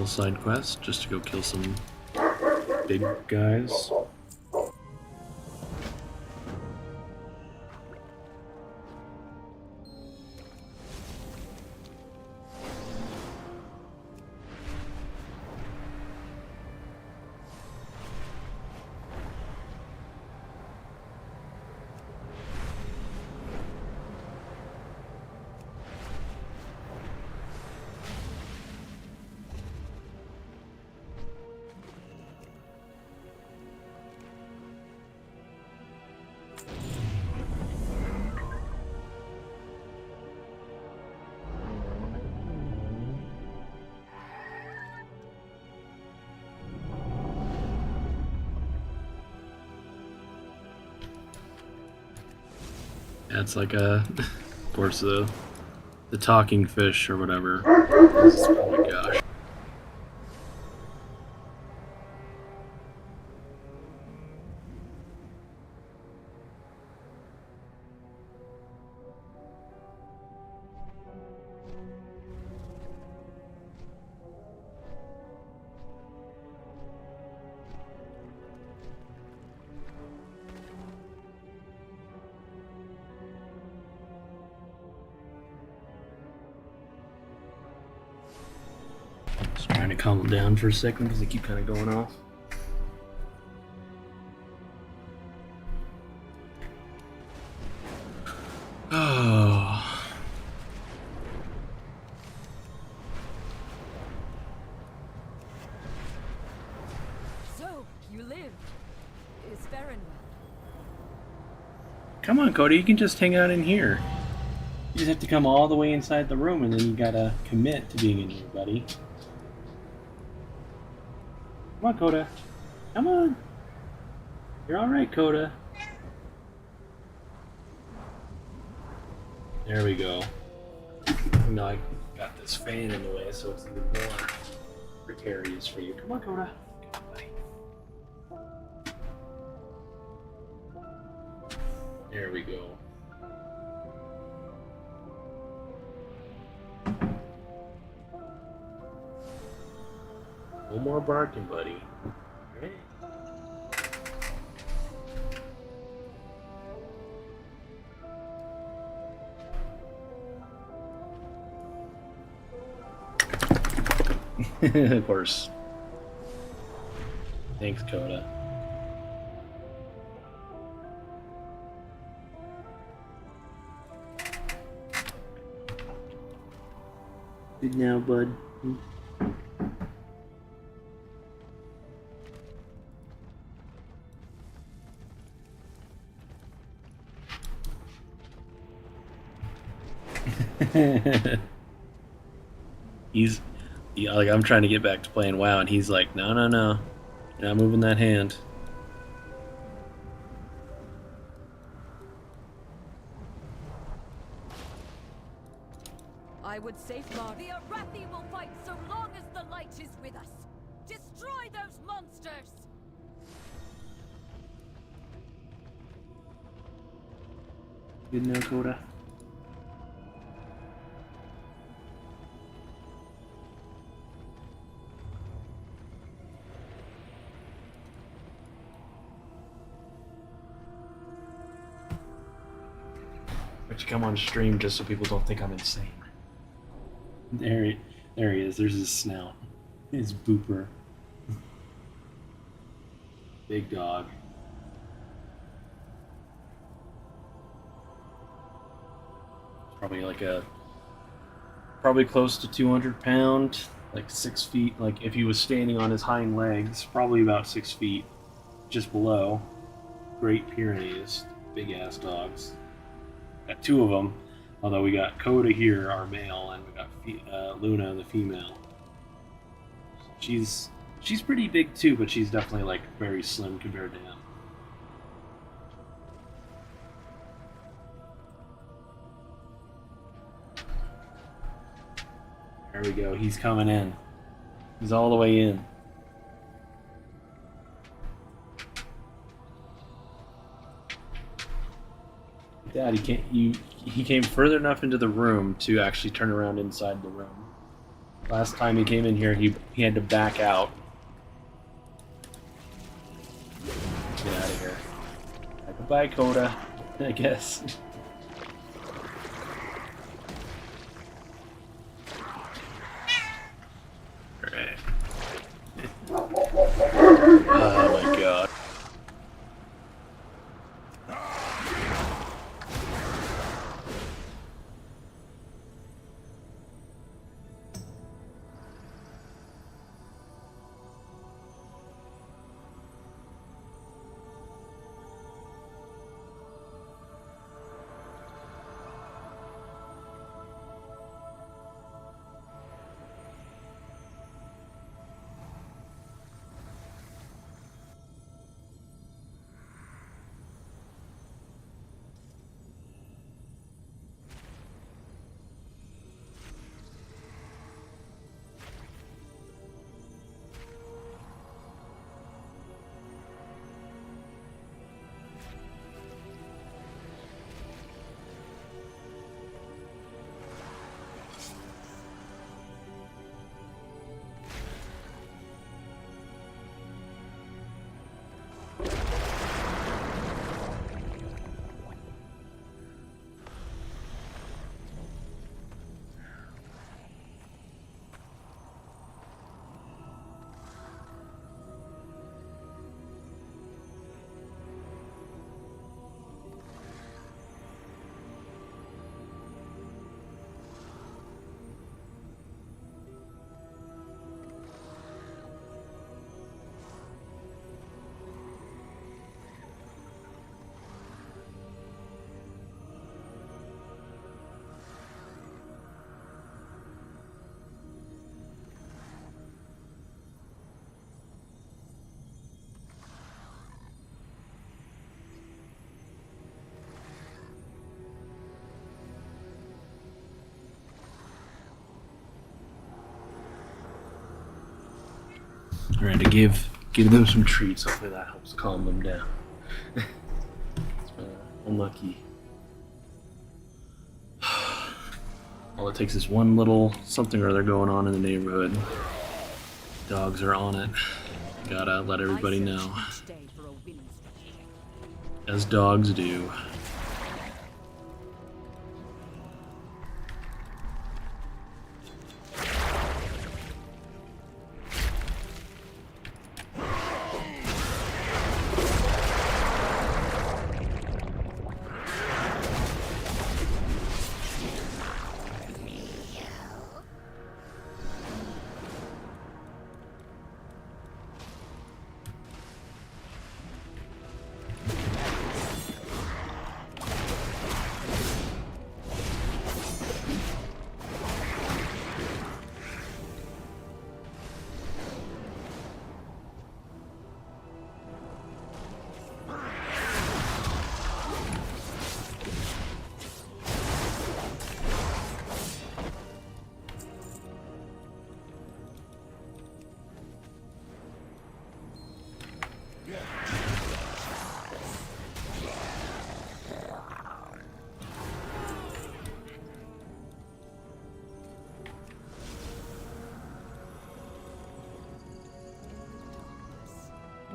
little side quest just to go kill some big guys. Yeah, it's like a, of course, the talking fish or whatever. Oh my gosh. Just trying to calm them down for a second because they keep kind of going off. Oh. So, you lived. Is Farron well? Come on, Cody, you can just hang out in here. You just have to come all the way inside the room and then you gotta commit to being in here, buddy. Come on, Coda. Come on. You're alright, Coda. There we go. Now I got this fan in the way, so it's even more precarious for you. Come on, Coda. Come on, buddy. There we go. No more barking, buddy. Alright. Of course. Thanks, Coda. Good now, bud. Like, I'm trying to get back to playing WoW, and he's like, no, no, no, you're not moving that hand. I would safeguard. The Arathi will fight so long as the light is with us. Destroy those monsters! Good now, Coda. But you come on stream just so people don't think I'm insane. There he is. There's his snout. His booper. Big dog. Probably close to 200 pound, like 6 feet. Like if he was standing on his hind legs, probably about 6 feet, just below. Great Pyrenees, big ass dogs. Got 2 of them, although we got Coda here, our male, and we got Luna, the female. She's pretty big too, but she's definitely like very slim compared to him. There we go. He's coming in. He's all the way in. Dad, he came further enough into the room to actually turn around inside the room. Last time he came in here, he had to back out. Get out of here. Goodbye, Coda. I guess. Alright. Oh my god. Trying to give them some treats. Hopefully that helps calm them down. Unlucky. All it takes is one little something or other going on in the neighborhood. Dogs are on it. Gotta let everybody know. As dogs do.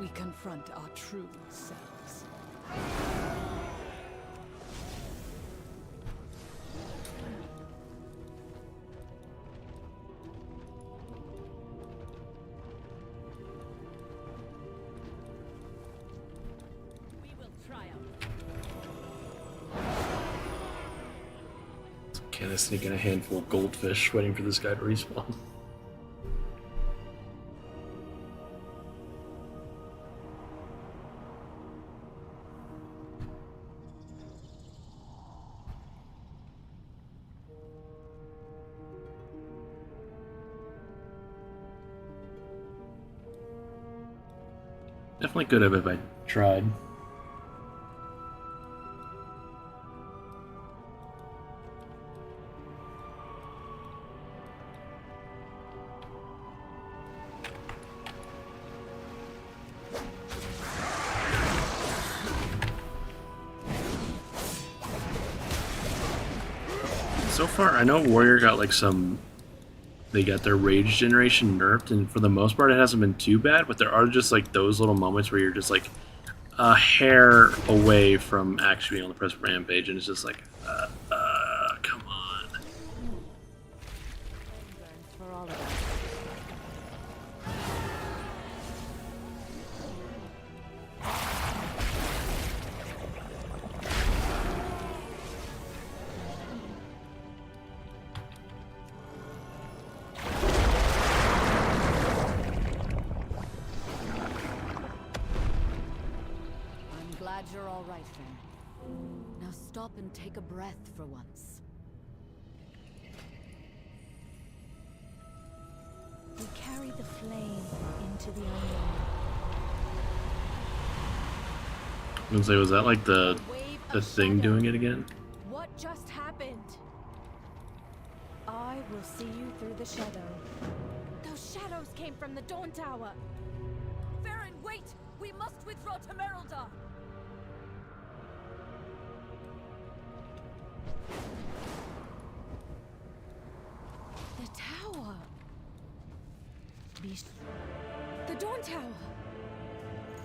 We confront our true selves. We will triumph. Kinda sneaking a handful of goldfish, waiting for this guy to respawn. Definitely could have if I tried. So far, I know Warrior got like some they got their rage generation nerfed, and for the most part, it hasn't been too bad. But there are just like those little moments where you're just like a hair away from actually being able to press rampage, and it's just like, come on. For all of us. Glad you're all right, Finn. Now stop and take a breath for once. We carry the flame into the unknown. I was like, was that like the thing doing it again? What just happened? I will see you through the shadow. Those shadows came from the Dawn Tower. Baron, wait! We must withdraw to Merildar! The tower. The Dawn Tower.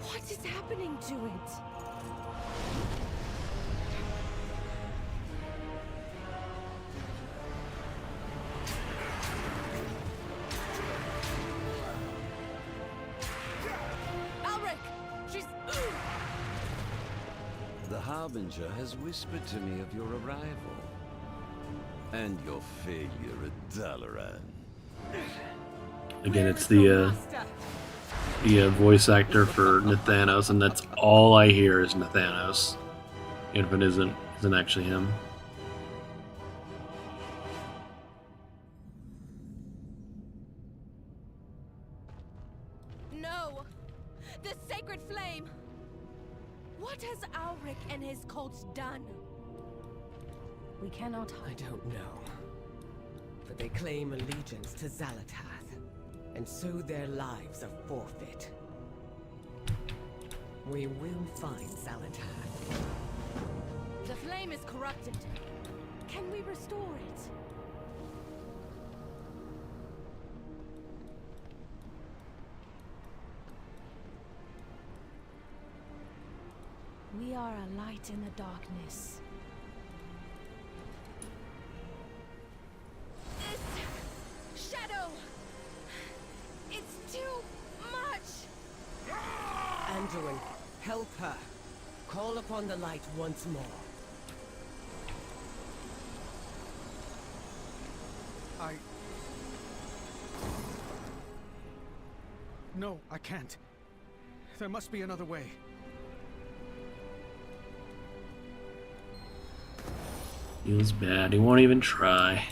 What is happening to it? Alric! She's... The Harbinger has whispered to me of your arrival. And your failure at Dalaran. Again, it's the voice actor for Nathanos, and that's all I hear is Nathanos. Even if it isn't actually him. No! The sacred flame! What has Alric and his cults done? We cannot. I don't know. But they claim allegiance to Xalatath, and so their lives are forfeit. We will find Xalatath. The flame is corrupted. Can we restore it? We are a light in the darkness. This shadow! It's too much! Anduin, help her. Call upon the light once more. No, I can't. There must be another way. Feels bad. He won't even try.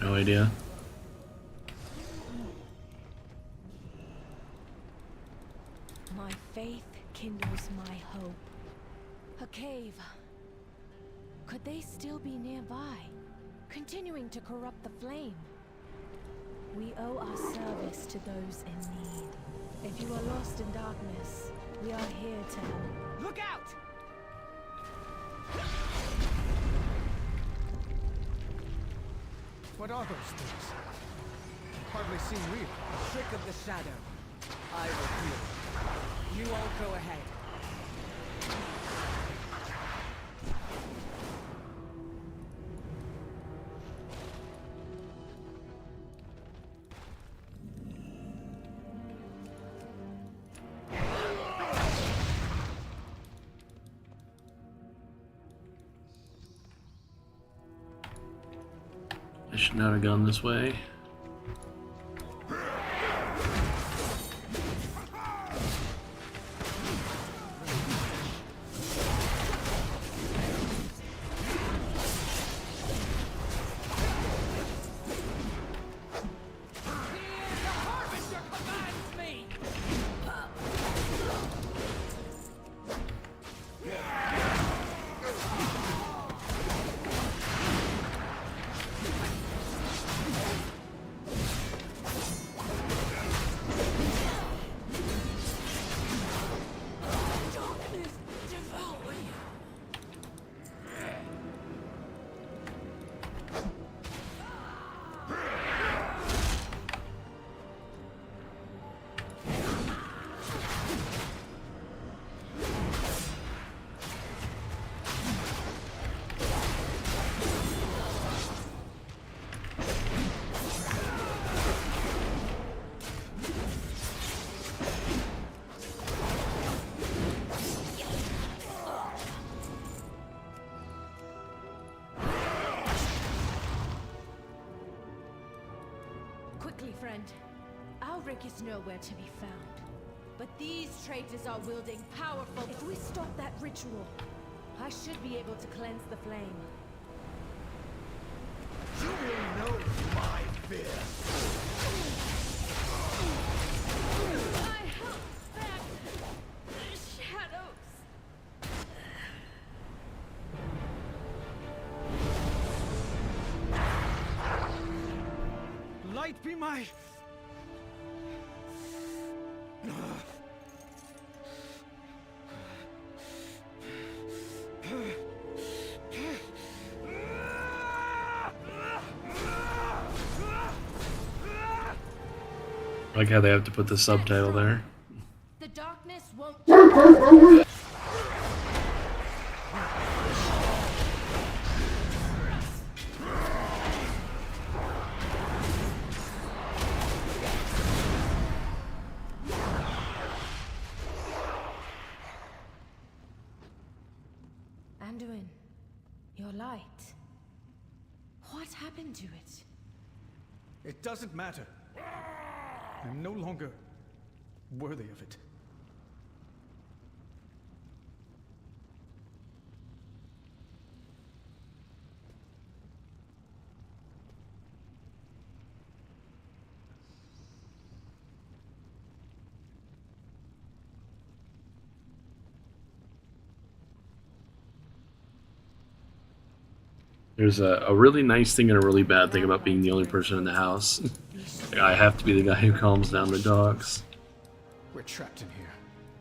No idea. My faith kindles my hope. A cave. Could they still be nearby, continuing to corrupt the flame? We owe our service to those in need. If you are lost in darkness, we are here to help. Look out! What are those things? Hardly seem real. A trick of the shadow. I will do it. You all go ahead. Shouldn't have a gun this way. Quickly, friend. Alric is nowhere to be found. But these traitors are wielding powerful... If we stop that ritual, I should be able to cleanse the flame. You will know my fear. I help back the shadows. Light be my... I like how they have to put the subtitle there. The darkness won't... Anduin, your light. What happened to it? It doesn't matter. I'm no longer worthy of it. There's a really nice thing and a really bad thing about being the only person in the house. Like, I have to be the guy who calms down the dogs. We're trapped in here,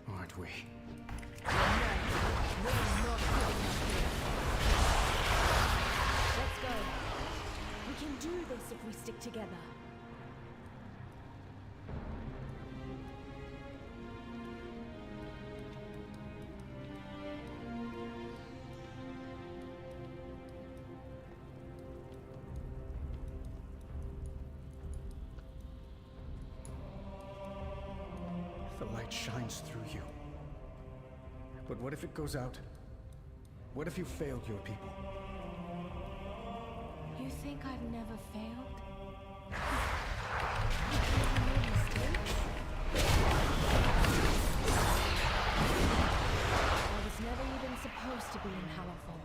aren't we? Let's go. We can do this if we stick together. The light shines through you. But what if it goes out? What if you failed your people? You think I've never failed? I was never even supposed to be in Hallerfall.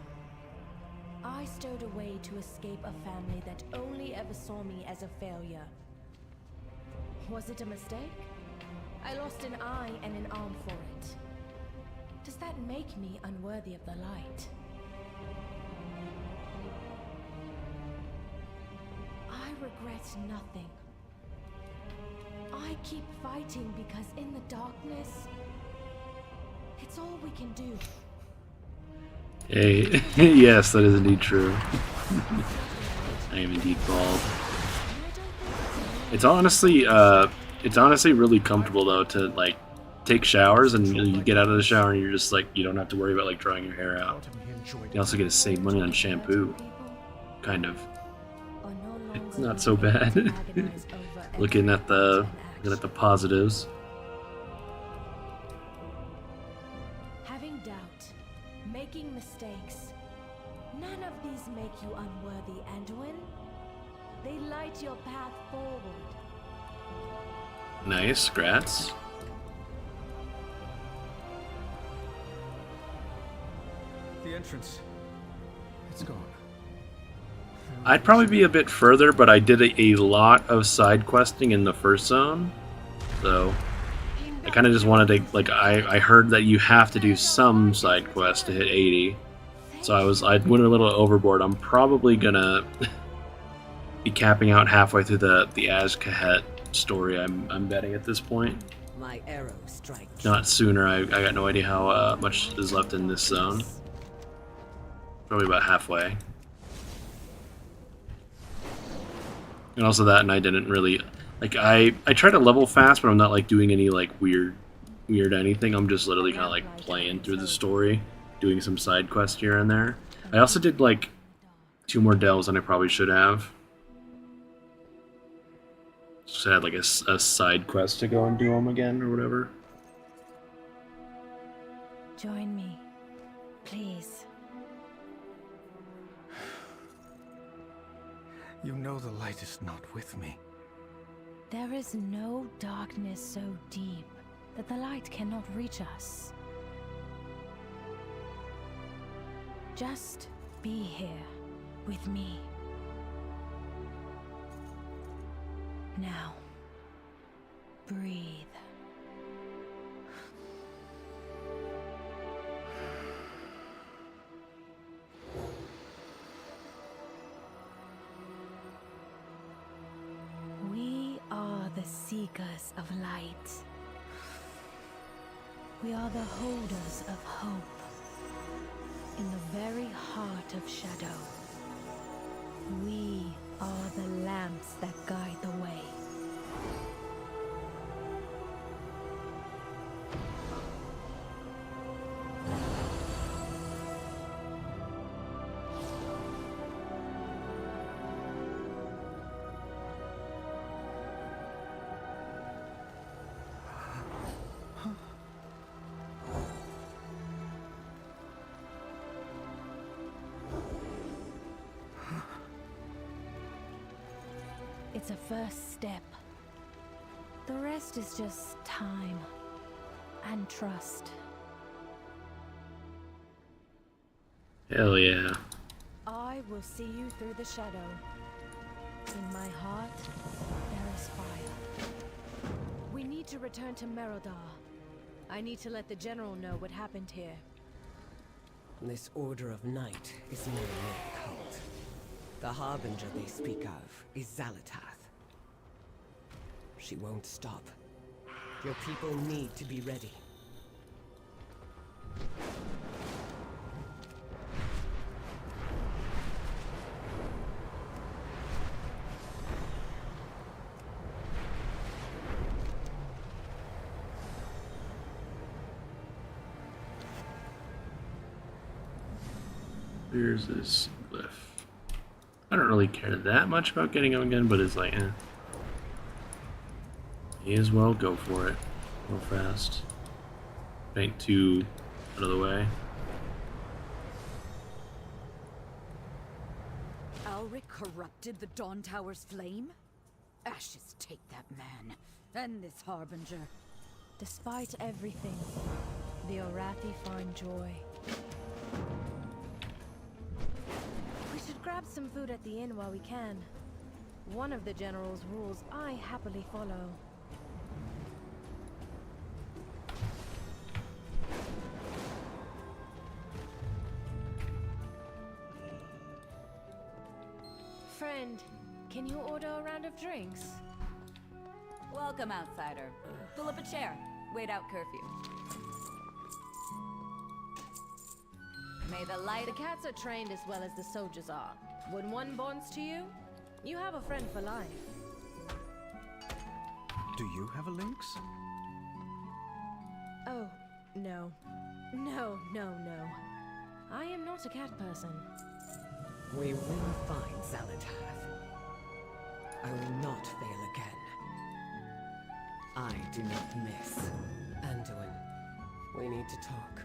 I stowed away to escape a family that only ever saw me as a failure. Was it a mistake? I lost an eye and an arm for it. Does that make me unworthy of the light? I regret nothing. I keep fighting because in the darkness, it's all we can do. Hey, yes, that is indeed true. I am indeed bald. It's honestly really comfortable though to like take showers and you get out of the shower and you're just like you don't have to worry about like drying your hair out. You also get to save money on shampoo, kind of. It's not so bad. looking at the positives. Having doubt, making mistakes. None of these make you unworthy, Anduin. They light your path forward. Nice, grats. The entrance. It's gone. I'd probably be a bit further, but I did a lot of side questing in the first zone, so I kind of just wanted to, like, I heard that you have to do some side quests to hit 80, so I went a little overboard. I'm probably gonna be capping out halfway through the Azkahet story. I'm betting at this point. My arrow strikes. Not sooner. I got no idea how much is left in this zone. Probably about halfway. And also that, and I didn't really, like, I try to level fast, but I'm not like doing any like weird anything. I'm just literally kind of like playing through the story, doing some side quests here and there. I also did like 2 more delves than I probably should have. Just had like a side quest to go and do them again or whatever. Join me, please. You know the light is not with me. There is no darkness so deep that the light cannot reach us. Just be here with me. Now, breathe. We are the seekers of light. We are the holders of hope. In the very heart of shadow, we are the lamps that guide the way. It's a first step. The rest is just time and trust. Hell yeah. I will see you through the shadow. In my heart, there is fire. We need to return to Merodar. I need to let the General know what happened here. This Order of Night is no mere cult. The Harbinger they speak of is Zalatath. She won't stop. Your people need to be ready. Here's this glyph. I don't really care that much about getting him again, but it's like, eh. May as well go for it. Real fast. Ain't too out of the way. Alric corrupted the Dawn Tower's flame? Ashes take that man, and this Harbinger. Despite everything, the Orathi find joy. We should grab some food at the inn while we can. One of the General's rules I happily follow. Friend, can you order a round of drinks? Welcome, outsider. Pull up a chair. Wait out curfew. May the light... The cats are trained as well as the soldiers are. When one bonds to you, you have a friend for life. Do you have a lynx? Oh, no. No. I am not a cat person. We will find Zalatath. I will not fail again. I do not miss. Anduin, we need to talk.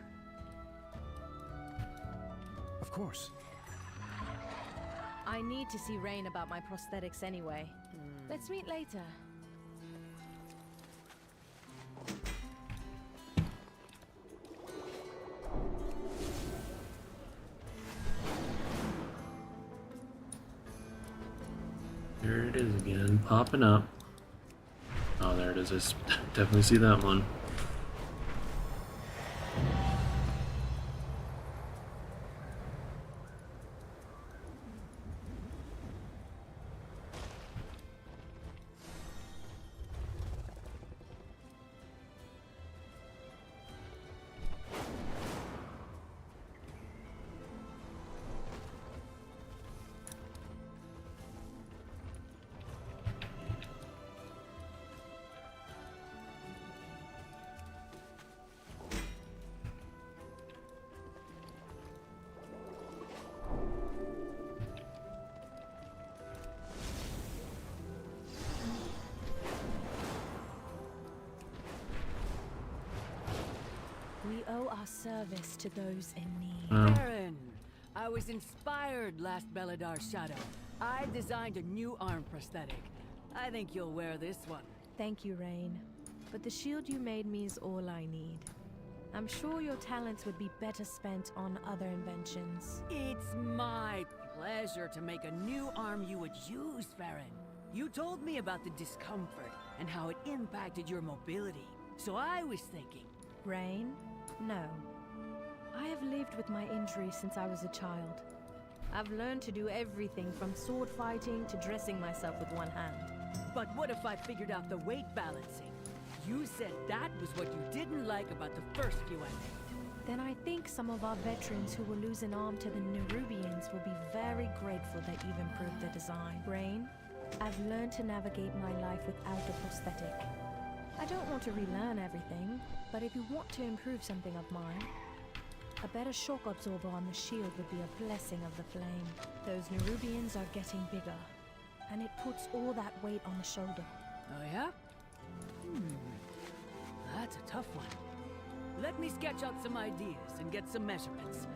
Of course. I need to see Rain about my prosthetics anyway. Let's meet later. There it is again, popping up. Oh, there it is. I definitely see that one. We owe our service to those in need. Baron, I was inspired last Beladar's shadow. I designed a new arm prosthetic. I think you'll wear this one. Thank you, Rain. But the shield you made me is all I need. I'm sure your talents would be better spent on other inventions. It's my pleasure to make a new arm you would use, Farron. You told me about the discomfort and how it impacted your mobility. So I was thinking... Rain? No. I have lived with my injury since I was a child. I've learned to do everything from sword fighting to dressing myself with one hand. But what if I figured out the weight balancing? You said that was what you didn't like about the first few I made. Then I think some of our veterans who will lose an arm to the Nerubians will be very grateful that you've improved the design. Rain, I've learned to navigate my life without a prosthetic. I don't want to relearn everything, but if you want to improve something of mine, a better shock absorber on the shield would be a blessing of the flame. Those Nerubians are getting bigger, and it puts all that weight on the shoulder. Oh yeah? That's a tough one. Let me sketch out some ideas and get some measurements.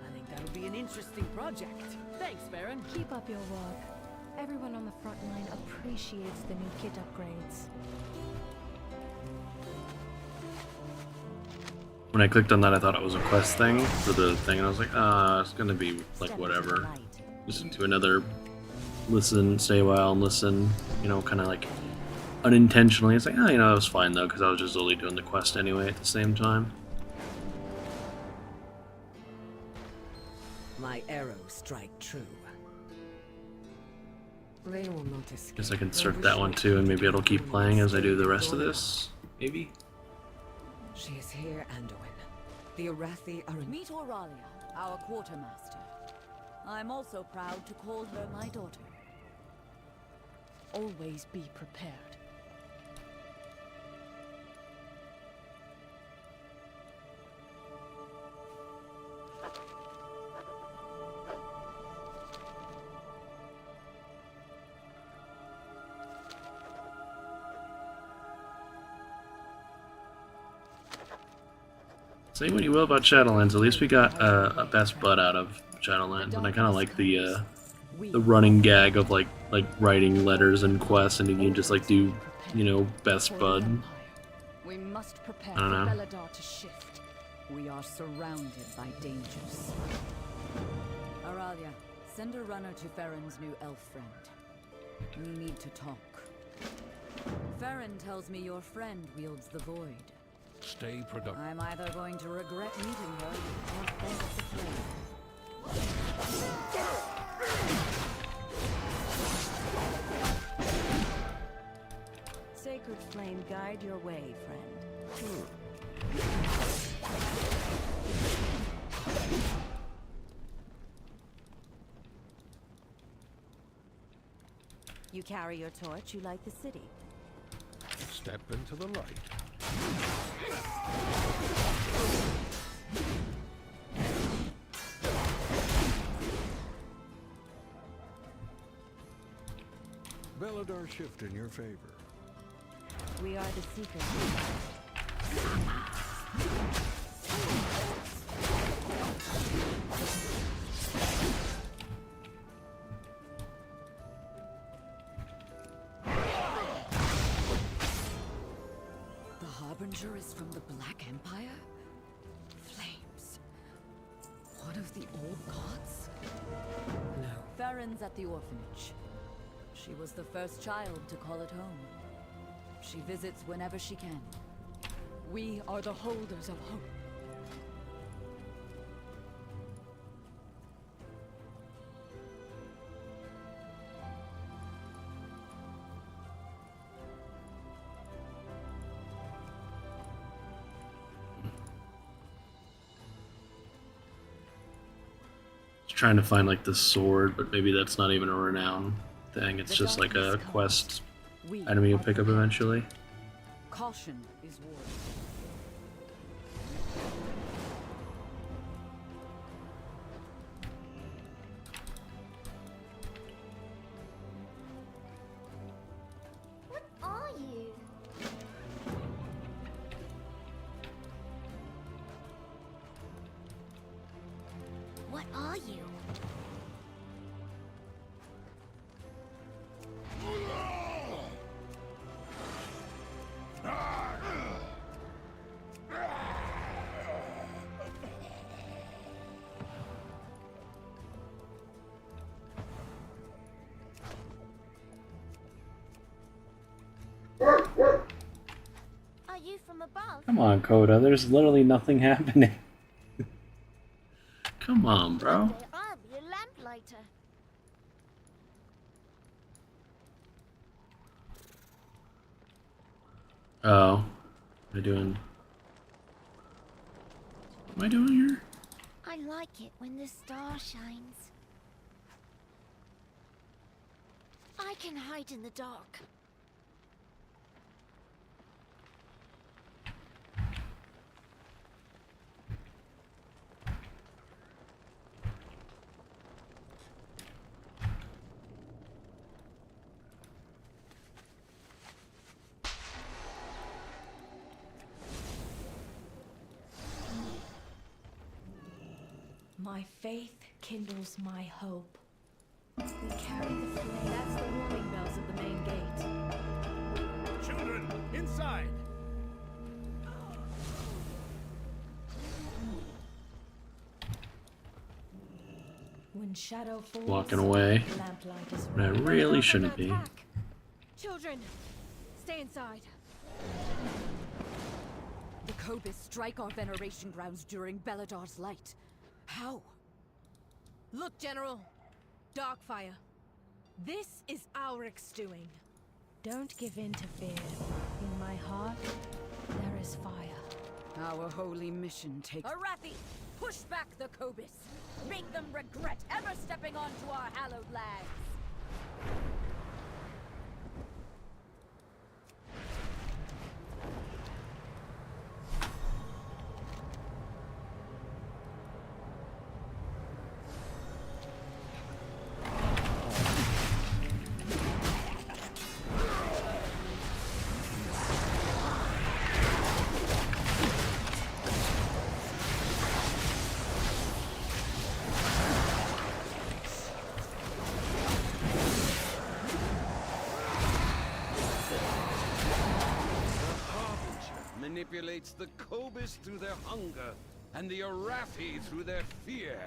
I think that'll be an interesting project. Thanks, Farron. Keep up your work. Everyone on the front line appreciates the new kit upgrades. When I clicked on that, I thought it was a quest thing for the thing, and I was like, it's gonna be like whatever. Just do another listen, stay a while and listen, you know, kind of like unintentionally. It's like, you know, it was fine though, because I was just only doing the quest anyway at the same time. My arrows strike true. They will not escape. Guess I can start that one too, and maybe it'll keep playing as I do the rest of this. Maybe. She is here, Anduin. The Arathi are in... Meet Auralia, our quartermaster. I'm also proud to call her my daughter. Always be prepared. Say what you will about Shadowlands, at least we got a best bud out of Shadowlands, and I kind of like the running gag of like writing letters and quests, and you can just like do, you know, best bud. We must prepare I don't know. for Beladar to shift. We are surrounded by dangers. Auralia, send a runner to Farron's new elf friend. We need to talk. Farron tells me your friend wields the void. Stay productive. I'm either going to regret meeting her or thank the flame. Sacred flame, guide your way, friend. You carry your torch, you light the city. Step into the light. Beladar shift in your favor. We are the Seekers. The Harbinger is from the Black Empire? Flames. One of the old gods? No. Farron's at the orphanage. She was the first child to call it home. She visits whenever she can. We are the holders of hope. Trying to find like the sword, but maybe that's not even a renown thing. It's just like a quest enemy you'll pick up eventually. Caution is warned. What are you? What are you? Are you from above? Come on, Coda. There's literally nothing happening. Come on, bro. One day I'll be a lamplighter. Oh. What am I doing? What am I doing here? I like it when the star shines. I can hide in the dark. My faith kindles my hope. We carry the flame. That's the warning bells at the main gate. Children, inside! When shadow falls, Walking away. lamplight is But I ready. really shouldn't be. Children, stay inside. The Cobus strike our veneration grounds during Beladar's light. How? Look, General. Darkfire. This is Auric's doing. Don't give in to fear. In my heart, there is fire. Our holy mission takes... Arathi! Push back the Cobus! Make them regret ever stepping onto our hallowed lands! Manipulates the Cobus through their hunger, and the Arathi through their fear.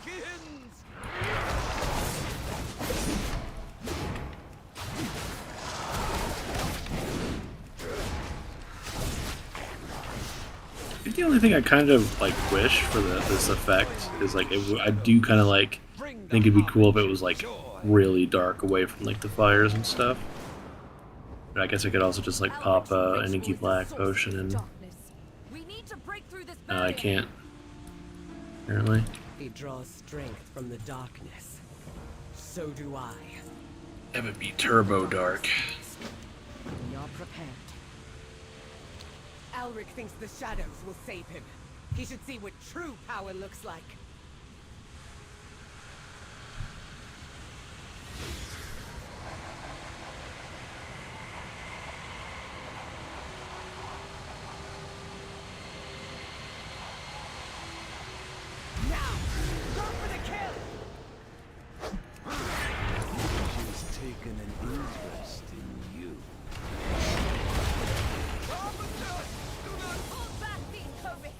begins! I think the only thing I kind of like wish for this effect is like I do kind of like think it'd be cool if it was like really dark away from like the fires and stuff. But I guess I could also just like pop an inky black potion and no, I can't. Apparently. He draws strength from the darkness. So do I. It would be turbo dark. You're prepared. Alric thinks the shadows will save him. He should see what true power looks like. Now, go for the kill! She's taken an interest in you. Hold back, these Kobe!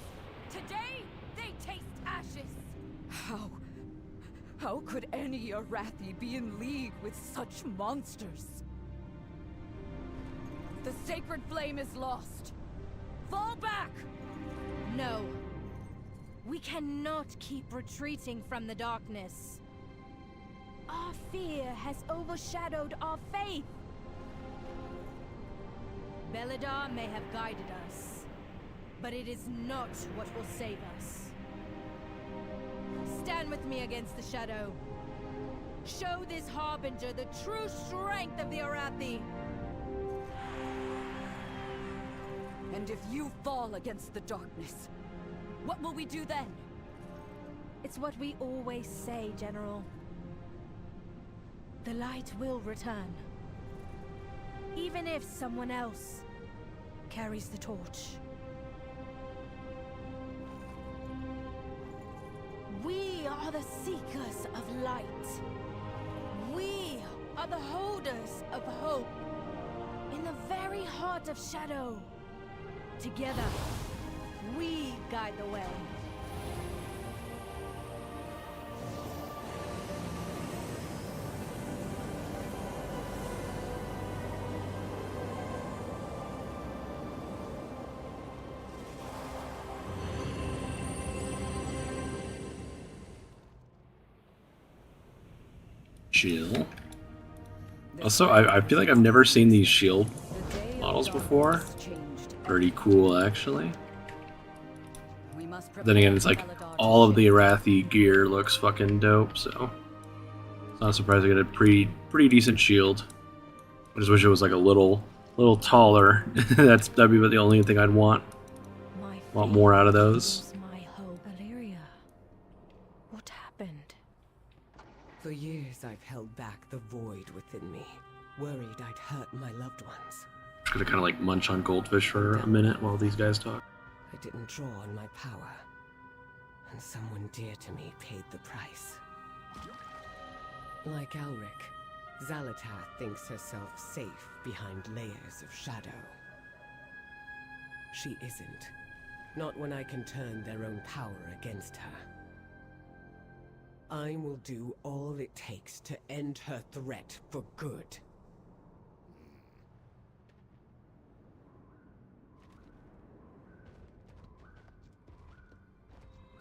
Today, they taste ashes! How could any Arathi be in league with such monsters? The sacred flame is lost. Fall back! No. We cannot keep retreating from the darkness. Our fear has overshadowed our faith. Belladar may have guided us, but it is not what will save us. Stand with me against the shadow. Show this harbinger the true strength of the Arathi. And if you fall against the darkness, what will we do then? It's what we always say, General. The light will return. Even if someone else carries the torch. We are the seekers of light. We are the holders of hope. In the very heart of shadow. Together, we guide the way. Chill. Also, I feel like I've never seen these shield models before. Pretty cool, actually. Then again, it's like all of the Arathi gear looks fucking dope, so it's not surprised I get a pretty decent shield. I just wish it was like a little taller. That'd be the only thing I'd want. Want more out of those. Valeria, what happened? For years I've held back the void within me, worried I'd hurt my loved ones. Just gonna kind of like munch on goldfish for a minute while these guys talk. I didn't draw on my power, and someone dear to me paid the price. Like Alric, Xal'atath thinks herself safe behind layers of shadow. She isn't. Not when I can turn their own power against her. I will do all it takes to end her threat for good.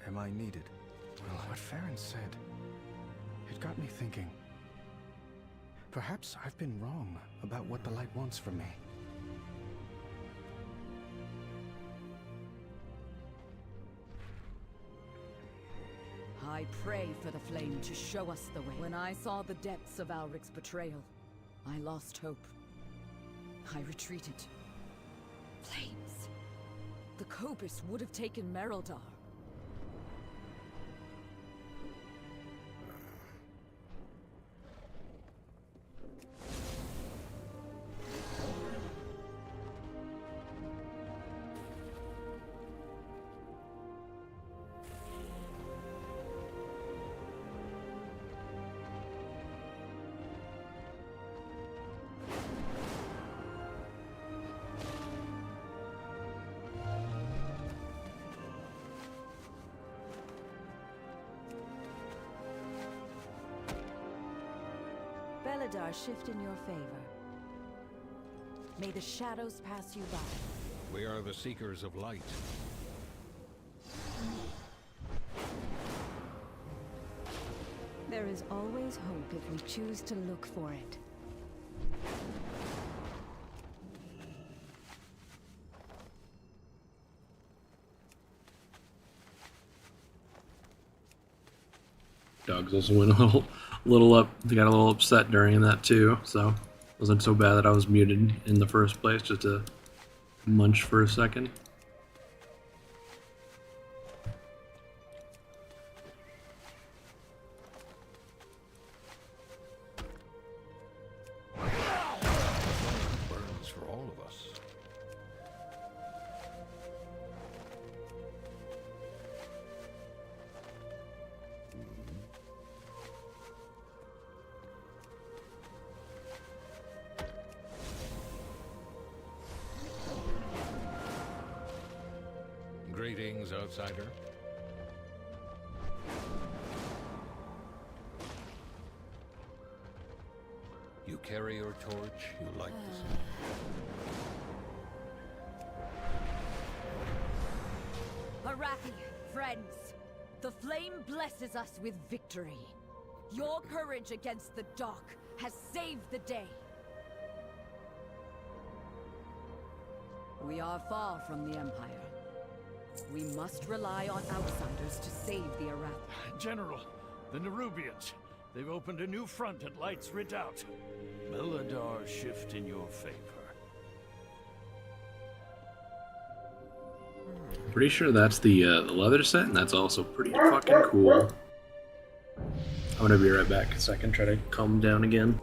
Am I needed? Well, what Farron said, it got me thinking. Perhaps I've been wrong about what the light wants from me. I pray for the flame to show us the way. When I saw the depths of Alric's betrayal, I lost hope. I retreated. Flames. The Cobus would have taken Mereldar. Eladar shift in your favor. May the shadows pass you by. We are the seekers of light. There is always hope if we choose to look for it. Dogs also went a little up. They got a little upset during that too, so it wasn't so bad that I was muted in the first place, just to munch for a second. Burns for all of us. Greetings, outsider. You carry your torch, you light the sun. Arathi, friends, the flame blesses us with victory. Your courage against the dark has saved the day. We are far from the Empire. We must rely on outsiders to save the Arathi. General, the Nerubians. They've opened a new front at Light's Redoubt. Eladar shift in your favor. Pretty sure that's the leather set, and that's also pretty fucking cool. I'm gonna be right back a second, try to calm down again.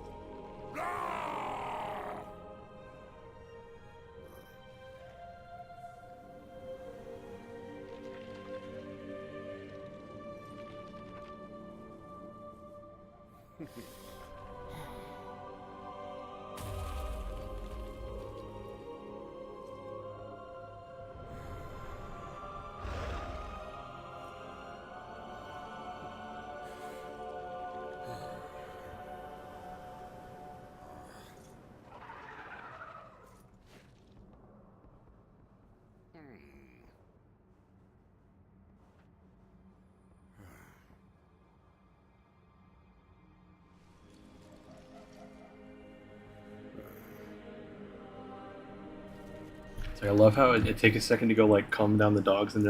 So I love how it takes a second to go like calm down the dogs, and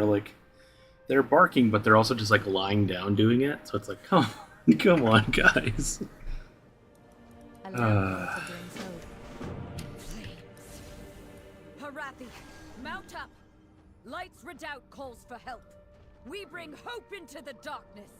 they're barking, but they're also just like lying down doing it. So it's like, come on, guys. Arathi, mount up! Light's Redoubt calls for help. We bring hope into the darkness.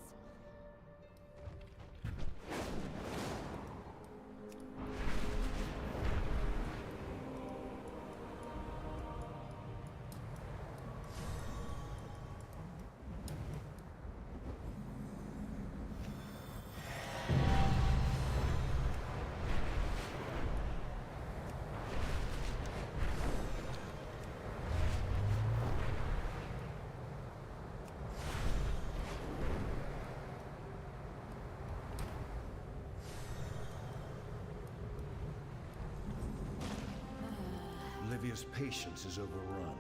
Livia's patience is overrun.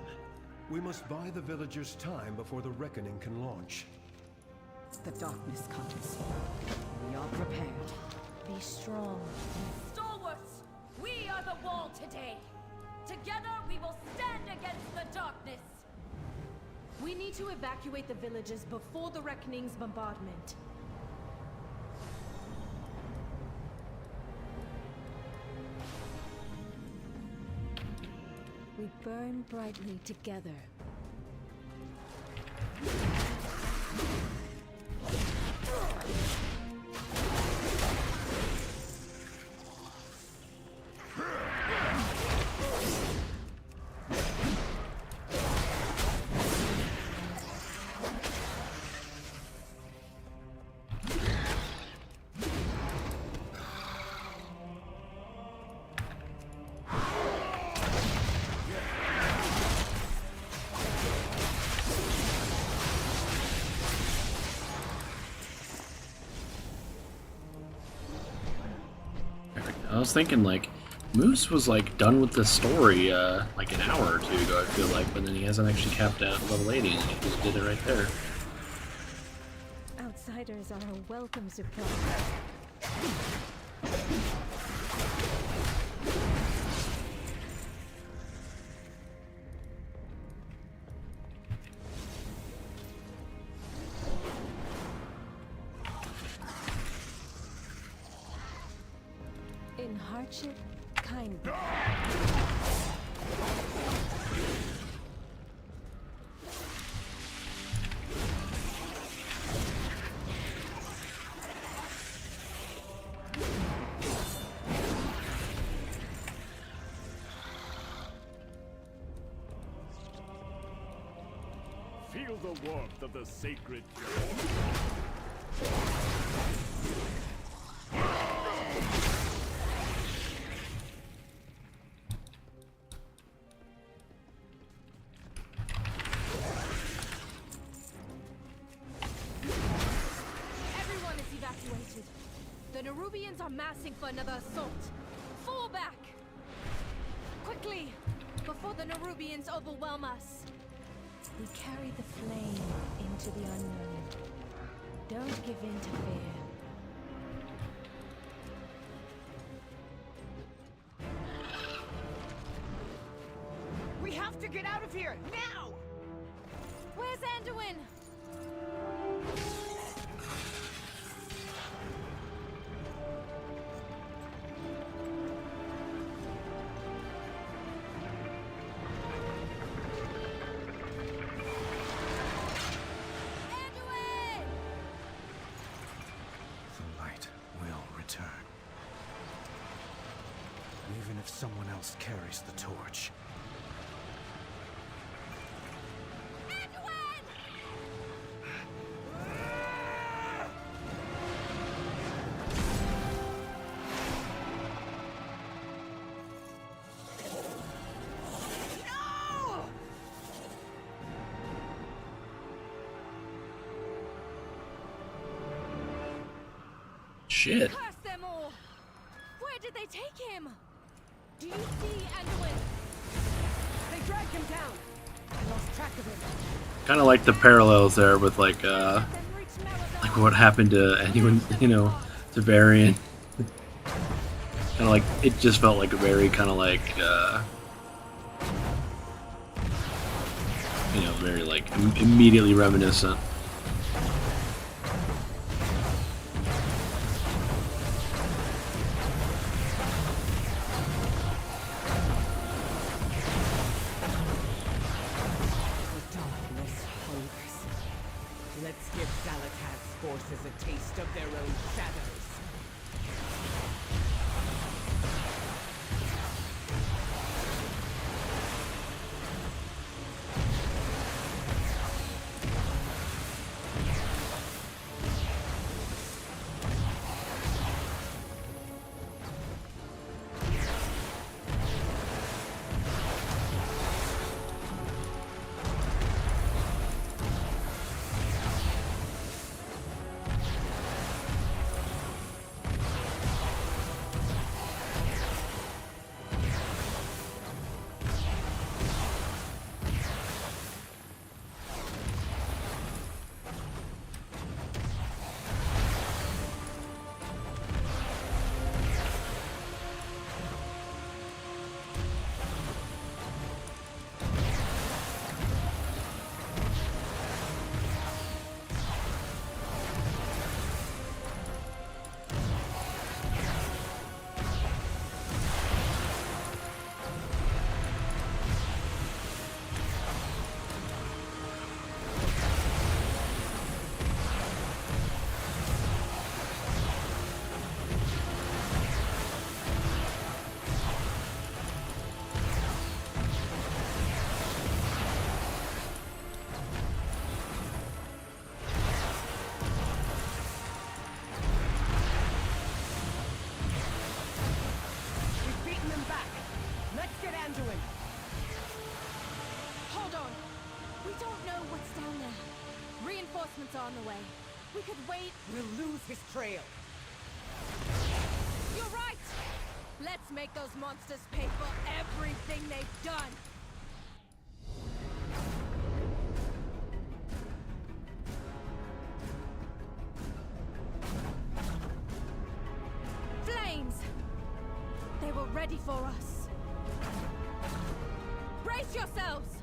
We must buy the villagers time before the reckoning can launch. The darkness comes. We are prepared. Be strong. Stalwarts! We are the wall today! Together we will stand against the darkness! We need to evacuate the villages before the Reckoning's bombardment. We burn brightly together. was thinking like Moose was like done with the story like an hour or two ago, I feel like, but then he hasn't actually capped at level 80 and he just did it right there. Outsiders are a welcome surprise. In hardship, kindness. Feel the warmth of the sacred Everyone is evacuated. The Nerubians are massing for another assault. Fall back! Quickly! Before the Nerubians overwhelm us. We carry the flame into the unknown. Don't give in to fear. We have to get out of here, now! Where's Anduin? The light will return. Even if someone else carries the torch. Shit. Curse them all! Where did they take him? Do you see Anduin? They dragged him down. I lost track of him. Kind of like the parallels there with like what happened to anyone, you know, to Varian. Kind of like it just felt like a very kind of like you know, very like immediately reminiscent. Let's give Zalatan's forces a taste of their own shadows. Reinforcements are on the way. We could wait. We'll lose his trail. You're right! Let's make those monsters pay for everything they've done! Flames! They were ready for us. Brace yourselves!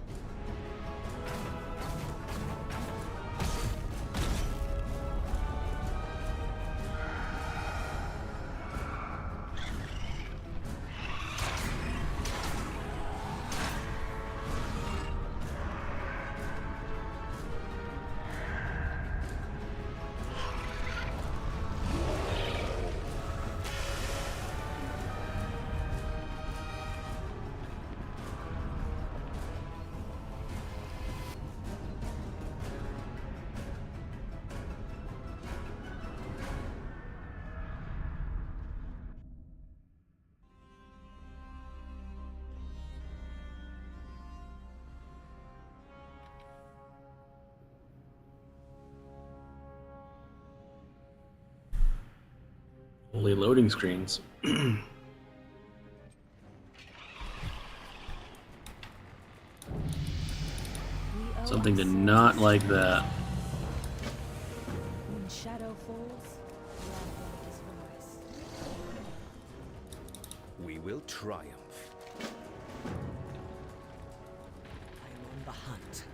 Only loading screens. Something did not like that. When shadow falls, love is voice. We will triumph. I am on the hunt.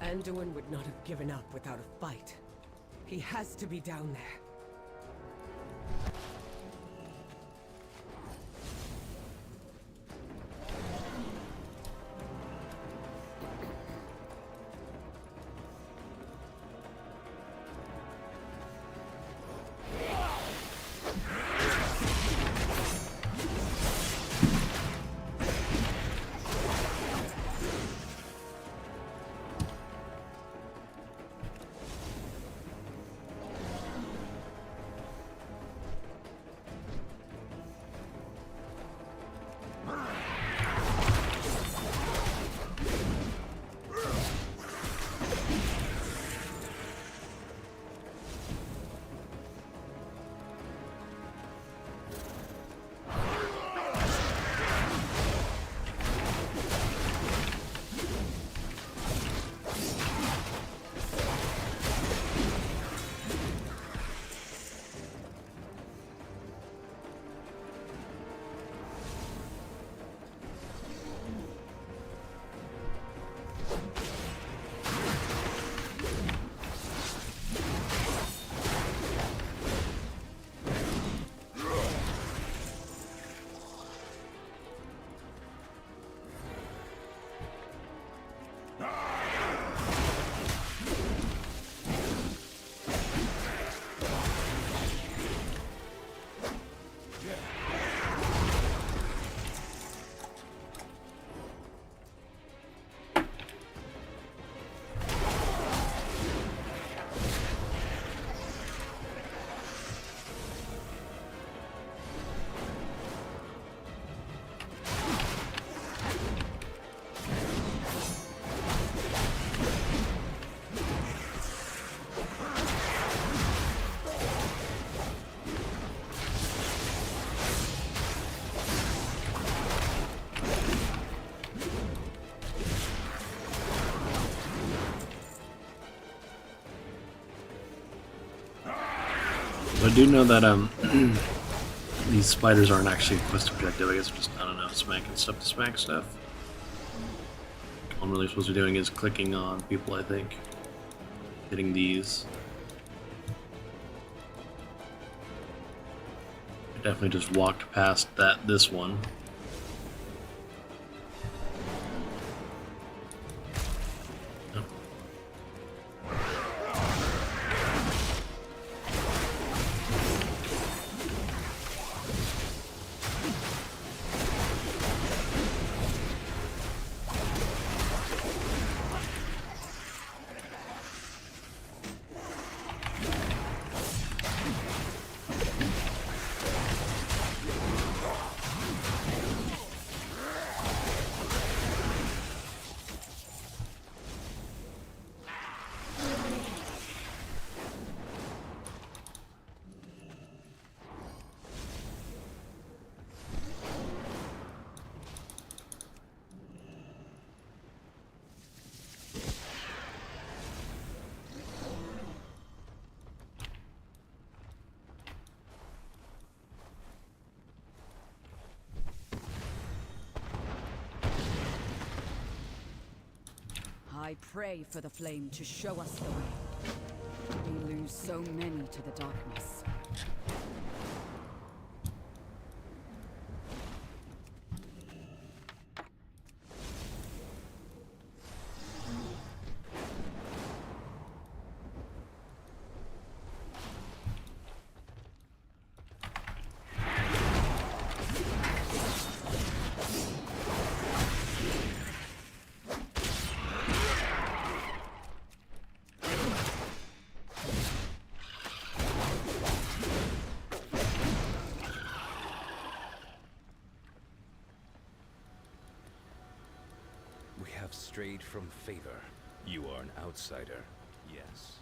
Anduin would not have given up without a fight. He has to be down there. I do know that these spiders aren't actually a quest objective. I guess just, I don't know, smacking stuff to smack stuff. All I'm really supposed to be doing is clicking on people, I think. Hitting these. I definitely just walked past this one. I pray for the flame to show us the way. We lose so many to the darkness. We have strayed from favor. You are an outsider, yes.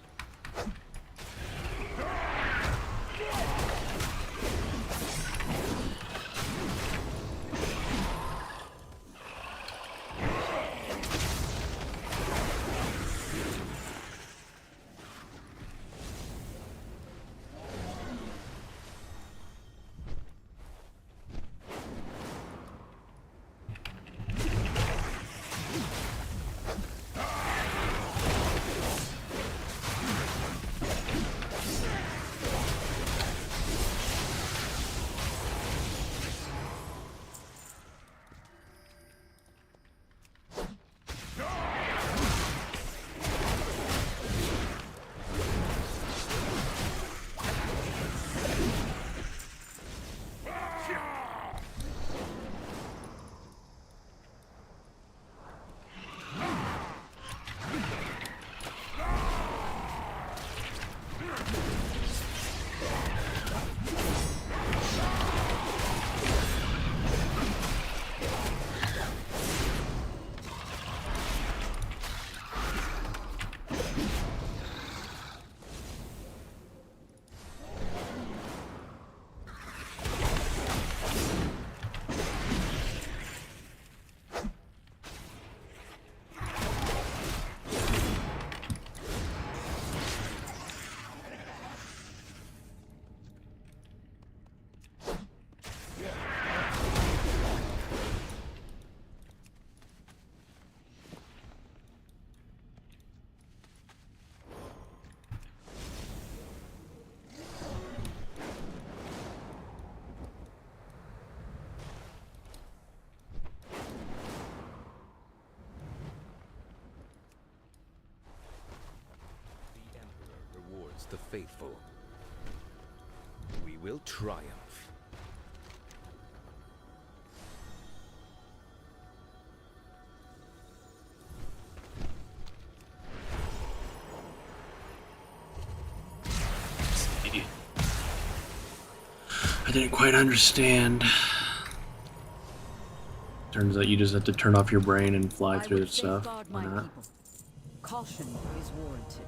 The faithful. We will triumph. I didn't quite understand. Turns out you just have to turn off your brain and fly through the stuff. Why not? Caution is warranted.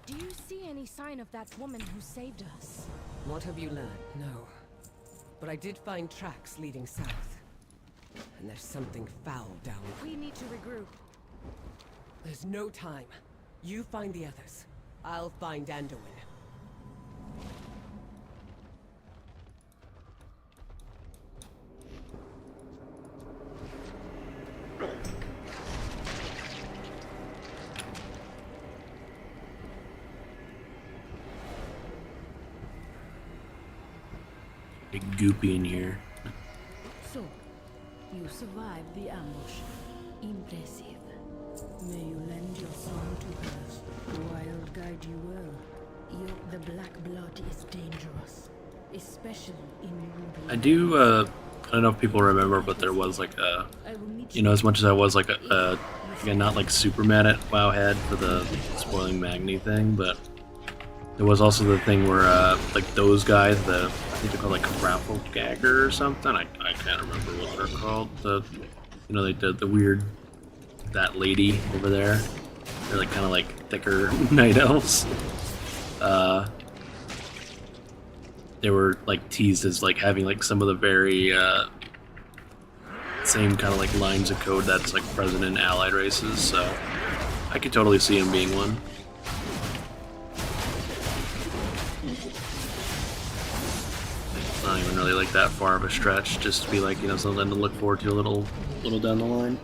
Do you see any sign of that woman who saved us? What have you learned? No. But I did find tracks leading south. And there's something foul down there. We need to regroup. There's no time. You find the others. I'll find Anduin. Big goopy in here. So, you survived the ambush. Impressive. May you lend your song to her. Wild guide you well. The black blood is dangerous, especially in ruby. I do, I don't know if people remember, but there was like a, you know, as much as I was like again, not like super mad at Wowhead for the spoiling Magni thing, but there was also the thing where, like those guys, I think they're called like Raffle Gagger or something, I can't remember what they're called, you know, they did the weird, that lady over there, they're like kind of like thicker night elves. They were like teased as like having like some of the very same kind of like lines of code that's like present in allied races, so I could totally see him being one. Not even really like that far of a stretch, just to be like, you know, something to look forward to a little down the line.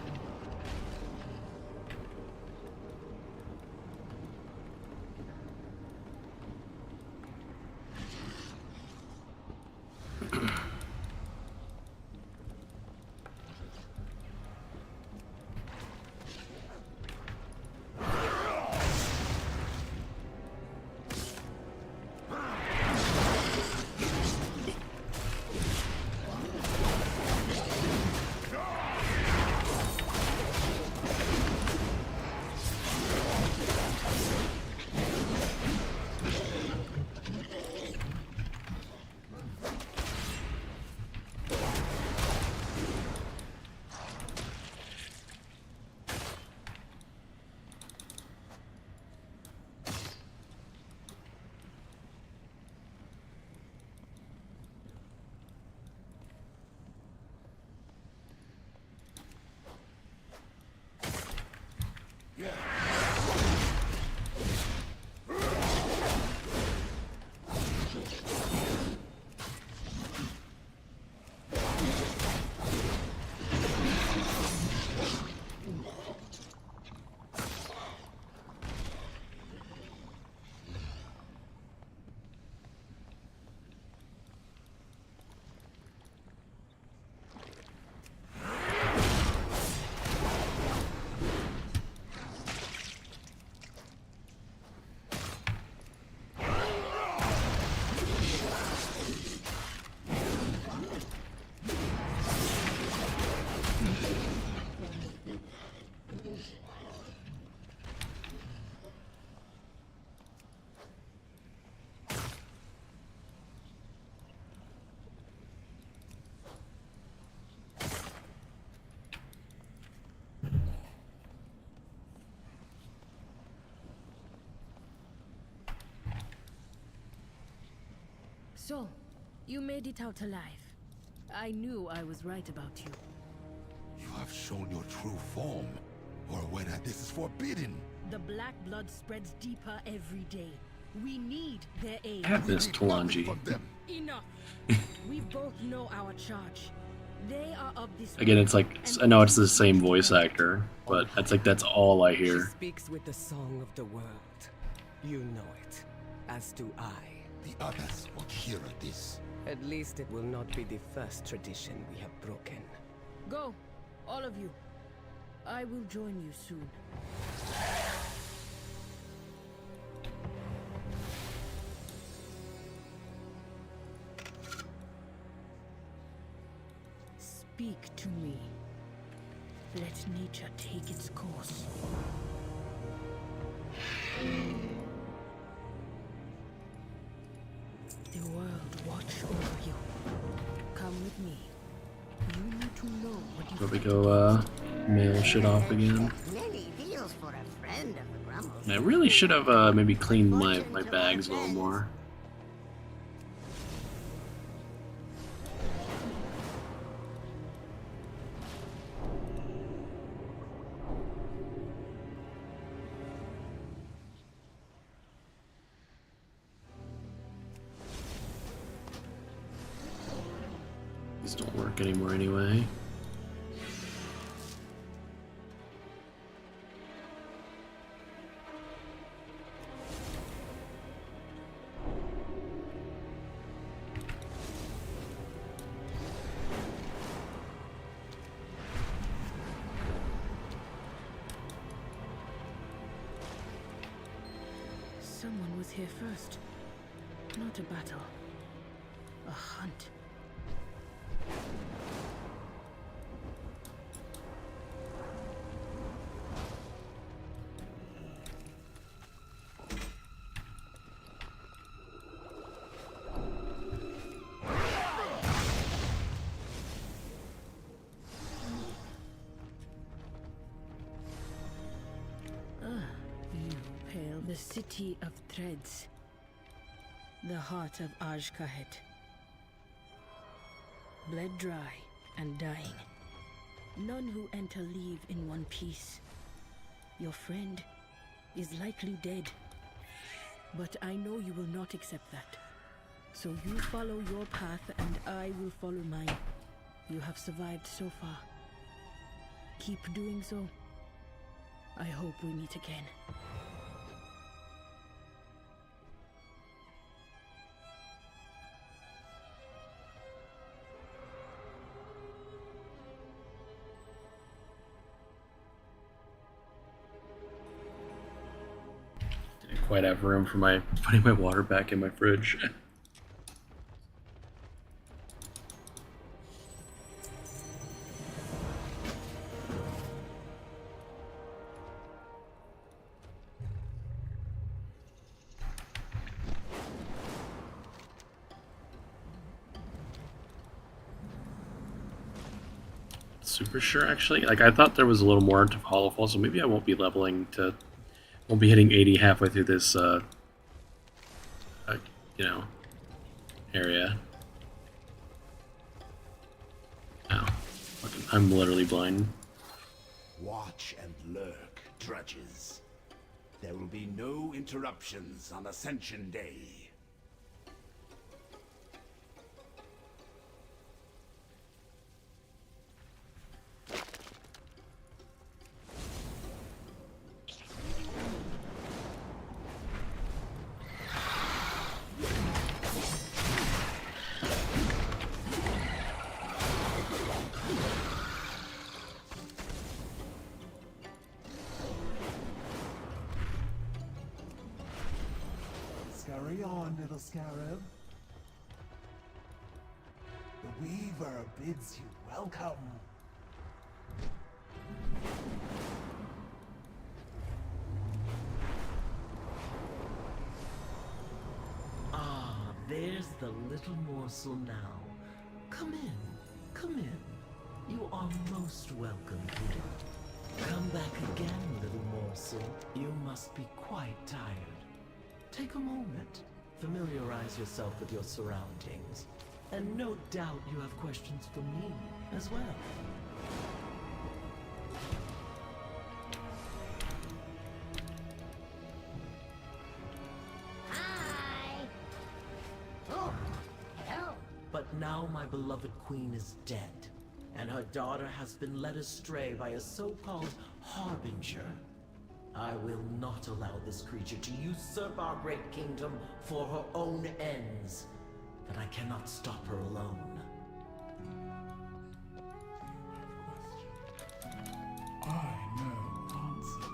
So, you made it out alive. I knew I was right about you. You have shown your true form, or whether this is forbidden. The black blood spreads deeper every day. We need their aid. Have this, Talanji. Enough. We both know our charge. They are of this. Again, it's like, I know it's the same voice actor, but it's like that's all I hear. She speaks with the song of the world. You know it, as do I. The others will hear of this. At least it will not be the first tradition we have broken. Go, all of you. I will join you soon. Speak to me. Let nature take its course. The world watch over you. Come with me. You need to know what you Probably go mail shit off again. Many deals for a friend of the Grumbles. I really should have maybe cleaned my bags a little more. These don't work anymore anyway. Someone was here first. Not a battle. A hunt. The city of threads. The heart of Ajkahet. Bled dry and dying. None who enter leave in one piece. Your friend is likely dead. But I know you will not accept that. So you follow your path and I will follow mine. You have survived so far. Keep doing so. I hope we meet again. Didn't quite have room for putting my water back in my fridge. Super sure actually. Like I thought there was a little more to Hollowfall, so maybe I won't be won't be hitting 80 halfway through this you know, area. Ow. I'm literally blind. Watch and lurk, drudges. There will be no interruptions on Ascension Day. Scurry on, little scarab. The Weaver bids you welcome. Ah, there's the little morsel now. Come in, come in. You are most welcome here. Come back again, little morsel. You must be quite tired. Take a moment, familiarize yourself with your surroundings, and no doubt you have questions for me as well. Hi! Oh, hello! But now my beloved queen is dead, and her daughter has been led astray by a so-called harbinger. I will not allow this creature to usurp our great kingdom for her own ends. But I cannot stop her alone. I know answers.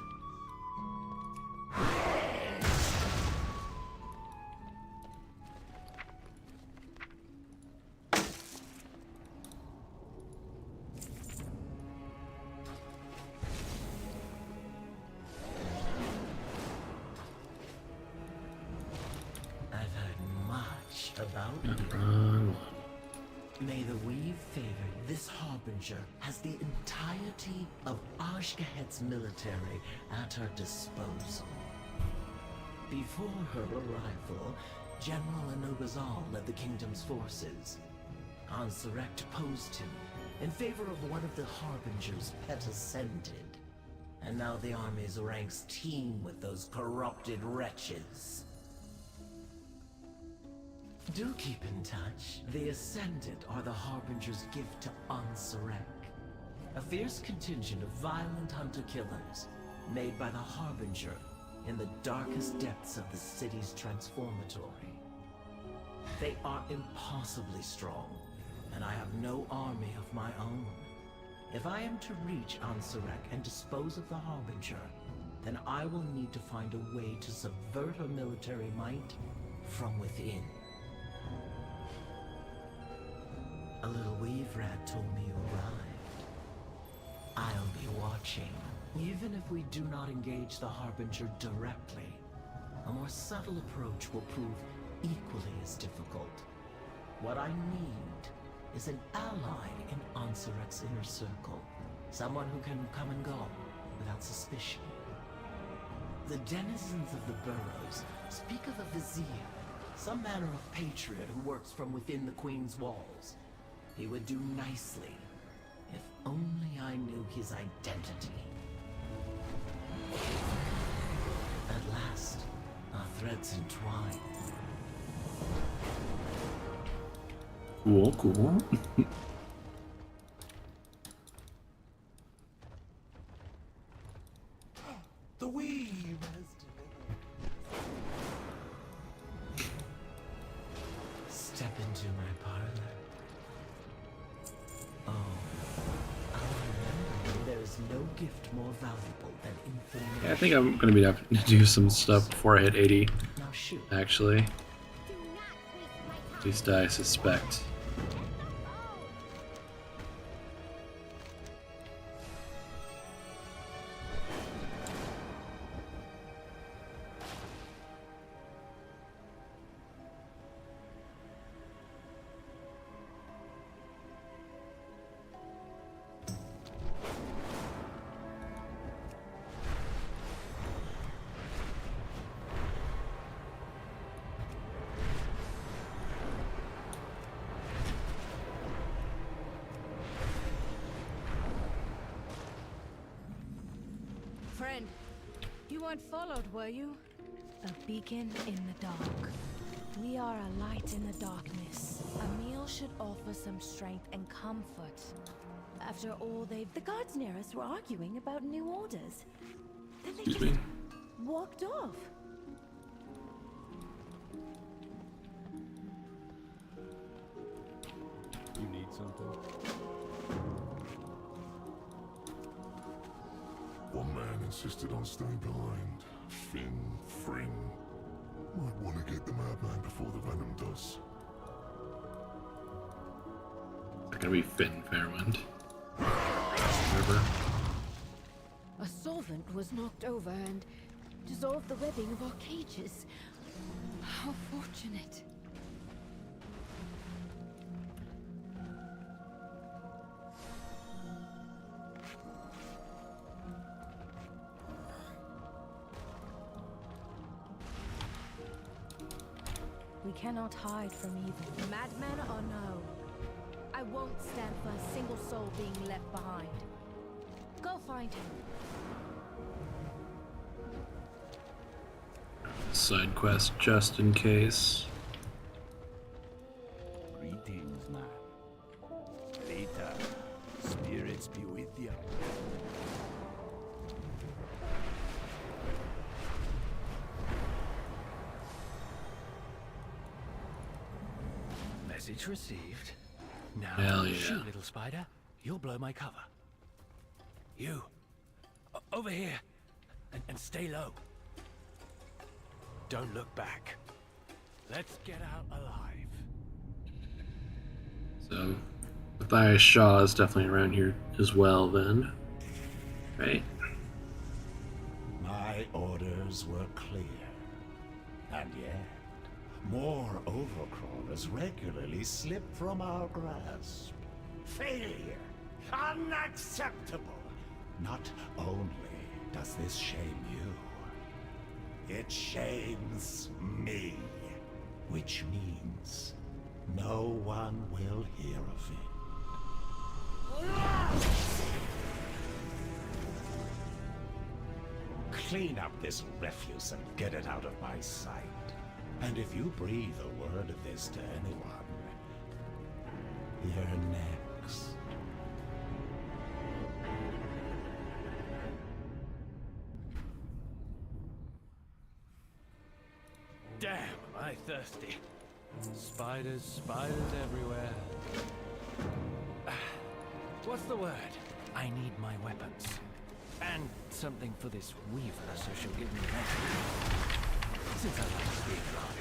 I've heard much about you. Wrong one. May the weave favor you. This harbinger has the entirety of Ashgahet's military at her disposal. Before her arrival, General Anobazal led the kingdom's forces. Ansurek deposed him in favor of one of the harbinger's pet ascended. And now the army's ranks teem with those corrupted wretches. Do keep in touch. The Ascended are the Harbinger's gift to Ansurek, a fierce contingent of violent hunter-killers made by the Harbinger in the darkest depths of the city's transformatory. They are impossibly strong, and I have no army of my own. If I am to reach Ansurek and dispose of the Harbinger, then I will need to find a way to subvert her military might from within. A little weave rat told me you arrived. I'll be watching. Even if we do not engage the Harbinger directly, a more subtle approach will prove equally as difficult. What I need is an ally in Ansurek's inner circle. Someone who can come and go without suspicion. The denizens of the burrows speak of a vizier, some manner of patriot who works from within the Queen's walls. He would do nicely, if only I knew his identity. At last, our threads entwine. Cool, cool. The weave has delivered. Step into my parlor. Oh, I'll remember there is no gift more valuable than information. Yeah, I think I'm gonna be having to do some stuff before I hit 80. Now shoot. Actually, at least I suspect. Friend, you weren't followed, were you? A beacon in the dark. We are a light in the darkness. A meal should offer some strength and comfort. After all they've... The guards near us were arguing about new orders. Then they Excuse just me. walked off. You need something? One man insisted on staying behind. Fring. Might want to get the madman before the venom does. It's gonna be Finn Fairwind. River. A solvent was knocked over and dissolved the webbing of our cages. How fortunate. We cannot hide from evil. Madmen or no, I won't stand for a single soul being left behind. Go find him. Side quest just in case. Greetings, man. Later, spirits be with you. Message received. Now, Hell yeah. shoot, little spider. You'll blow my cover. You, over here, and stay low. Don't look back. Let's get out alive. So, Matthias Shaw is definitely around here as well then. Right? My orders were clear. And yet, more overcrawlers regularly slip from our grasp. Failure! Unacceptable! Not only does this shame you, it shames me. Which means no one will hear of it. Clean up this refuse and get it out of my sight. And if you breathe a word of this to anyone, you're next. Damn, am I thirsty. Spiders everywhere. What's the word? I need my weapons. And something for this weaver so she'll give me that. Since I like being alive.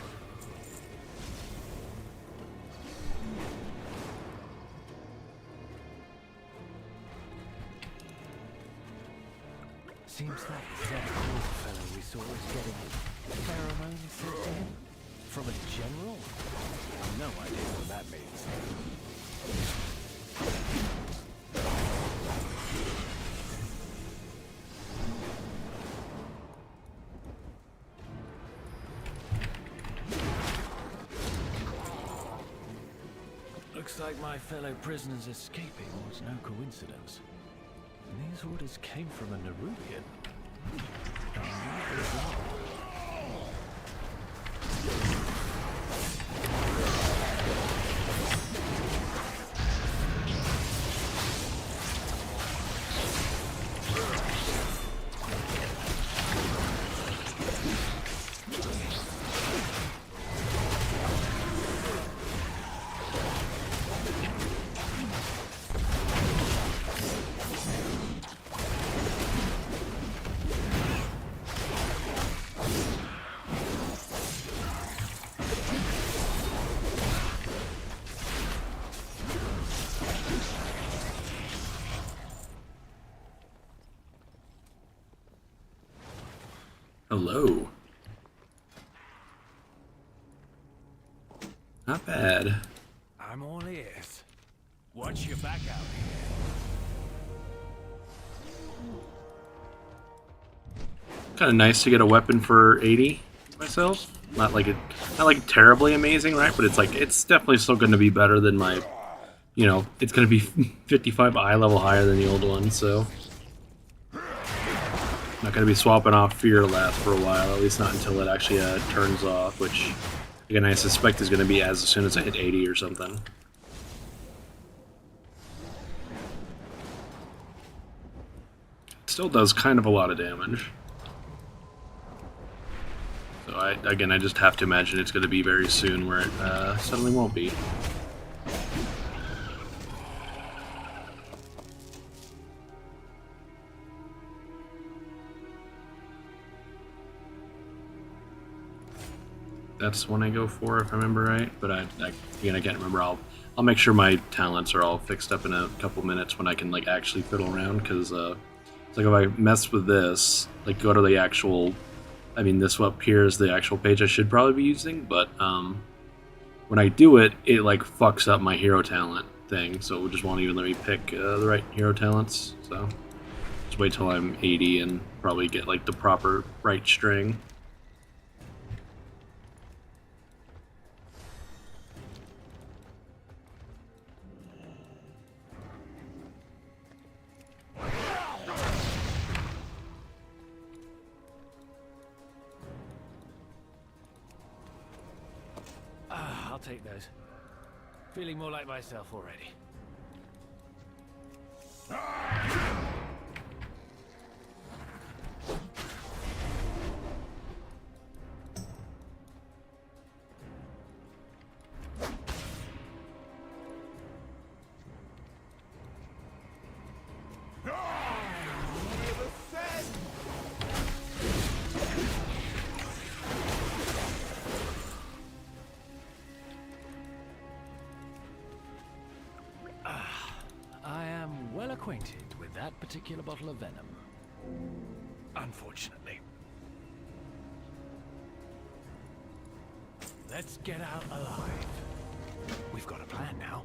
Seems like that old fellow we saw is getting pheromones sent to him. From a general? No idea what that means. Looks like my fellow prisoners escaping was no coincidence. And these orders came from a Nerubian. Hello. Not bad. I'm all ears. Watch your back out here. Kind of nice to get a weapon for 80 myself. Not like terribly amazing, right? But it's definitely still going to be better than my, you know, it's going to be 55 eye level higher than the old one. So not going to be swapping off Fear Last for a while, at least not until it actually turns off, which again I suspect is going to be as soon as I hit 80 or something. Still does kind of a lot of damage. So I just have to imagine it's going to be very soon where it suddenly won't be. That's when I go for, if I remember right. But again, I can't remember. I'll make sure my talents are all fixed up in a couple minutes when I can like actually fiddle around. Because it's like if I mess with this, like go to the actual. I mean, this up here is the actual page I should probably be using, but when I do it, it like fucks up my hero talent thing, so it just won't even let me pick the right hero talents. So just wait till I'm 80 and probably get like the proper right string. I'll take those. Feeling more like myself already. I am well acquainted with that particular bottle of venom. Unfortunately. Let's get out alive. We've got a plan now.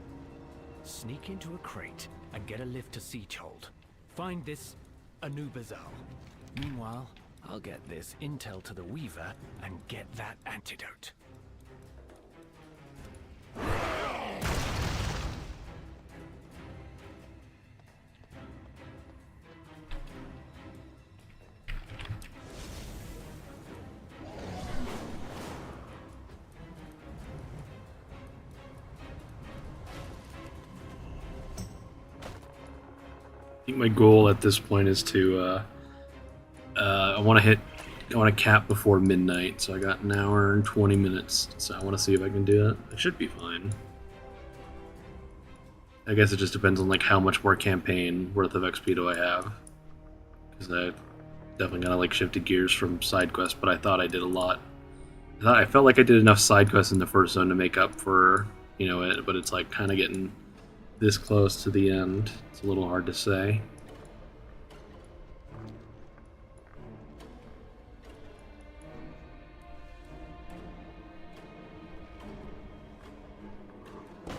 Sneak into a crate and get a lift to Sieghold. Find this Anubazal. Meanwhile, I'll get this intel to the Weaver and get that antidote. I think my goal at this point is to I want to cap before midnight, so I got an hour and 20 minutes, so I want to see if I can do it. I should be fine. I guess it just depends on like how much more campaign worth of XP do I have, because I definitely gotta like shifted gears from side quests, but I thought I did a lot. I felt like I did enough side quests in the first zone to make up for, you know, it, but it's like kind of getting this close to the end. It's a little hard to say.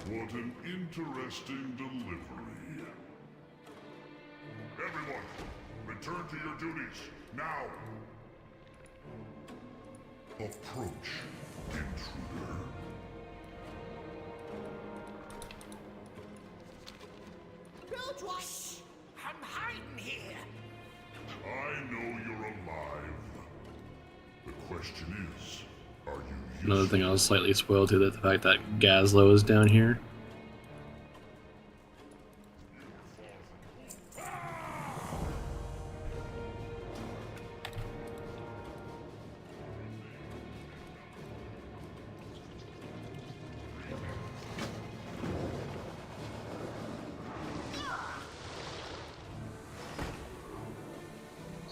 What an interesting delivery. Everyone, return to your duties, now! Approach, intruder. Don't wash! I'm hiding here! I know you're alive. The question is, are you Another thing I was slightly spoiled to, that the fact that Gazlo is down here.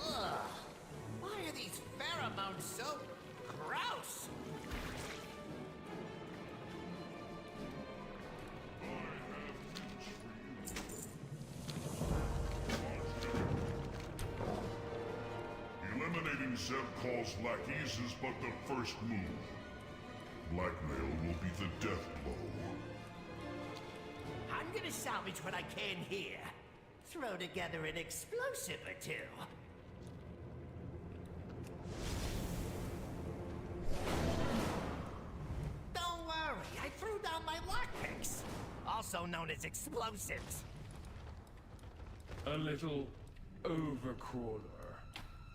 Ugh. Why are these pheromones so gross? Fighting Zeb calls lackeys is but the first move. Blackmail will be the death blow. I'm gonna salvage what I can here. Throw together an explosive or two. Don't worry, I threw down my lockpicks, also known as explosives. A little overcrawler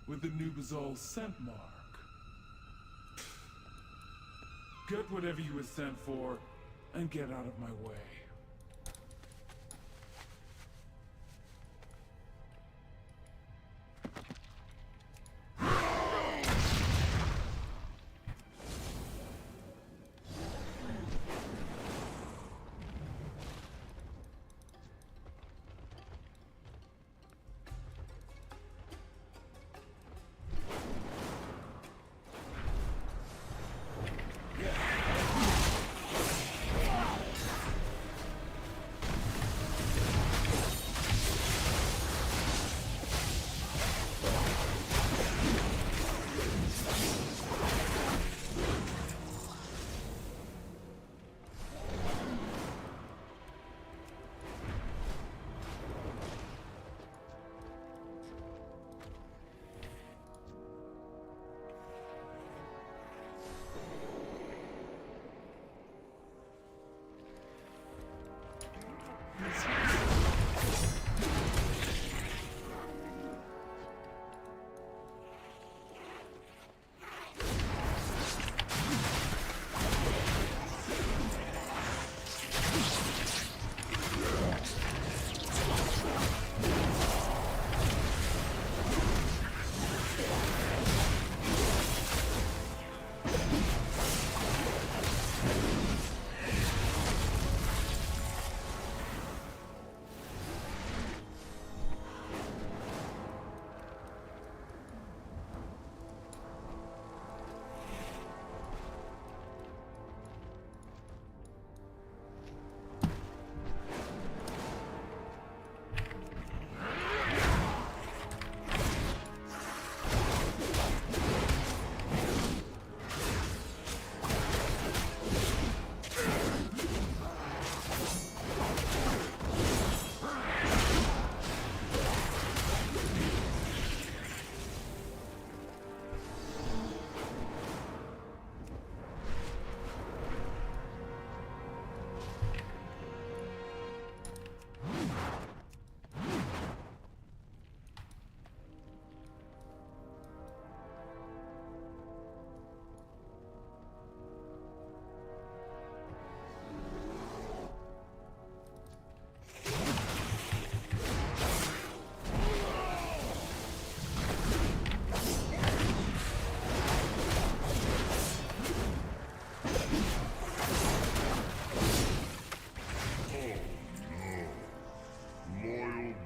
with the Nubazol scent mark. Get whatever you were sent for and get out of my way.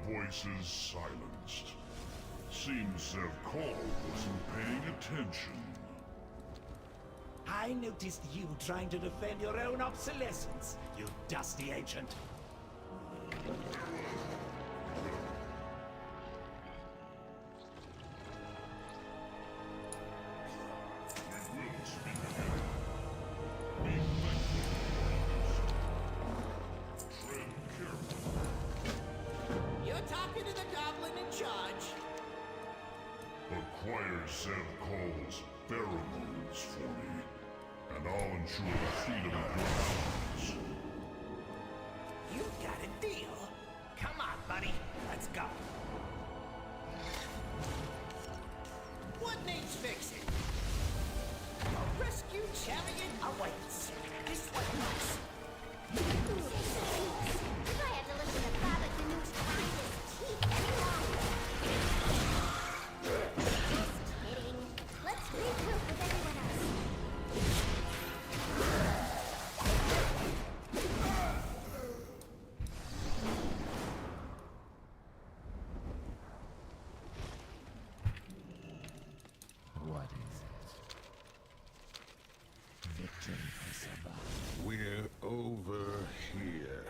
Voices silenced. Seems Zev Call wasn't paying attention. I noticed you trying to defend your own obsolescence, you dusty ancient. You're talking to the goblin in charge. Acquire Zev Call's pheromones for me, and I'll ensure the freedom of your house. You got a deal. Come on, buddy. Let's go. What needs fixing? A rescue chariot awaits. This one looks. If I had to listen to Father Canute's behind his teeth any longer. Just kidding. Let's regroup with everyone else. What is it? Victory for Sabah. We're over here.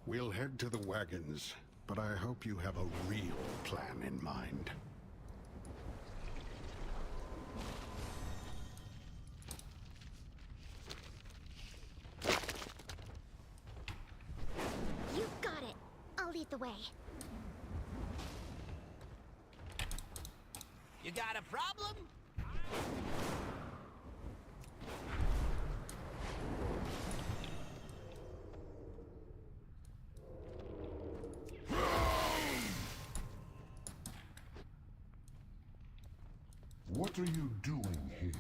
We'll head to the wagons, but I hope you have a real plan in mind. way. You got a problem? What are you doing here?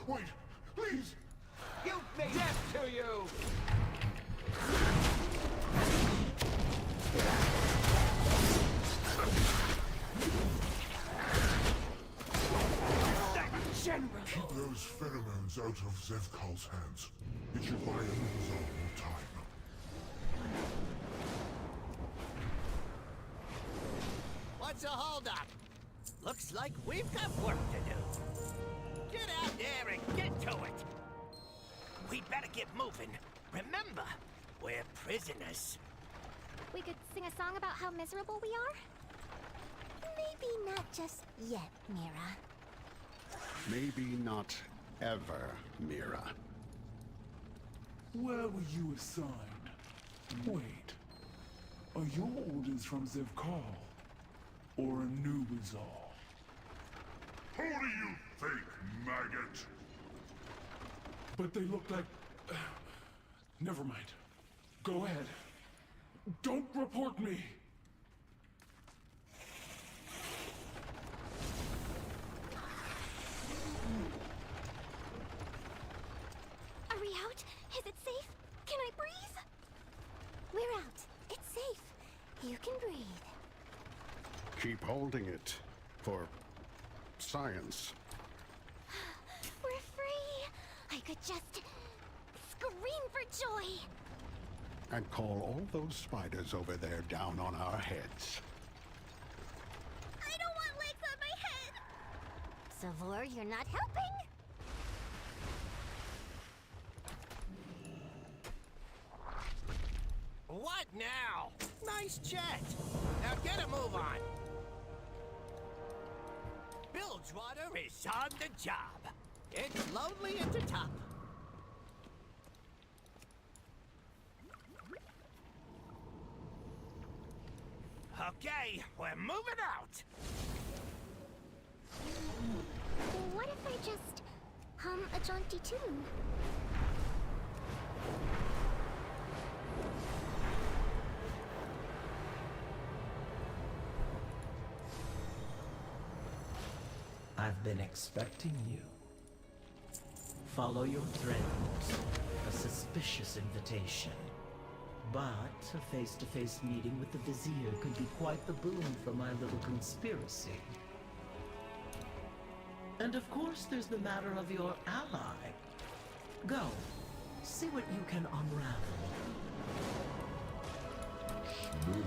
Wait, please! You made death to you! Keep those pheromones out of Zevkal's hands. It should buy Bonanza more time. What's the holdup? Looks like we've got work to do. Get out there and get to it. We better get moving. Remember, we're prisoners. We could sing a song about how miserable we are? Maybe not just yet, Mira. Maybe not ever, Mira. Where were you assigned? Wait. Are your orders from Zevkal? Or Anubizal? Who do you think, maggot? But they look like... Never mind. Go ahead. Don't report me! Are we out? Is it safe? Can I breathe? We're out. It's safe. You can breathe. Keep holding it. For science. We're free! I could just scream for joy! And call all those spiders over there down on our heads. I don't want legs on my head! Savor, you're not helping? What now? Nice chat. Now get a move on. Bilgewater is on the job. It's lonely at the top. Okay, we're moving out. What if I just hum a jaunty tune? I've been expecting you. Follow your threads. A suspicious invitation. But a face-to-face meeting with the Vizier could be quite the boon for my little conspiracy. And of course there's the matter of your ally. Go. See what you can unravel. Smell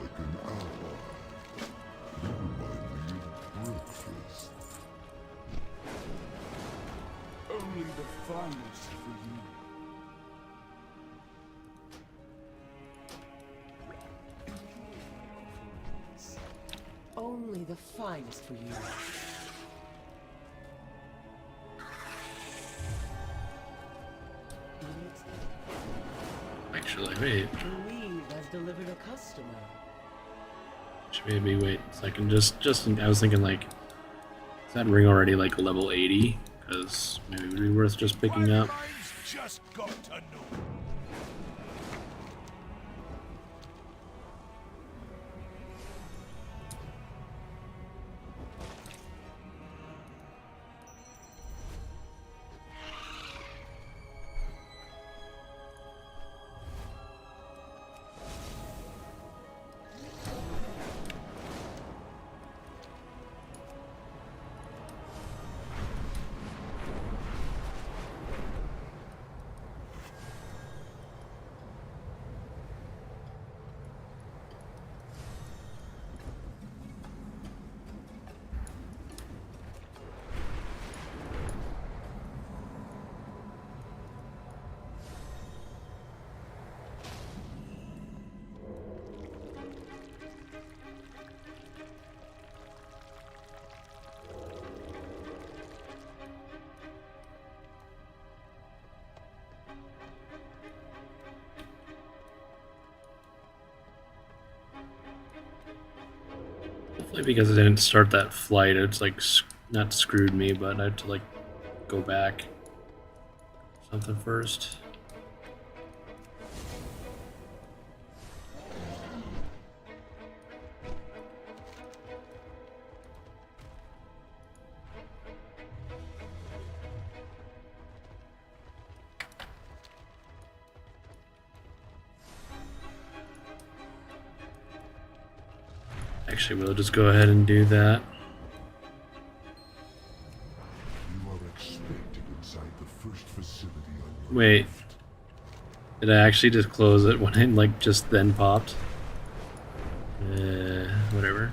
like an ally. You remind me of breakfast. Only the finest for you. Only the finest for you. Actually, wait. Believe has delivered a customer. Maybe wait a second. I was thinking like, is that ring already like level 80? Because maybe it would be worth just picking up. Just got to know. Maybe because I didn't start that flight, it's like not screwed me, but I had to like go back something first. Actually, we'll just go ahead and do that. You are expected inside the first facility on your Wait. Did I actually just close it when it like just then popped? Whatever.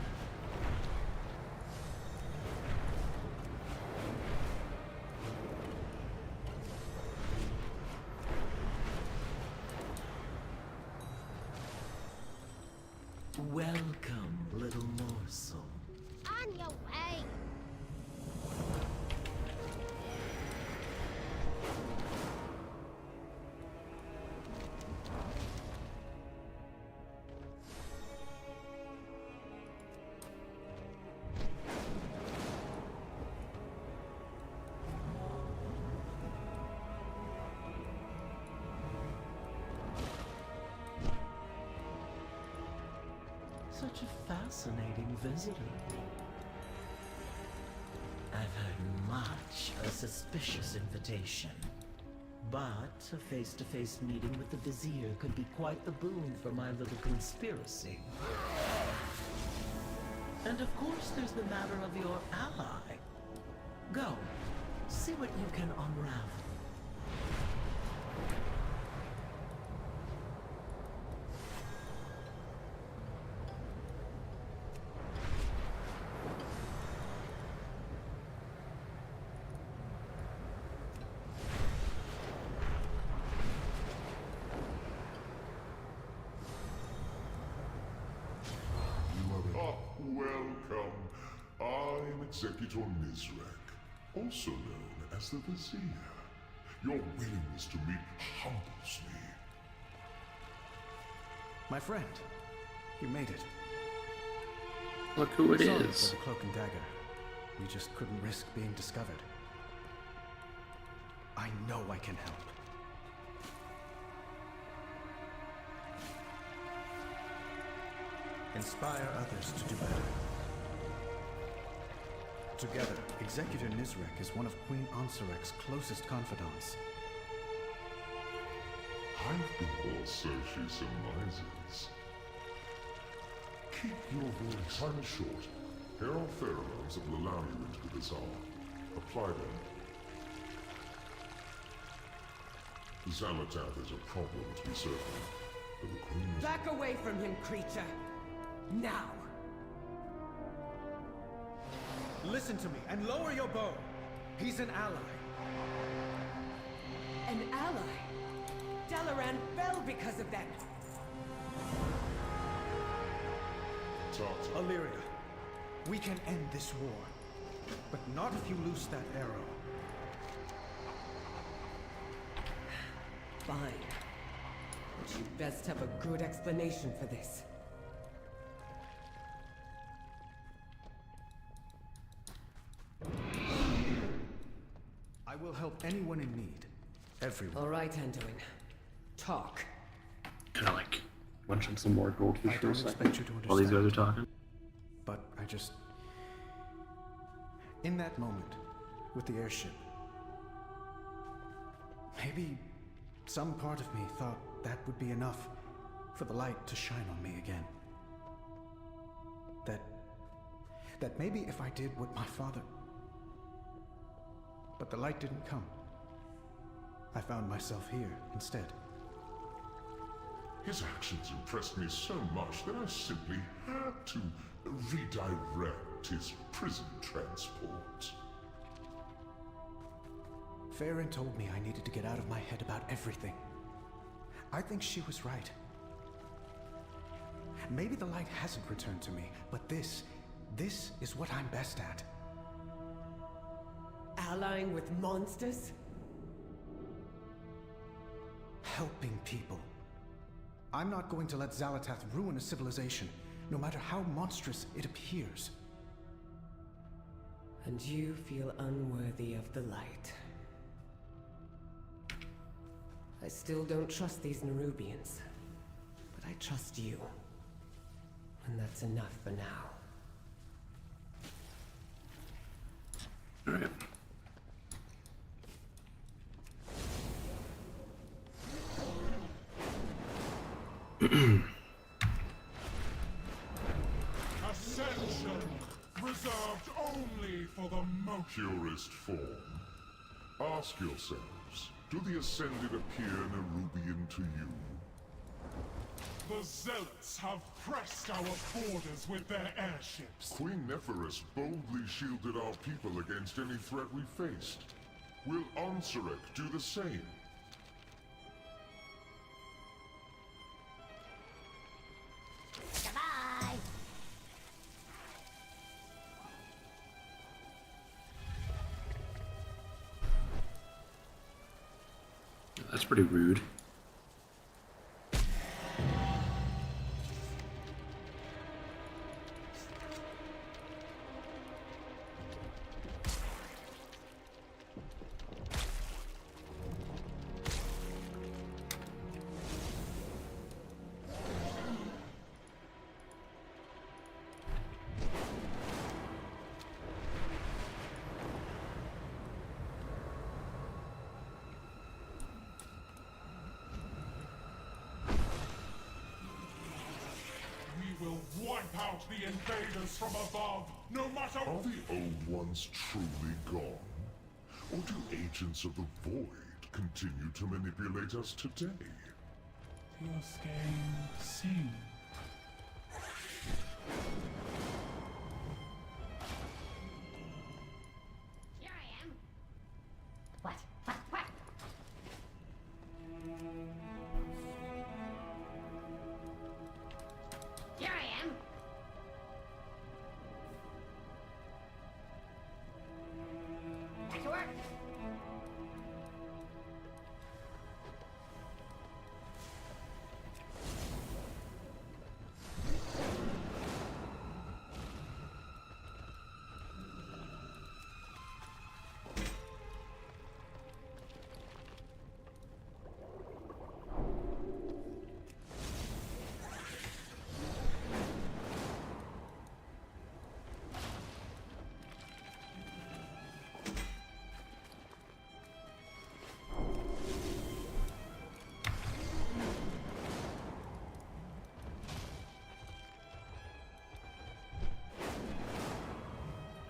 Welcome, little morsel. On your way. Such a fascinating visitor. I've heard much a suspicious invitation. But a face-to-face meeting with the Vizier could be quite the boon for my little conspiracy. And of course there's the matter of your ally. Go, see what you can unravel. Welcome. I'm Executor Nizrek, also known as the Vizier. Your willingness to meet humbles me. My friend, you made it. Look who it Sorry is. for the cloak and dagger. We just couldn't risk being discovered. I know I can help. Inspire others to do better. Together, Executor Nizrek is one of Queen Ansarek's closest confidants. I've been or so she surmises. Keep your voice. Time is short. Here are pheromones that will allow you into the bazaar. Apply them. Zalatath is a problem, to be certain, but the Queen is... Back away from him, creature! Now! Listen to me and lower your bow. He's an ally. An ally? Dalaran fell because of them! Illyria, we can end this war, but not if you loose that arrow. Fine. But you'd best have a good explanation for this. I will help anyone in need. Everyone. All right, Anduin. Talk. Kind of like munching some more goldfish I for a don't second expect you to while these guys are understand. talking. But I just... In that moment, with the airship, maybe some part of me thought that would be enough for the light to shine on me again. That maybe if I did what my father... But the light didn't come. I found myself here instead. His actions impressed me so much that I simply had to redirect his prison transport. Farron told me I needed to get out of my head about everything. I think she was right. Maybe the light hasn't returned to me, but this is what I'm best at. Allying with monsters? Helping people. I'm not going to let Zalatath ruin a civilization no matter how monstrous it appears. And you feel unworthy of the light. I still don't trust these Nerubians, but I trust you. And that's enough for now. Alright. Ascension! Reserved only for the most purest form. Ask yourselves, do the Ascended appear Nerubian to you? The Zealots have pressed our borders with their airships. Queen Neferis boldly shielded our people against any threat we faced. Will Onsurek do the same? Goodbye. That's pretty rude. We will wipe out the invaders from above, no matter— Are the old ones truly gone? Or do agents of the Void continue to manipulate us today? Your skein sing. Here I am. What? What? Here I am. Back to work.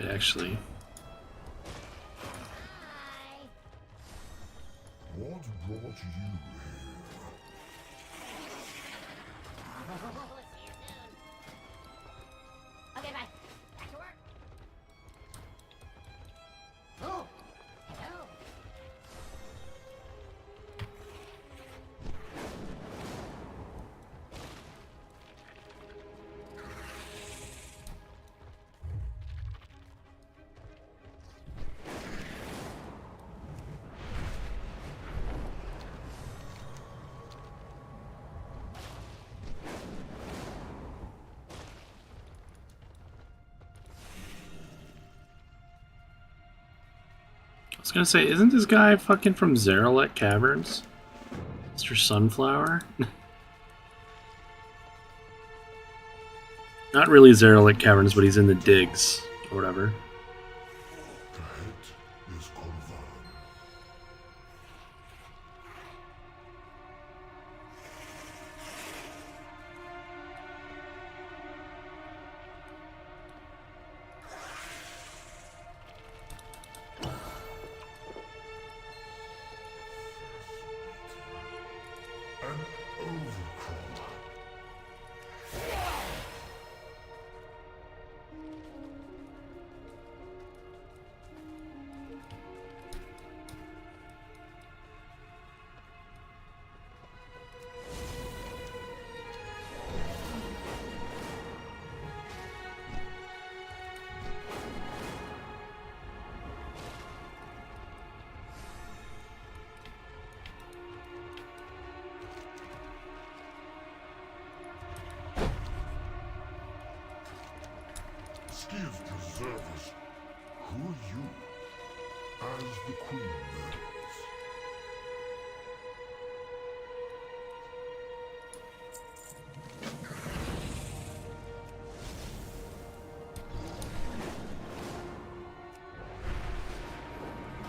Actually. What brought you here? See you soon. Okay, bye. Back to work. Oh, hello. I was gonna say, isn't this guy fucking from Zeralek Caverns? Mr. Sunflower? Not really Zeralek Caverns, but he's in the digs, or whatever. The hit is confirmed. An overcrawler. Observers, who are you? As the Queen knows.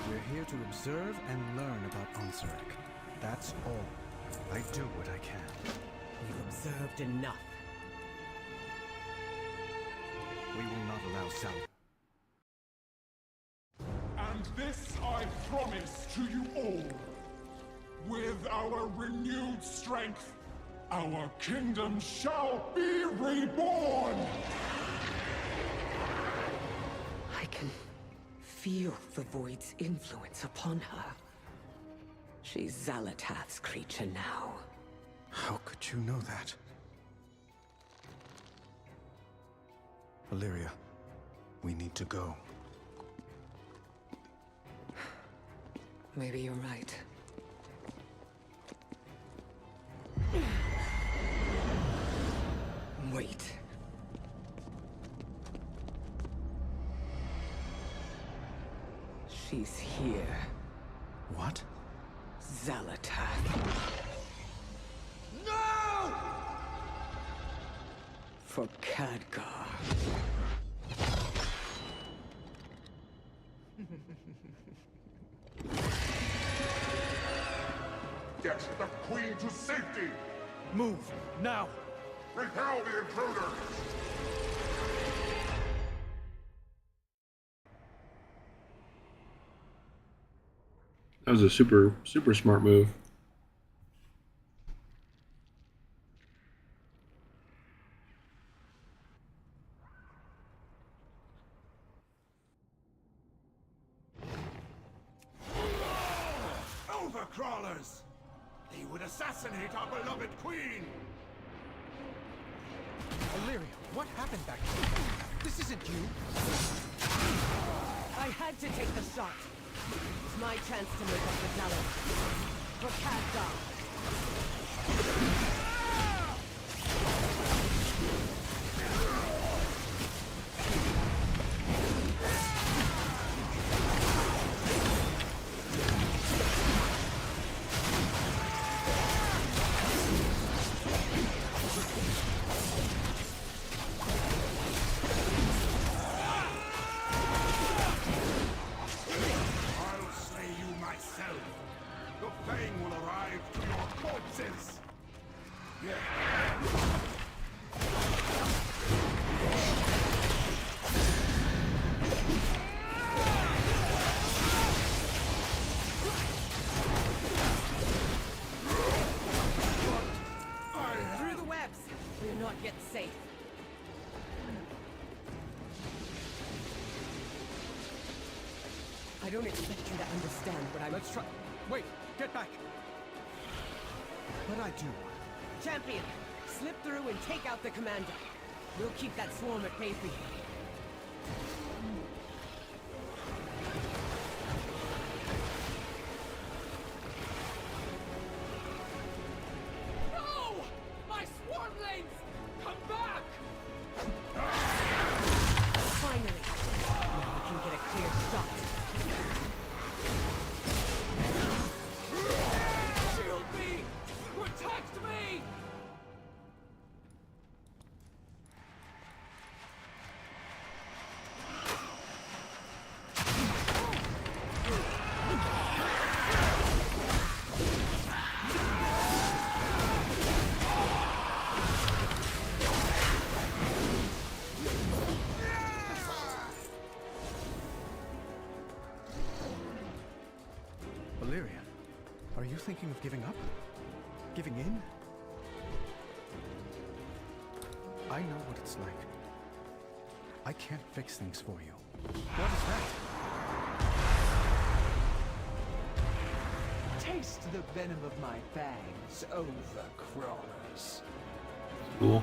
We're here to observe and learn about Onsarek. That's all. I do what I can. You've observed enough. We will not allow Sal. And this I promise to you all. With our renewed strength, our kingdom shall be reborn! I can feel the Void's influence upon her. She's Zalatath's creature now. How could you know that? Illyria, we need to go. Maybe you're right. Wait. She's here. What? Zalatath. No! For Khadgar. Get the Queen to safety! Move, now! Repel the intruder! That was a super smart move. Overcrawlers! They would assassinate our beloved queen! Illyria, what happened back here? This isn't you! I had to take the shot. It's my chance to make up the challenge. For Khadgar. I'll slay you myself. The Fang will arrive to your corpses. Through the webs. We're not yet safe. I don't expect you to understand what I'm... Let's try... Wait, get back! What'd I do? Champion, slip through and take out the commander. We'll keep that swarm at bay for you. No! My swarmlings! Come back! Finally! Now we can get a clear shot. Shield me! Protect me! Illyria, are you thinking of giving up? Giving in? I know what it's like. I can't fix things for you. What is that? Taste the venom of my fangs, overcrawlers. Cool.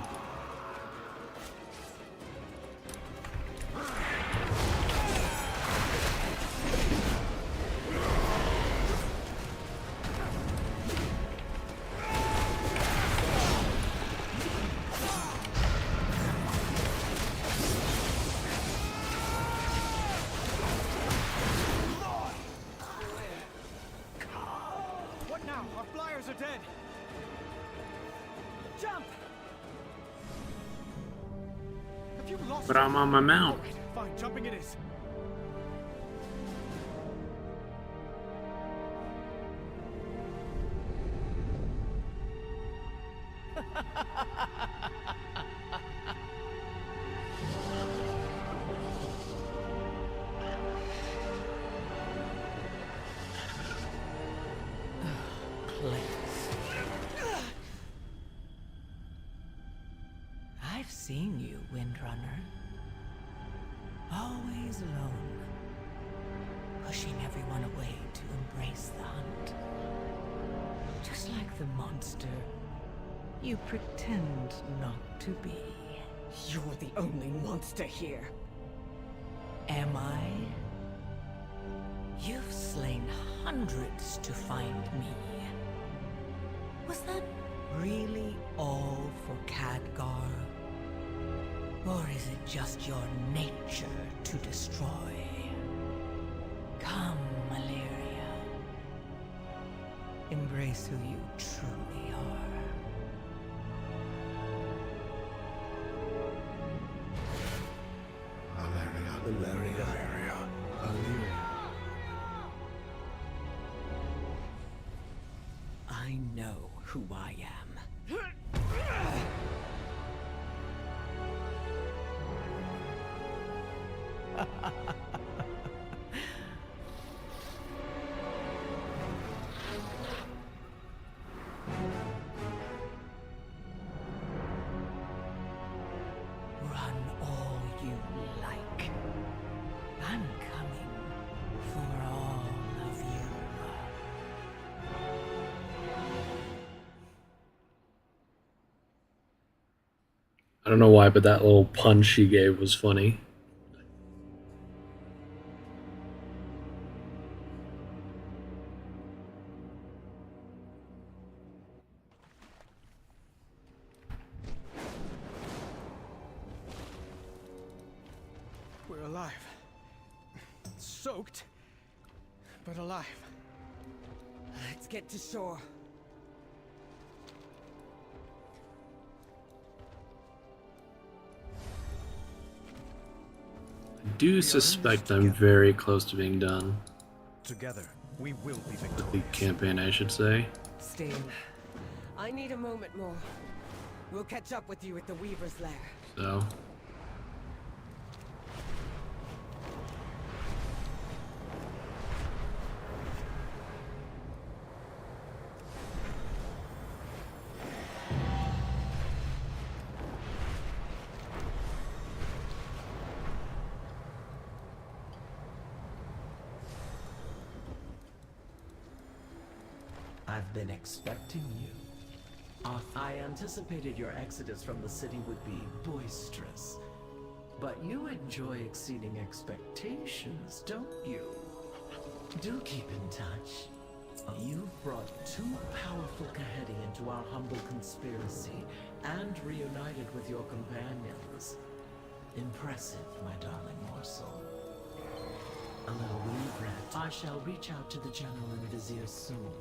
are dead. Jump! Have you lost But I'm on my mount. All right, fine, jumping it is. I've seen you, Windrunner. Always alone. Pushing everyone away to embrace the hunt. Just like the monster you pretend not to be. You're the only monster here. Am I? You've slain hundreds to find me. Was that really all for Khadgar? Or is it just your nature to destroy? Come, Malaria. Embrace who you truly are. Valeria. I know who I am. Run all you like. I'm coming for all of you. I don't know why, but that little punch he gave was funny. We're alive. Soaked, but alive. Let's get to shore. I do suspect I'm very close to being done. Together, we will be With victorious. the campaign, I should say. Stan, I need a moment more. We'll catch up with you at the Weaver's Lair. So, I've been expecting you. I anticipated your exodus from the city would be boisterous. But you enjoy exceeding expectations, don't you? Do keep in touch. You've brought two powerful Kahedi into our humble conspiracy and reunited with your companions. Impressive, my darling morsel. A little weave rat. I shall reach out to the General and Vizier soon.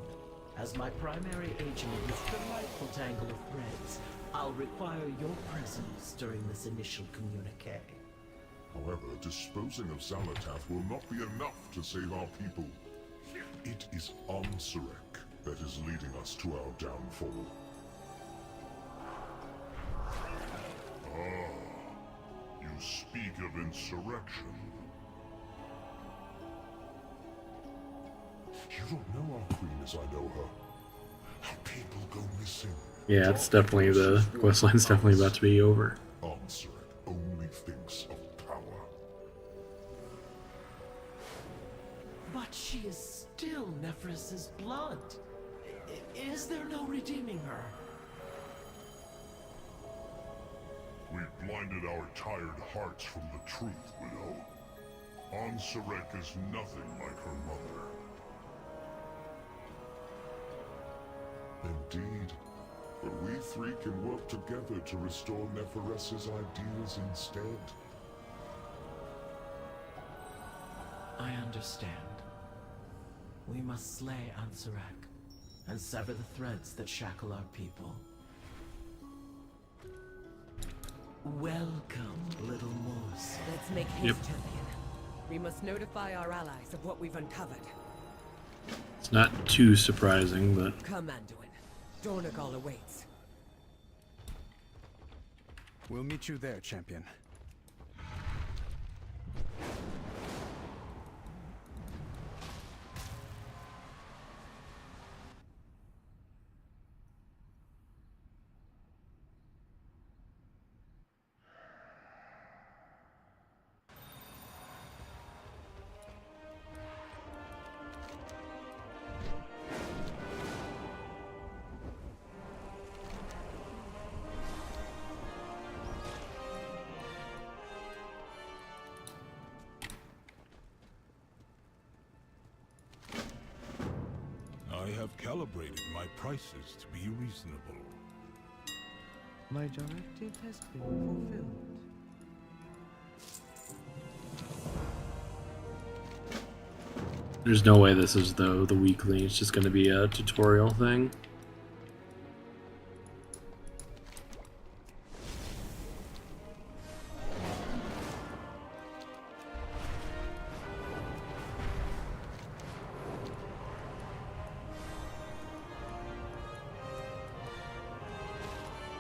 As my primary agent in this delightful tangle of threads, I'll require your presence during this initial communique. However, disposing of Zalatath will not be enough to save our people. It is Ansarek that is leading us to our downfall. Ah, you speak of insurrection. You don't know our queen as I know her. How people go missing. yeah, it's definitely the questline's definitely about to be over. Ansarek only thinks of power. But she is still Nephris's blood. Is there no redeeming her? We've blinded our tired hearts from the truth, Widow. Ansarek is nothing like her mother. Indeed, but we three can work together to restore Nephres's ideals instead. I understand. We must slay Ansarek. and sever the threads that shackle our people. Welcome, little Morse. Let's make haste, champion. We must notify our allies of what we've uncovered. It's not too surprising, but... Come, Anduin. Dornagal awaits. We'll meet you there, champion. I have calibrated my prices to be reasonable. My directive has been fulfilled. There's no way this is the weekly. It's just going to be a tutorial thing.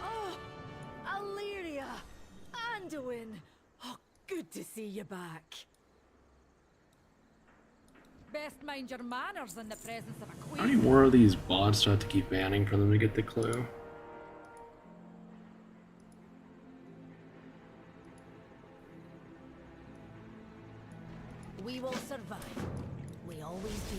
Oh, Illyria! Anduin! Oh, good to see you back. Best mind your manners in the presence of a queen. How many more of these bots do I have to keep banning for them to get the clue? We will survive. We always do.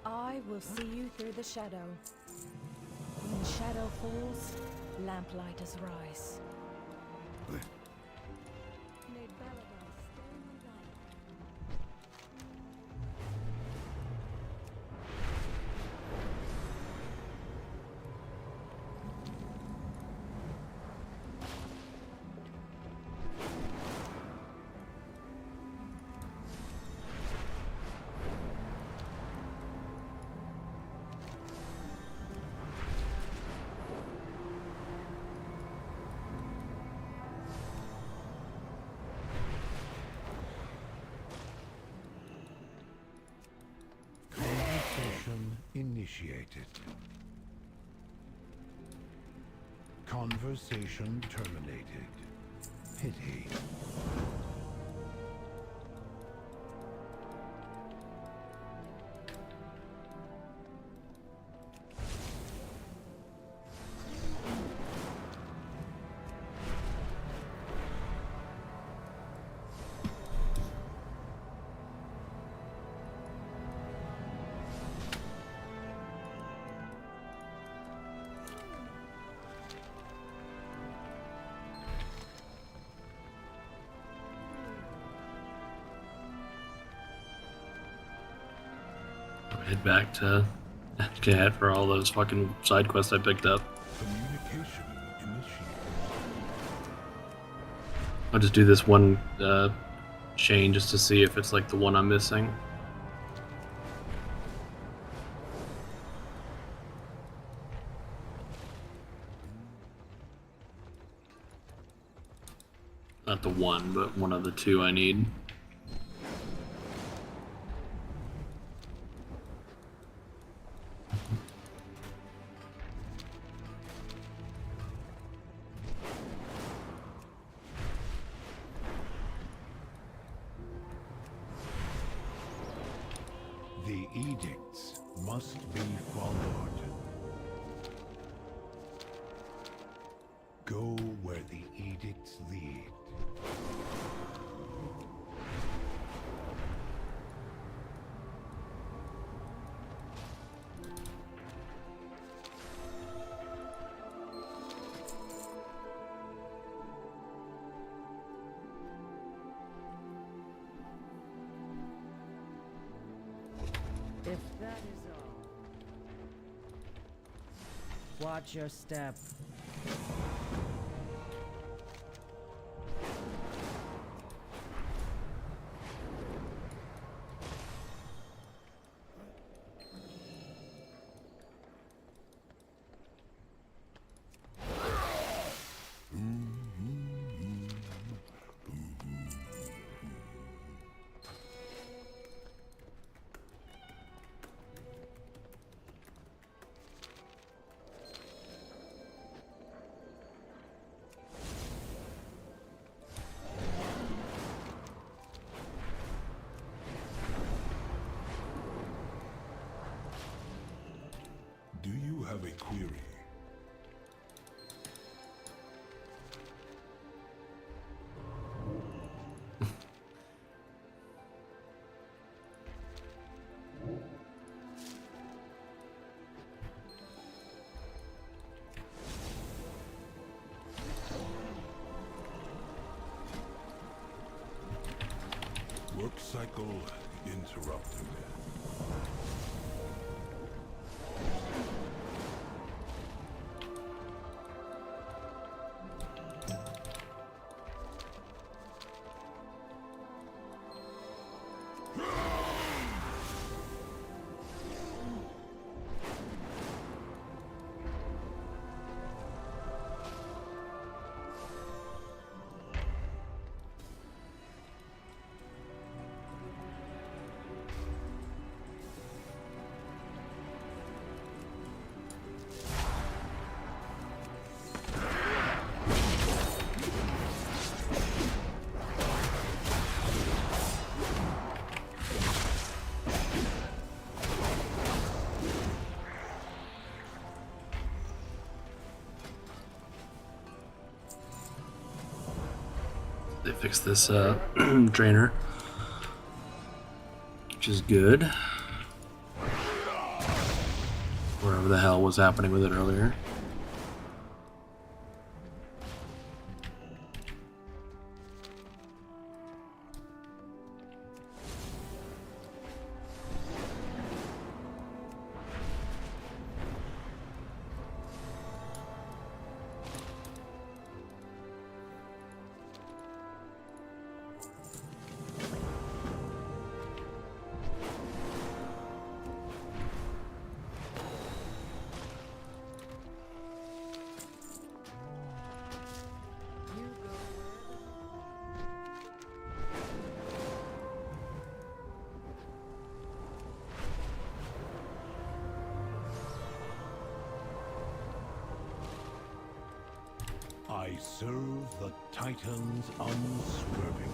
I will see you through the shadow. When shadow falls, lamplighters rise. May Belladon stay in the light. Conversation initiated. Conversation terminated. Pity. Head back to Cat for all those fucking side quests I picked up. Communication initiated. I'll just do this one chain just to see if it's like the one I'm missing. Not the one, but one of the two I need. The edicts must be followed. Go where the edicts lead. If that is all. Watch your step. Do you have a query? Work cycle interrupted. They fixed this drainer, which is good. Whatever the hell was happening with it earlier. I serve the Titans unswervingly.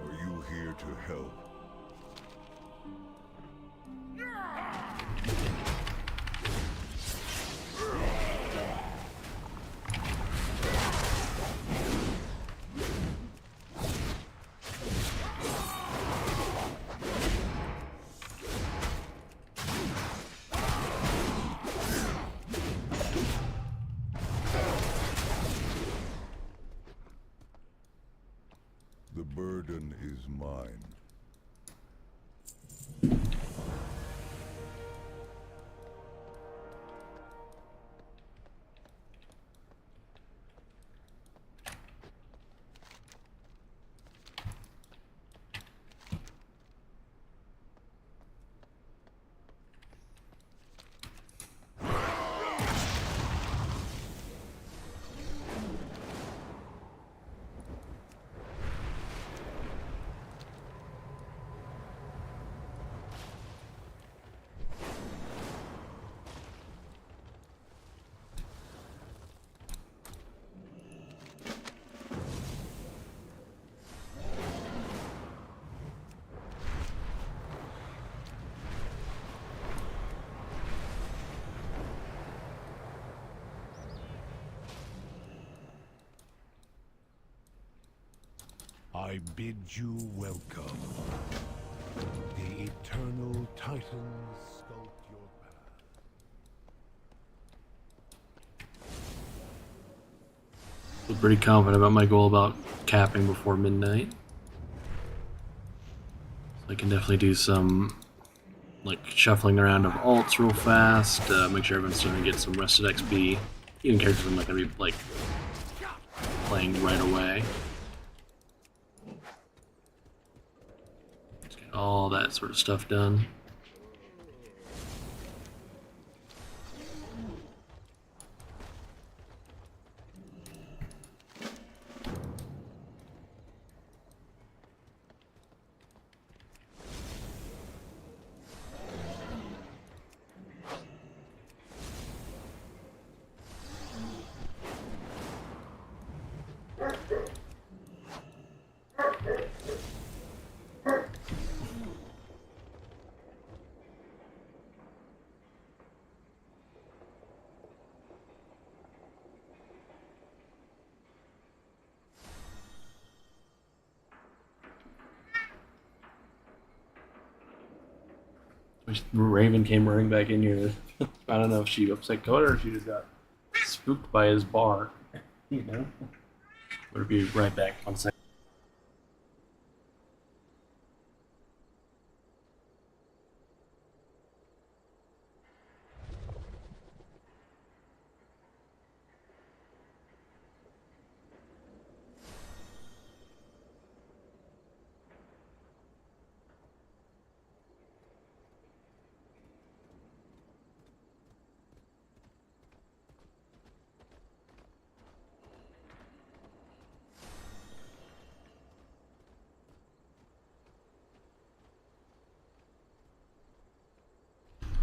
Are you here to help? The burden is mine. I bid you welcome. The eternal titans sculpt your path. Feel pretty confident about my goal about capping before midnight. So I can definitely do some like shuffling around of alts real fast, make sure everyone's starting to get some rested XP. Even characters I'm not going to be like playing right away. Let's get all that sort of stuff done. Wish Raven came running back in here. I don't know if she upset Coda or if she just got spooked by his bar. You know? We'll be right back. 1 second.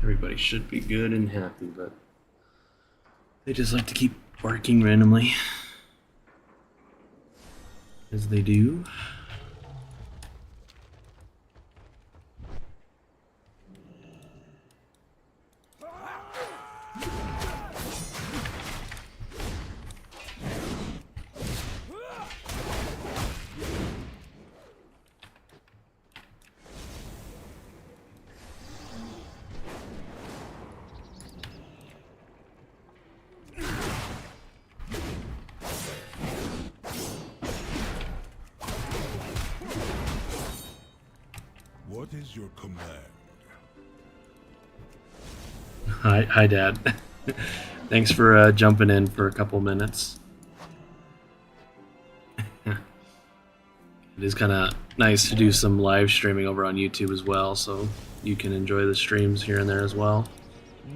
Everybody should be good and happy, but they just like to keep barking randomly. As they do. What is your command? Hi, Dad. Thanks for jumping in for a couple minutes. It is kind of nice to do some live streaming over on YouTube as well, so you can enjoy the streams here and there as well,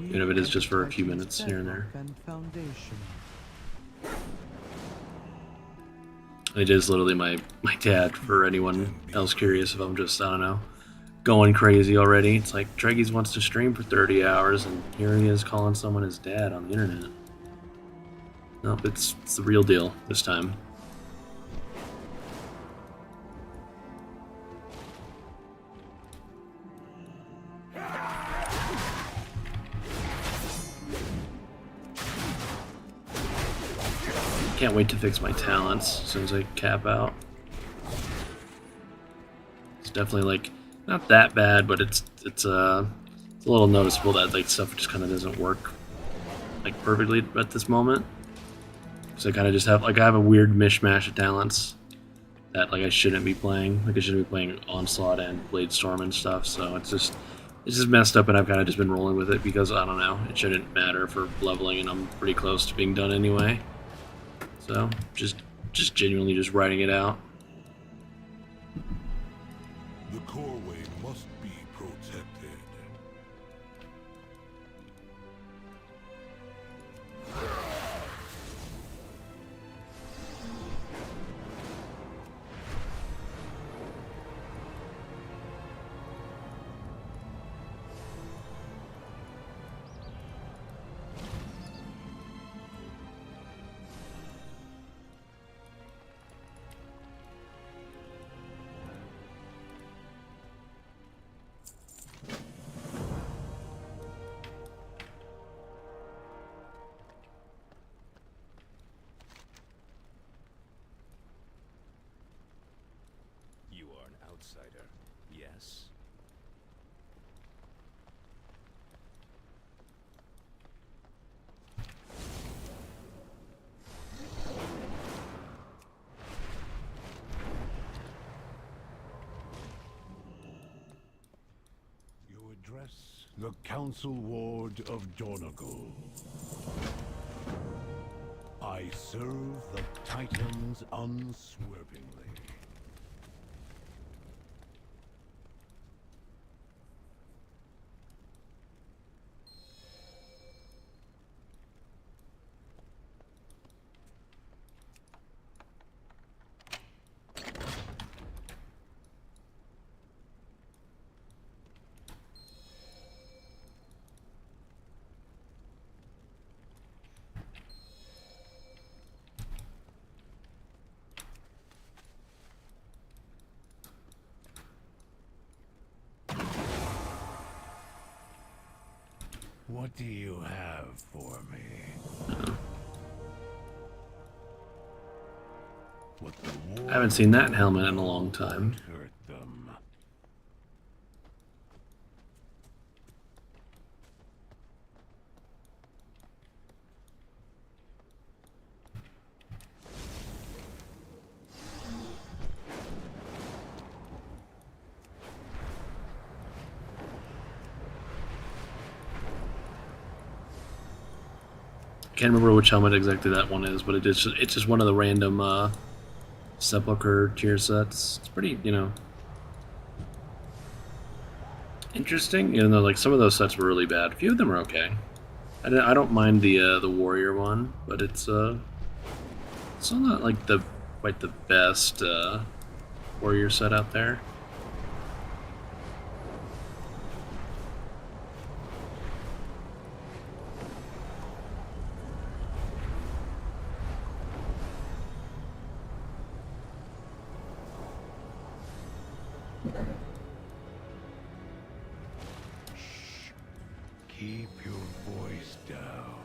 even if it is just for a few minutes here and there. It is literally my dad, for anyone else curious if I'm just, I don't know, going crazy already. It's like, Dreggies wants to stream for 30 hours, and here he is calling someone his dad on the internet. Nope, it's the real deal this time. Can't wait to fix my talents as soon as I cap out. It's definitely like not that bad, but it's a little noticeable that like stuff just kind of doesn't work like perfectly at this moment. So I kind of just have like I have a weird mishmash of talents that like I shouldn't be playing. Like I shouldn't be playing Onslaught and Blade Storm and stuff. So it's just messed up, and I've kind of just been rolling with it because I don't know. It shouldn't matter for leveling, and I'm pretty close to being done anyway. So, just genuinely just writing it out. The coreway must be protected. outsider, yes? You address the Council Ward of Dornagal. I serve the Titans unswervingly. What do you have for me? What the war I haven't seen that helmet in a long time. hurt them. Can't remember which helmet exactly that one is, but it's just one of the random Sepulcher tier sets. It's pretty, you know, interesting. Even though like some of those sets were really bad, a few of them are okay. I don't mind the warrior one, but it's still not like quite the best warrior set out there. Keep your voice down.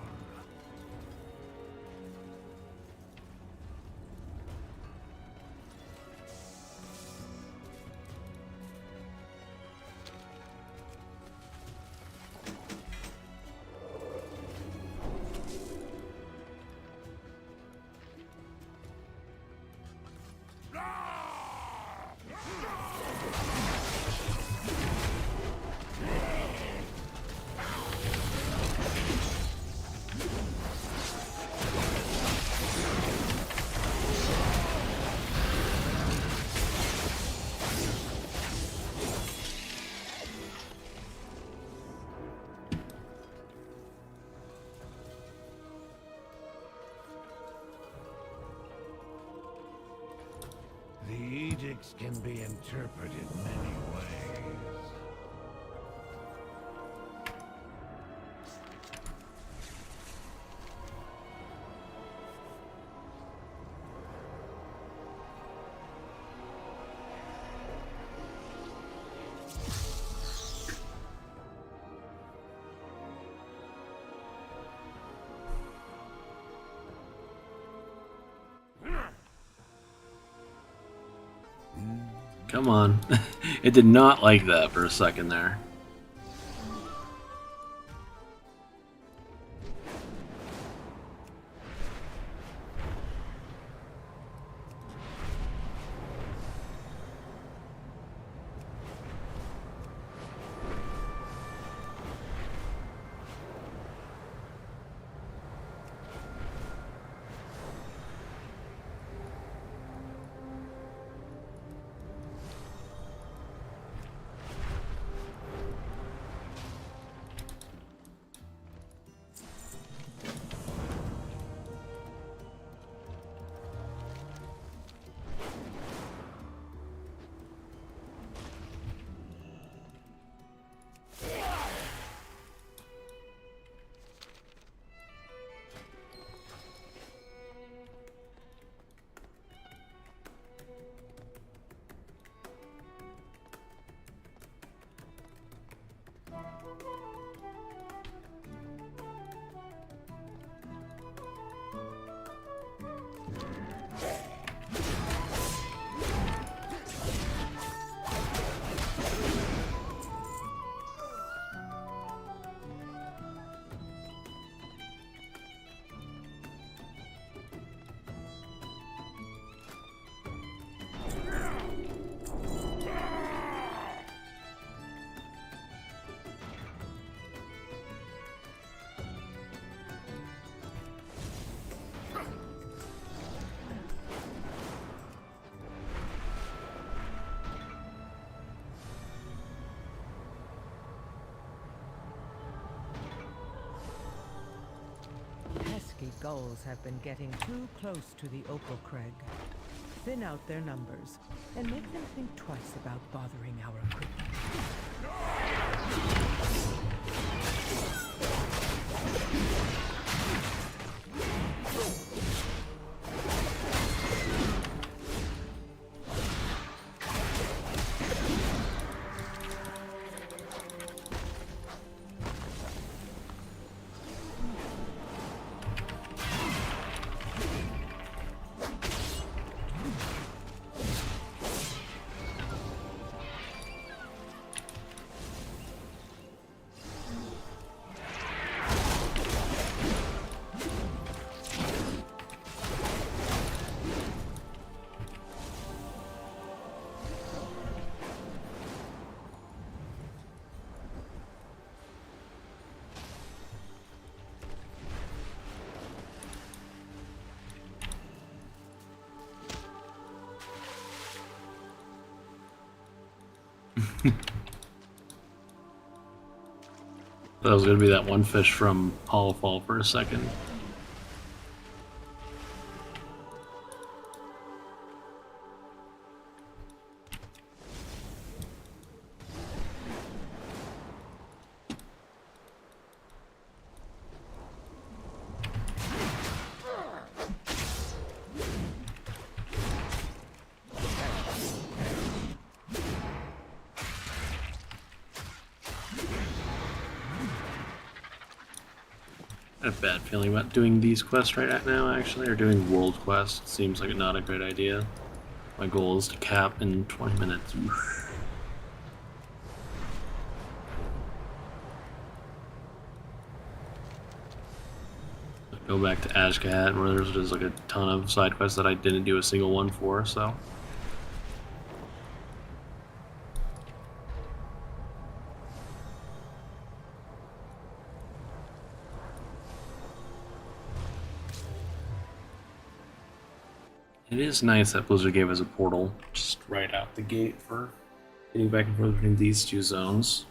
The edicts can be interpreted many ways. Come on. It did not like that for a second there. gulls have been getting too close to the Opal Crag. Thin out their numbers and make them think twice about bothering our equipment. That was gonna be that one fish from Hollowfall for a second. I have a bad feeling about doing these quests right now, actually, or doing world quests. Seems like not a great idea. My goal is to cap in 20 minutes. Oof. Go back to Ashgahat, where there's just like a ton of side quests that I didn't do a single one for, so. It is nice that Blizzard gave us a portal just right out the gate for getting back and forth between these two zones.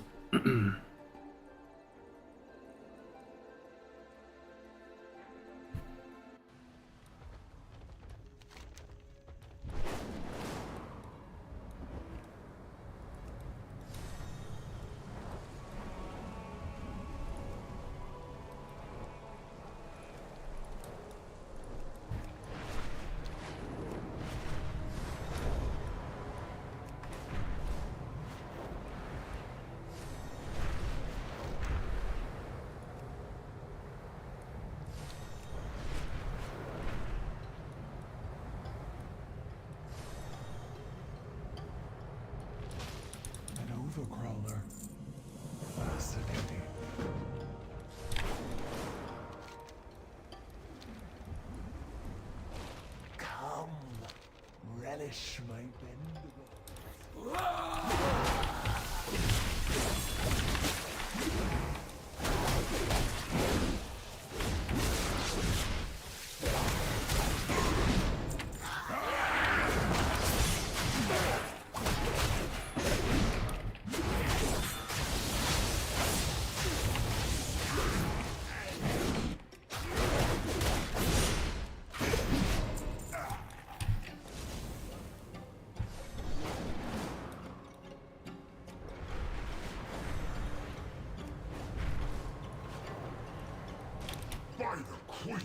Overcrawler. Fascinating. Come, relish my by the Queen.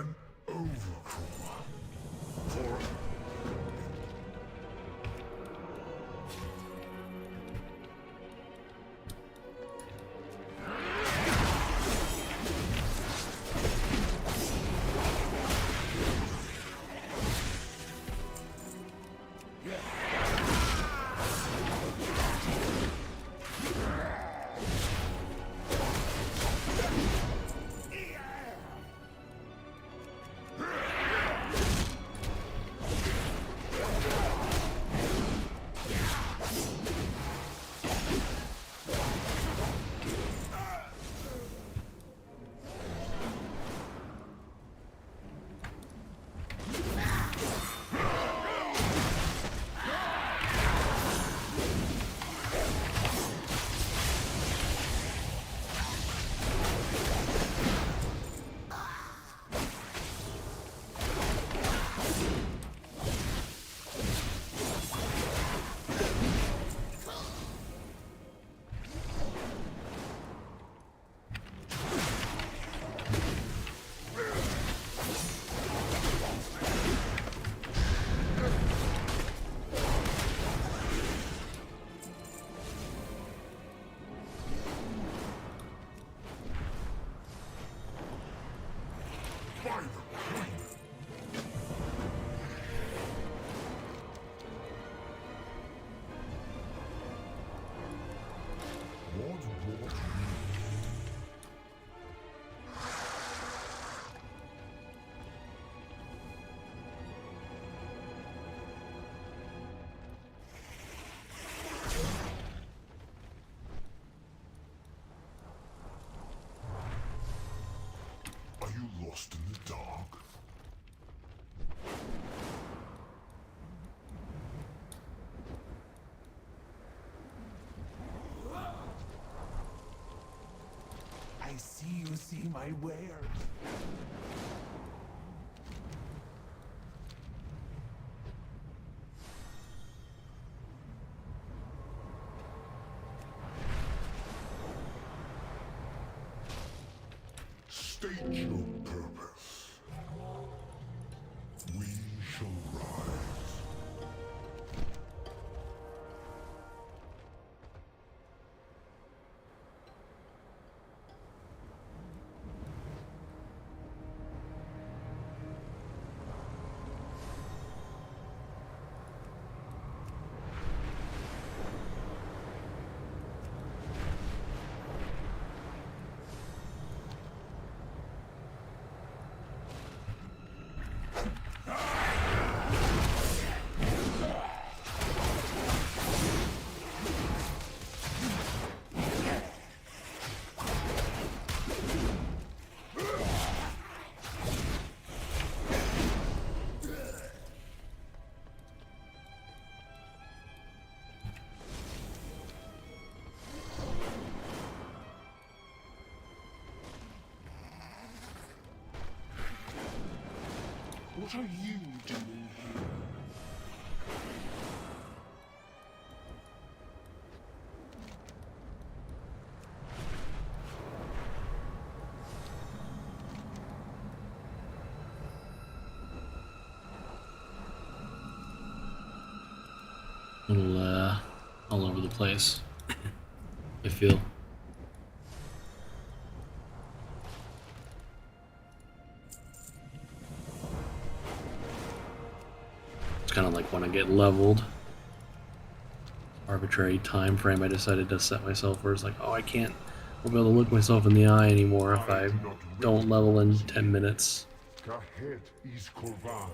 An overcrawler. For are you lost in the dark? I see you see my wares. State your purpose. We shall rise. What are you doing here? Little all over the place. I feel. It's kind of like when I get leveled. Arbitrary time frame I decided to set myself where it's like, oh, I can't won't be able to look myself in the eye anymore if I don't level in 10 minutes. Kahet is Korvan.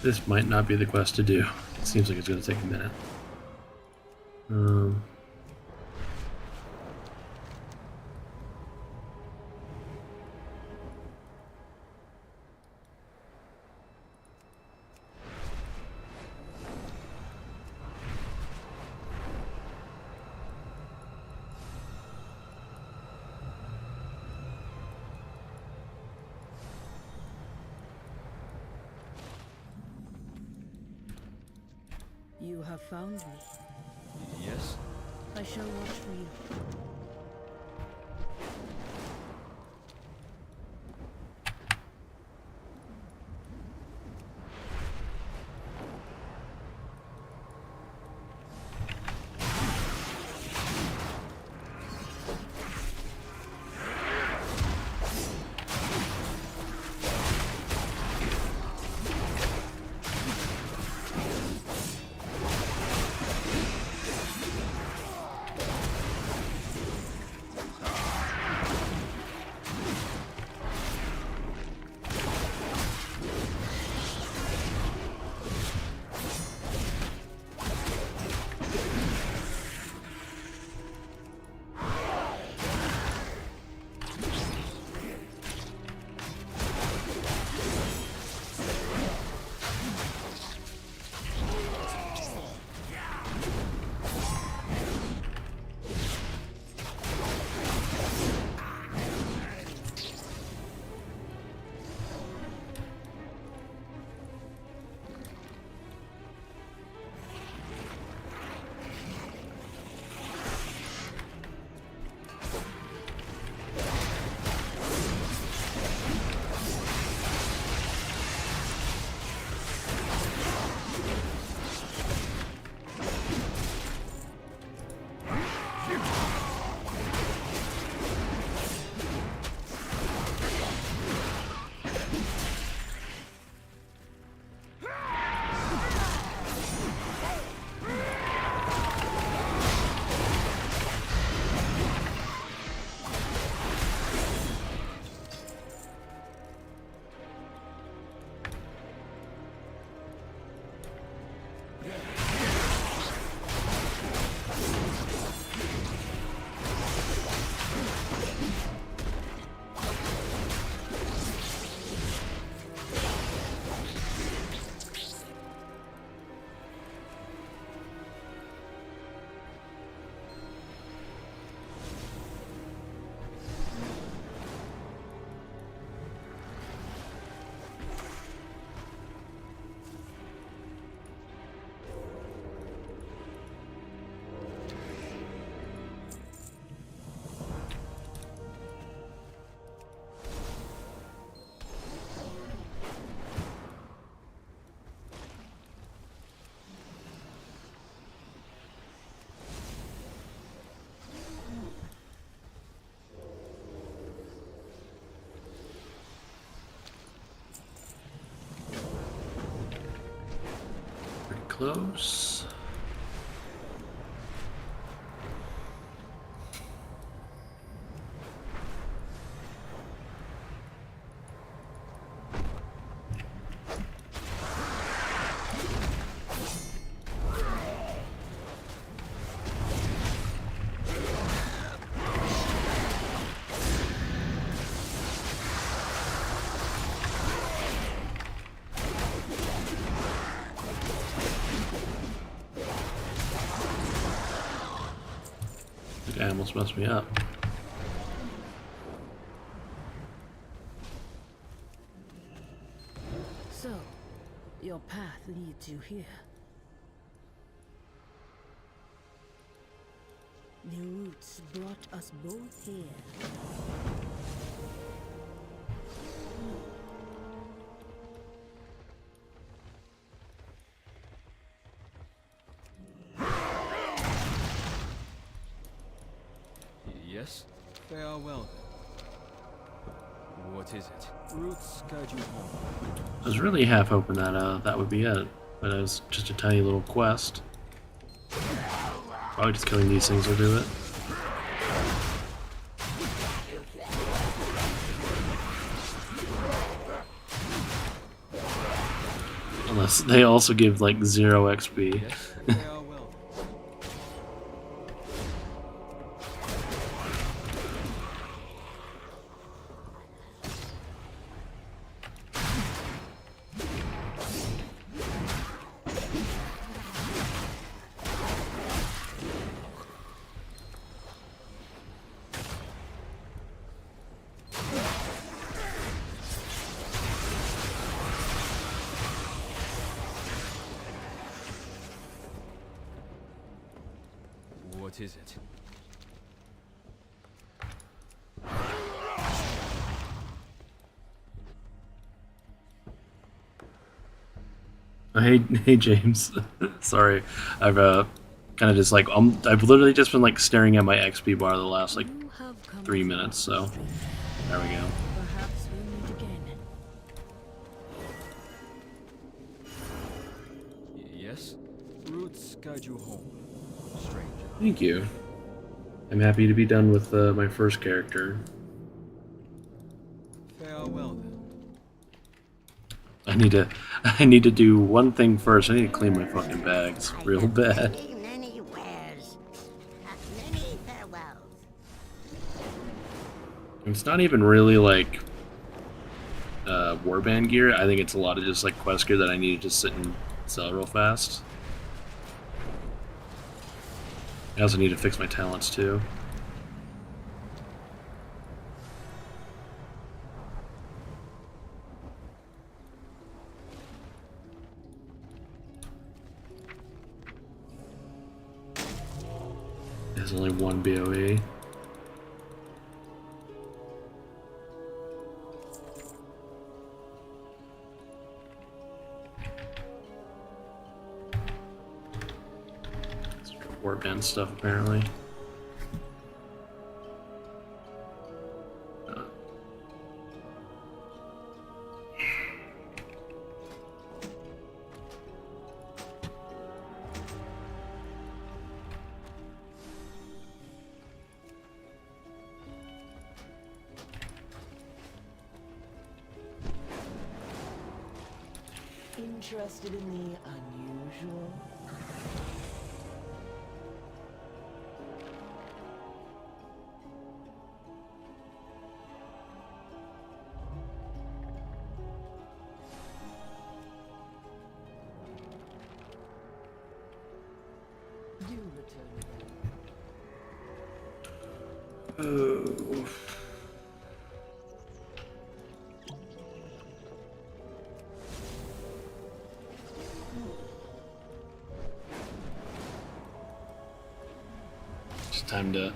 This might not be the quest to do. Seems like it's going to take a minute. You have found me. Yes? I shall watch for you. Close. The guy almost messed me up. So, your path leads you here. The roots brought us both here. Yes? Farewell then. What is it? Roots guide you home. I was really half hoping that that would be it, but it was just a tiny little quest. Probably just killing these things will do it. Unless they also give like 0 XP. What is it? Hey James. Sorry. I've kind of just like I've literally just been like staring at my XP bar the last like 3 minutes, so there we go. Perhaps we'll meet again. Yes? Roots guide you home, stranger. Thank you. I'm happy to be done with my first character. Farewell then. I need to do one thing first. I need to clean my fucking bags real bad. Many wares. Many farewells. It's not even really like warband gear. I think it's a lot of just like quest gear that I need to just sit and sell real fast. I also need to fix my talents too. There's only one BOE. Warband stuff apparently. Interested in the unusual? Do return. Oh. Time to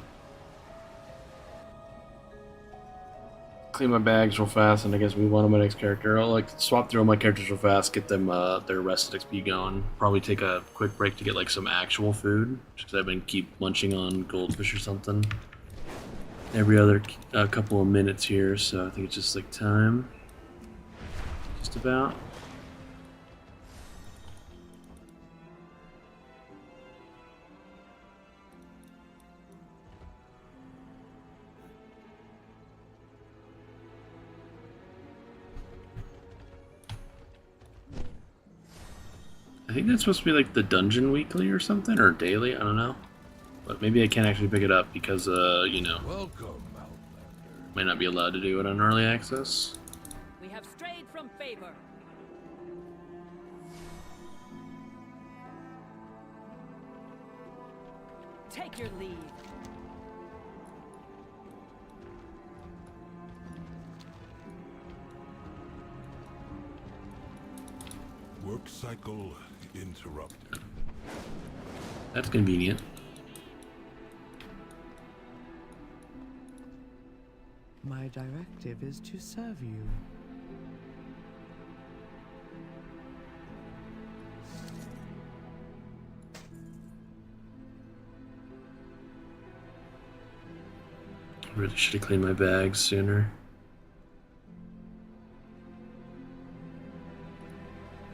clean my bags real fast, and I guess move on to my next character. I'll like swap through all my characters real fast, get them their rested XP going. Probably take a quick break to get like some actual food, just because I've been keep munching on goldfish or something every other couple of minutes here. So I think it's just like time, just about. I think that's supposed to be like the dungeon weekly or something, or daily, I don't know. But maybe I can't actually pick it up because, you know, might not be allowed to do it on early access. We have strayed from favor. Take your leave. Work cycle interrupted. That's convenient. My directive is to serve you. Really should have cleaned my bags sooner.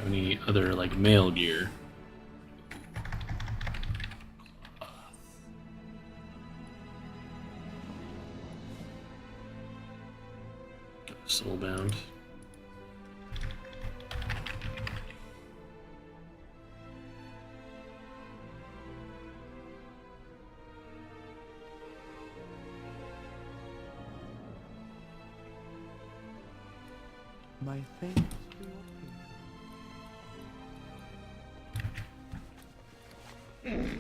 Any other like mail gear? Soulbound. My thanks for your patience.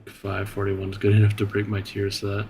541 is good enough to break my tears to that.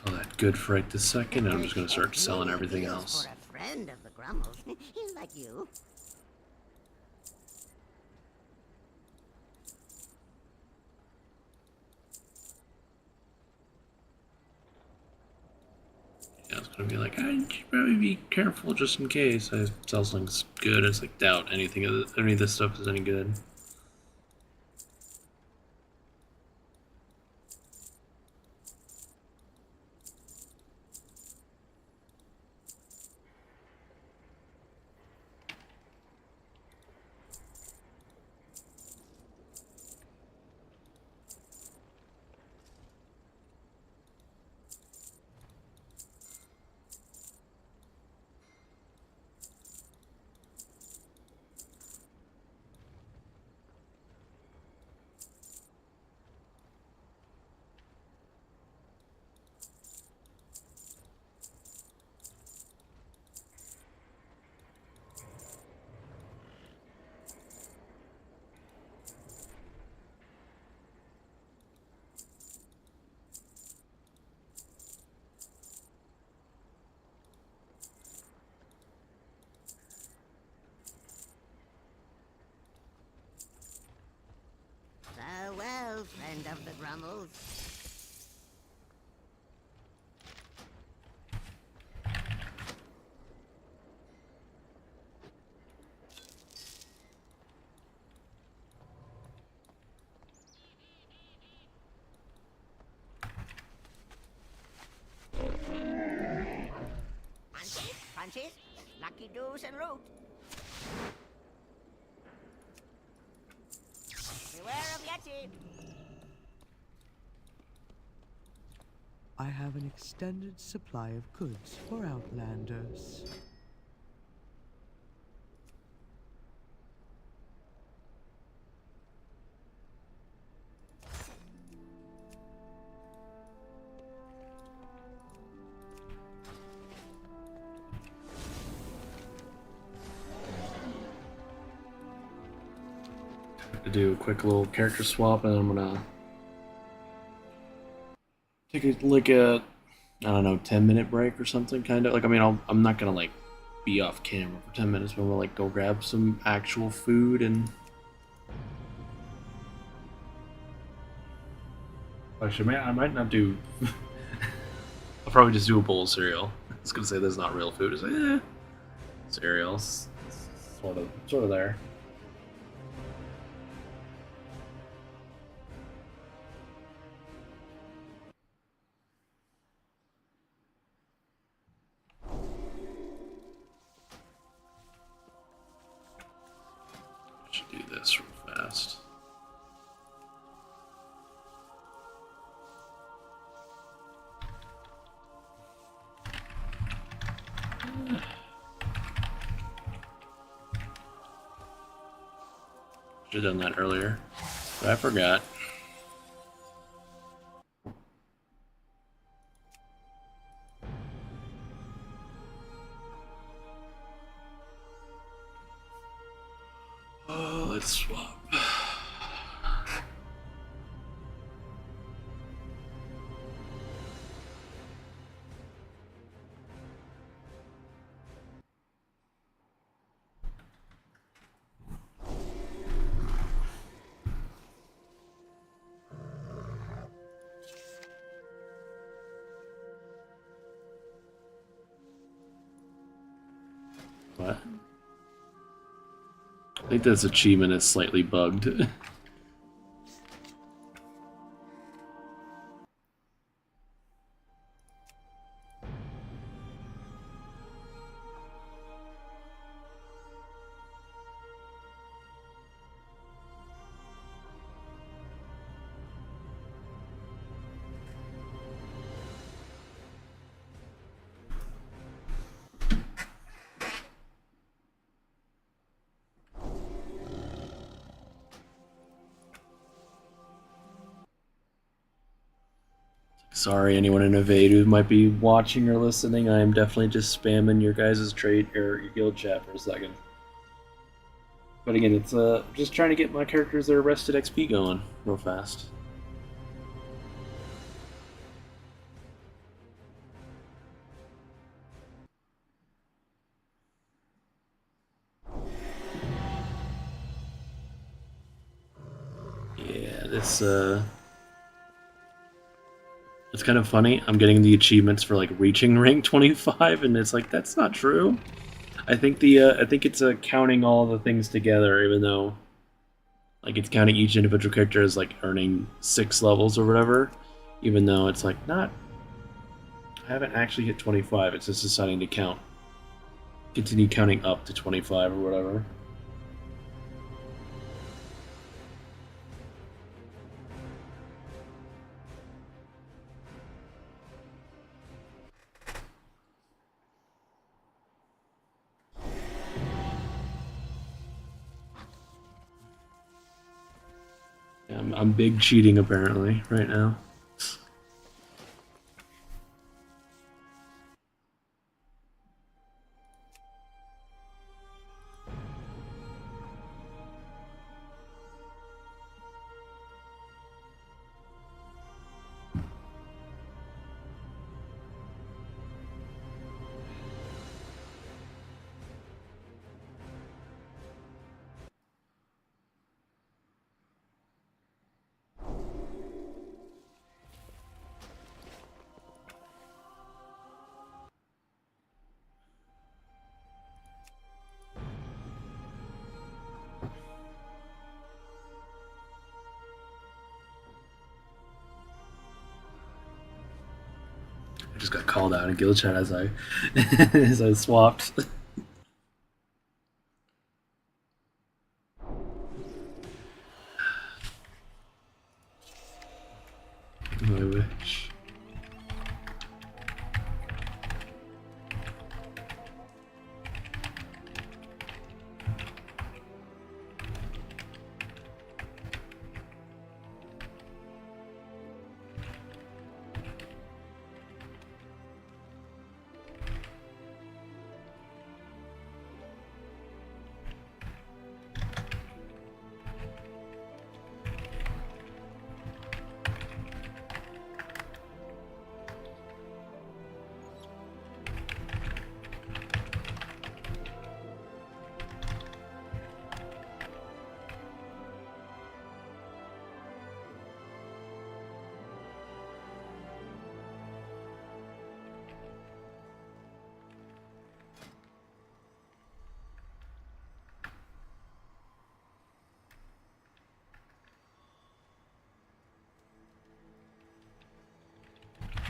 Call that good for right this second, and I'm just going to start selling everything else. For a friend of the Grummles. He's like you. Yeah, I was going to be like, I should probably be careful just in case I sell something good. It's like, doubt any of this stuff is any good. Farewell, friend of the Grummles. Punches, lucky doos and root. Beware of Yeti. I have an extended supply of goods for Outlanders. To do a quick little character swap, and I'm gonna take a I don't know, 10-minute break or something, kind of. Like, I mean, I'm not gonna like be off camera for 10 minutes, but we'll like go grab some actual food and. Actually, I might not do. I'll probably just do a bowl of cereal. I was gonna say that's not real food. It's like, cereal's sort of there. Should do this real fast. Should have done that earlier, but I forgot. let's swap. What? I think this achievement is slightly bugged. Sorry, anyone in Evade who might be watching or listening. I am definitely just spamming your guys' trade or your guild chat for a second. But again, it's just trying to get my characters their arrested XP going real fast. Yeah, this it's kind of funny. I'm getting the achievements for like reaching rank 25, and it's like that's not true. I think it's counting all the things together, even though like it's counting each individual character as like earning 6 levels or whatever. Even though it's like not, I haven't actually hit 25. It's just deciding to continue counting up to 25 or whatever. I'm big cheating apparently right now. I just got called out in guild chat as I as I swapped. I wish.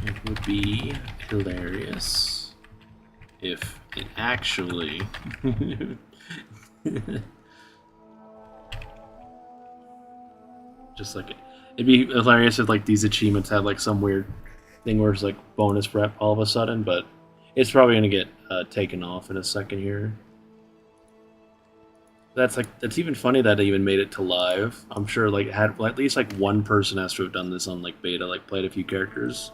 It would be hilarious if it actually just like it'd be hilarious if like these achievements had like some weird thing where it's like bonus rep all of a sudden, but it's probably gonna get taken off in a second here. That's even funny that I even made it to live. I'm sure like at least like one person has to have done this on like beta, like played a few characters.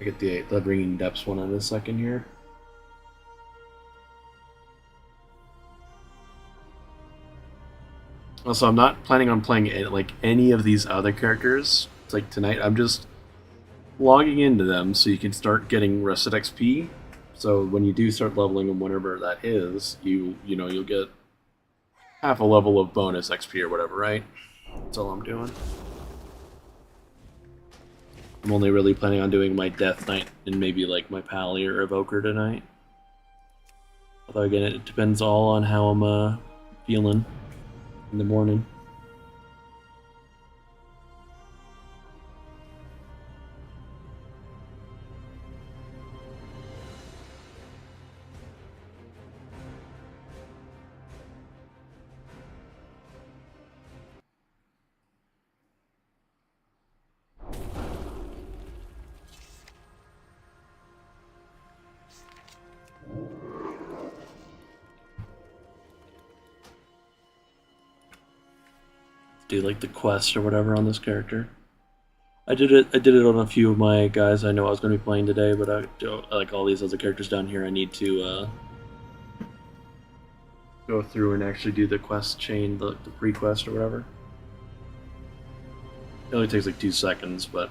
I get the Bringing Depths one in a second here. Also, I'm not planning on playing like any of these other characters. It's like tonight, I'm just logging into them so you can start getting rested XP. So when you do start leveling them, whenever that is, you'll get half a level of bonus XP or whatever, right? That's all I'm doing. I'm only really planning on doing my Death Knight and maybe like my Pally or Evoker tonight. Although again, it depends all on how I'm feeling in the morning. Do like the quest or whatever on this character. I did it on a few of my guys I know I was going to be playing today, but like all these other characters down here, I need to go through and actually do the quest chain, the pre-quest or whatever. It only takes like 2 seconds, but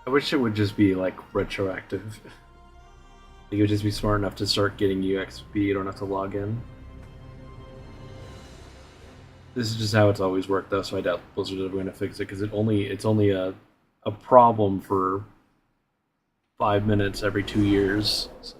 I wish it would just be like retroactive. You would just be smart enough to start getting you XP. You don't have to log in. This is just how it's always worked, though. So I doubt Blizzard is going to fix it because it's only a problem for 5 minutes every 2 years. So.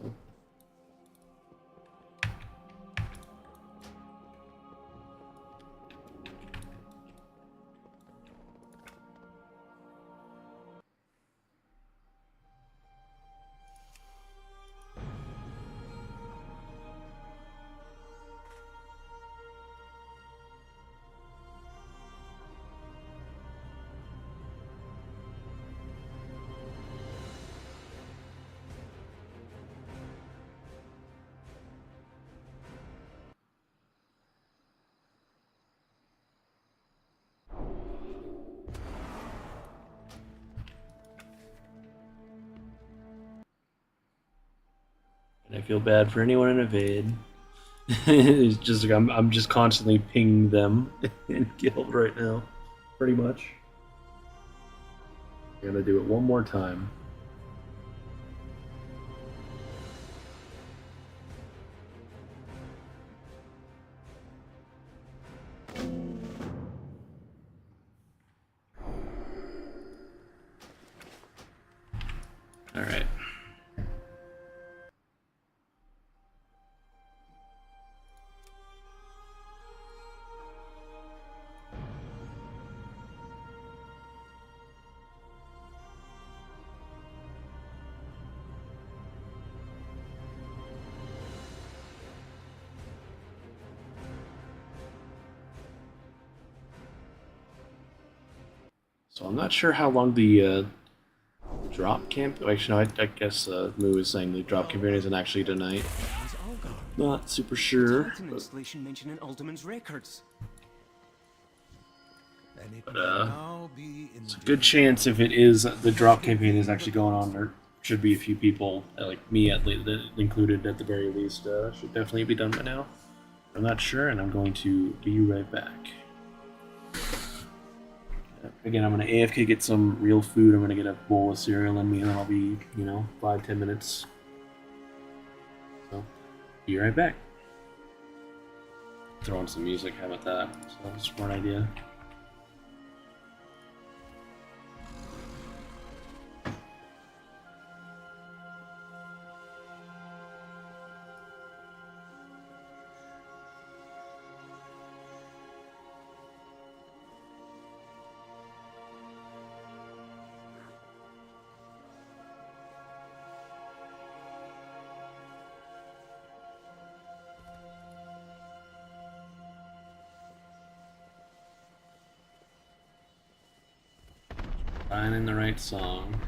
I feel bad for anyone in Evade. It's just like I'm just constantly pinging them in Guild right now, pretty much. I'm gonna do it one more time. All right. So I'm not sure how long the drop camp. Actually, no, I guess Moo is saying the drop campaign isn't actually tonight. Not super sure. Installation mentioned in Alderman's records. But it's a good chance if it is the drop campaign is actually going on. There should be a few people, like me at least, included at the very least. Should definitely be done by now. I'm not sure, and I'm going to be right back. Again, I'm going to AFK get some real food. I'm going to get a bowl of cereal in me, and then I'll be, 5-10 minutes Be right back. Throw on some music, how about that? So, smart idea. Finding the right song.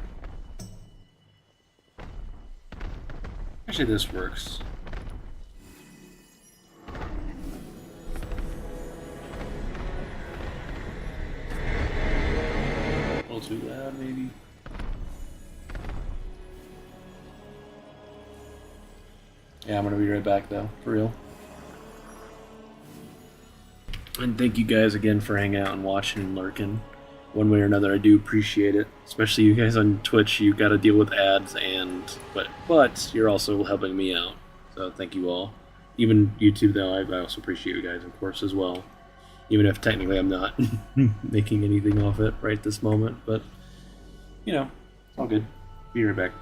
Actually, this works. A little too loud, maybe. Yeah, I'm gonna be right back, though, for real. And thank you guys again for hanging out and watching and lurking. One way or another, I do appreciate it. Especially you guys on Twitch, you got to deal with ads, but you're also helping me out. So thank you all. Even YouTube, though, I also appreciate you guys, of course, as well. Even if technically I'm not making anything off it right this moment, but you know, it's all good. Be right back.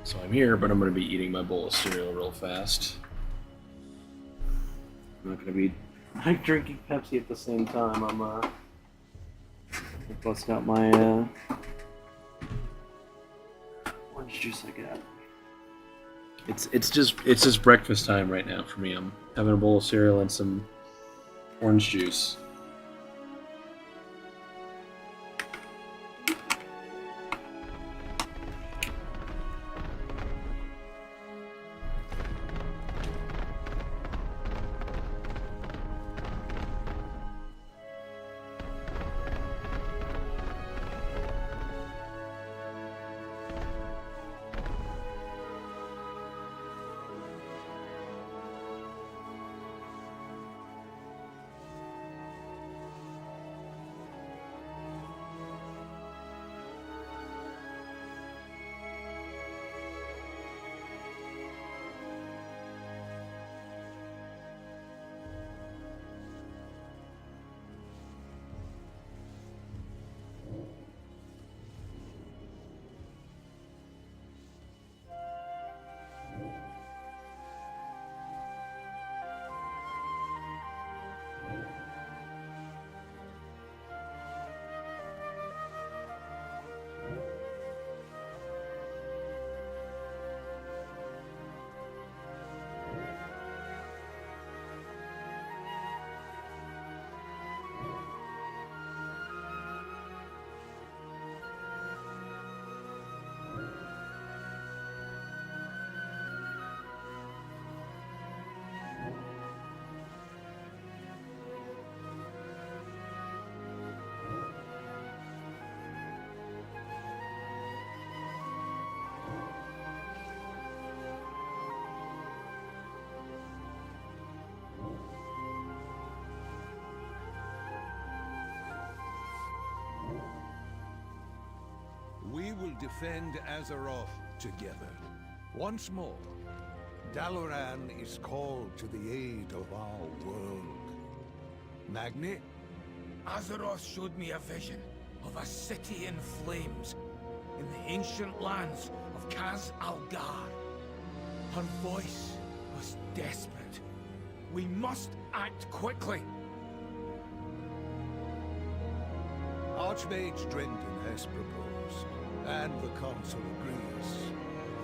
So I'm here, but I'm going to be eating my bowl of cereal real fast. I'm not going to be drinking Pepsi at the same time. I'm busting out my orange juice I got. It's just breakfast time right now for me. I'm having a bowl of cereal and some orange juice. We will defend Azeroth together. Once more, Dalaran is called to the aid of our world. Magni? Azeroth showed me a vision of a city in flames in the ancient lands of Kaz Algar. Her voice was desperate. We must act quickly. Archmage Drendon has proposed, and the Council agrees,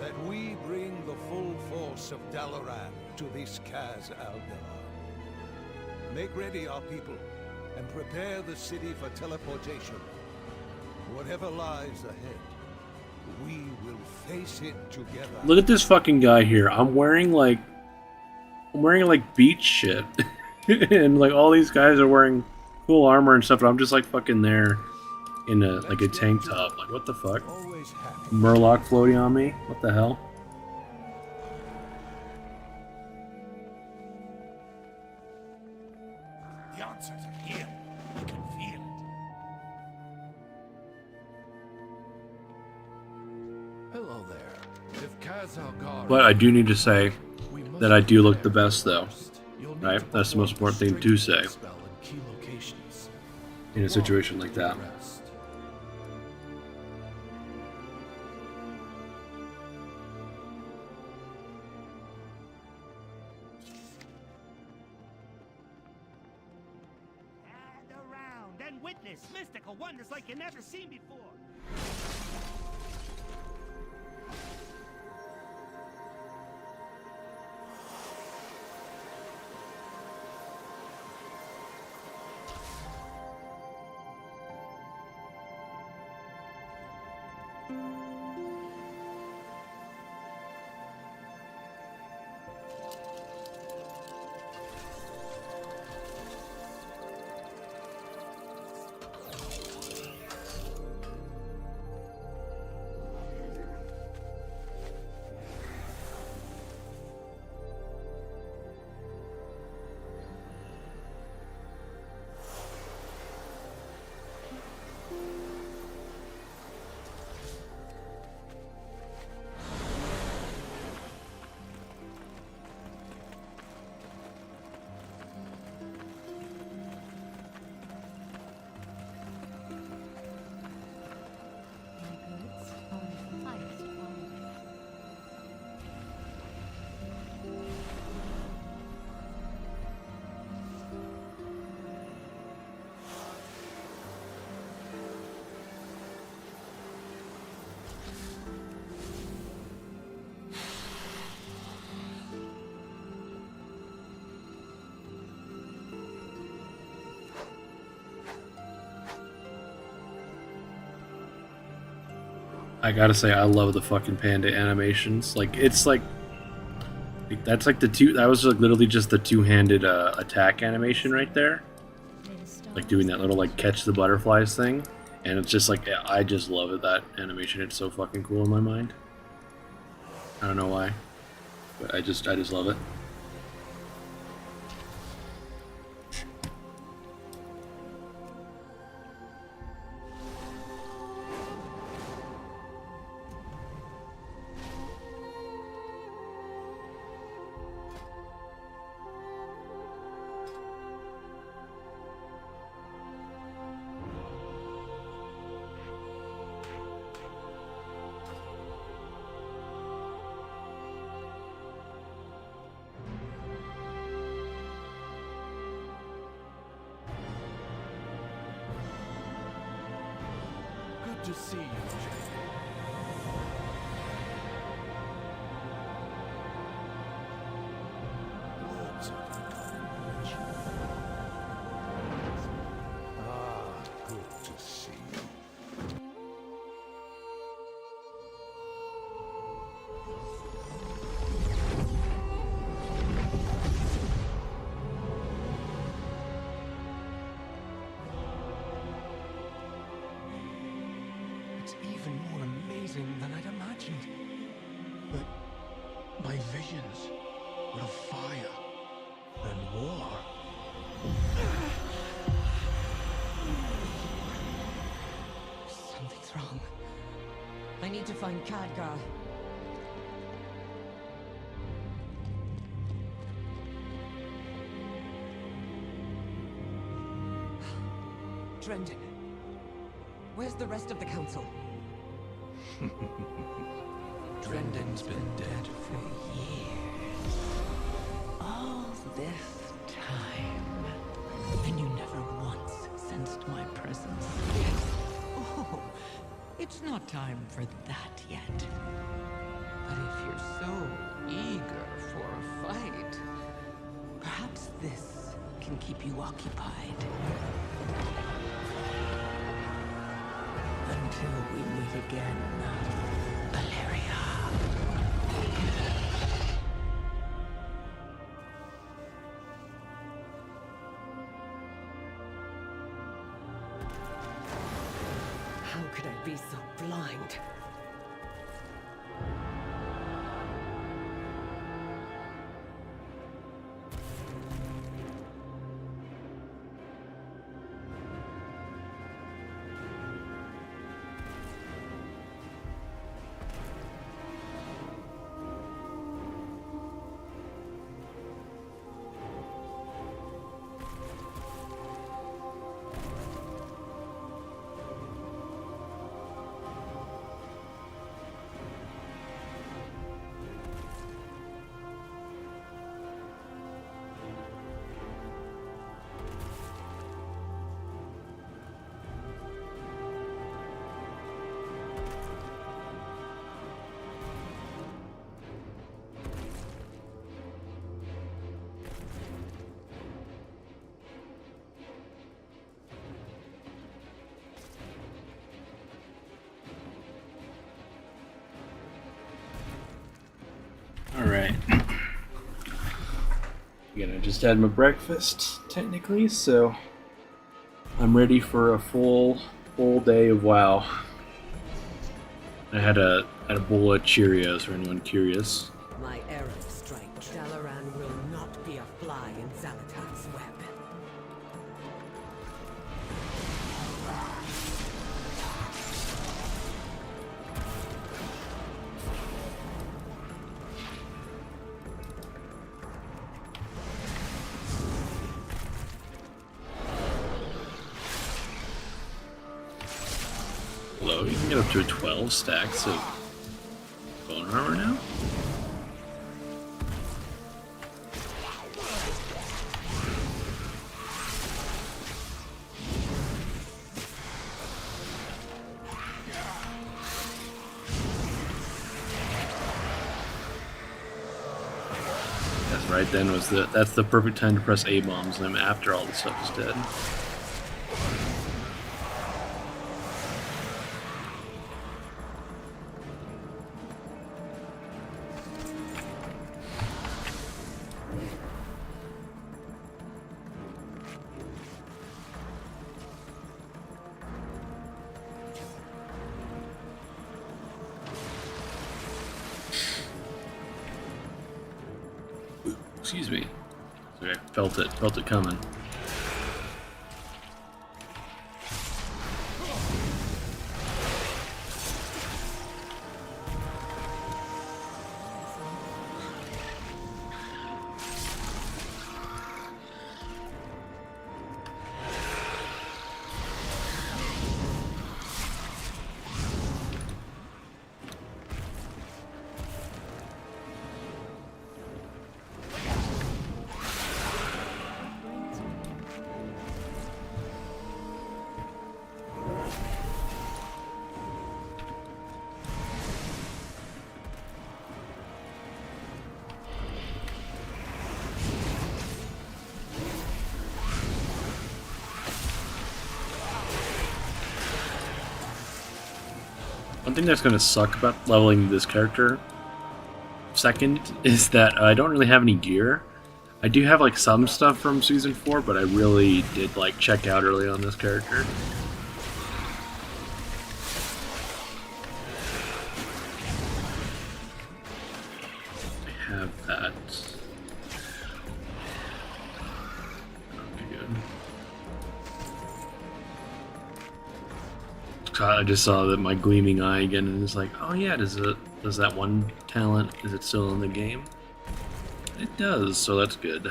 that we bring the full force of Dalaran to this Kaz Algar. Make ready, our people, and prepare the city for teleportation. Whatever lies ahead, we will face it together. Look at this fucking guy here. I'm wearing like beach shit. And like all these guys are wearing cool armor and stuff, but I'm just like fucking there in a tank top. Like what the fuck? Murloc floating on me? What the hell? The answers are here. You can feel it. Hello there. If Kaz Algar... But I do need to say that I do look the best though. Right? That's the most important thing to say in a situation like that. And witness mystical wonders like you never seen before. I gotta say, I love the fucking panda animations. Like, it's like that's like the two. That was like literally just the two-handed attack animation right there. Like doing that little like catch the butterflies thing, and it's just like I just love it. That animation, it's so fucking cool in my mind. I don't know why, but I just love it. Good to see you, Lords of the Carnage. Ah, good to see you. It's even more amazing than I'd imagined. But my visions were of fire and war. Something's wrong. I need to find Khadgar. Drendon. Where's the rest of the council? Drendon's been dead for years. All this time. And you never once sensed my presence. Oh, it's not time for that yet. But if you're so eager for a fight, perhaps this can keep you occupied. Until we meet again, Valeria. How could I be so blind? Alright. Again, I just had my breakfast, technically, so I'm ready for a full day of WoW. I had a bowl of Cheerios for anyone curious. My arrow strike. Dalaran will not be a fly in Zalatar's web. Hello, you can get up to 12 stacks of bone armor now? That's right then that's the perfect time to press A bombs on him after all the stuff is dead. Excuse me. Okay, felt it coming. One thing that's going to suck about leveling this character second is that I don't really have any gear. I do have like some stuff from Season 4, but I really did like check out early on this character. I have that. Okay, good. I just saw that my gleaming eye again, and it's like, oh yeah, does that one talent, is it still in the game? It does, so that's good.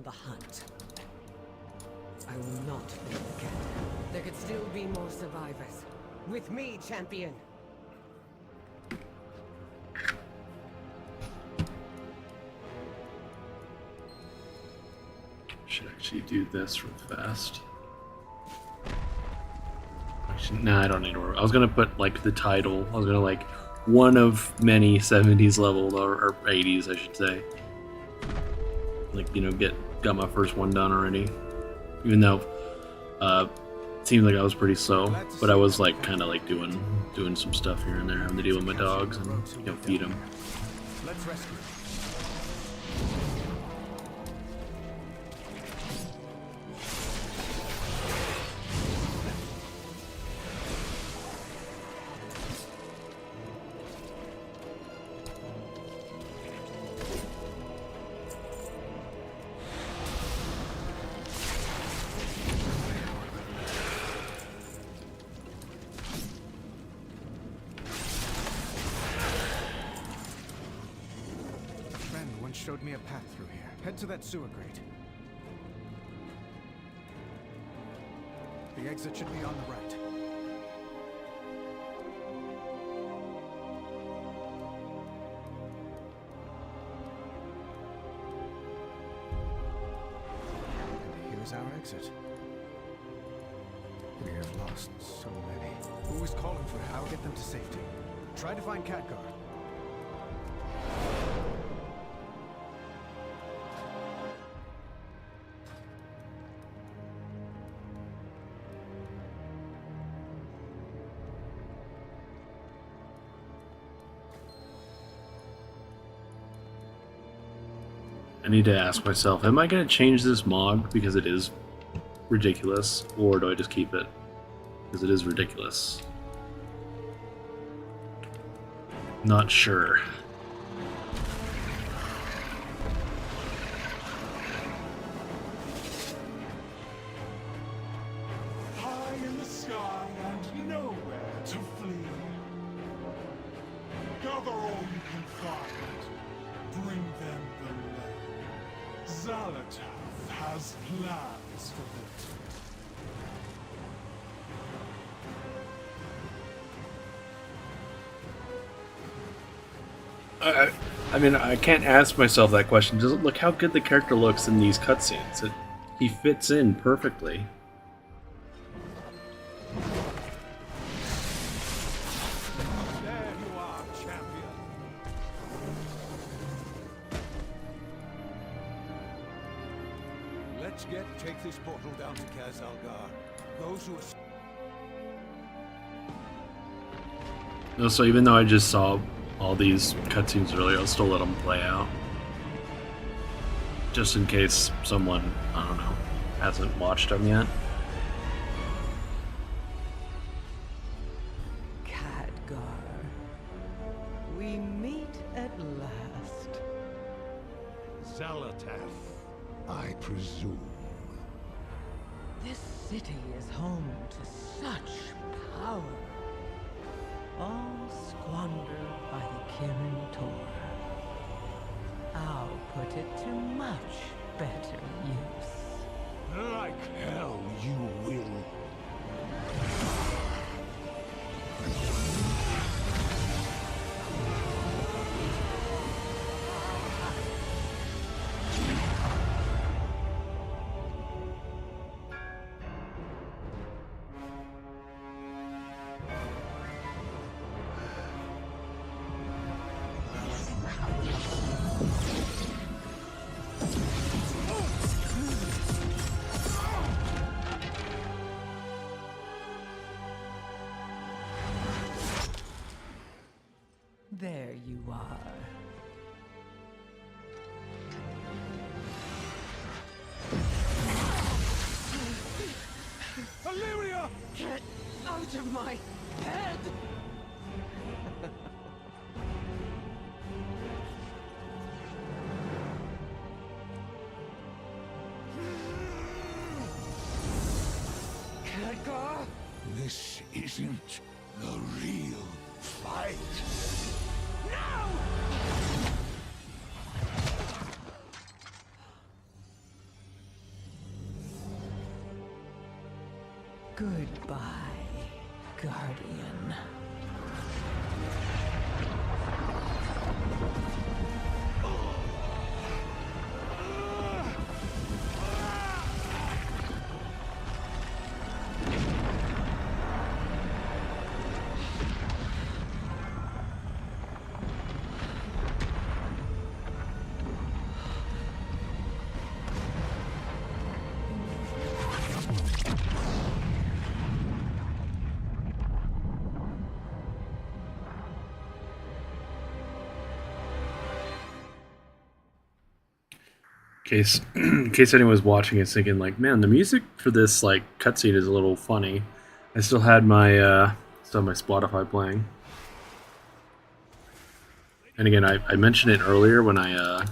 The hunt. I will not fail again. There could still be more survivors. With me, champion! Should actually do this real fast. Actually, nah, I don't need to. I was gonna put like the title. I was gonna like one of many 70s level or 80s, I should say. Like, you know, got my first one done already, even though it seemed like I was pretty slow, but I was like kind of like doing some stuff here and there, having to deal with my dogs and, you know, feed them. Let's rescue. Showed me a path through here. Head to that sewer grate. The exit should be on the right. And here's our exit. We have lost so many. Who is calling for how to get them to safety? Try to find Khadgar. I need to ask myself, am I going to change this mod because it is ridiculous, or do I just keep it because it is ridiculous? Not sure. High in the sky and nowhere to flee. Gather all you can find. Bring them the land. Zalatath has plans for it. I mean, I can't ask myself that question. Just look how good the character looks in these cutscenes. He fits in perfectly. There you are, champion. Let's take this portal down to Kaz Algar. Those who are... No, so even though I just saw all these cutscenes earlier, I'll still let them play out. Just in case someone, I don't know, hasn't watched them yet. Khadgar, we meet at last. Zalatath, I presume. This city is home to such power. All squandered by the Kirin Tor. I'll put it to much better use. Like hell you will. There you are. Illyria! Get out of my head! Khadgar? This isn't the real fight. Goodbye, Guardian. In case anyone was watching is thinking like, man, the music for this like cutscene is a little funny. I still had my Spotify playing. And again, I mentioned it earlier when I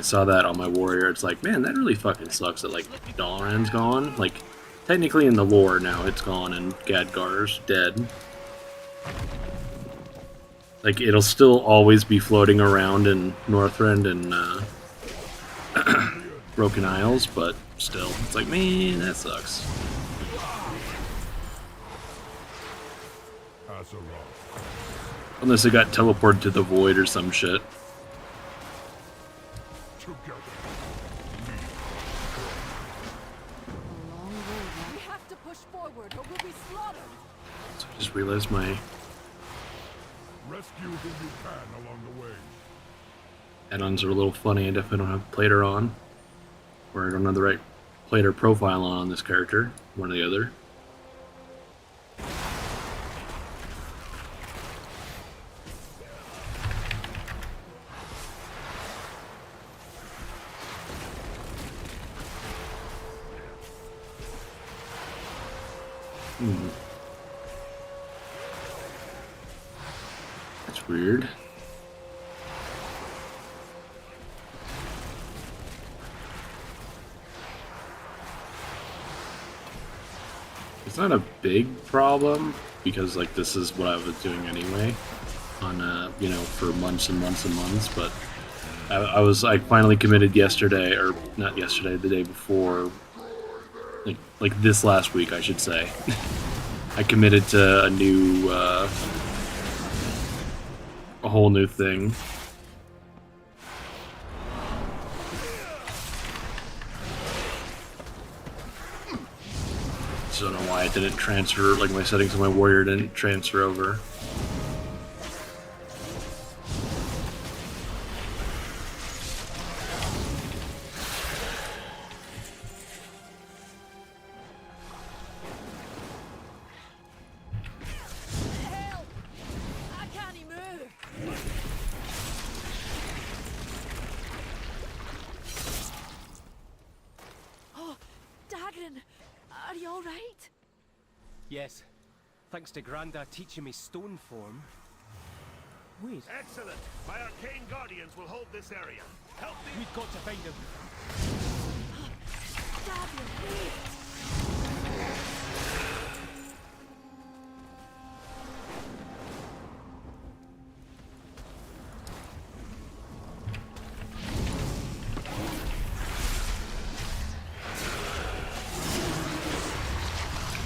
saw that on my warrior. It's like, man, that really fucking sucks that like Dalaran's gone. Like, technically in the lore now it's gone and Khadgar's dead. Like, it'll still always be floating around in Northrend and Broken Isles, but still, it's like, man, that sucks. Unless it got teleported to the void or some shit. We have to push forward or we'll be slaughtered. So I just realized my Rescue who you can along the way. add-ons are a little funny. I definitely don't have Plater on. Or I don't have the right Plater profile on this character. One or the other. That's weird. It's not a big problem because like this is what I was doing anyway on you know, for months and months and months, but I finally committed yesterday, or not yesterday, the day before, like this last week I should say. I committed to a whole new thing. Just don't know why it didn't transfer, like my settings of my warrior didn't transfer over. Help! I can't move. Oh, Dagon, are you all right? Yes. Thanks to Granda teaching me stone form. Wait. Excellent. My arcane guardians will hold this area. Help me. We've got to find him. Dagon, wait!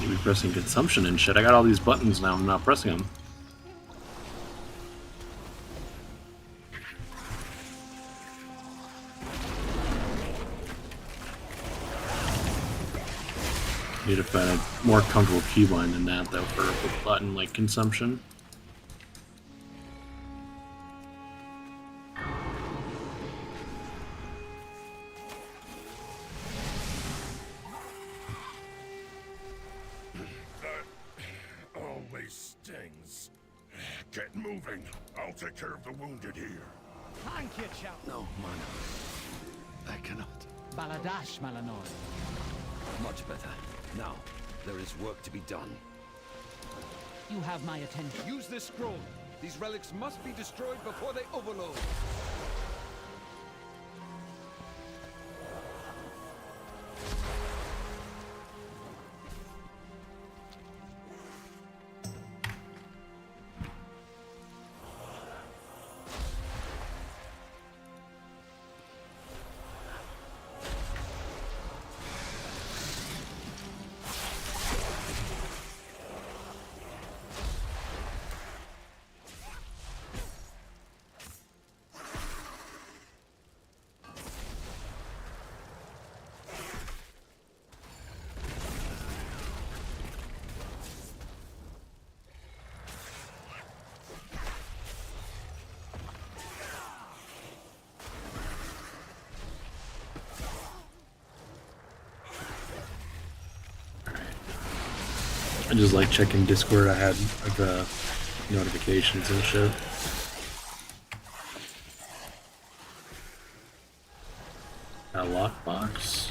You be pressing consumption and shit. I got all these buttons now. I'm not pressing them. Need to find a more comfortable keybind than that, though, for button like consumption. Always stings. Get moving. I'll take care of the wounded here. Thank you, chap. No, Mana. I cannot. Baladash, Malanor. Much better. Now, there is work to be done. You have my attention. Use this scroll. These relics must be destroyed before they overload. I just like checking Discord. I had the notifications and shit. A lockbox.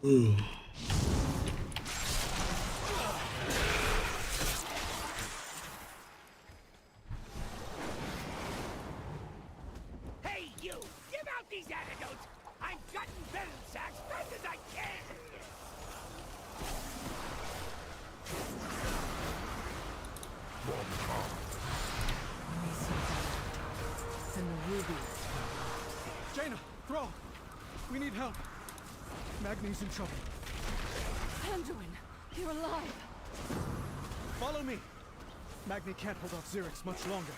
Ooh. Hey, you! Give out these antidotes! I'm gutting venom sacks fast as I can! And the ruby. Jaina, Thrall, we need help. Magni's in trouble. Anduin, you're alive. Follow me. Magni can't hold off Xerix much longer.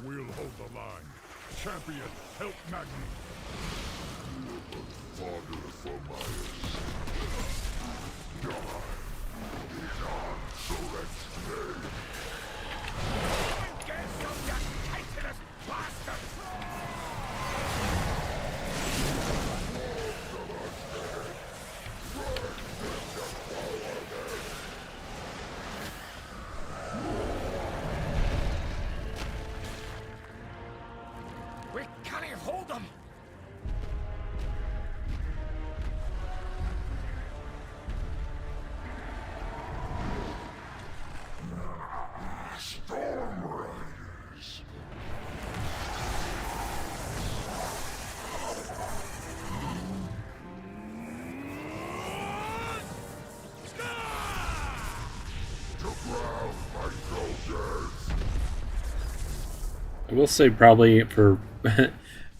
We'll hold the line. Champion, help Magni. Fodder for Myers. Die. Non-select name. Get some young titanous bastards! We can't hold them! Storm Riders. To ground, my soldiers. I will say probably for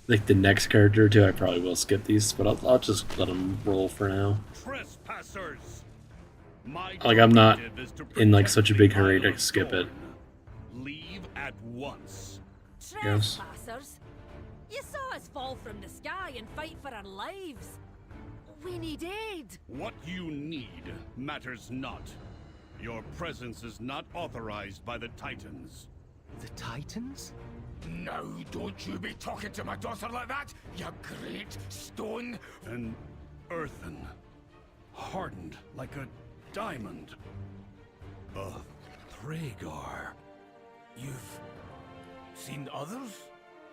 like the next character too, I probably will skip these, but I'll just let them roll for now. Trespassers. My Like I'm not directive is to in like protect such a the big Isle hurry to of skip it. Dorne. Leave at once. Yes. Trespassers? You saw us fall from the sky and fight for our lives. We need aid. What you need matters not. Your presence is not authorized by the Titans. The Titans? Now, don't you be talking to my daughter like that, you great stone! An earthen, hardened like a diamond. A Thragar. You've seen others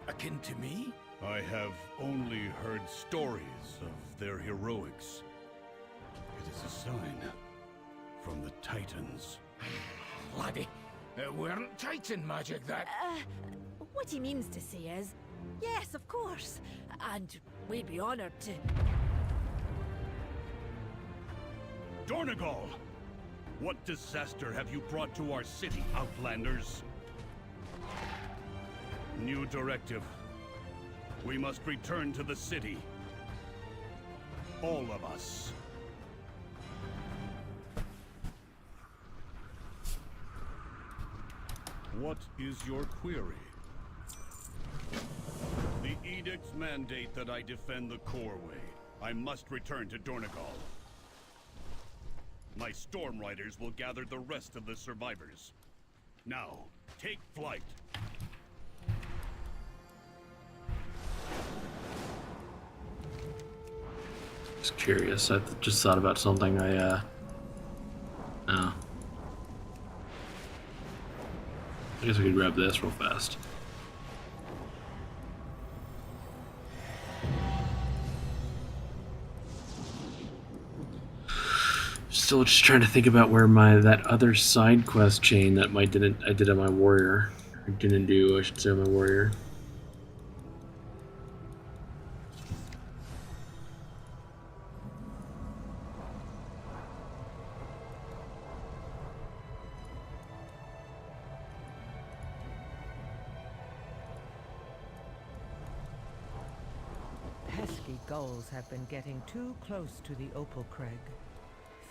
akin to me? I have only heard stories of their heroics. It is a sign from the Titans. Laddie, it weren't Titan magic that... What he means to say is, yes, of course, and we'd be honored to... Dornegal! What disaster have you brought to our city, Outlanders? New directive. We must return to the city. All of us. What is your query? The edicts mandate that I defend the Coreway. I must return to Dornegal. My Storm Riders will gather the rest of the survivors. Now, take flight. Just curious. I just thought about something. Oh. I guess we could grab this real fast. Still just trying to think about where that other side quest chain that I did on my warrior, or didn't do, I should say, on my warrior. Pesky gulls have been getting too close to the Opal Crag.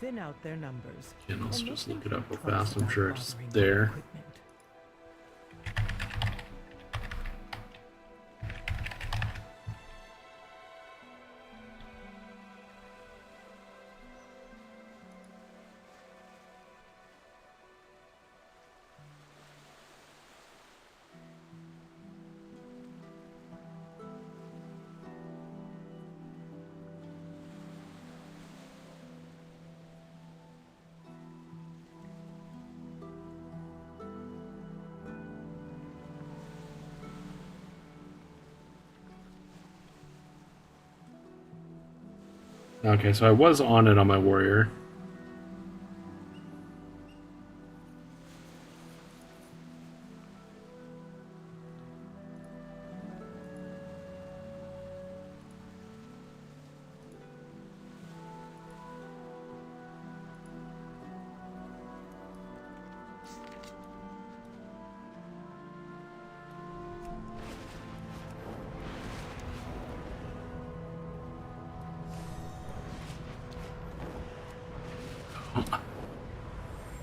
Thin out their numbers. Yeah, let's and just make look it them up real think twice fast. I'm about sure it's bothering there. our equipment. Okay, so I was on it on my warrior.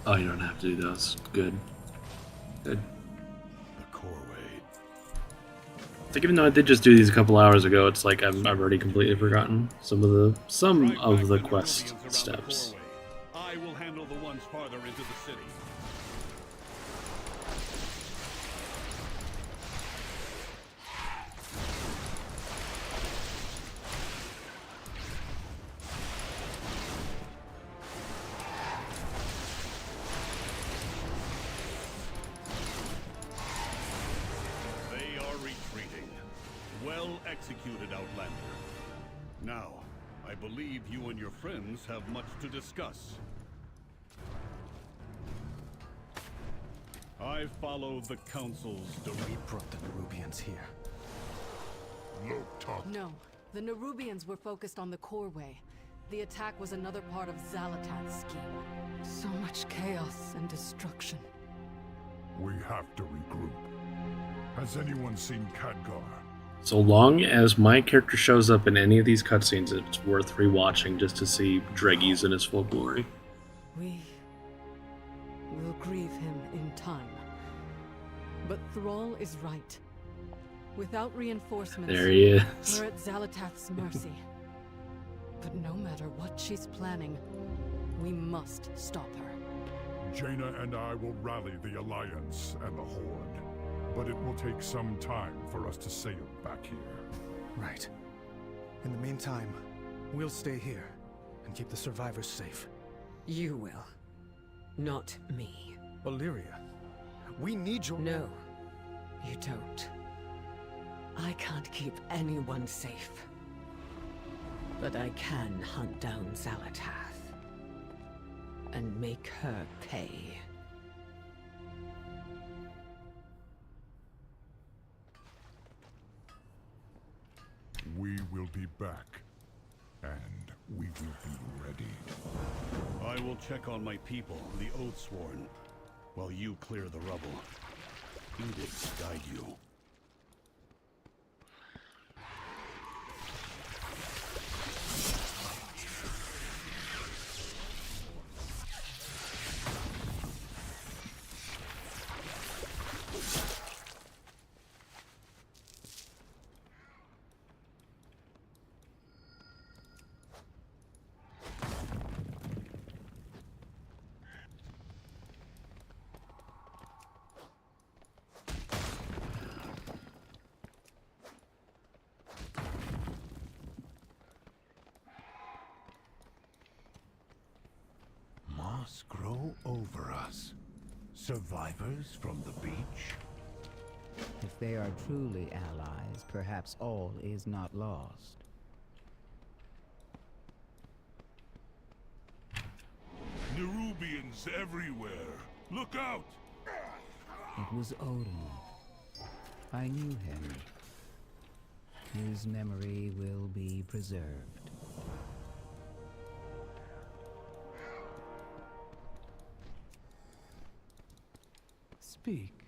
Oh, you don't have to do those. Good. Good. The Coreway. It's like, even though I did just do these a couple hours ago, it's like I've already completely forgotten some of the quest steps. I will handle the ones farther into the city. They are retreating. Well executed, Outlander. Now, I believe you and your friends have much to discuss. I follow the Council's direction. We brought the Nerubians here. No talk. No, the Nerubians were focused on the Coreway. The attack was another part of Zalatan's scheme. So much chaos and destruction. We have to regroup. Has anyone seen Khadgar? So long as my character shows up in any of these cutscenes, it's worth rewatching just to see Dreggies in his full glory. We will grieve him in time. But Thrall is right. Without reinforcements, There he is. we're at Zalatath's mercy. But no matter what she's planning, we must stop her. Jaina and I will rally the Alliance and the Horde, but it will take some time for us to sail back here. Right. In the meantime, we'll stay here and keep the survivors safe. You will. Not me. Illyria, we need your... No, you don't. I can't keep anyone safe. But I can hunt down Zalatath. And make her pay. We will be back, and we will be ready. I will check on my people, the Oathsworn, while you clear the rubble. Edicts guide you. Moss grow over us. Survivors from the beach? If they are truly allies, perhaps all is not lost. Nerubians everywhere! Look out! It was Odin. I knew him. His memory will be preserved. Speak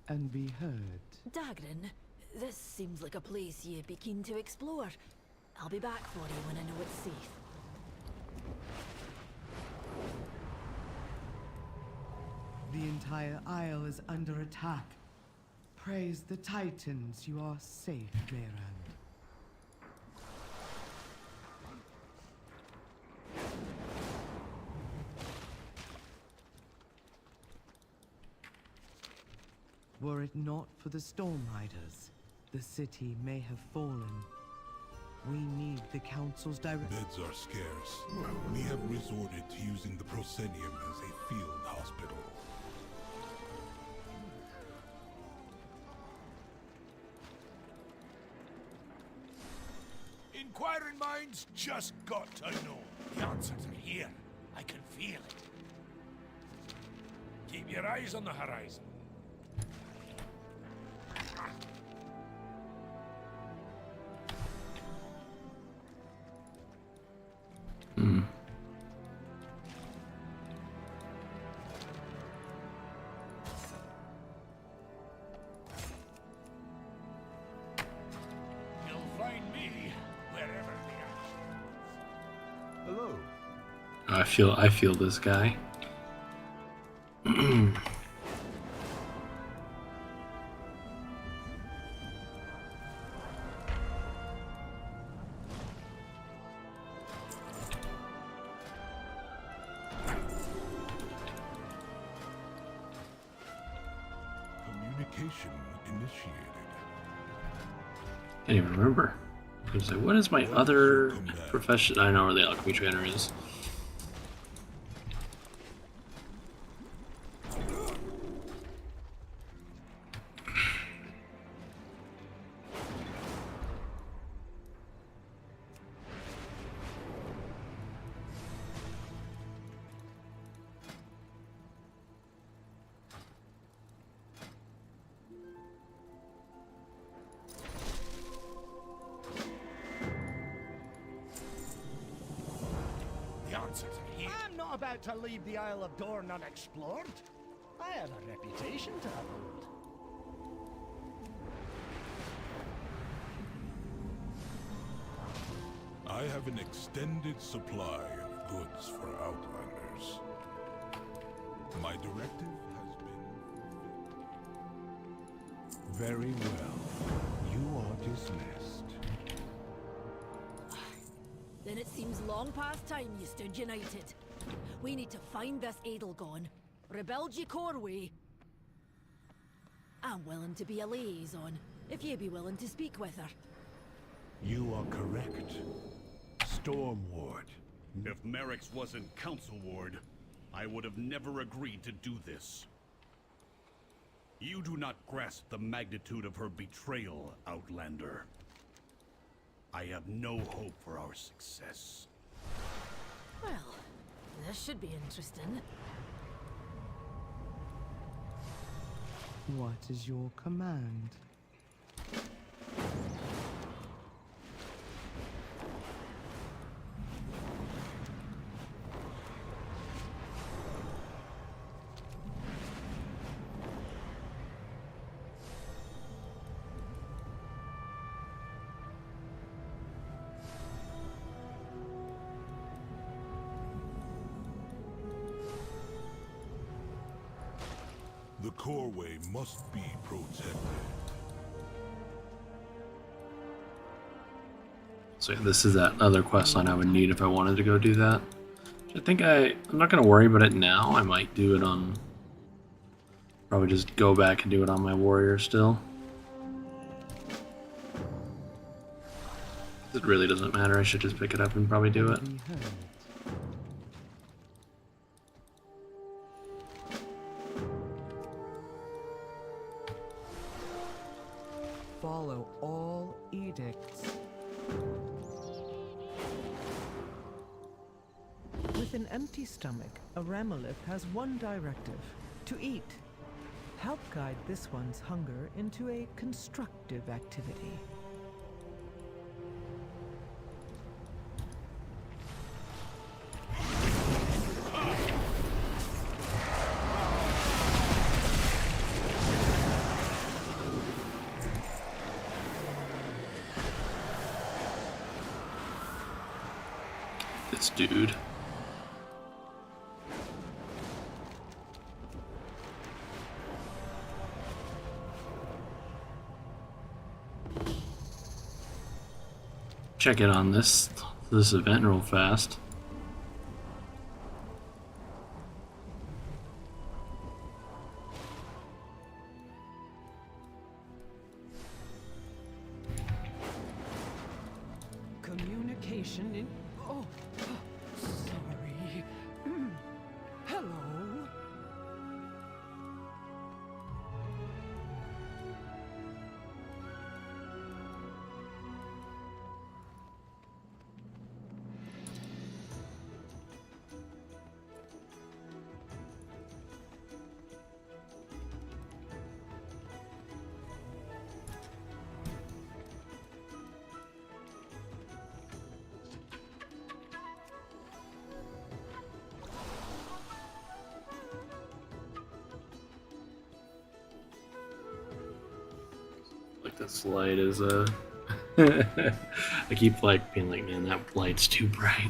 and be heard. Dagran, this seems like a place you'd be keen to explore. I'll be back for you when I know it's safe. The entire isle is under attack. Praise the Titans, you are safe, Mayran. Were it not for the Storm Riders, the city may have fallen. We need the Council's direct... Beds are scarce. We have resorted to using the proscenium as a field hospital. Inquiring minds just got to know. The answers are here. I can feel it. Keep your eyes on the horizon. You'll find me wherever the action. Hello. I feel this guy. Communication initiated. Can't even remember. I was like, what is my other profession? I know where the alchemy trainer is. I'm not about to leave the Isle of Dorn unexplored. I have a reputation to uphold. I have an extended supply of goods for Outlanders. My directive has been... Very well. You dismissed. Then it seems long past time you stood united. We need to find this Edelgone, rebuild ye Corway. I'm willing to be a liaison, if ye be willing to speak with her. You are correct. Storm Ward. If Merrick's wasn't Council Ward, I would have never agreed to do this. You do not grasp the magnitude of her betrayal, Outlander. I have no hope for our success. Well, this should be interesting. What is your command? The Corway must be protected. So yeah, this is that other quest line I would need if I wanted to go do that. I think I'm not going to worry about it now. I might do it on... Probably just go back and do it on my warrior still. It really doesn't matter. I should just pick it up and probably do it. Follow all edicts. With an empty stomach, a Ramolith has one directive: to eat. Help guide this one's hunger into a constructive activity. This dude. Check it on this event real fast. Communication in... Oh, sorry. Hello? Like this light is I keep like being like, man, that light's too bright.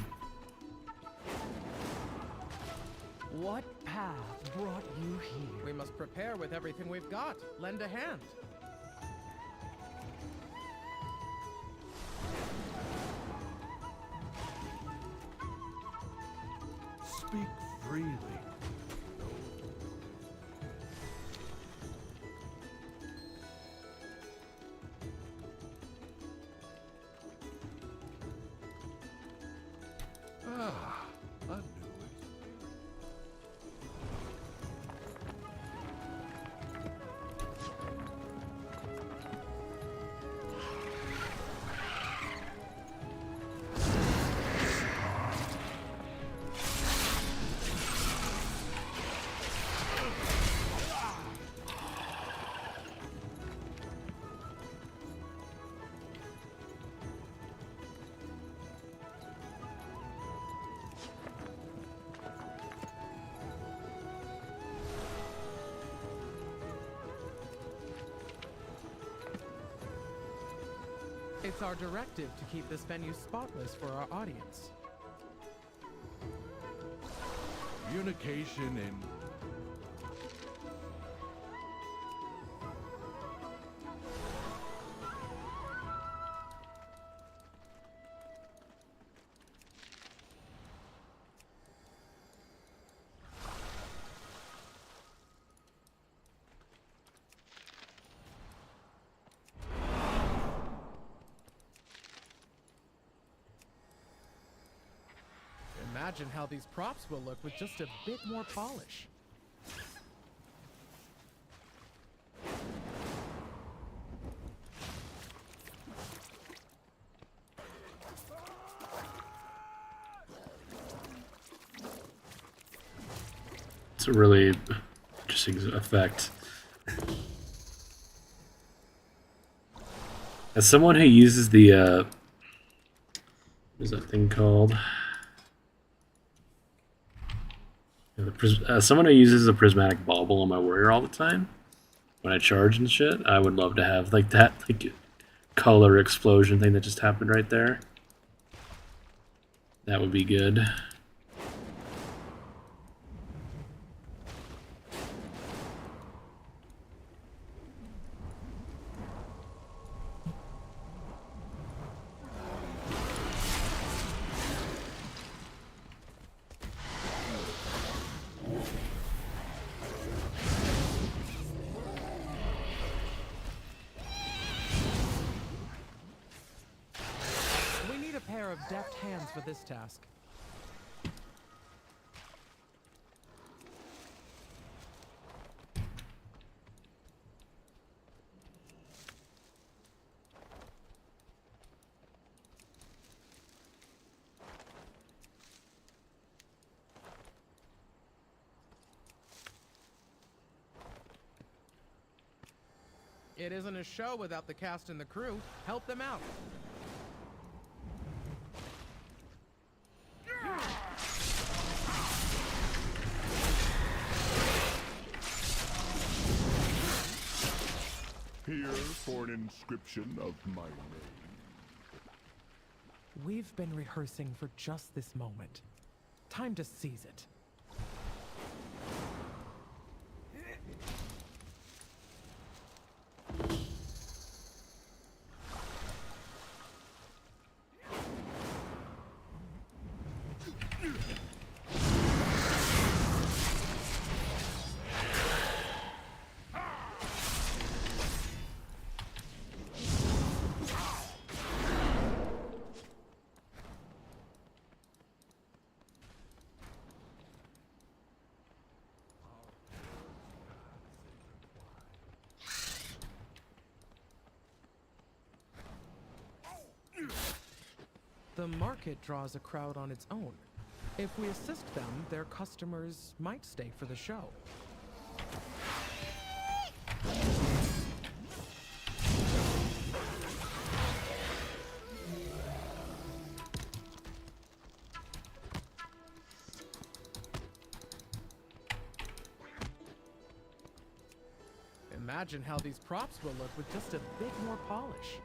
What path brought you here? We must prepare with everything we've got. Lend a hand. Speak freely. Ah, I knew it. It's our directive to keep this venue spotless for our audience. Communication and Imagine how these props will look with just a bit more polish. It's a really interesting effect. As someone who uses the what is that thing called? Someone who uses a prismatic bauble on my warrior all the time, when I charge and shit, I would love to have like that like color explosion thing that just happened right there. That would be good. Deft hands for this task. It isn't a show without the cast and the crew. Help them out. Here for an inscription of my name. We've been rehearsing for just this moment. Time to seize it. The market draws a crowd on its own. If we assist them, their customers might stay for the show. Imagine how these props will look with just a bit more polish.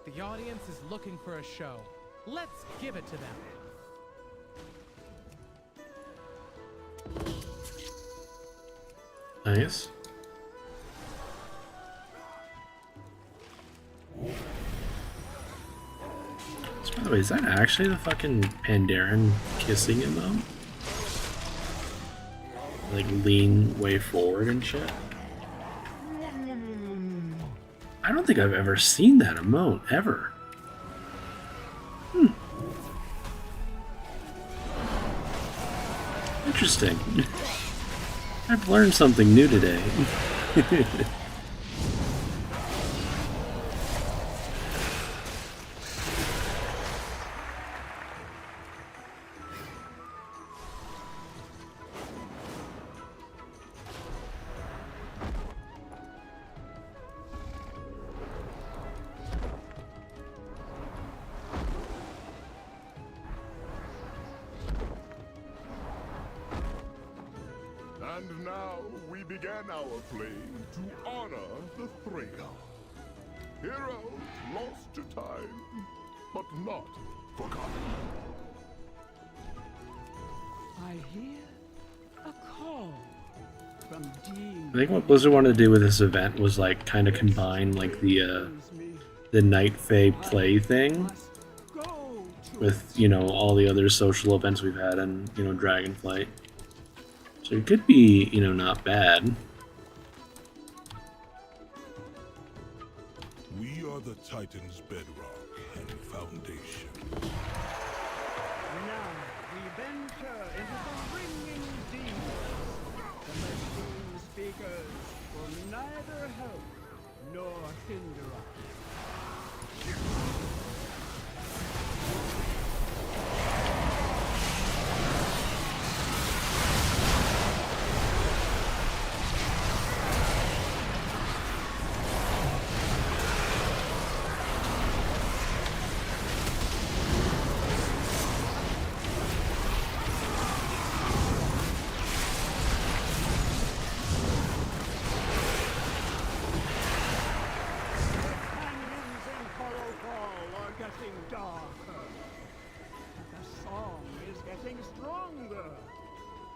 The audience is looking for a show. Let's give it to them. Nice. So, by the way, is that actually the fucking Pandaren kissing him though? Like lean way forward and shit? I don't think I've ever seen that emote, ever. Interesting. I've learned something new today. And now we began our play to honor the Thrakel. Heroes lost to time, but not forgotten. I hear a call from Dean. I think what Blizzard wanted to do with this event was like kind of combine like the Night Fae play thing with, you know, all the other social events we've had in, you know, Dragonflight. So it could be, you know, not bad. We are the Titan's bedrock and foundation. Now we venture into the ringing deep. The machine speakers will neither help nor hinder us. Darker. The song is getting stronger.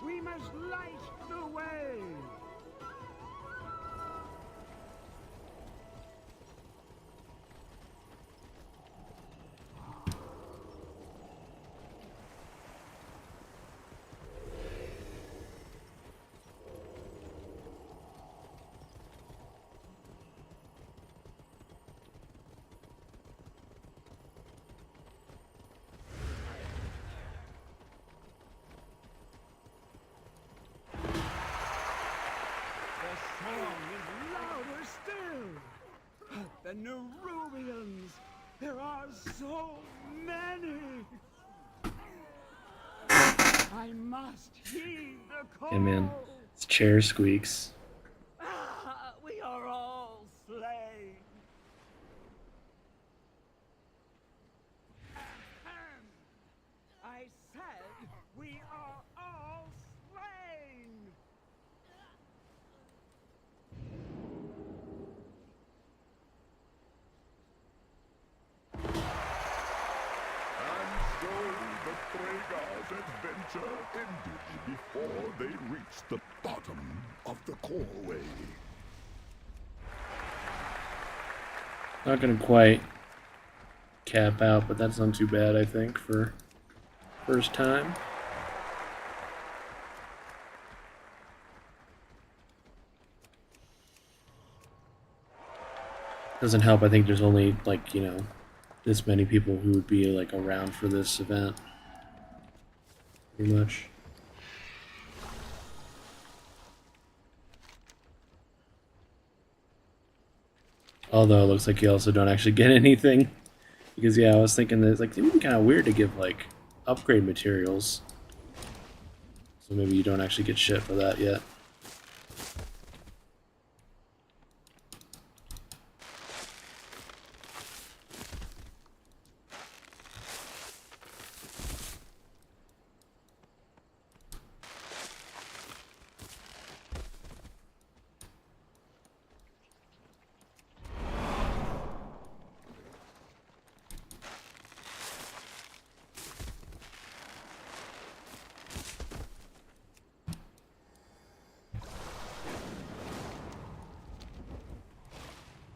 We must light the way. The Nerubians! There are so many! I must heed the call! Yeah, man. This chair squeaks. We are all slain! I said we are all slain! Rhaegar's adventure ended before they reached the bottom of the coreway. Not gonna quite cap out, but that's not too bad, I think, for first time. Doesn't help, I think there's only, like, you know, this many people who would be, like, around for this event. Pretty much. Although it looks like you also don't actually get anything. Because, yeah, I was thinking that, like, it would be kind of weird to give, like, upgrade materials. So maybe you don't actually get shit for that yet.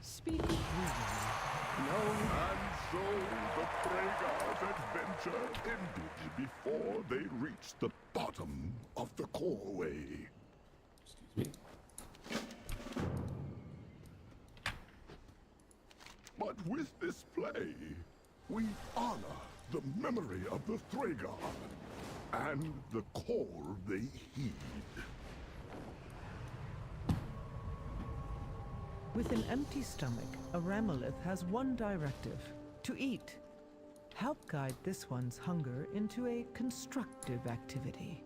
Speak freely. And so the Rhaegar's adventure ended before they reached the bottom of the coreway. Excuse me. But with this play, we honor the memory of the Thragar and the call they heed. With an empty stomach, a Ramolith has one directive: to eat. Help guide this one's hunger into a constructive activity.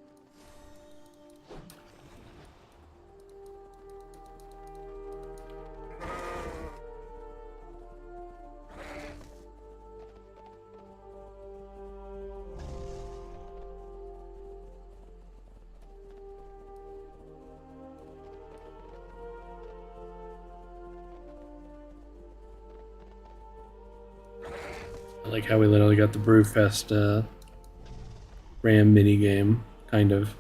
I like how we literally got the Brewfest RAM minigame, kind of.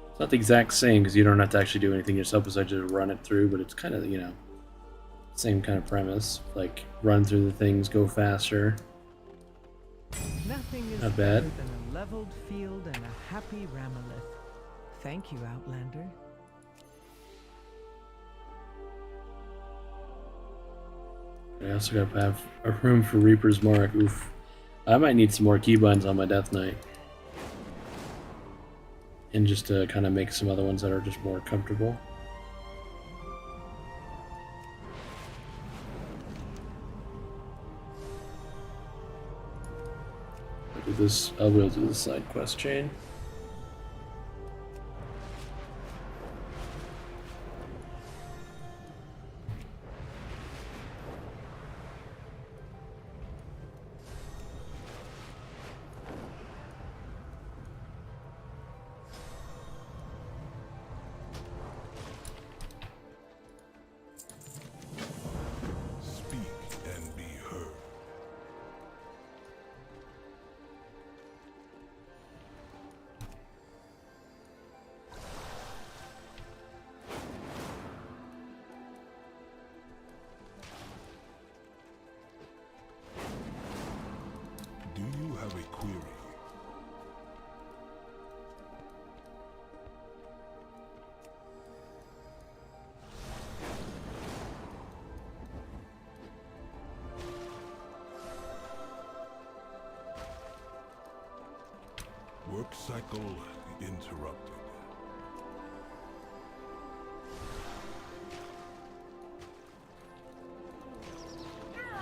It's not the exact same, because you don't have to actually do anything yourself besides just run it through, but it's kind of, you know, same kind of premise. Like, run through the things, go faster. Nothing is Not better bad. than a leveled field and a happy Ramolith. Thank you, Outlander. I also gotta have a room for Reaper's Mark. Oof. I might need some more keybinds on my Death Knight. And just to kind of make some other ones that are just more comfortable. I'll do this. I will do the side quest chain. Do you have a query? Work cycle interrupted.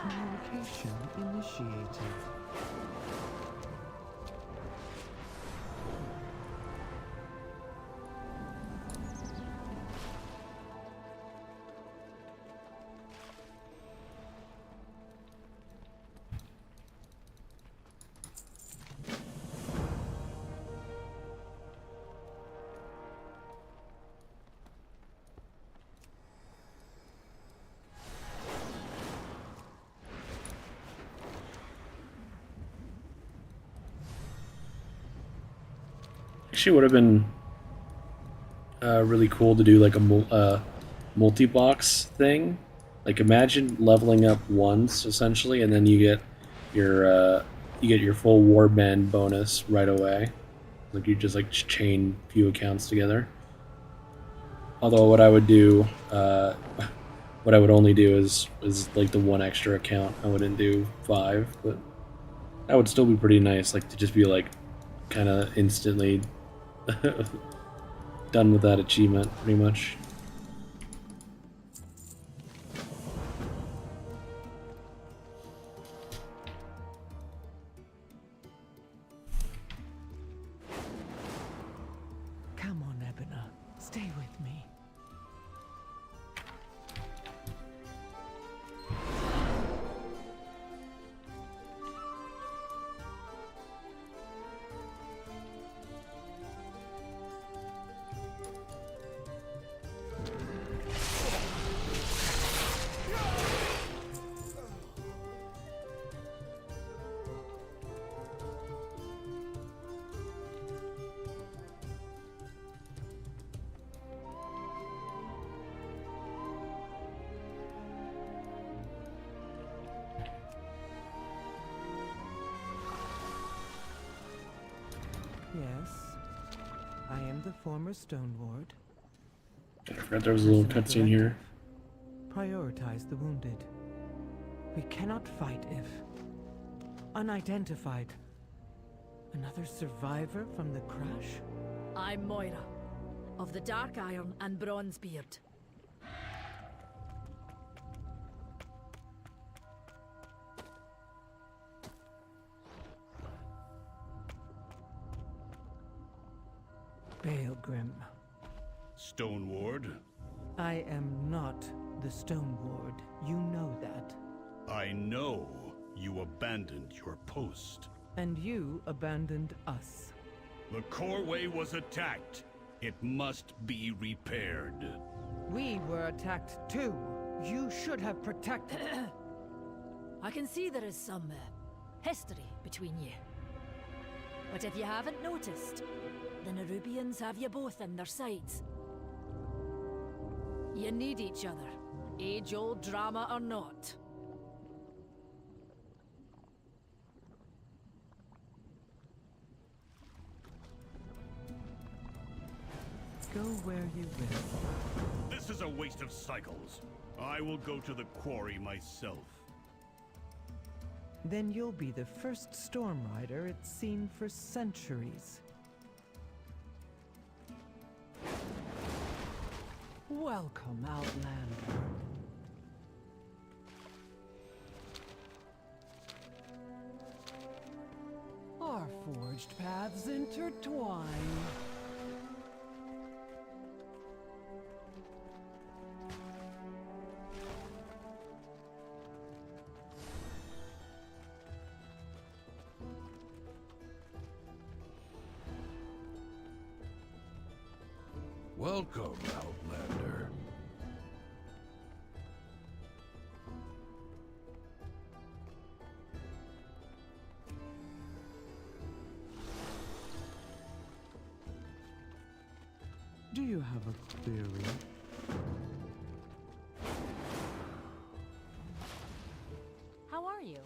Communication initiated. Actually, would have been really cool to do like a multi-box thing. Like imagine leveling up once essentially, and then you get your full warband bonus right away. Like you just like chain few accounts together. Although what I would do, what I would only do is like the one extra account. I wouldn't do 5, but that would still be pretty nice. Like to just be like kind of instantly done with that achievement, pretty much. Come on, Ebona. Stay with me. Yes, I am the former Stone Ward. I forgot there was a little cutscene here. Prioritize the wounded. We cannot fight if unidentified. Another survivor from the crash? I'm Moira, of the Dark Iron and Bronzebeard. Baelgrim. Stone Ward? I am not the Stone Ward. You know that. I know you abandoned your post. And you abandoned us. The Coreway was attacked. It must be repaired. We were attacked too. You should have protected. I can see there is some history between you. But if you haven't noticed, the Nerubians have you both in their sights. You need each other, age-old drama or not. Go where you will. This is a waste of cycles. I will go to the quarry myself. Then you'll be the first storm rider it's seen for centuries. Welcome, Outlander. Our forged paths intertwine. Welcome, Outlander. Do you have a query? How are you?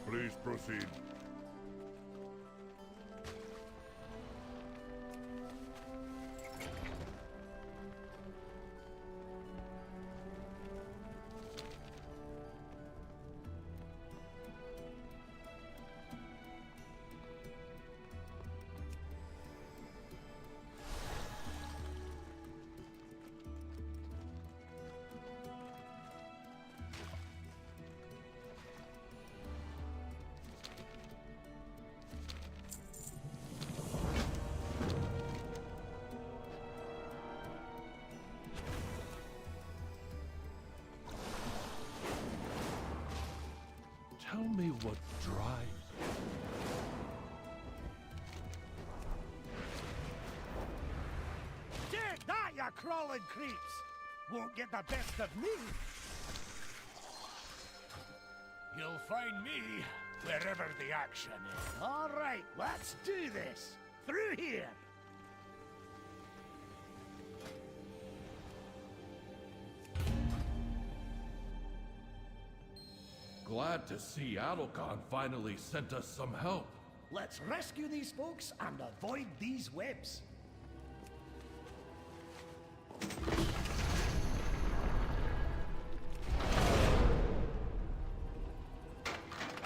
Please proceed. Tell me what drives you. Take that, you crawling creeps! Won't get the best of me! You'll find me wherever the action is. All right, let's do this. Through here. Glad to see Adalcon finally sent us some help. Let's rescue these folks and avoid these webs.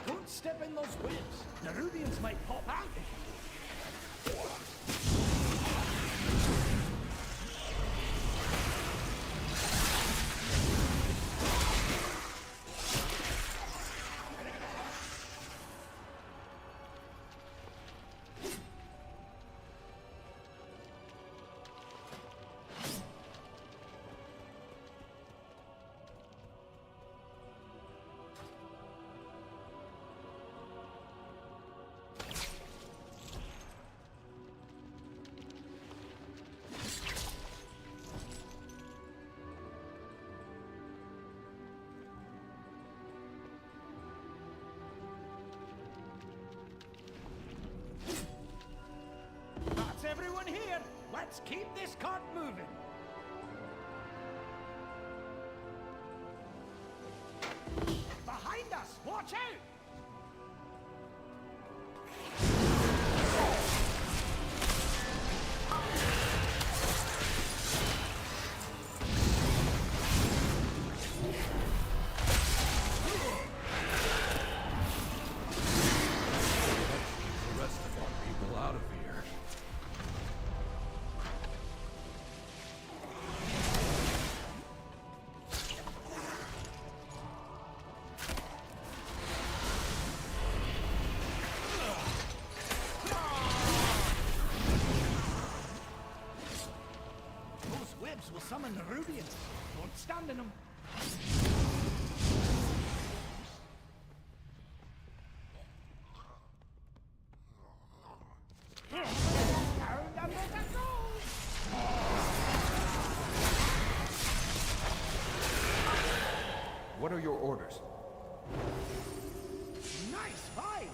Don't step in those webs. Nerubians might pop out. That's everyone here. Let's keep this cart moving. Behind us! Watch out! The rest of our people out of here. summon the Rubians. Don't stand in them. What are your orders? Nice fight!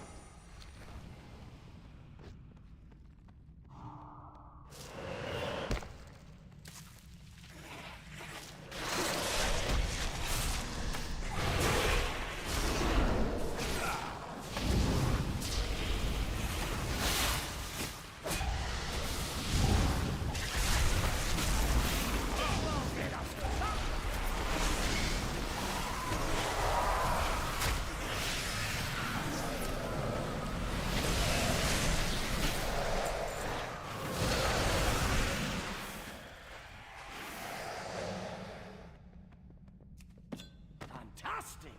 Fantastic!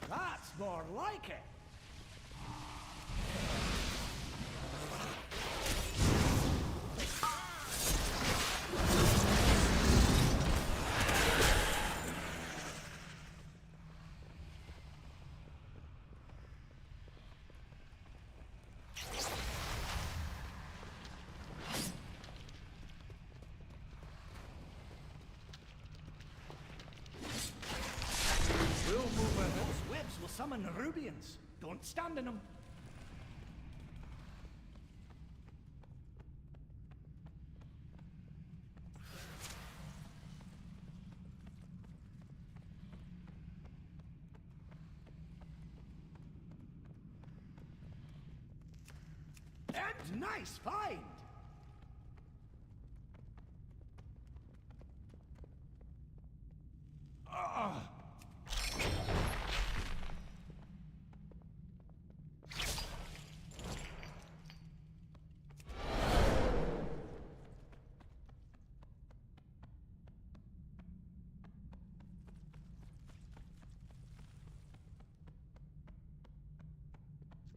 That's more like it! We'll move ahead. Those whips will summon the Rubians. Don't stand in them. And nice find!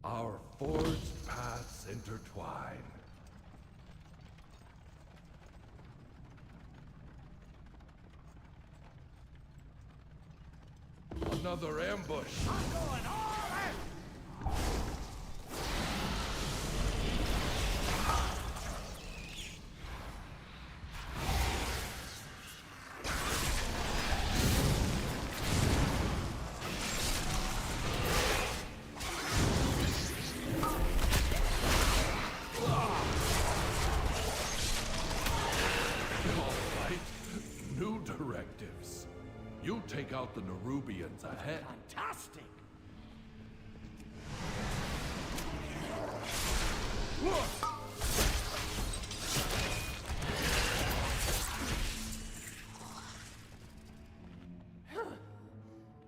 Our forged paths intertwine. Another ambush. I'm going all in! All right. New directives. You take out the Nerubians ahead. Fantastic!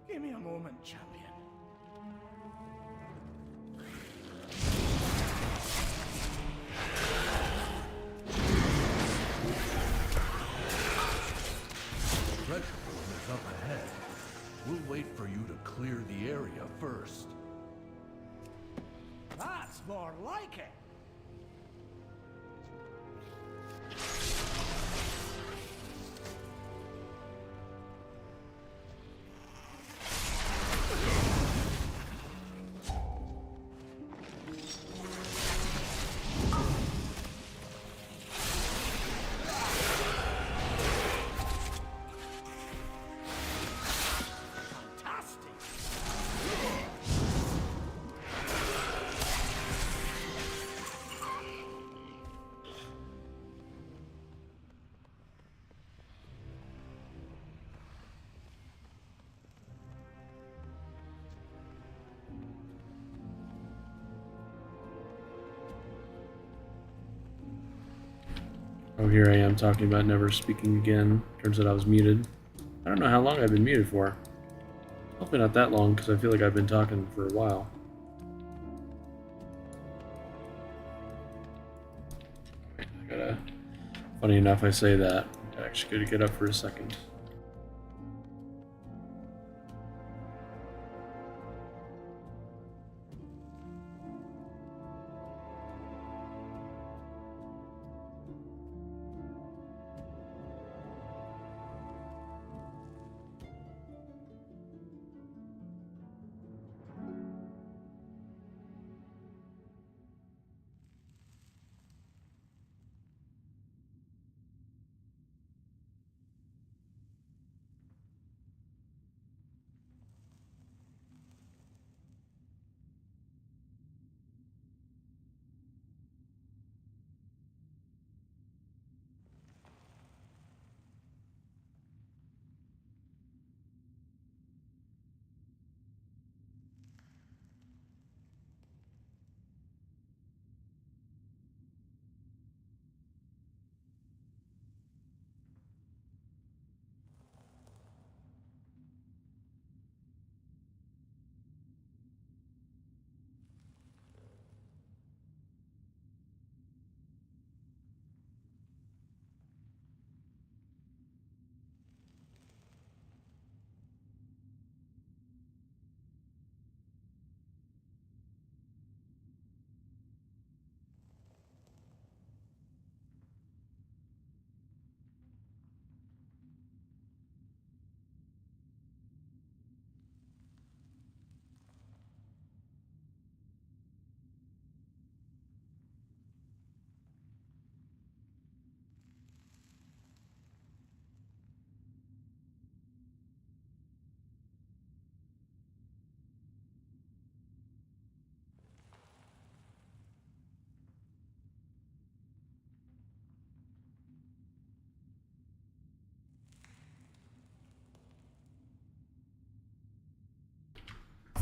Give me a moment, champion. Treasure room is up ahead. We'll wait for you to clear the area first. That's more like it! Oh, here I am talking about never speaking again. Turns out I was muted. I don't know how long I've been muted for. Hopefully not that long, because I feel like I've been talking for a while. I gotta... Funny enough, I say that. I actually gotta get up for a second.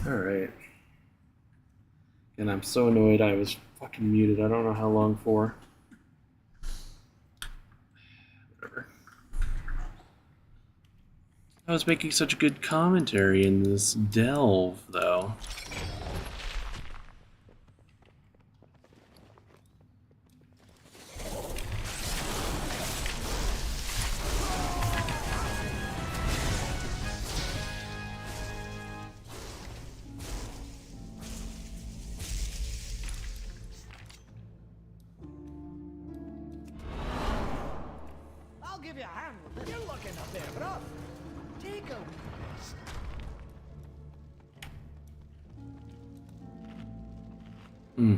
Alright. And I'm so annoyed I was fucking muted. I don't know how long for. Whatever. I was making such a good commentary in this delve, though. I'll give you a hand with it. You're looking up there, bro. Take a rest. Hmm.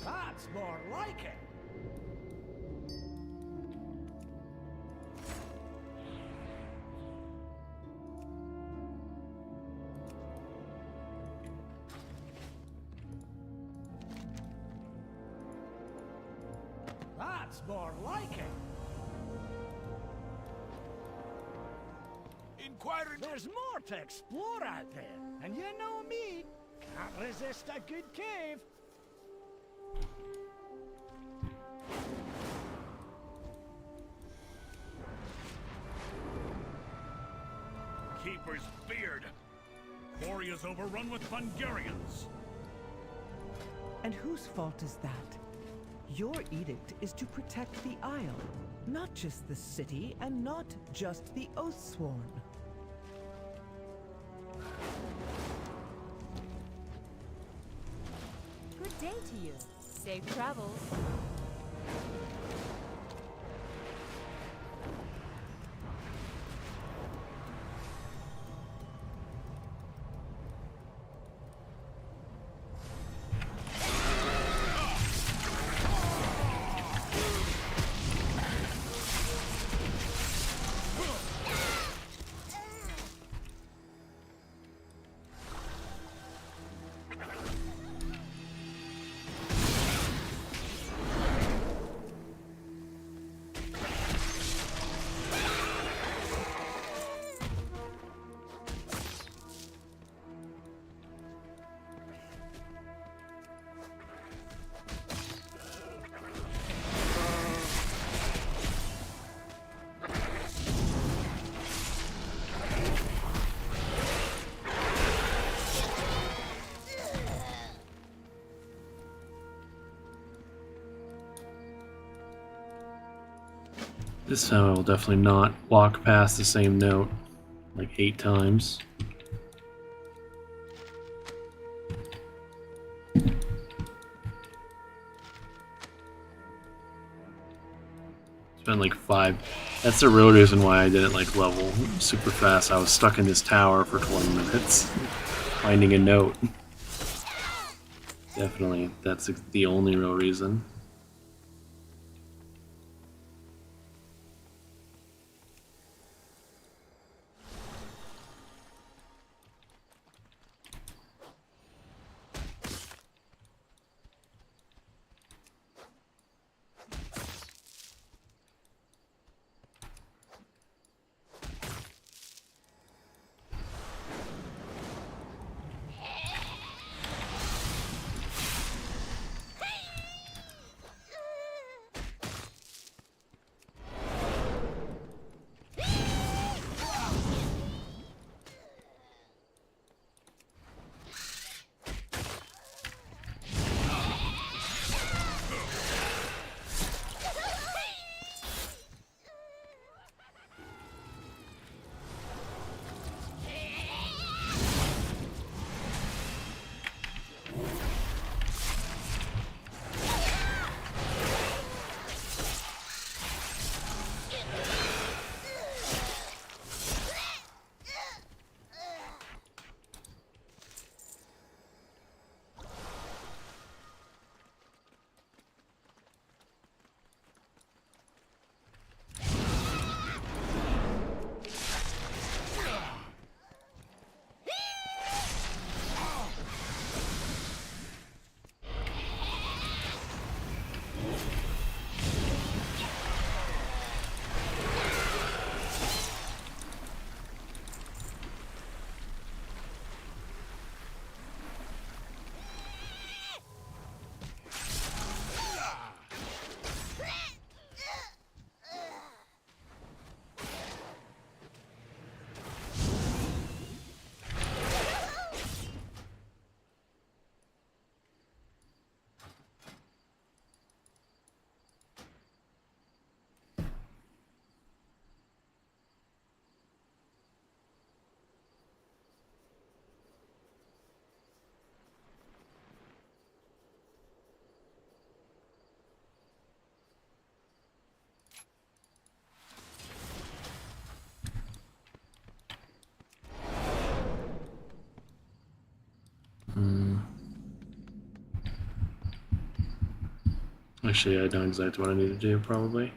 That's more like it. That's more like it. Inquiring. There's more to explore out there, and you know me, can't resist a good cave. Keeper's beard. Quarry is overrun with Hungarians. And whose fault is that? Your edict is to protect the Isle, not just the city, and not just the Oathsworn. Good day to you. Safe travels. This time I will definitely not walk past the same note like 8 times. Spent like 5. That's the real reason why I didn't like level super fast. I was stuck in this tower for 20 minutes finding a note. Definitely, that's the only real reason. Actually, I know exactly what I need to do, probably.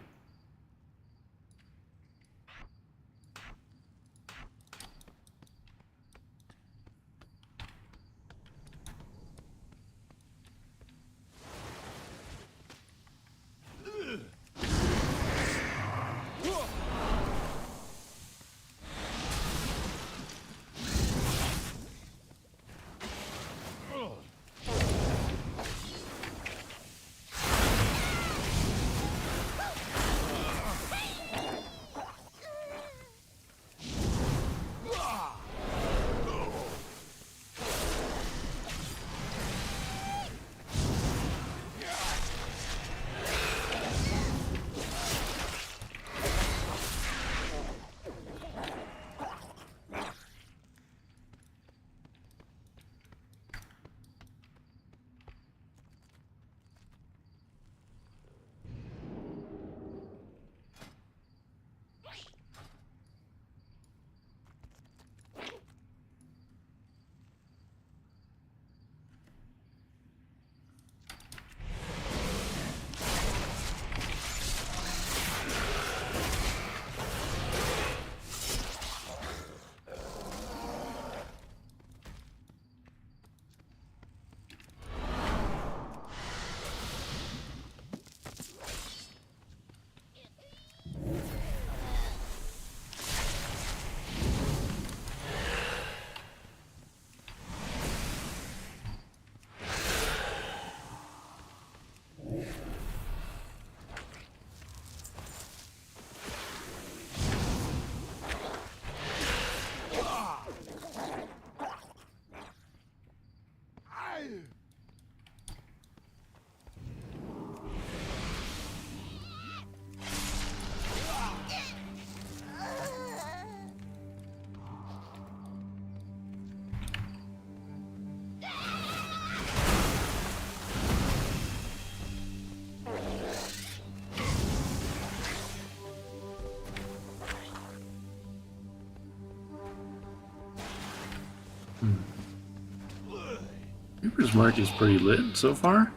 Hunter's Mark is pretty lit so far.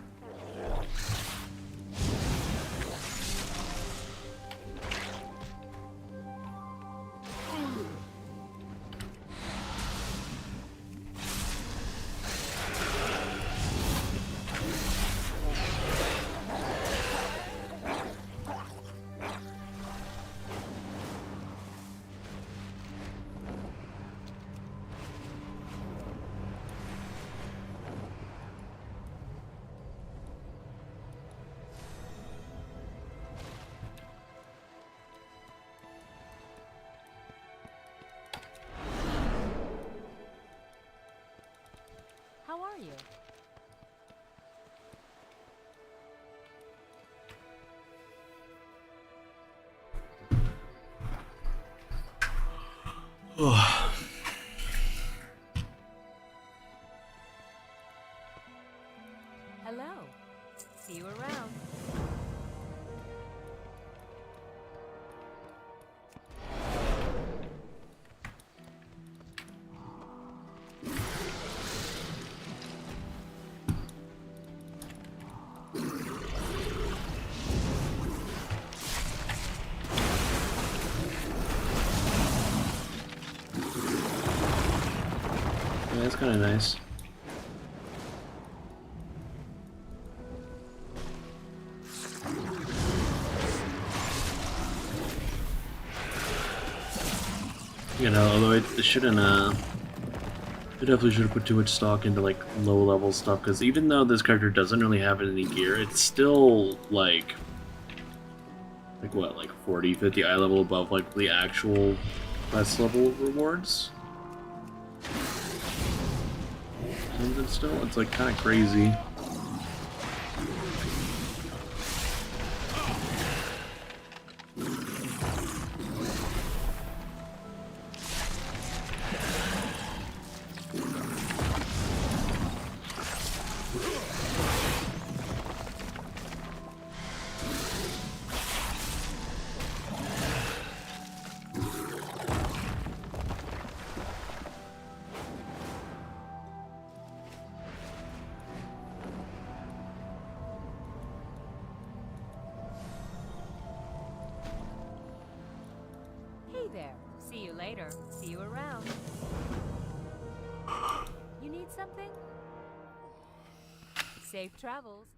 How are you? Hello. See you around. Yeah, that's kind of nice. You know, although it shouldn't, I definitely should have put too much stock into, like, low-level stuff, because even though this character doesn't really have any gear, it's still, like what, like 40, 50 eye level above, like, the actual quest level rewards? Something still? It's, like, kind of crazy. Hey there. See you later. See you around. You need something? Safe travels.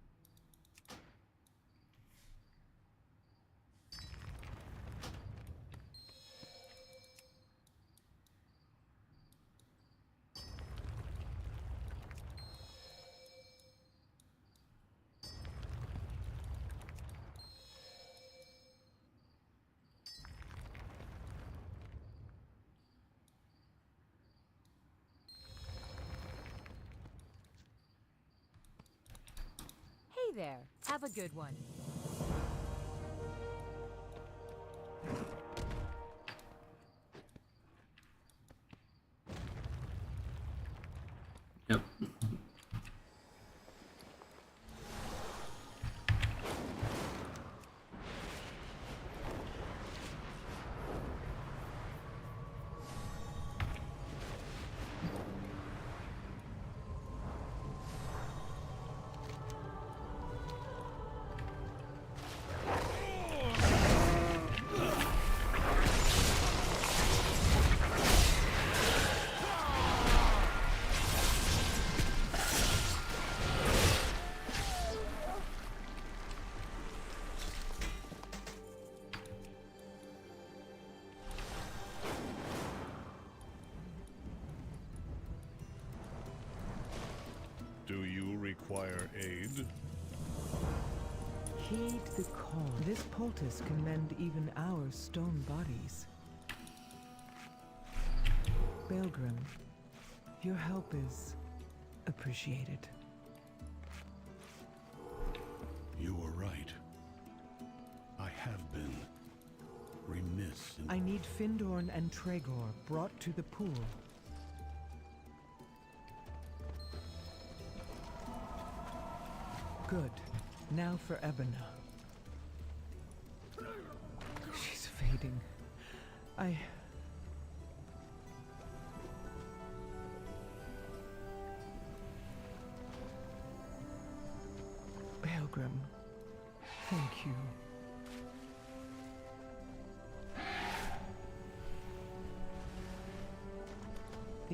Hey there. Have a good one. Yep. Do you require aid? Heed the call. This poultice can mend even our stone bodies. Belgrim, your help is appreciated. You were right. I have been remiss in... I need Findorn and Tregor brought to the pool. Good. Now for Ebona. She's fading.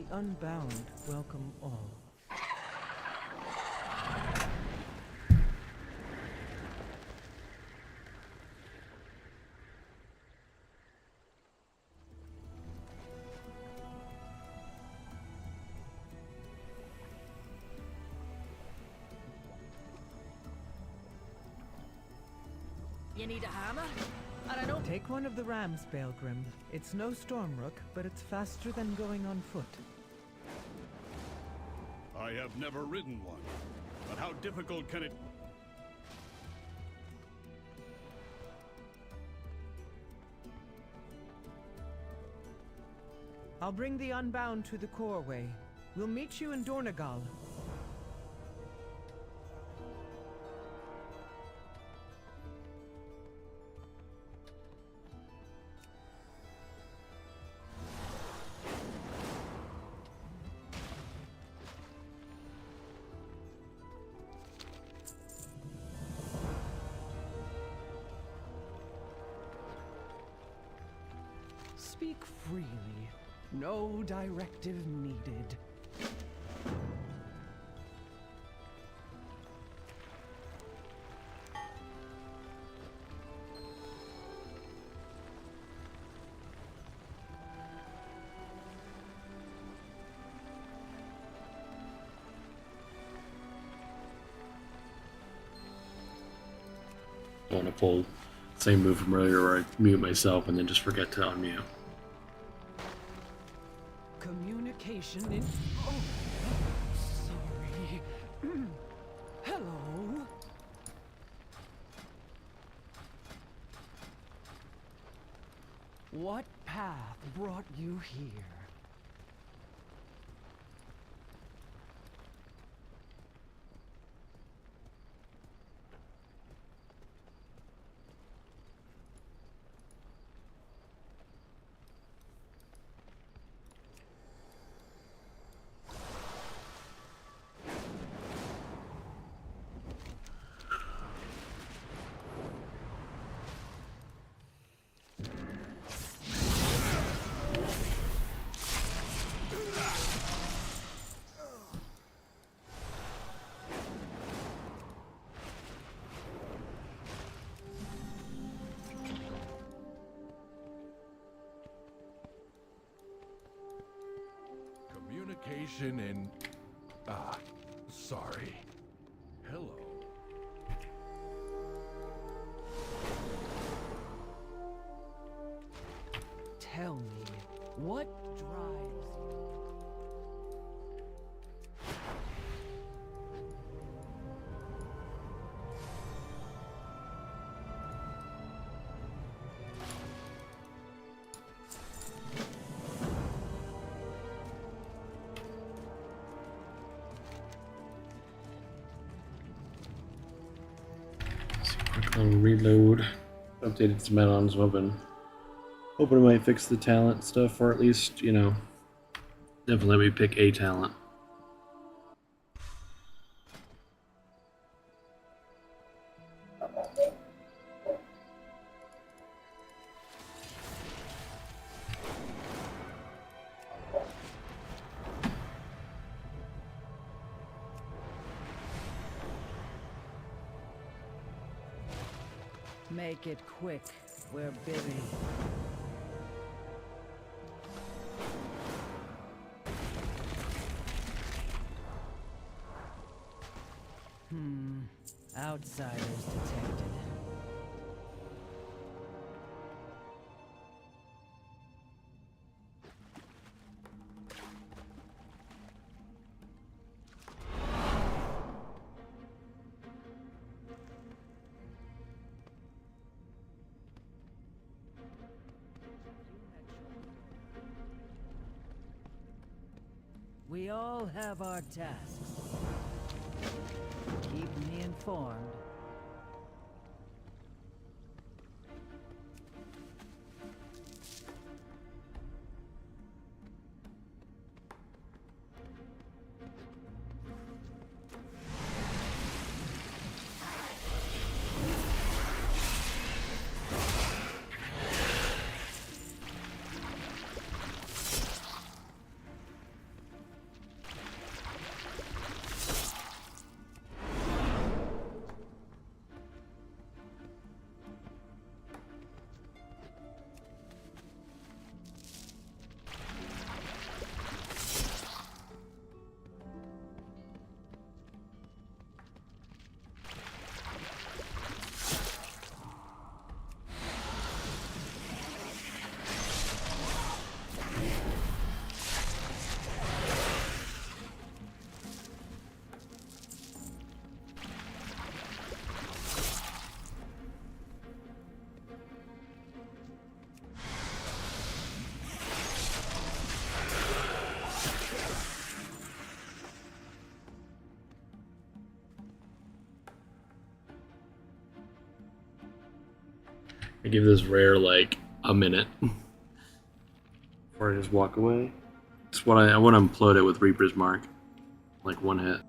The Unbound welcome all. You need a hammer? I don't know. Take one of the rams, Baelgrim. It's no Stormrook, but it's faster than going on foot. I have never ridden one, but how difficult can it... I'll bring the Unbound to the Coreway. We'll meet you in Dornegal. Speak freely. No directive needed. I want to pull the same move from earlier where I mute myself and then just forget to unmute. Communication in... Oh, sorry. Hello? What path brought you here? Communication in... sorry. Hello. Tell me, what drives you? Quick little reload. Updated some add-ons. Hoping it might fix the talent stuff, or at least, you know, definitely let me pick a talent. Make it quick. We're busy. Outsiders detected. We all have our tasks. Keep me informed. I give this rare like a minute before I just walk away. It's what I want to implode it with Reaper's Mark, like one hit.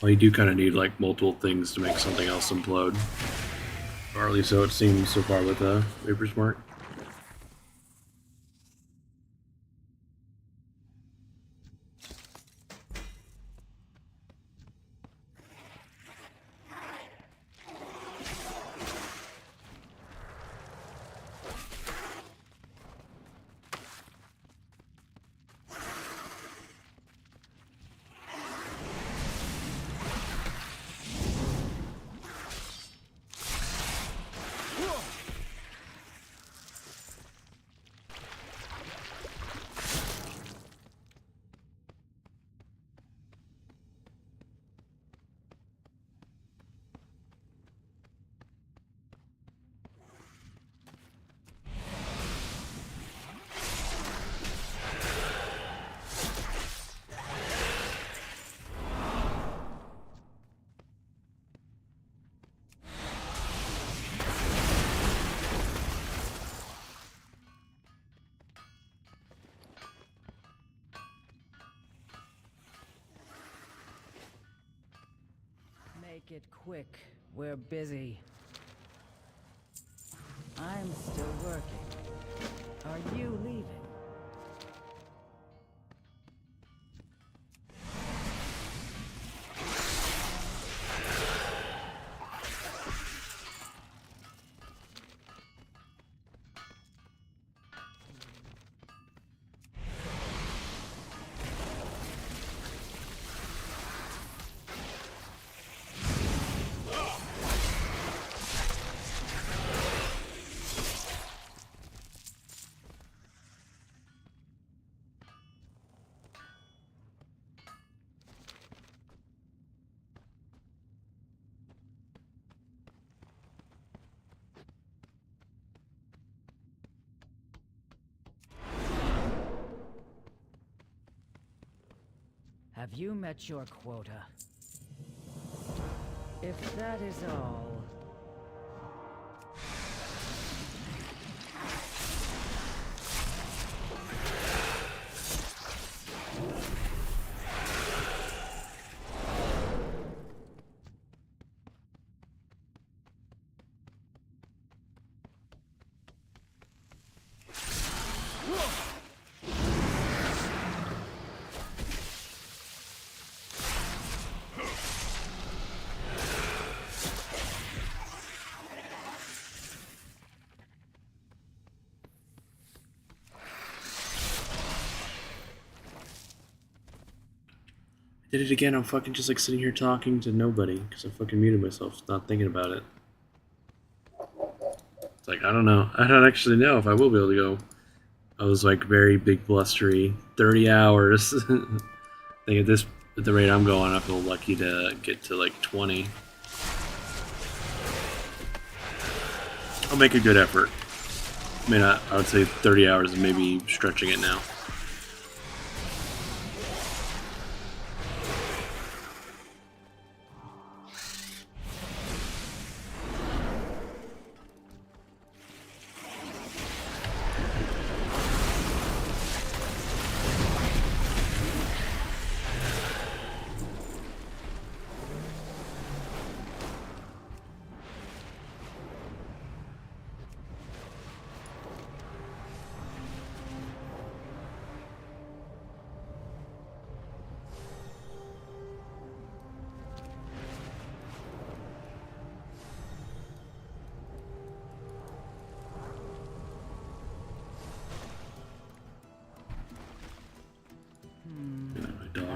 Well, you do kind of need like multiple things to make something else implode. Or at least so it seems so far with Reaper's Mark. Make it quick. We're busy. I'm still working. Are you leaving? Have you met your quota? If that is all... Did it again. I'm fucking just like sitting here talking to nobody because I fucking muted myself, not thinking about it. It's like, I don't know. I don't actually know if I will be able to go. I was like very big blustery. 30 hours. I think at the rate I'm going, I feel lucky to get to like 20. I'll make a good effort. I mean, I would say 30 hours and maybe stretching it now.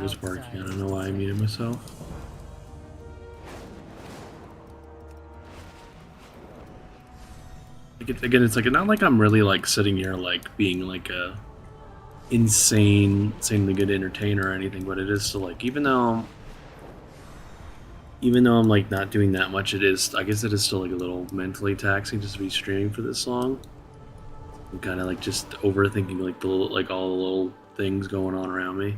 was working. I don't know why I muted myself. Again, it's like not like I'm really like sitting here like being like a insanely good entertainer or anything, but it is still like even though I'm like not doing that much, it is, I guess it is still like a little mentally taxing just to be streaming for this long. I'm kind of like just overthinking like the little, like all the little things going on around me.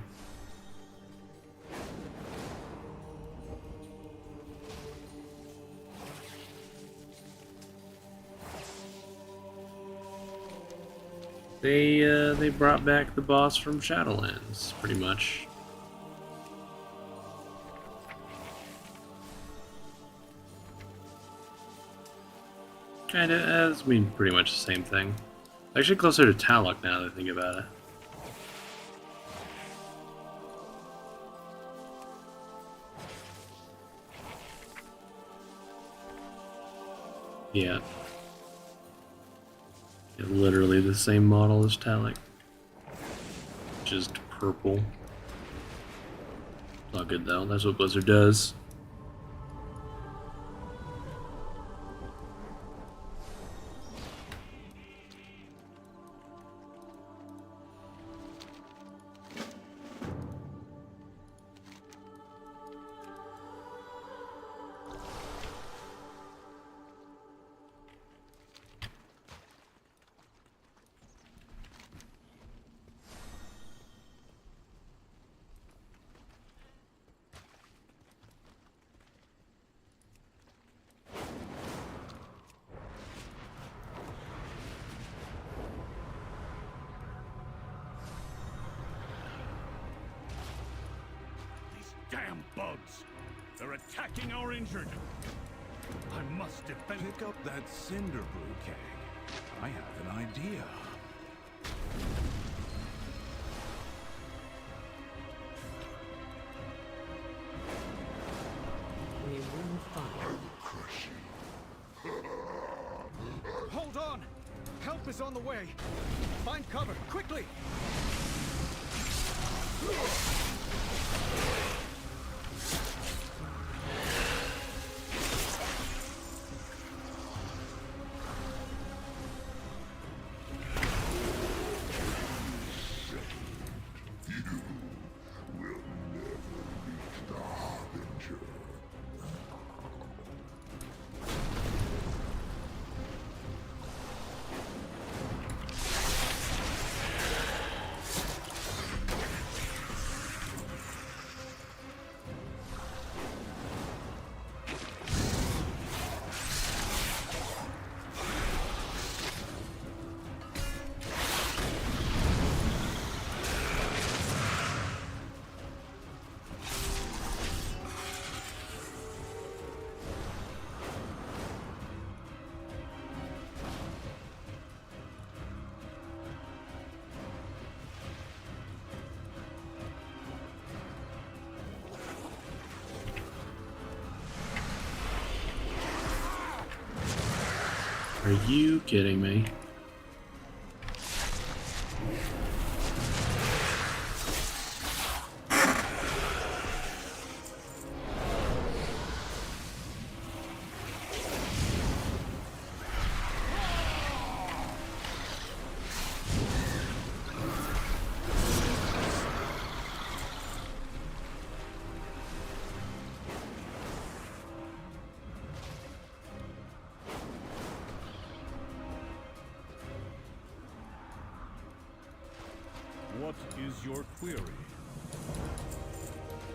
They brought back the boss from Shadowlands, pretty much. Kinda, as I mean, pretty much the same thing. Actually, closer to Taluk now that I think about it. Yeah. Literally the same model as Taluk. Just purple. It's all good though, that's what Blizzard does. Damn bugs! They're attacking our injured! I must defend— Pick up that cinder brew keg. I have an idea. We will find. Hold on! Help is on the way! Find cover, quickly! Are you kidding me? What is your query?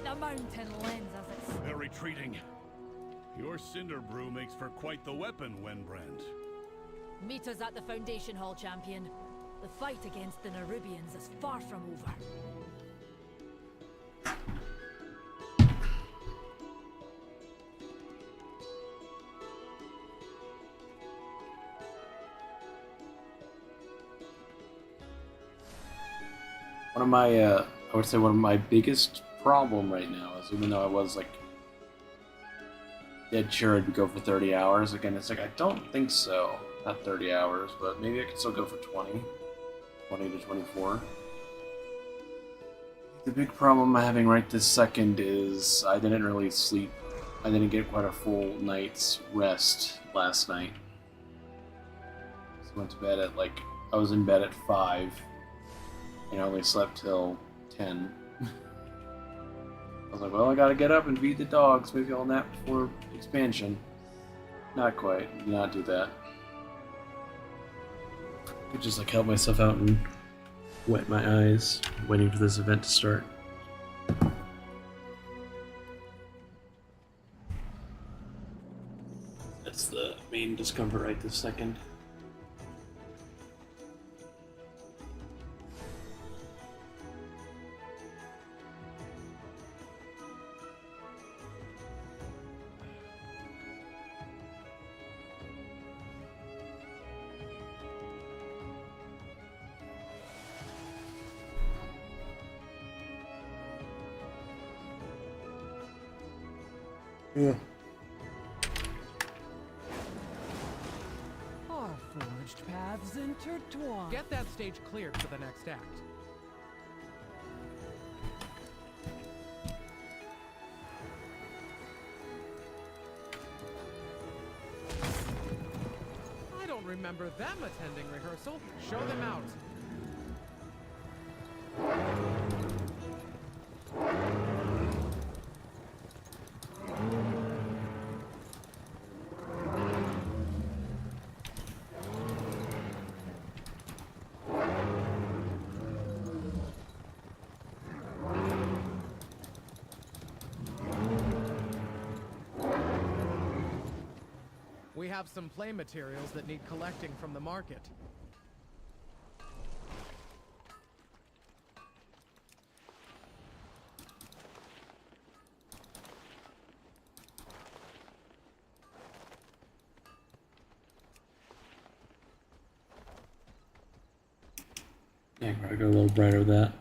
The mountain lends us its... They're retreating. Your cinder brew makes for quite the weapon, Wenbrand. Meet us at the Foundation Hall, champion. The fight against the Nerubians is far from over. One of my, I would say one of my biggest problem right now is, even though I was like dead sure I'd go for 30 hours, again, it's like, I don't think so. Not 30 hours, but maybe I could still go for 20 to 24. The big problem I'm having right this second is I didn't really sleep. I didn't get quite a full night's rest last night. So I went to bed at I was in bed at 5 and I only slept till 10. I was like, well, I gotta get up and feed the dogs. Maybe I'll nap before expansion. Not quite. Did not do that. I just help myself out and wet my eyes, waiting for this event to start. That's the main discomfort right this second. Yeah. Our forged paths intertwine. Get that stage cleared for the next act. I don't remember them attending rehearsal. Show them out. We have some play materials that need collecting from the market. Yeah, gotta go a little brighter with that.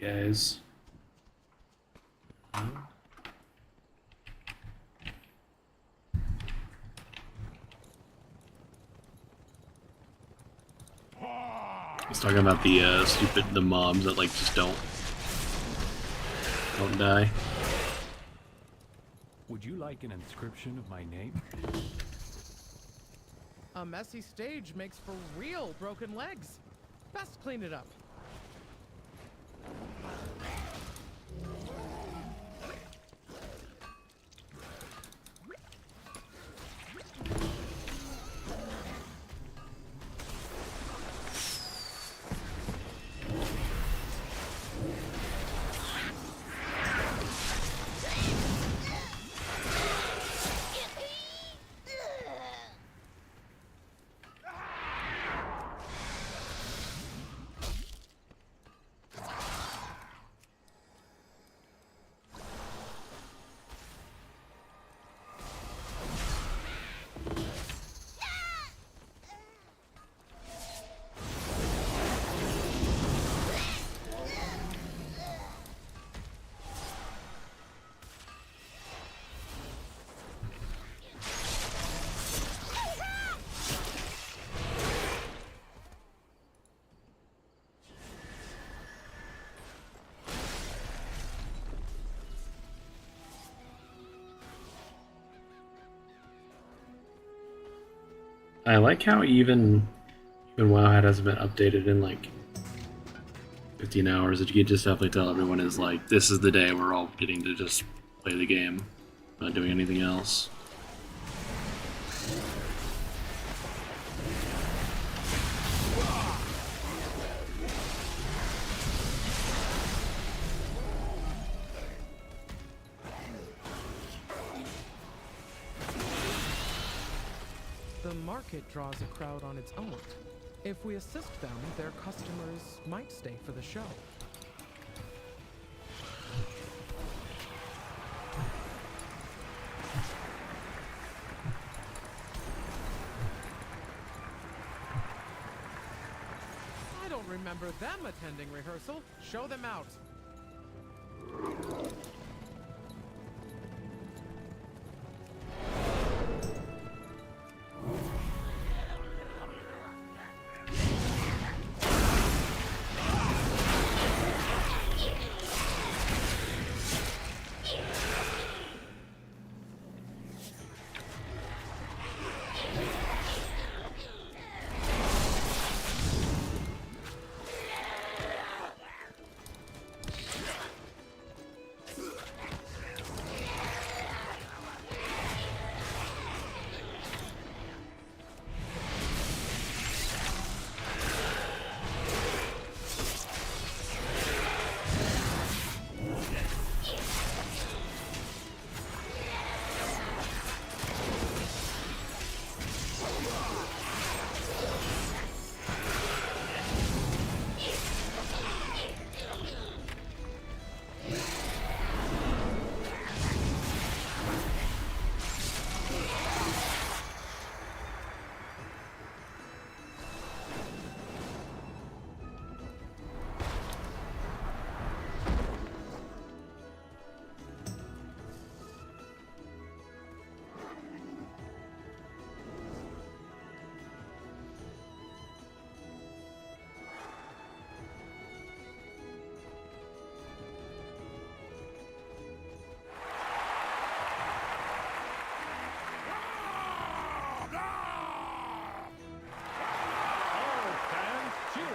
Guys. He's talking about the the mobs that just don't die. Would you like an inscription of my name? A messy stage makes for real broken legs. Best clean it up. I like how even WoW hasn't been updated in 15 hours. You could just definitely tell everyone is like, this is the day we're all getting to just play the game, not doing anything else. The market draws a crowd on its own. If we assist them, their customers might stay for the show. I don't remember them attending rehearsal. Show them out.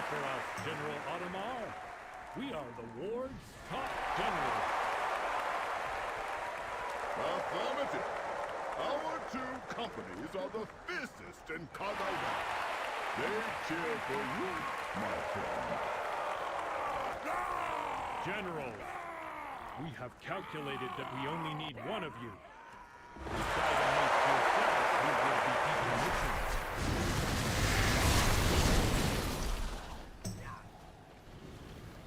For us, General Audemars. We are the ward's top generals. Affirmative. Our two companies are the fiercest in Kagawa. They cheer for you, my friend. General, we have calculated that we only need one of you. Decide amongst yourselves who will be equal missions.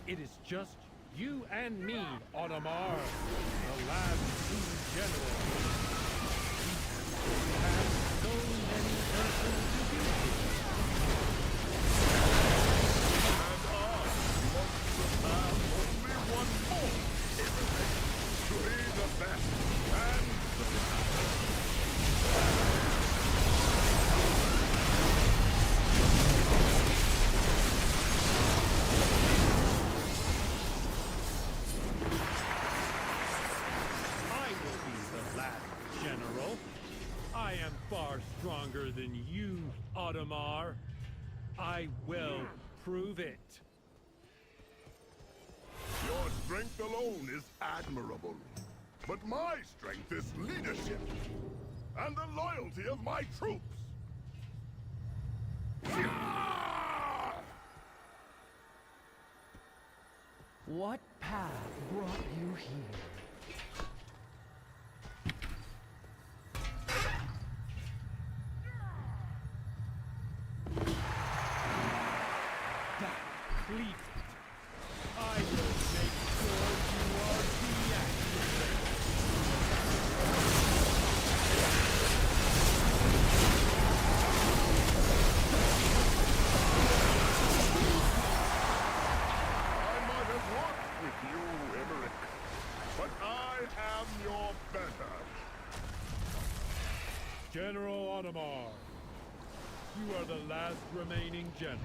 It is just you and me, Audemars, the last two generals. We have so many persons to be here. And I must have only one more to be the best and the last. I am far stronger than you, Audemars. I will prove it. Your strength alone is admirable. But my strength is leadership. And the loyalty of my troops. What path brought you here? Please, I will make sure you are deactivated. I might have worked with you, Emmerich, but I am your better. General Audemars, you are the last remaining general.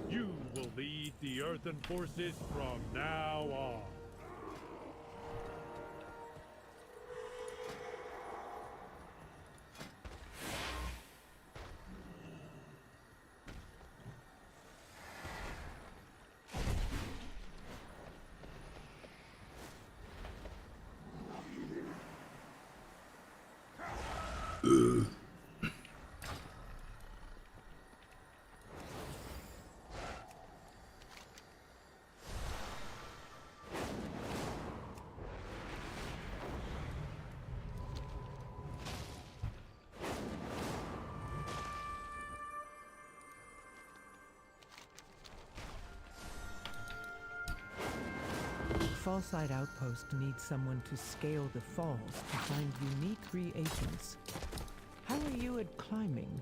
You will lead the Earthen forces from now on. Fallside Outpost needs someone to scale the falls to find unique reagents. How are you at climbing?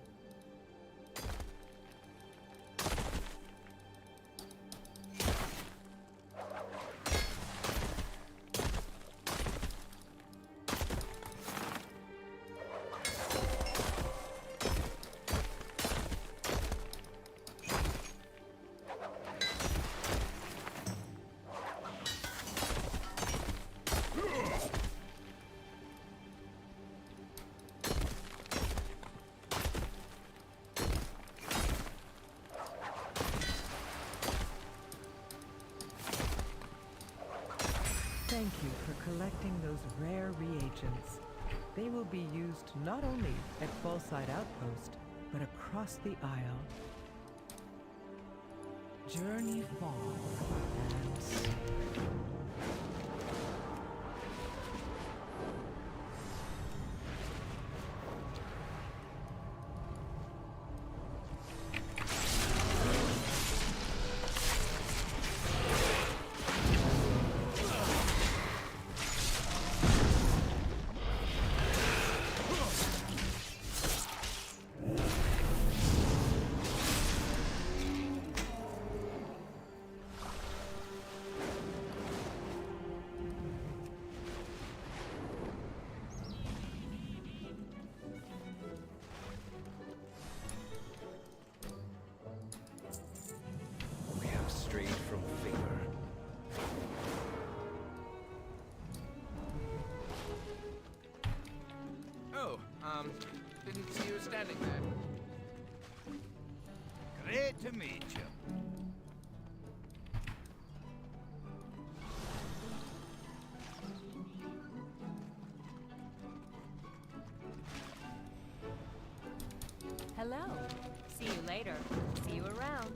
Thank you for collecting those rare reagents. They will be used not only at Fallside Outpost, but across the Isle. Journey far and safe. We have strayed from favor. Oh, didn't see you standing there. Great to meet you. Hello. See you later. See you around.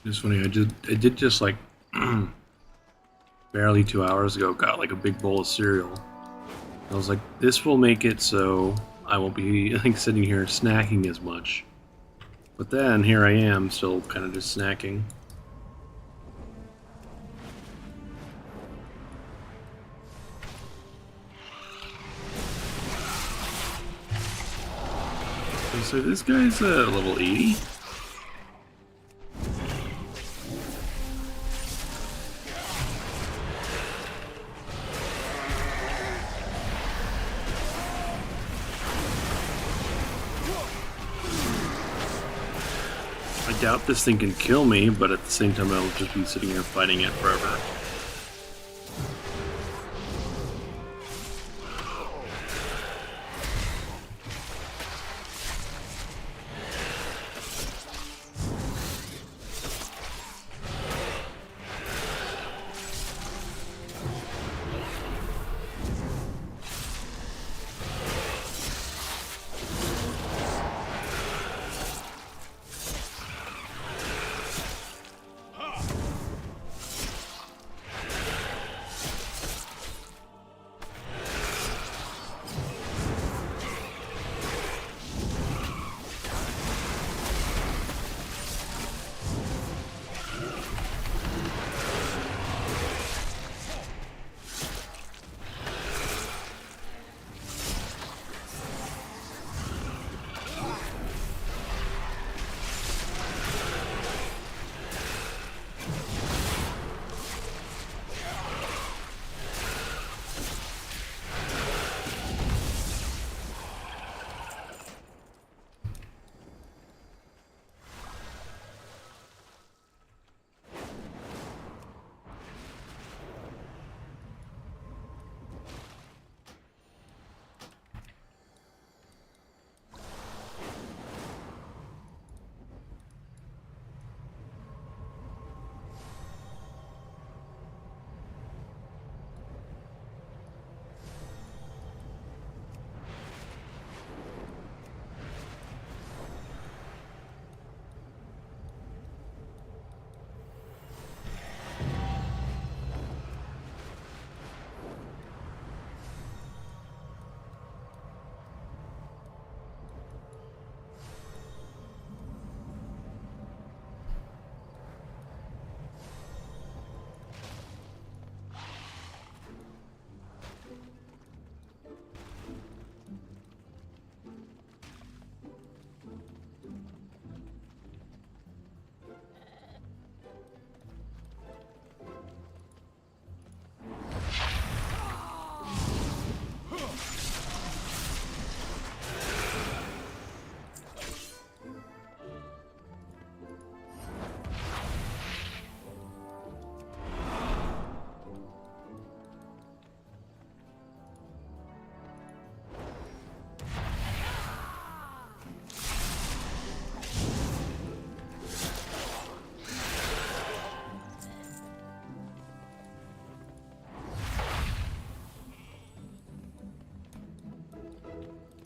It's funny. I did just like barely 2 hours ago. Got like a big bowl of cereal. I was like, this will make it so I won't be like sitting here snacking as much. But then here I am, still kind of just snacking. So this guy's a level 80. I doubt this thing can kill me, but at the same time I'll just be sitting here fighting it forever.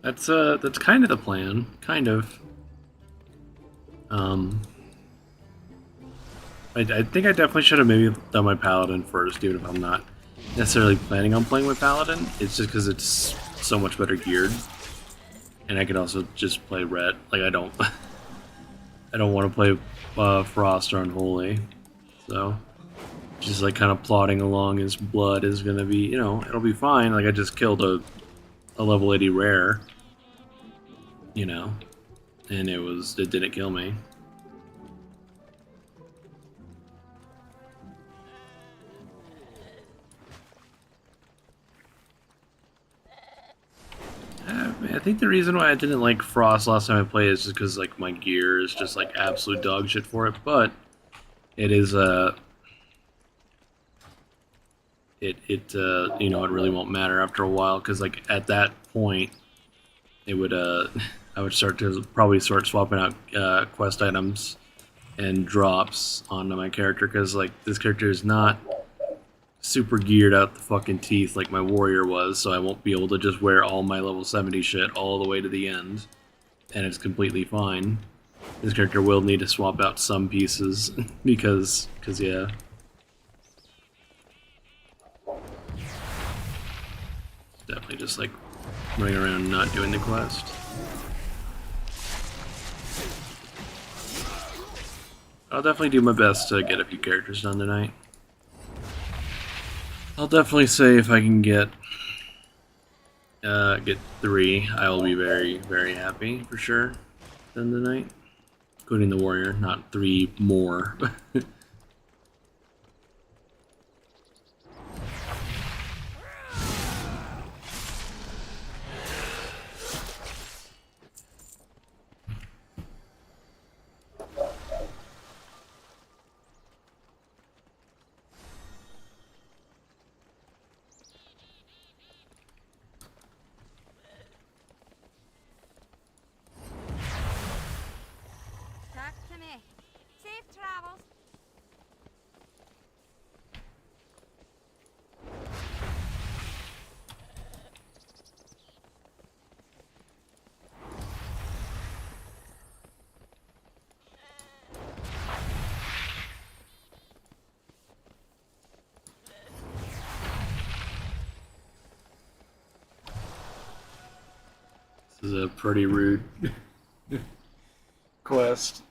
That's kind of the plan, kind of. I think I definitely should have maybe done my paladin first, even if I'm not necessarily planning on playing with paladin. It's just because it's so much better geared, and I could also just play red. Like I don't, I don't want to play Frost or Unholy, so just like kind of plodding along his blood is gonna be, you know, it'll be fine. Like I just killed a level 80 rare, you know, and it didn't kill me. I think the reason why I didn't like Frost last time I played is just because like my gear is just like absolute dog shit for it, but it is you know, it really won't matter after a while because like at that point it would I would start to probably start swapping out quest items and drops onto my character because like this character is not super geared out the fucking teeth like my warrior was, so I won't be able to just wear all my level 70 shit all the way to the end, and it's completely fine. This character will need to swap out some pieces because yeah. Definitely just like running around and not doing the quest. I'll definitely do my best to get a few characters done tonight. I'll definitely say if I can get 3, I will be very, very happy for sure. Done tonight, including the warrior, not 3 more. Talk to me. Safe travels. This is a pretty rude quest.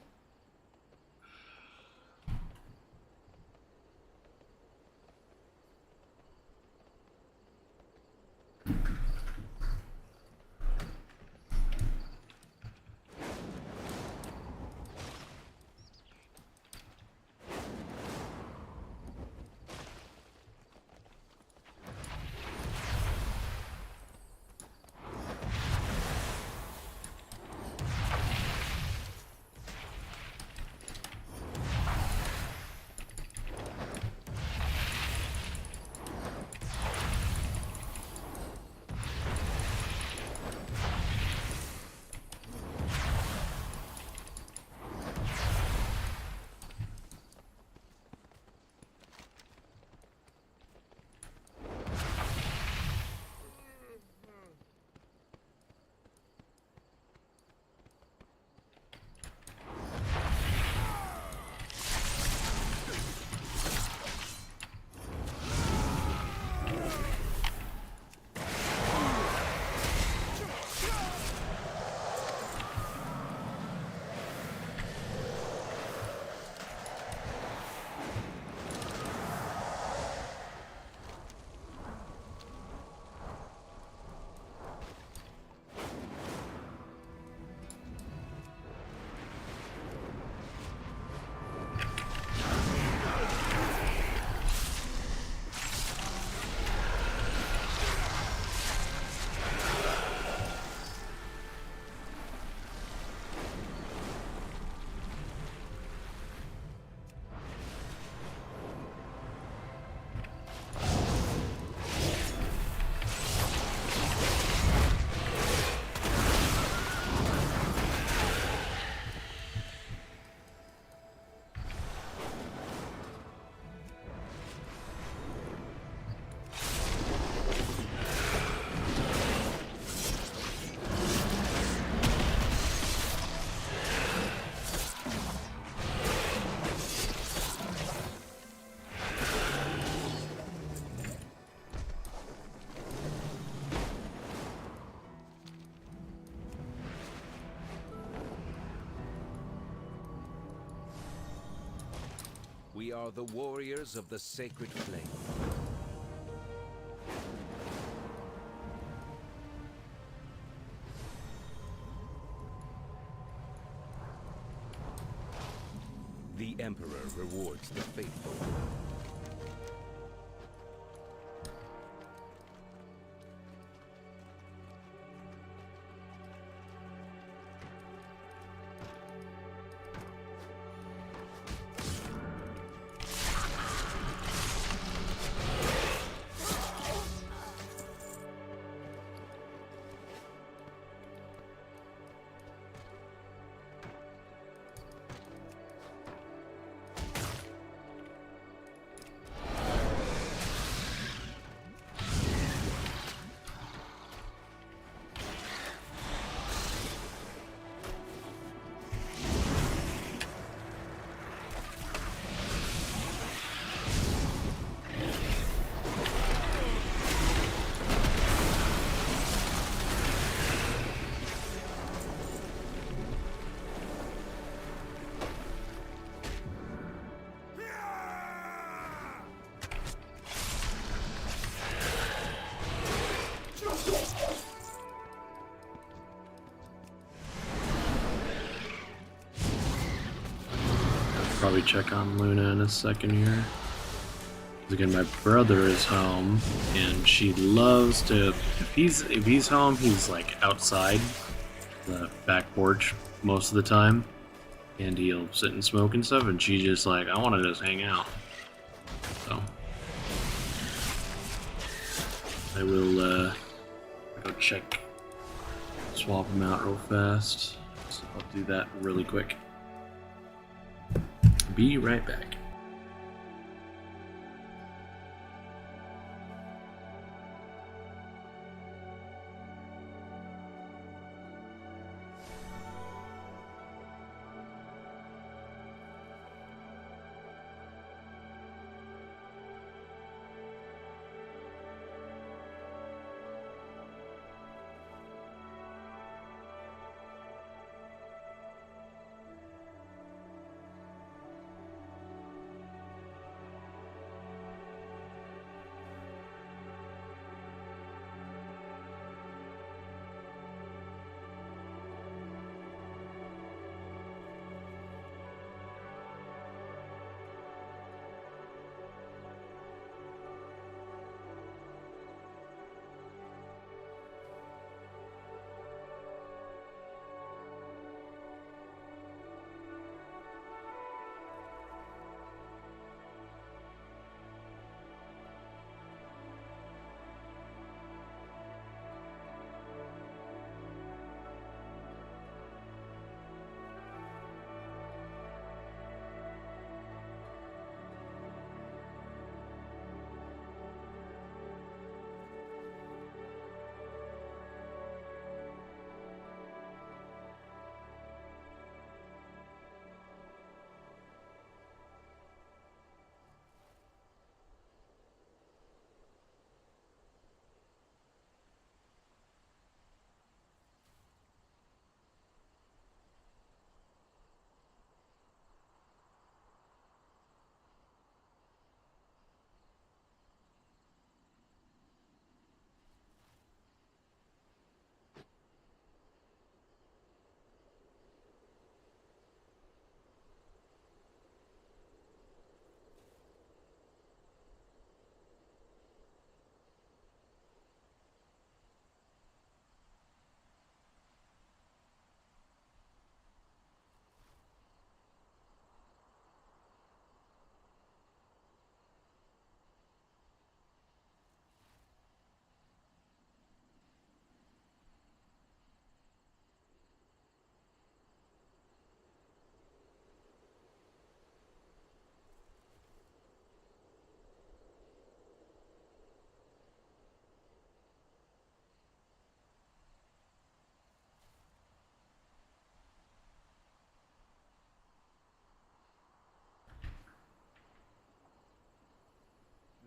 are the warriors of the sacred flame. The Emperor rewards the faithful. Probably check on Luna in a second here. 'Cause again, my brother is home, and she loves to. If he's home, he's like outside the back porch most of the time, and he'll sit and smoke and stuff. And she's just like, I want to just hang out. So I will go check, swap him out real fast. So I'll do that really quick. Be right back.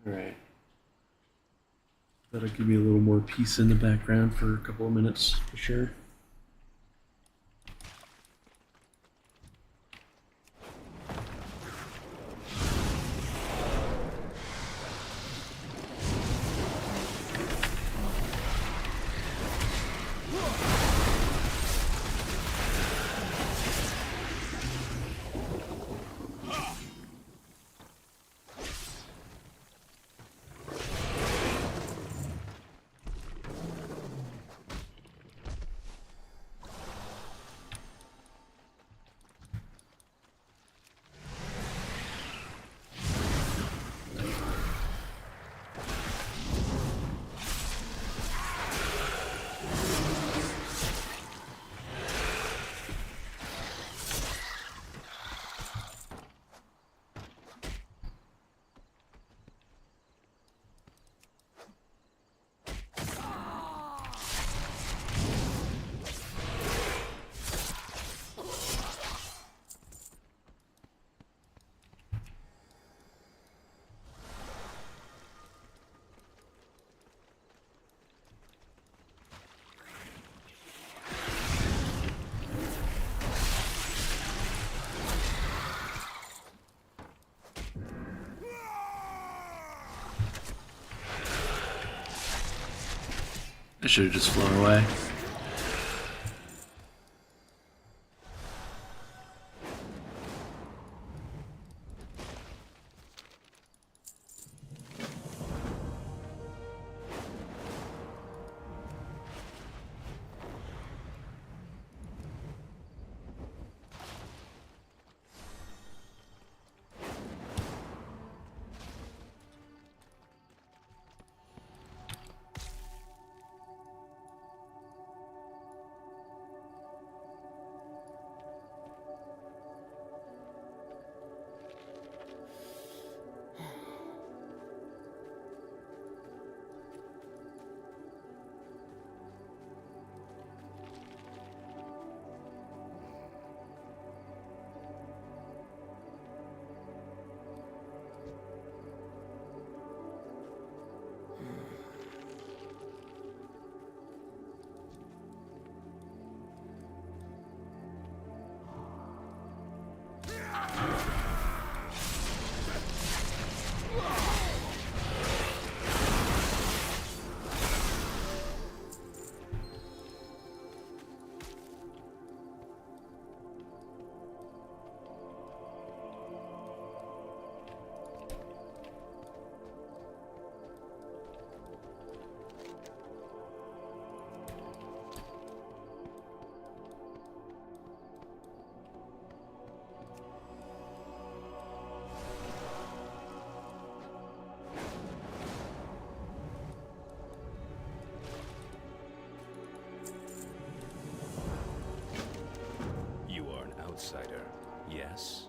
Alright. That'll give me a little more peace in the background for a couple of minutes, for sure. should have just flown away. Outsider, yes?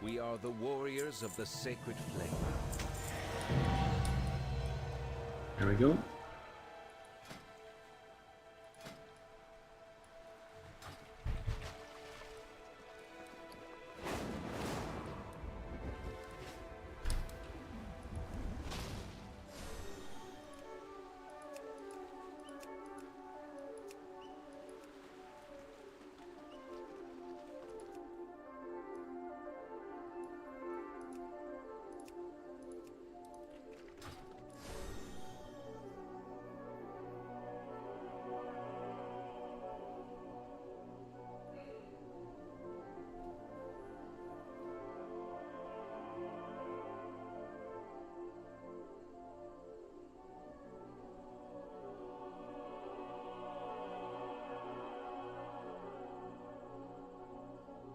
We are the warriors of the sacred flame. There we go.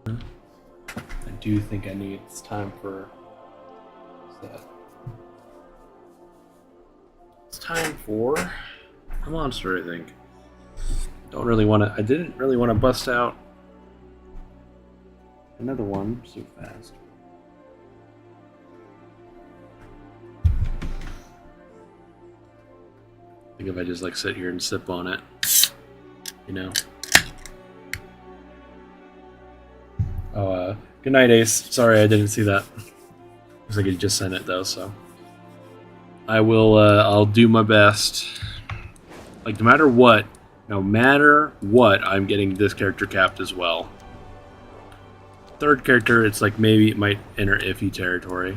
I do think it's time for It's time for a monster, I think. Don't really want to. I didn't really want to bust out another one so fast. I think if I just like sit here and sip on it, you know. Oh, good night, Ace. Sorry, I didn't see that. Looks like he just sent it though, so I will. I'll do my best. Like no matter what, I'm getting this character capped as well. Third character, it's like maybe it might enter iffy territory,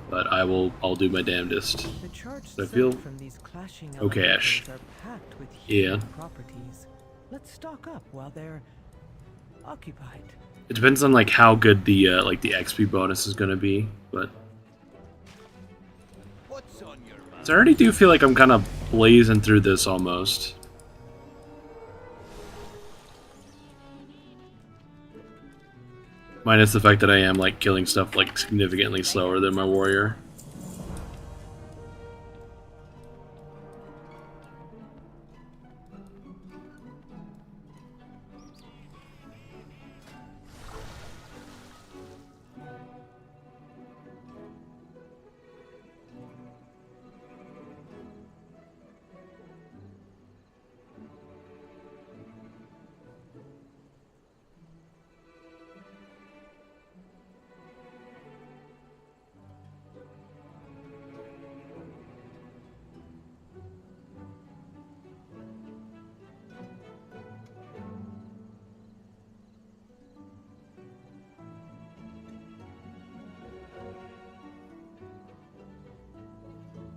but I'll do my damnedest. The charged I feel from these clashing okay-ish. elementals are packed with Yeah. healing properties. Let's stock up while they're occupied. It depends on like how good the XP bonus is gonna be, but so I already do feel like I'm kind of blazing through this almost. Minus the fact that I am like killing stuff like significantly slower than my warrior.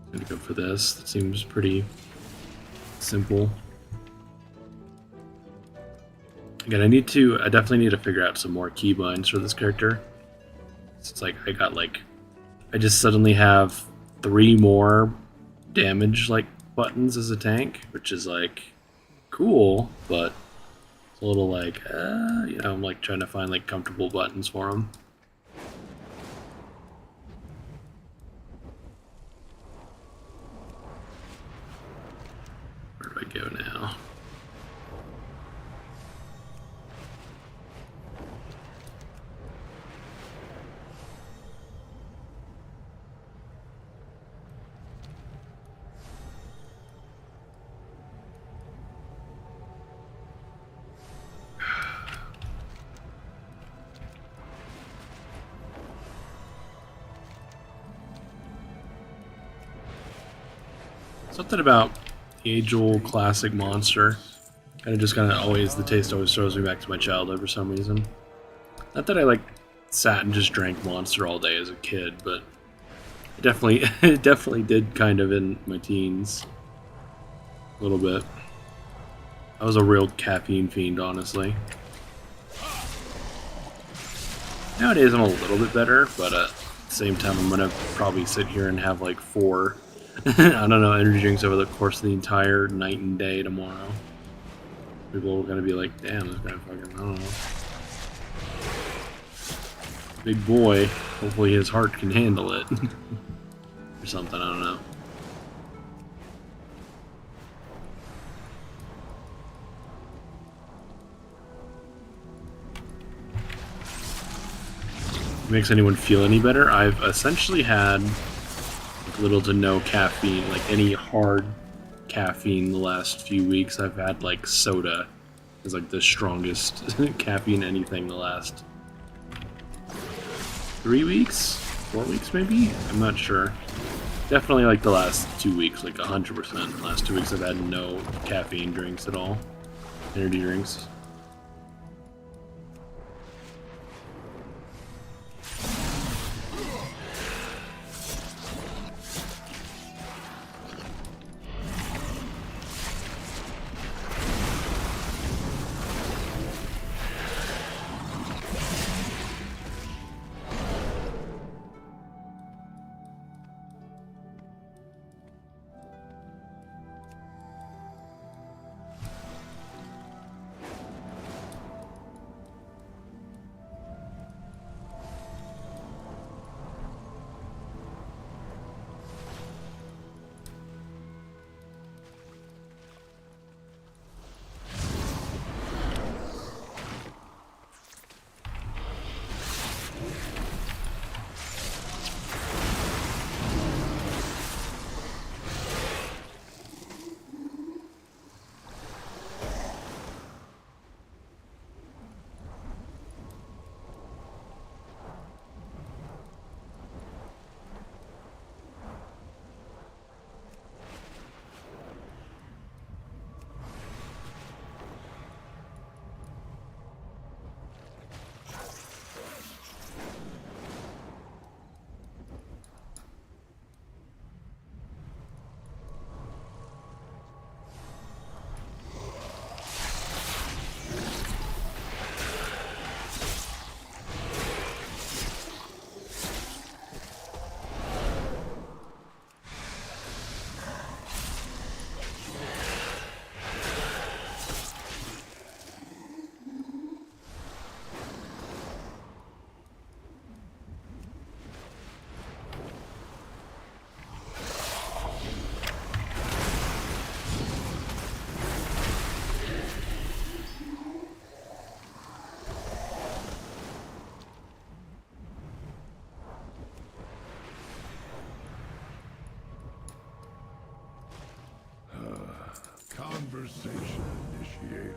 I'm gonna go for this. That seems pretty simple. Again, I definitely need to figure out some more keybinds for this character. It's like I just suddenly have 3 more damage like buttons as a tank, which is like cool, but it's a little like, you know, I'm like trying to find like comfortable buttons for them. Where do I go now? Something about the age-old classic monster. The taste always throws me back to my childhood for some reason. Not that I like sat and just drank Monster all day as a kid, but it definitely did kind of in my teens. A little bit. I was a real caffeine fiend, honestly. Nowadays I'm a little bit better, but at the same time I'm gonna probably sit here and have like 4 I don't know, energy drinks over the course of the entire night and day tomorrow. People are gonna be like, damn, this guy fucking, I don't know. Big boy. Hopefully his heart can handle it. Or something, I don't know. If it makes anyone feel any better, I've essentially had little to no caffeine, like any hard caffeine the last few weeks. I've had like soda is like the strongest caffeine anything the last 3 weeks? 4 weeks maybe? I'm not sure. Definitely like the last 2 weeks, like 100%. The last 2 weeks I've had no caffeine drinks at all. Energy drinks. Conversation initiated.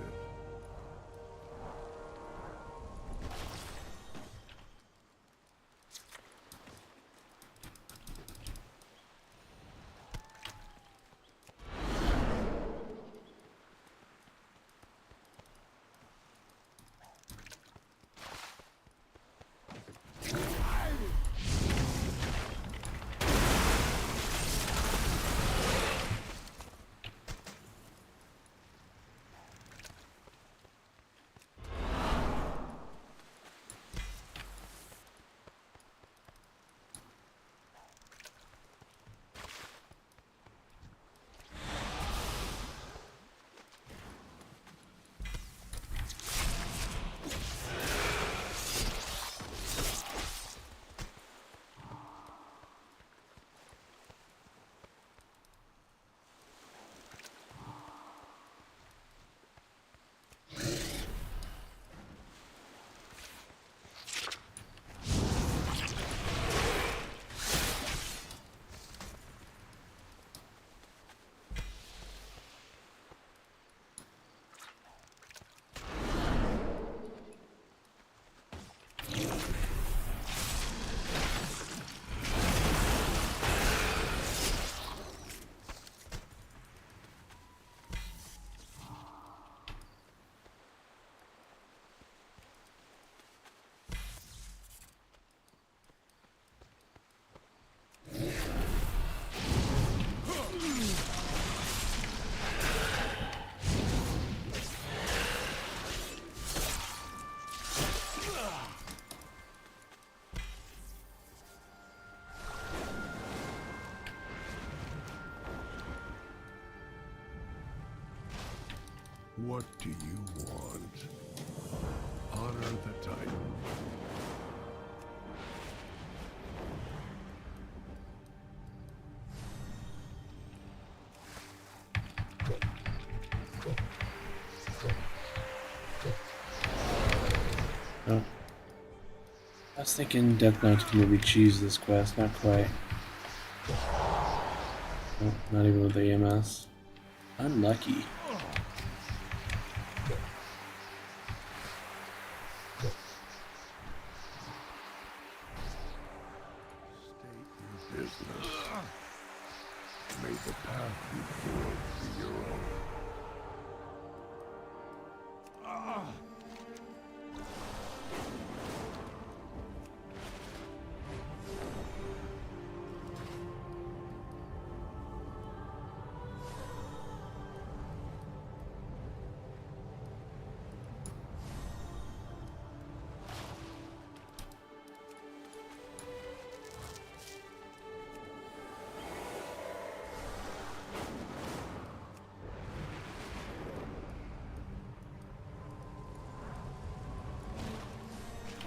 What do you want? Honor the Titan. Oh. I was thinking Death Knight's could maybe cheese this quest, not quite. Oh, not even with the EMS. Unlucky. Business. May the path you forge be your own.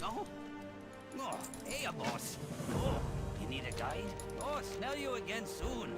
Oh? Oh, hey, boss. Oh, you need a guide? Oh, smell you again soon.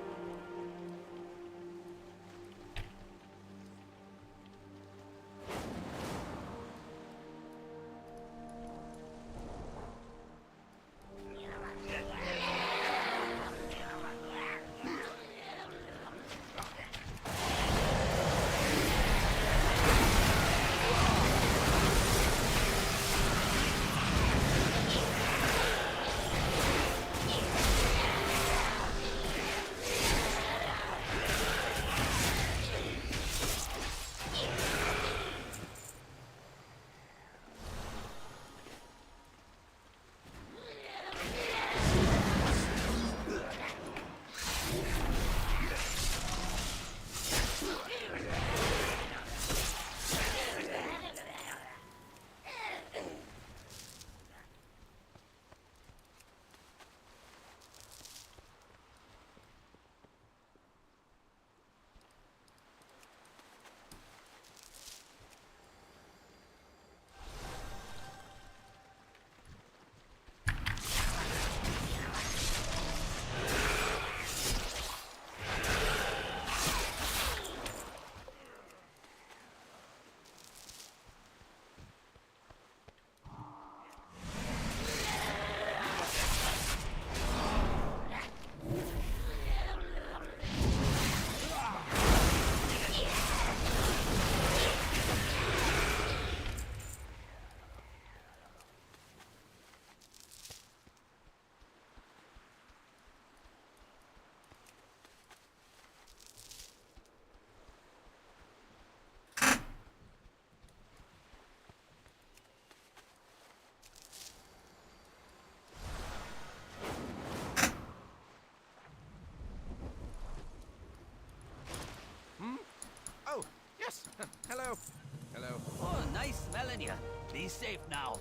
in you. Be safe now.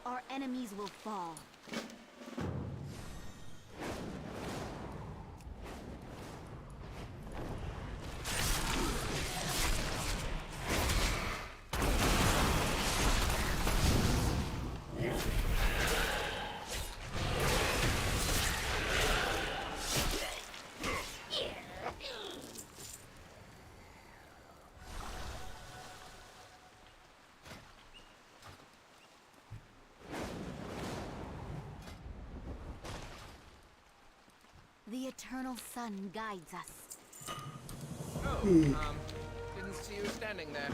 Our enemies will fall. The eternal sun guides us. Oh, didn't see you standing there.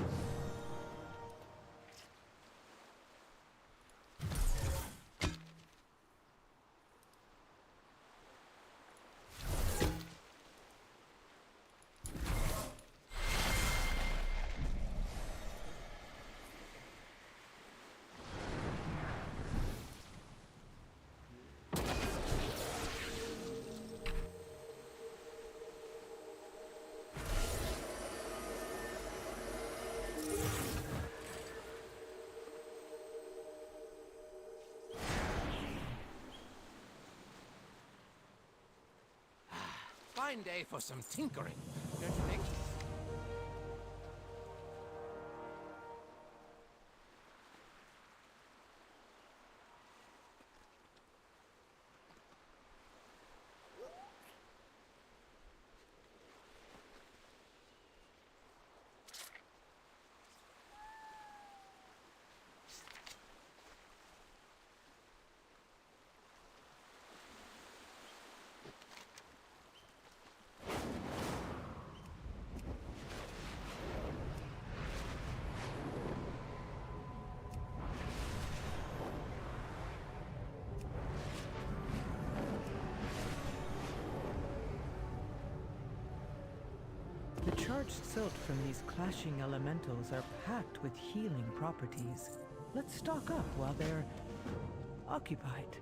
Fine day for some tinkering, don't you think? The charged silt from these clashing elementals are packed with healing properties. Let's stock up while they're occupied.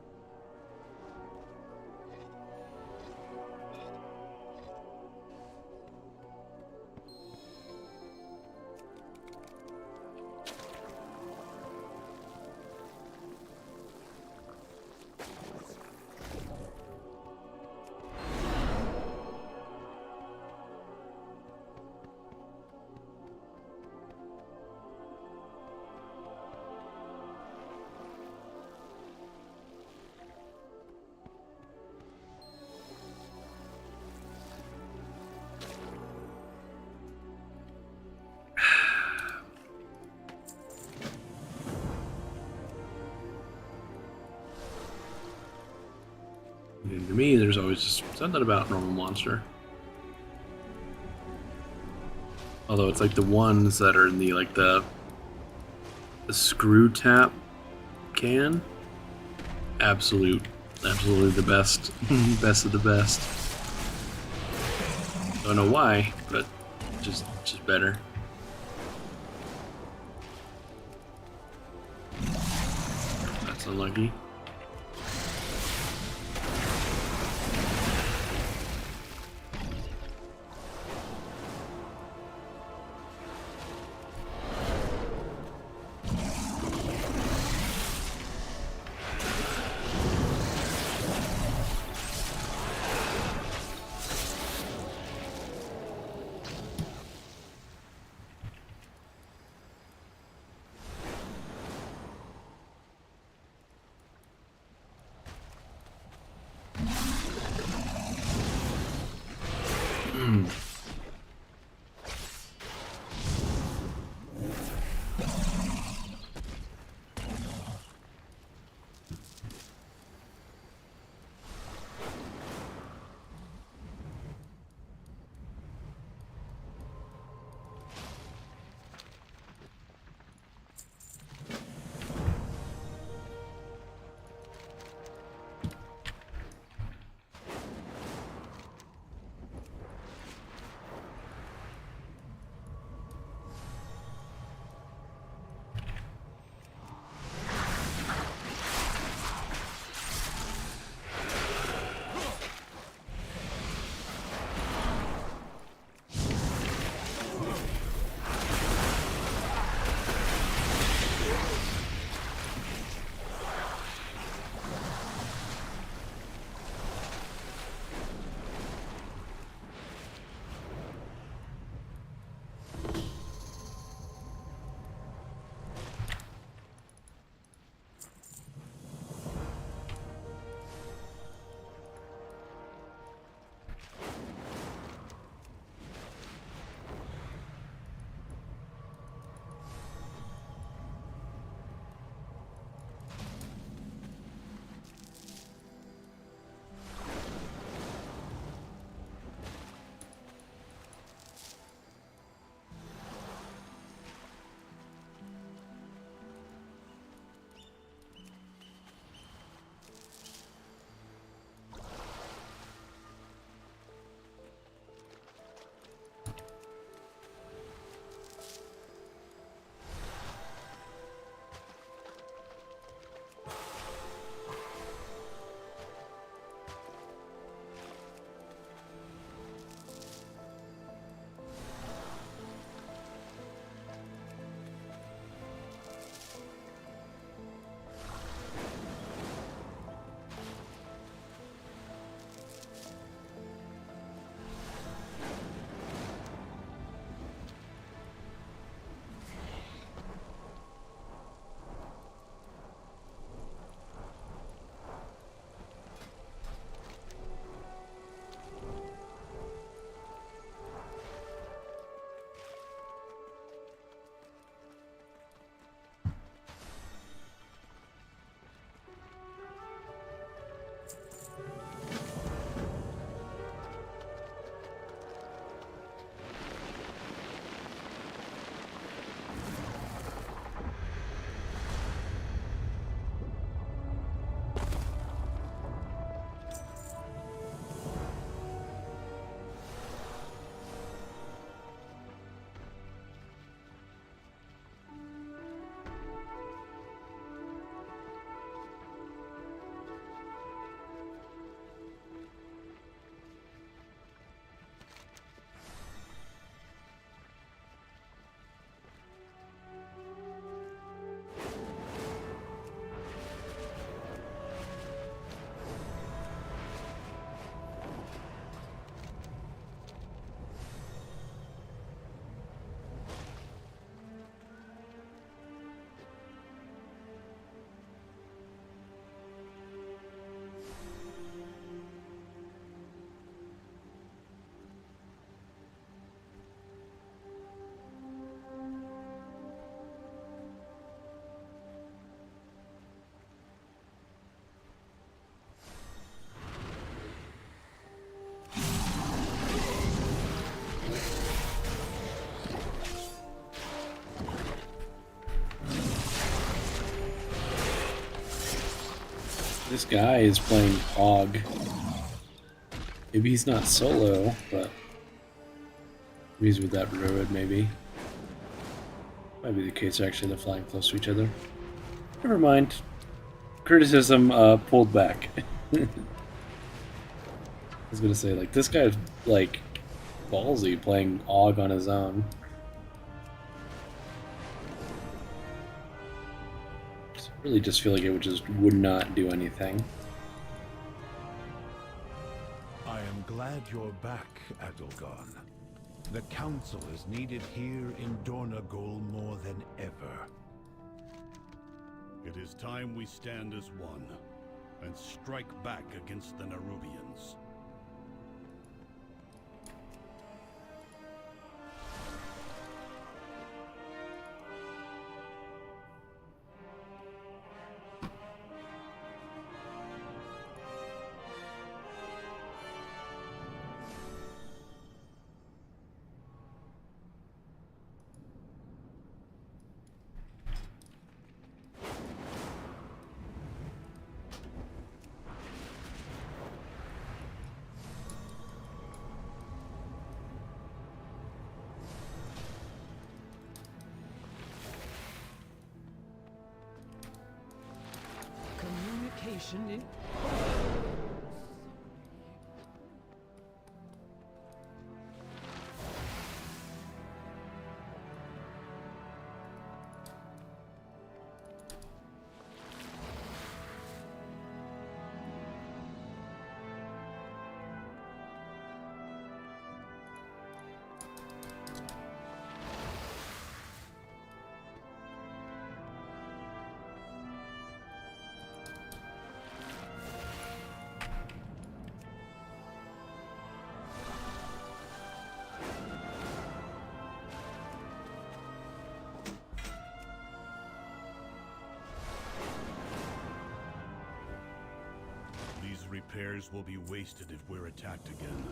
And to me, there's always just something about normal monster. Although it's like the ones that are in the the screw tap can, absolutely the best, best of the best. Don't know why, but just better. That's unlucky. This guy is playing Hog. Maybe he's not solo, but he's with that druid, maybe. Might be the case, actually, they're flying close to each other. Never mind. Criticism pulled back. I was gonna say, like, this guy's, like, ballsy playing Og on his own. I really just feel like it would not do anything. I am glad you're back, Adelgon. The council is needed here in Dornagol more than ever. It is time we stand as one and strike back against the Nerubians. Communication in... Repairs will be wasted if we're attacked again.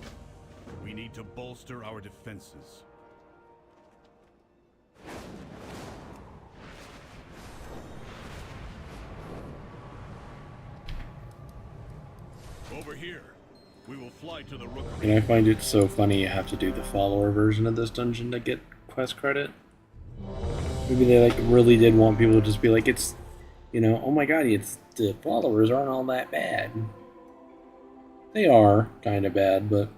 We need to bolster our defenses. Over here. We will fly to the rookery. And I find it so funny you have to do the follower version of this dungeon to get quest credit. Maybe they like really did want people to just be like, it's, you know, oh my god, it's the followers aren't all that bad. They are kind of bad, but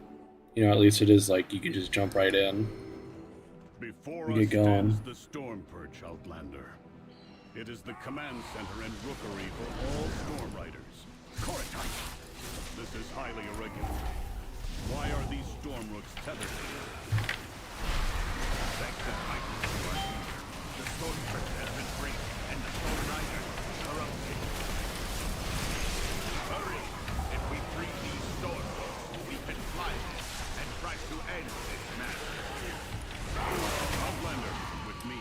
you know, at least it is like you can just jump right in. Before We us get going. stands the Storm Perch, Outlander. It is the command center and rookery for all Storm Riders. Coratite! This is highly irregular. Why are these Storm Rooks tethered here? Thanks to Titan, the Storm Perch has been freed, and the Storm Riders are out. Hurry! If we free these Storm Rooks, we can fly them and try to end this matter. Outlander, with me.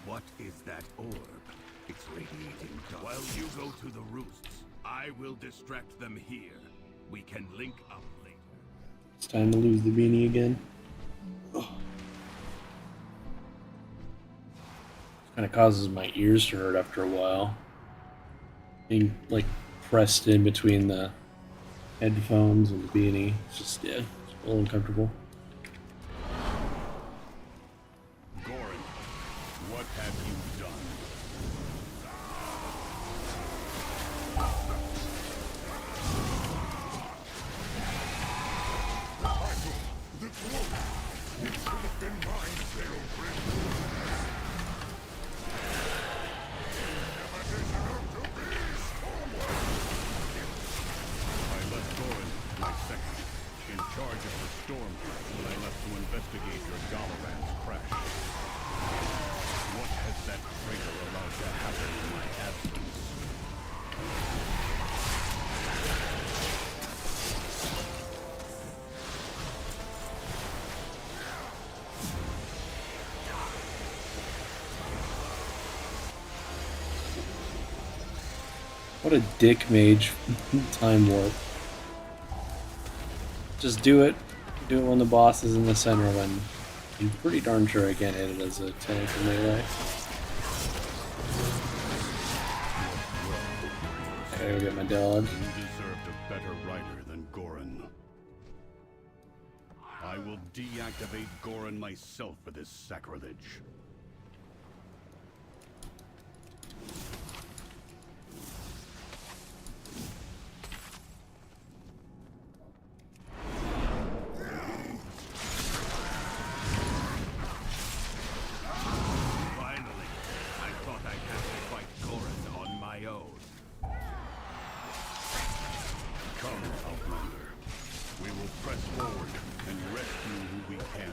What is that orb? It's radiating dust. While you go to the roosts, I will distract them here. We can link up later. It's time to lose the beanie again. Kind of causes my ears to hurt after a while. Being like pressed in between the headphones and the beanie. It's just, yeah, it's a little uncomfortable. Goran, what have you done? The cloak! It should have been mine, Sailbridge! Never deserved to be Stormward! I left Goran, my second, in charge of the Storm Perch when I left to investigate your Dalaran's crash. What has that traitor allowed to happen in my absence? What a dick mage time warp. Just do it. Do it when the boss is in the center when I'm pretty darn sure I can't hit it as a tank or melee. gotta go get my dog. You deserved a better rider than Goran. I will deactivate Goran myself for this sacrilege. Finally, I thought I'd have to fight Goran on my own. Come, Outlander. We will press forward and rescue who we can.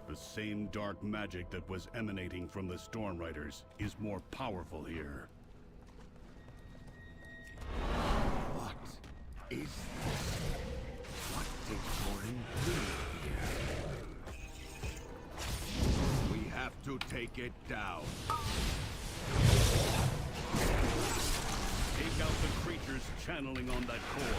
The same dark magic that was emanating from the Storm Riders is more powerful here. What is this? What did Goran do here? We have to take it down. Take out the creatures channeling on that core.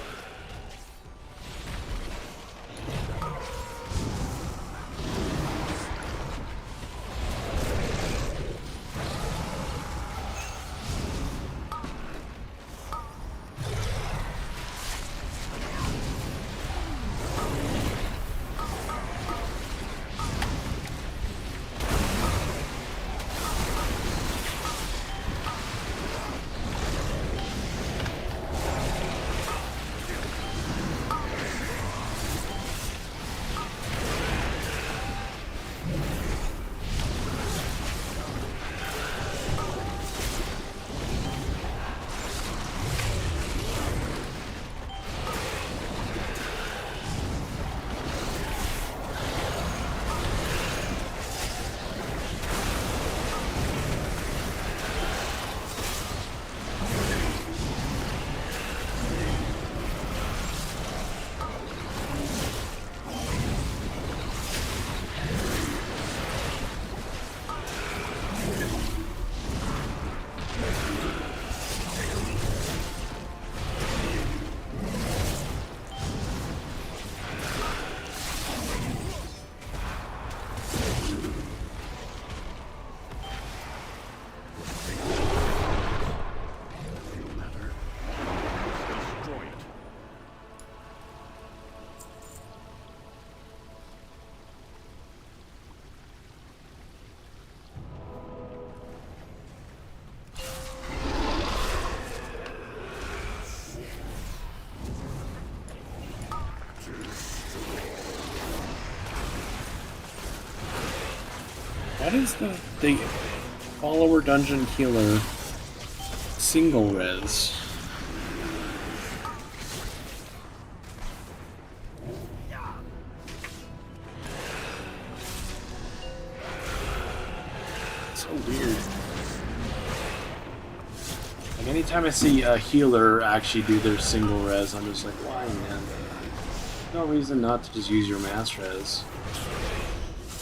What is the follower dungeon healer single res? So weird. Like anytime I see a healer actually do their single res, I'm just like, why, man? No reason not to just use your mass res.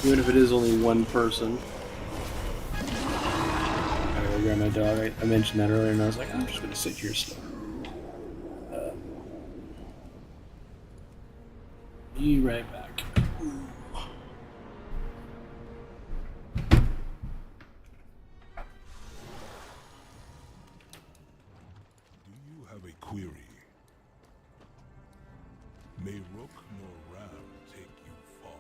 Even if it is only one person. I gotta go grab my dog. I mentioned that earlier and I was like, I'm just gonna sit here slow. Be right back. Do you have a query? May Rook nor Ram take you far.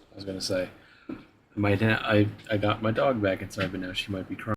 I was gonna say, I got my dog back inside, but now she might be crying.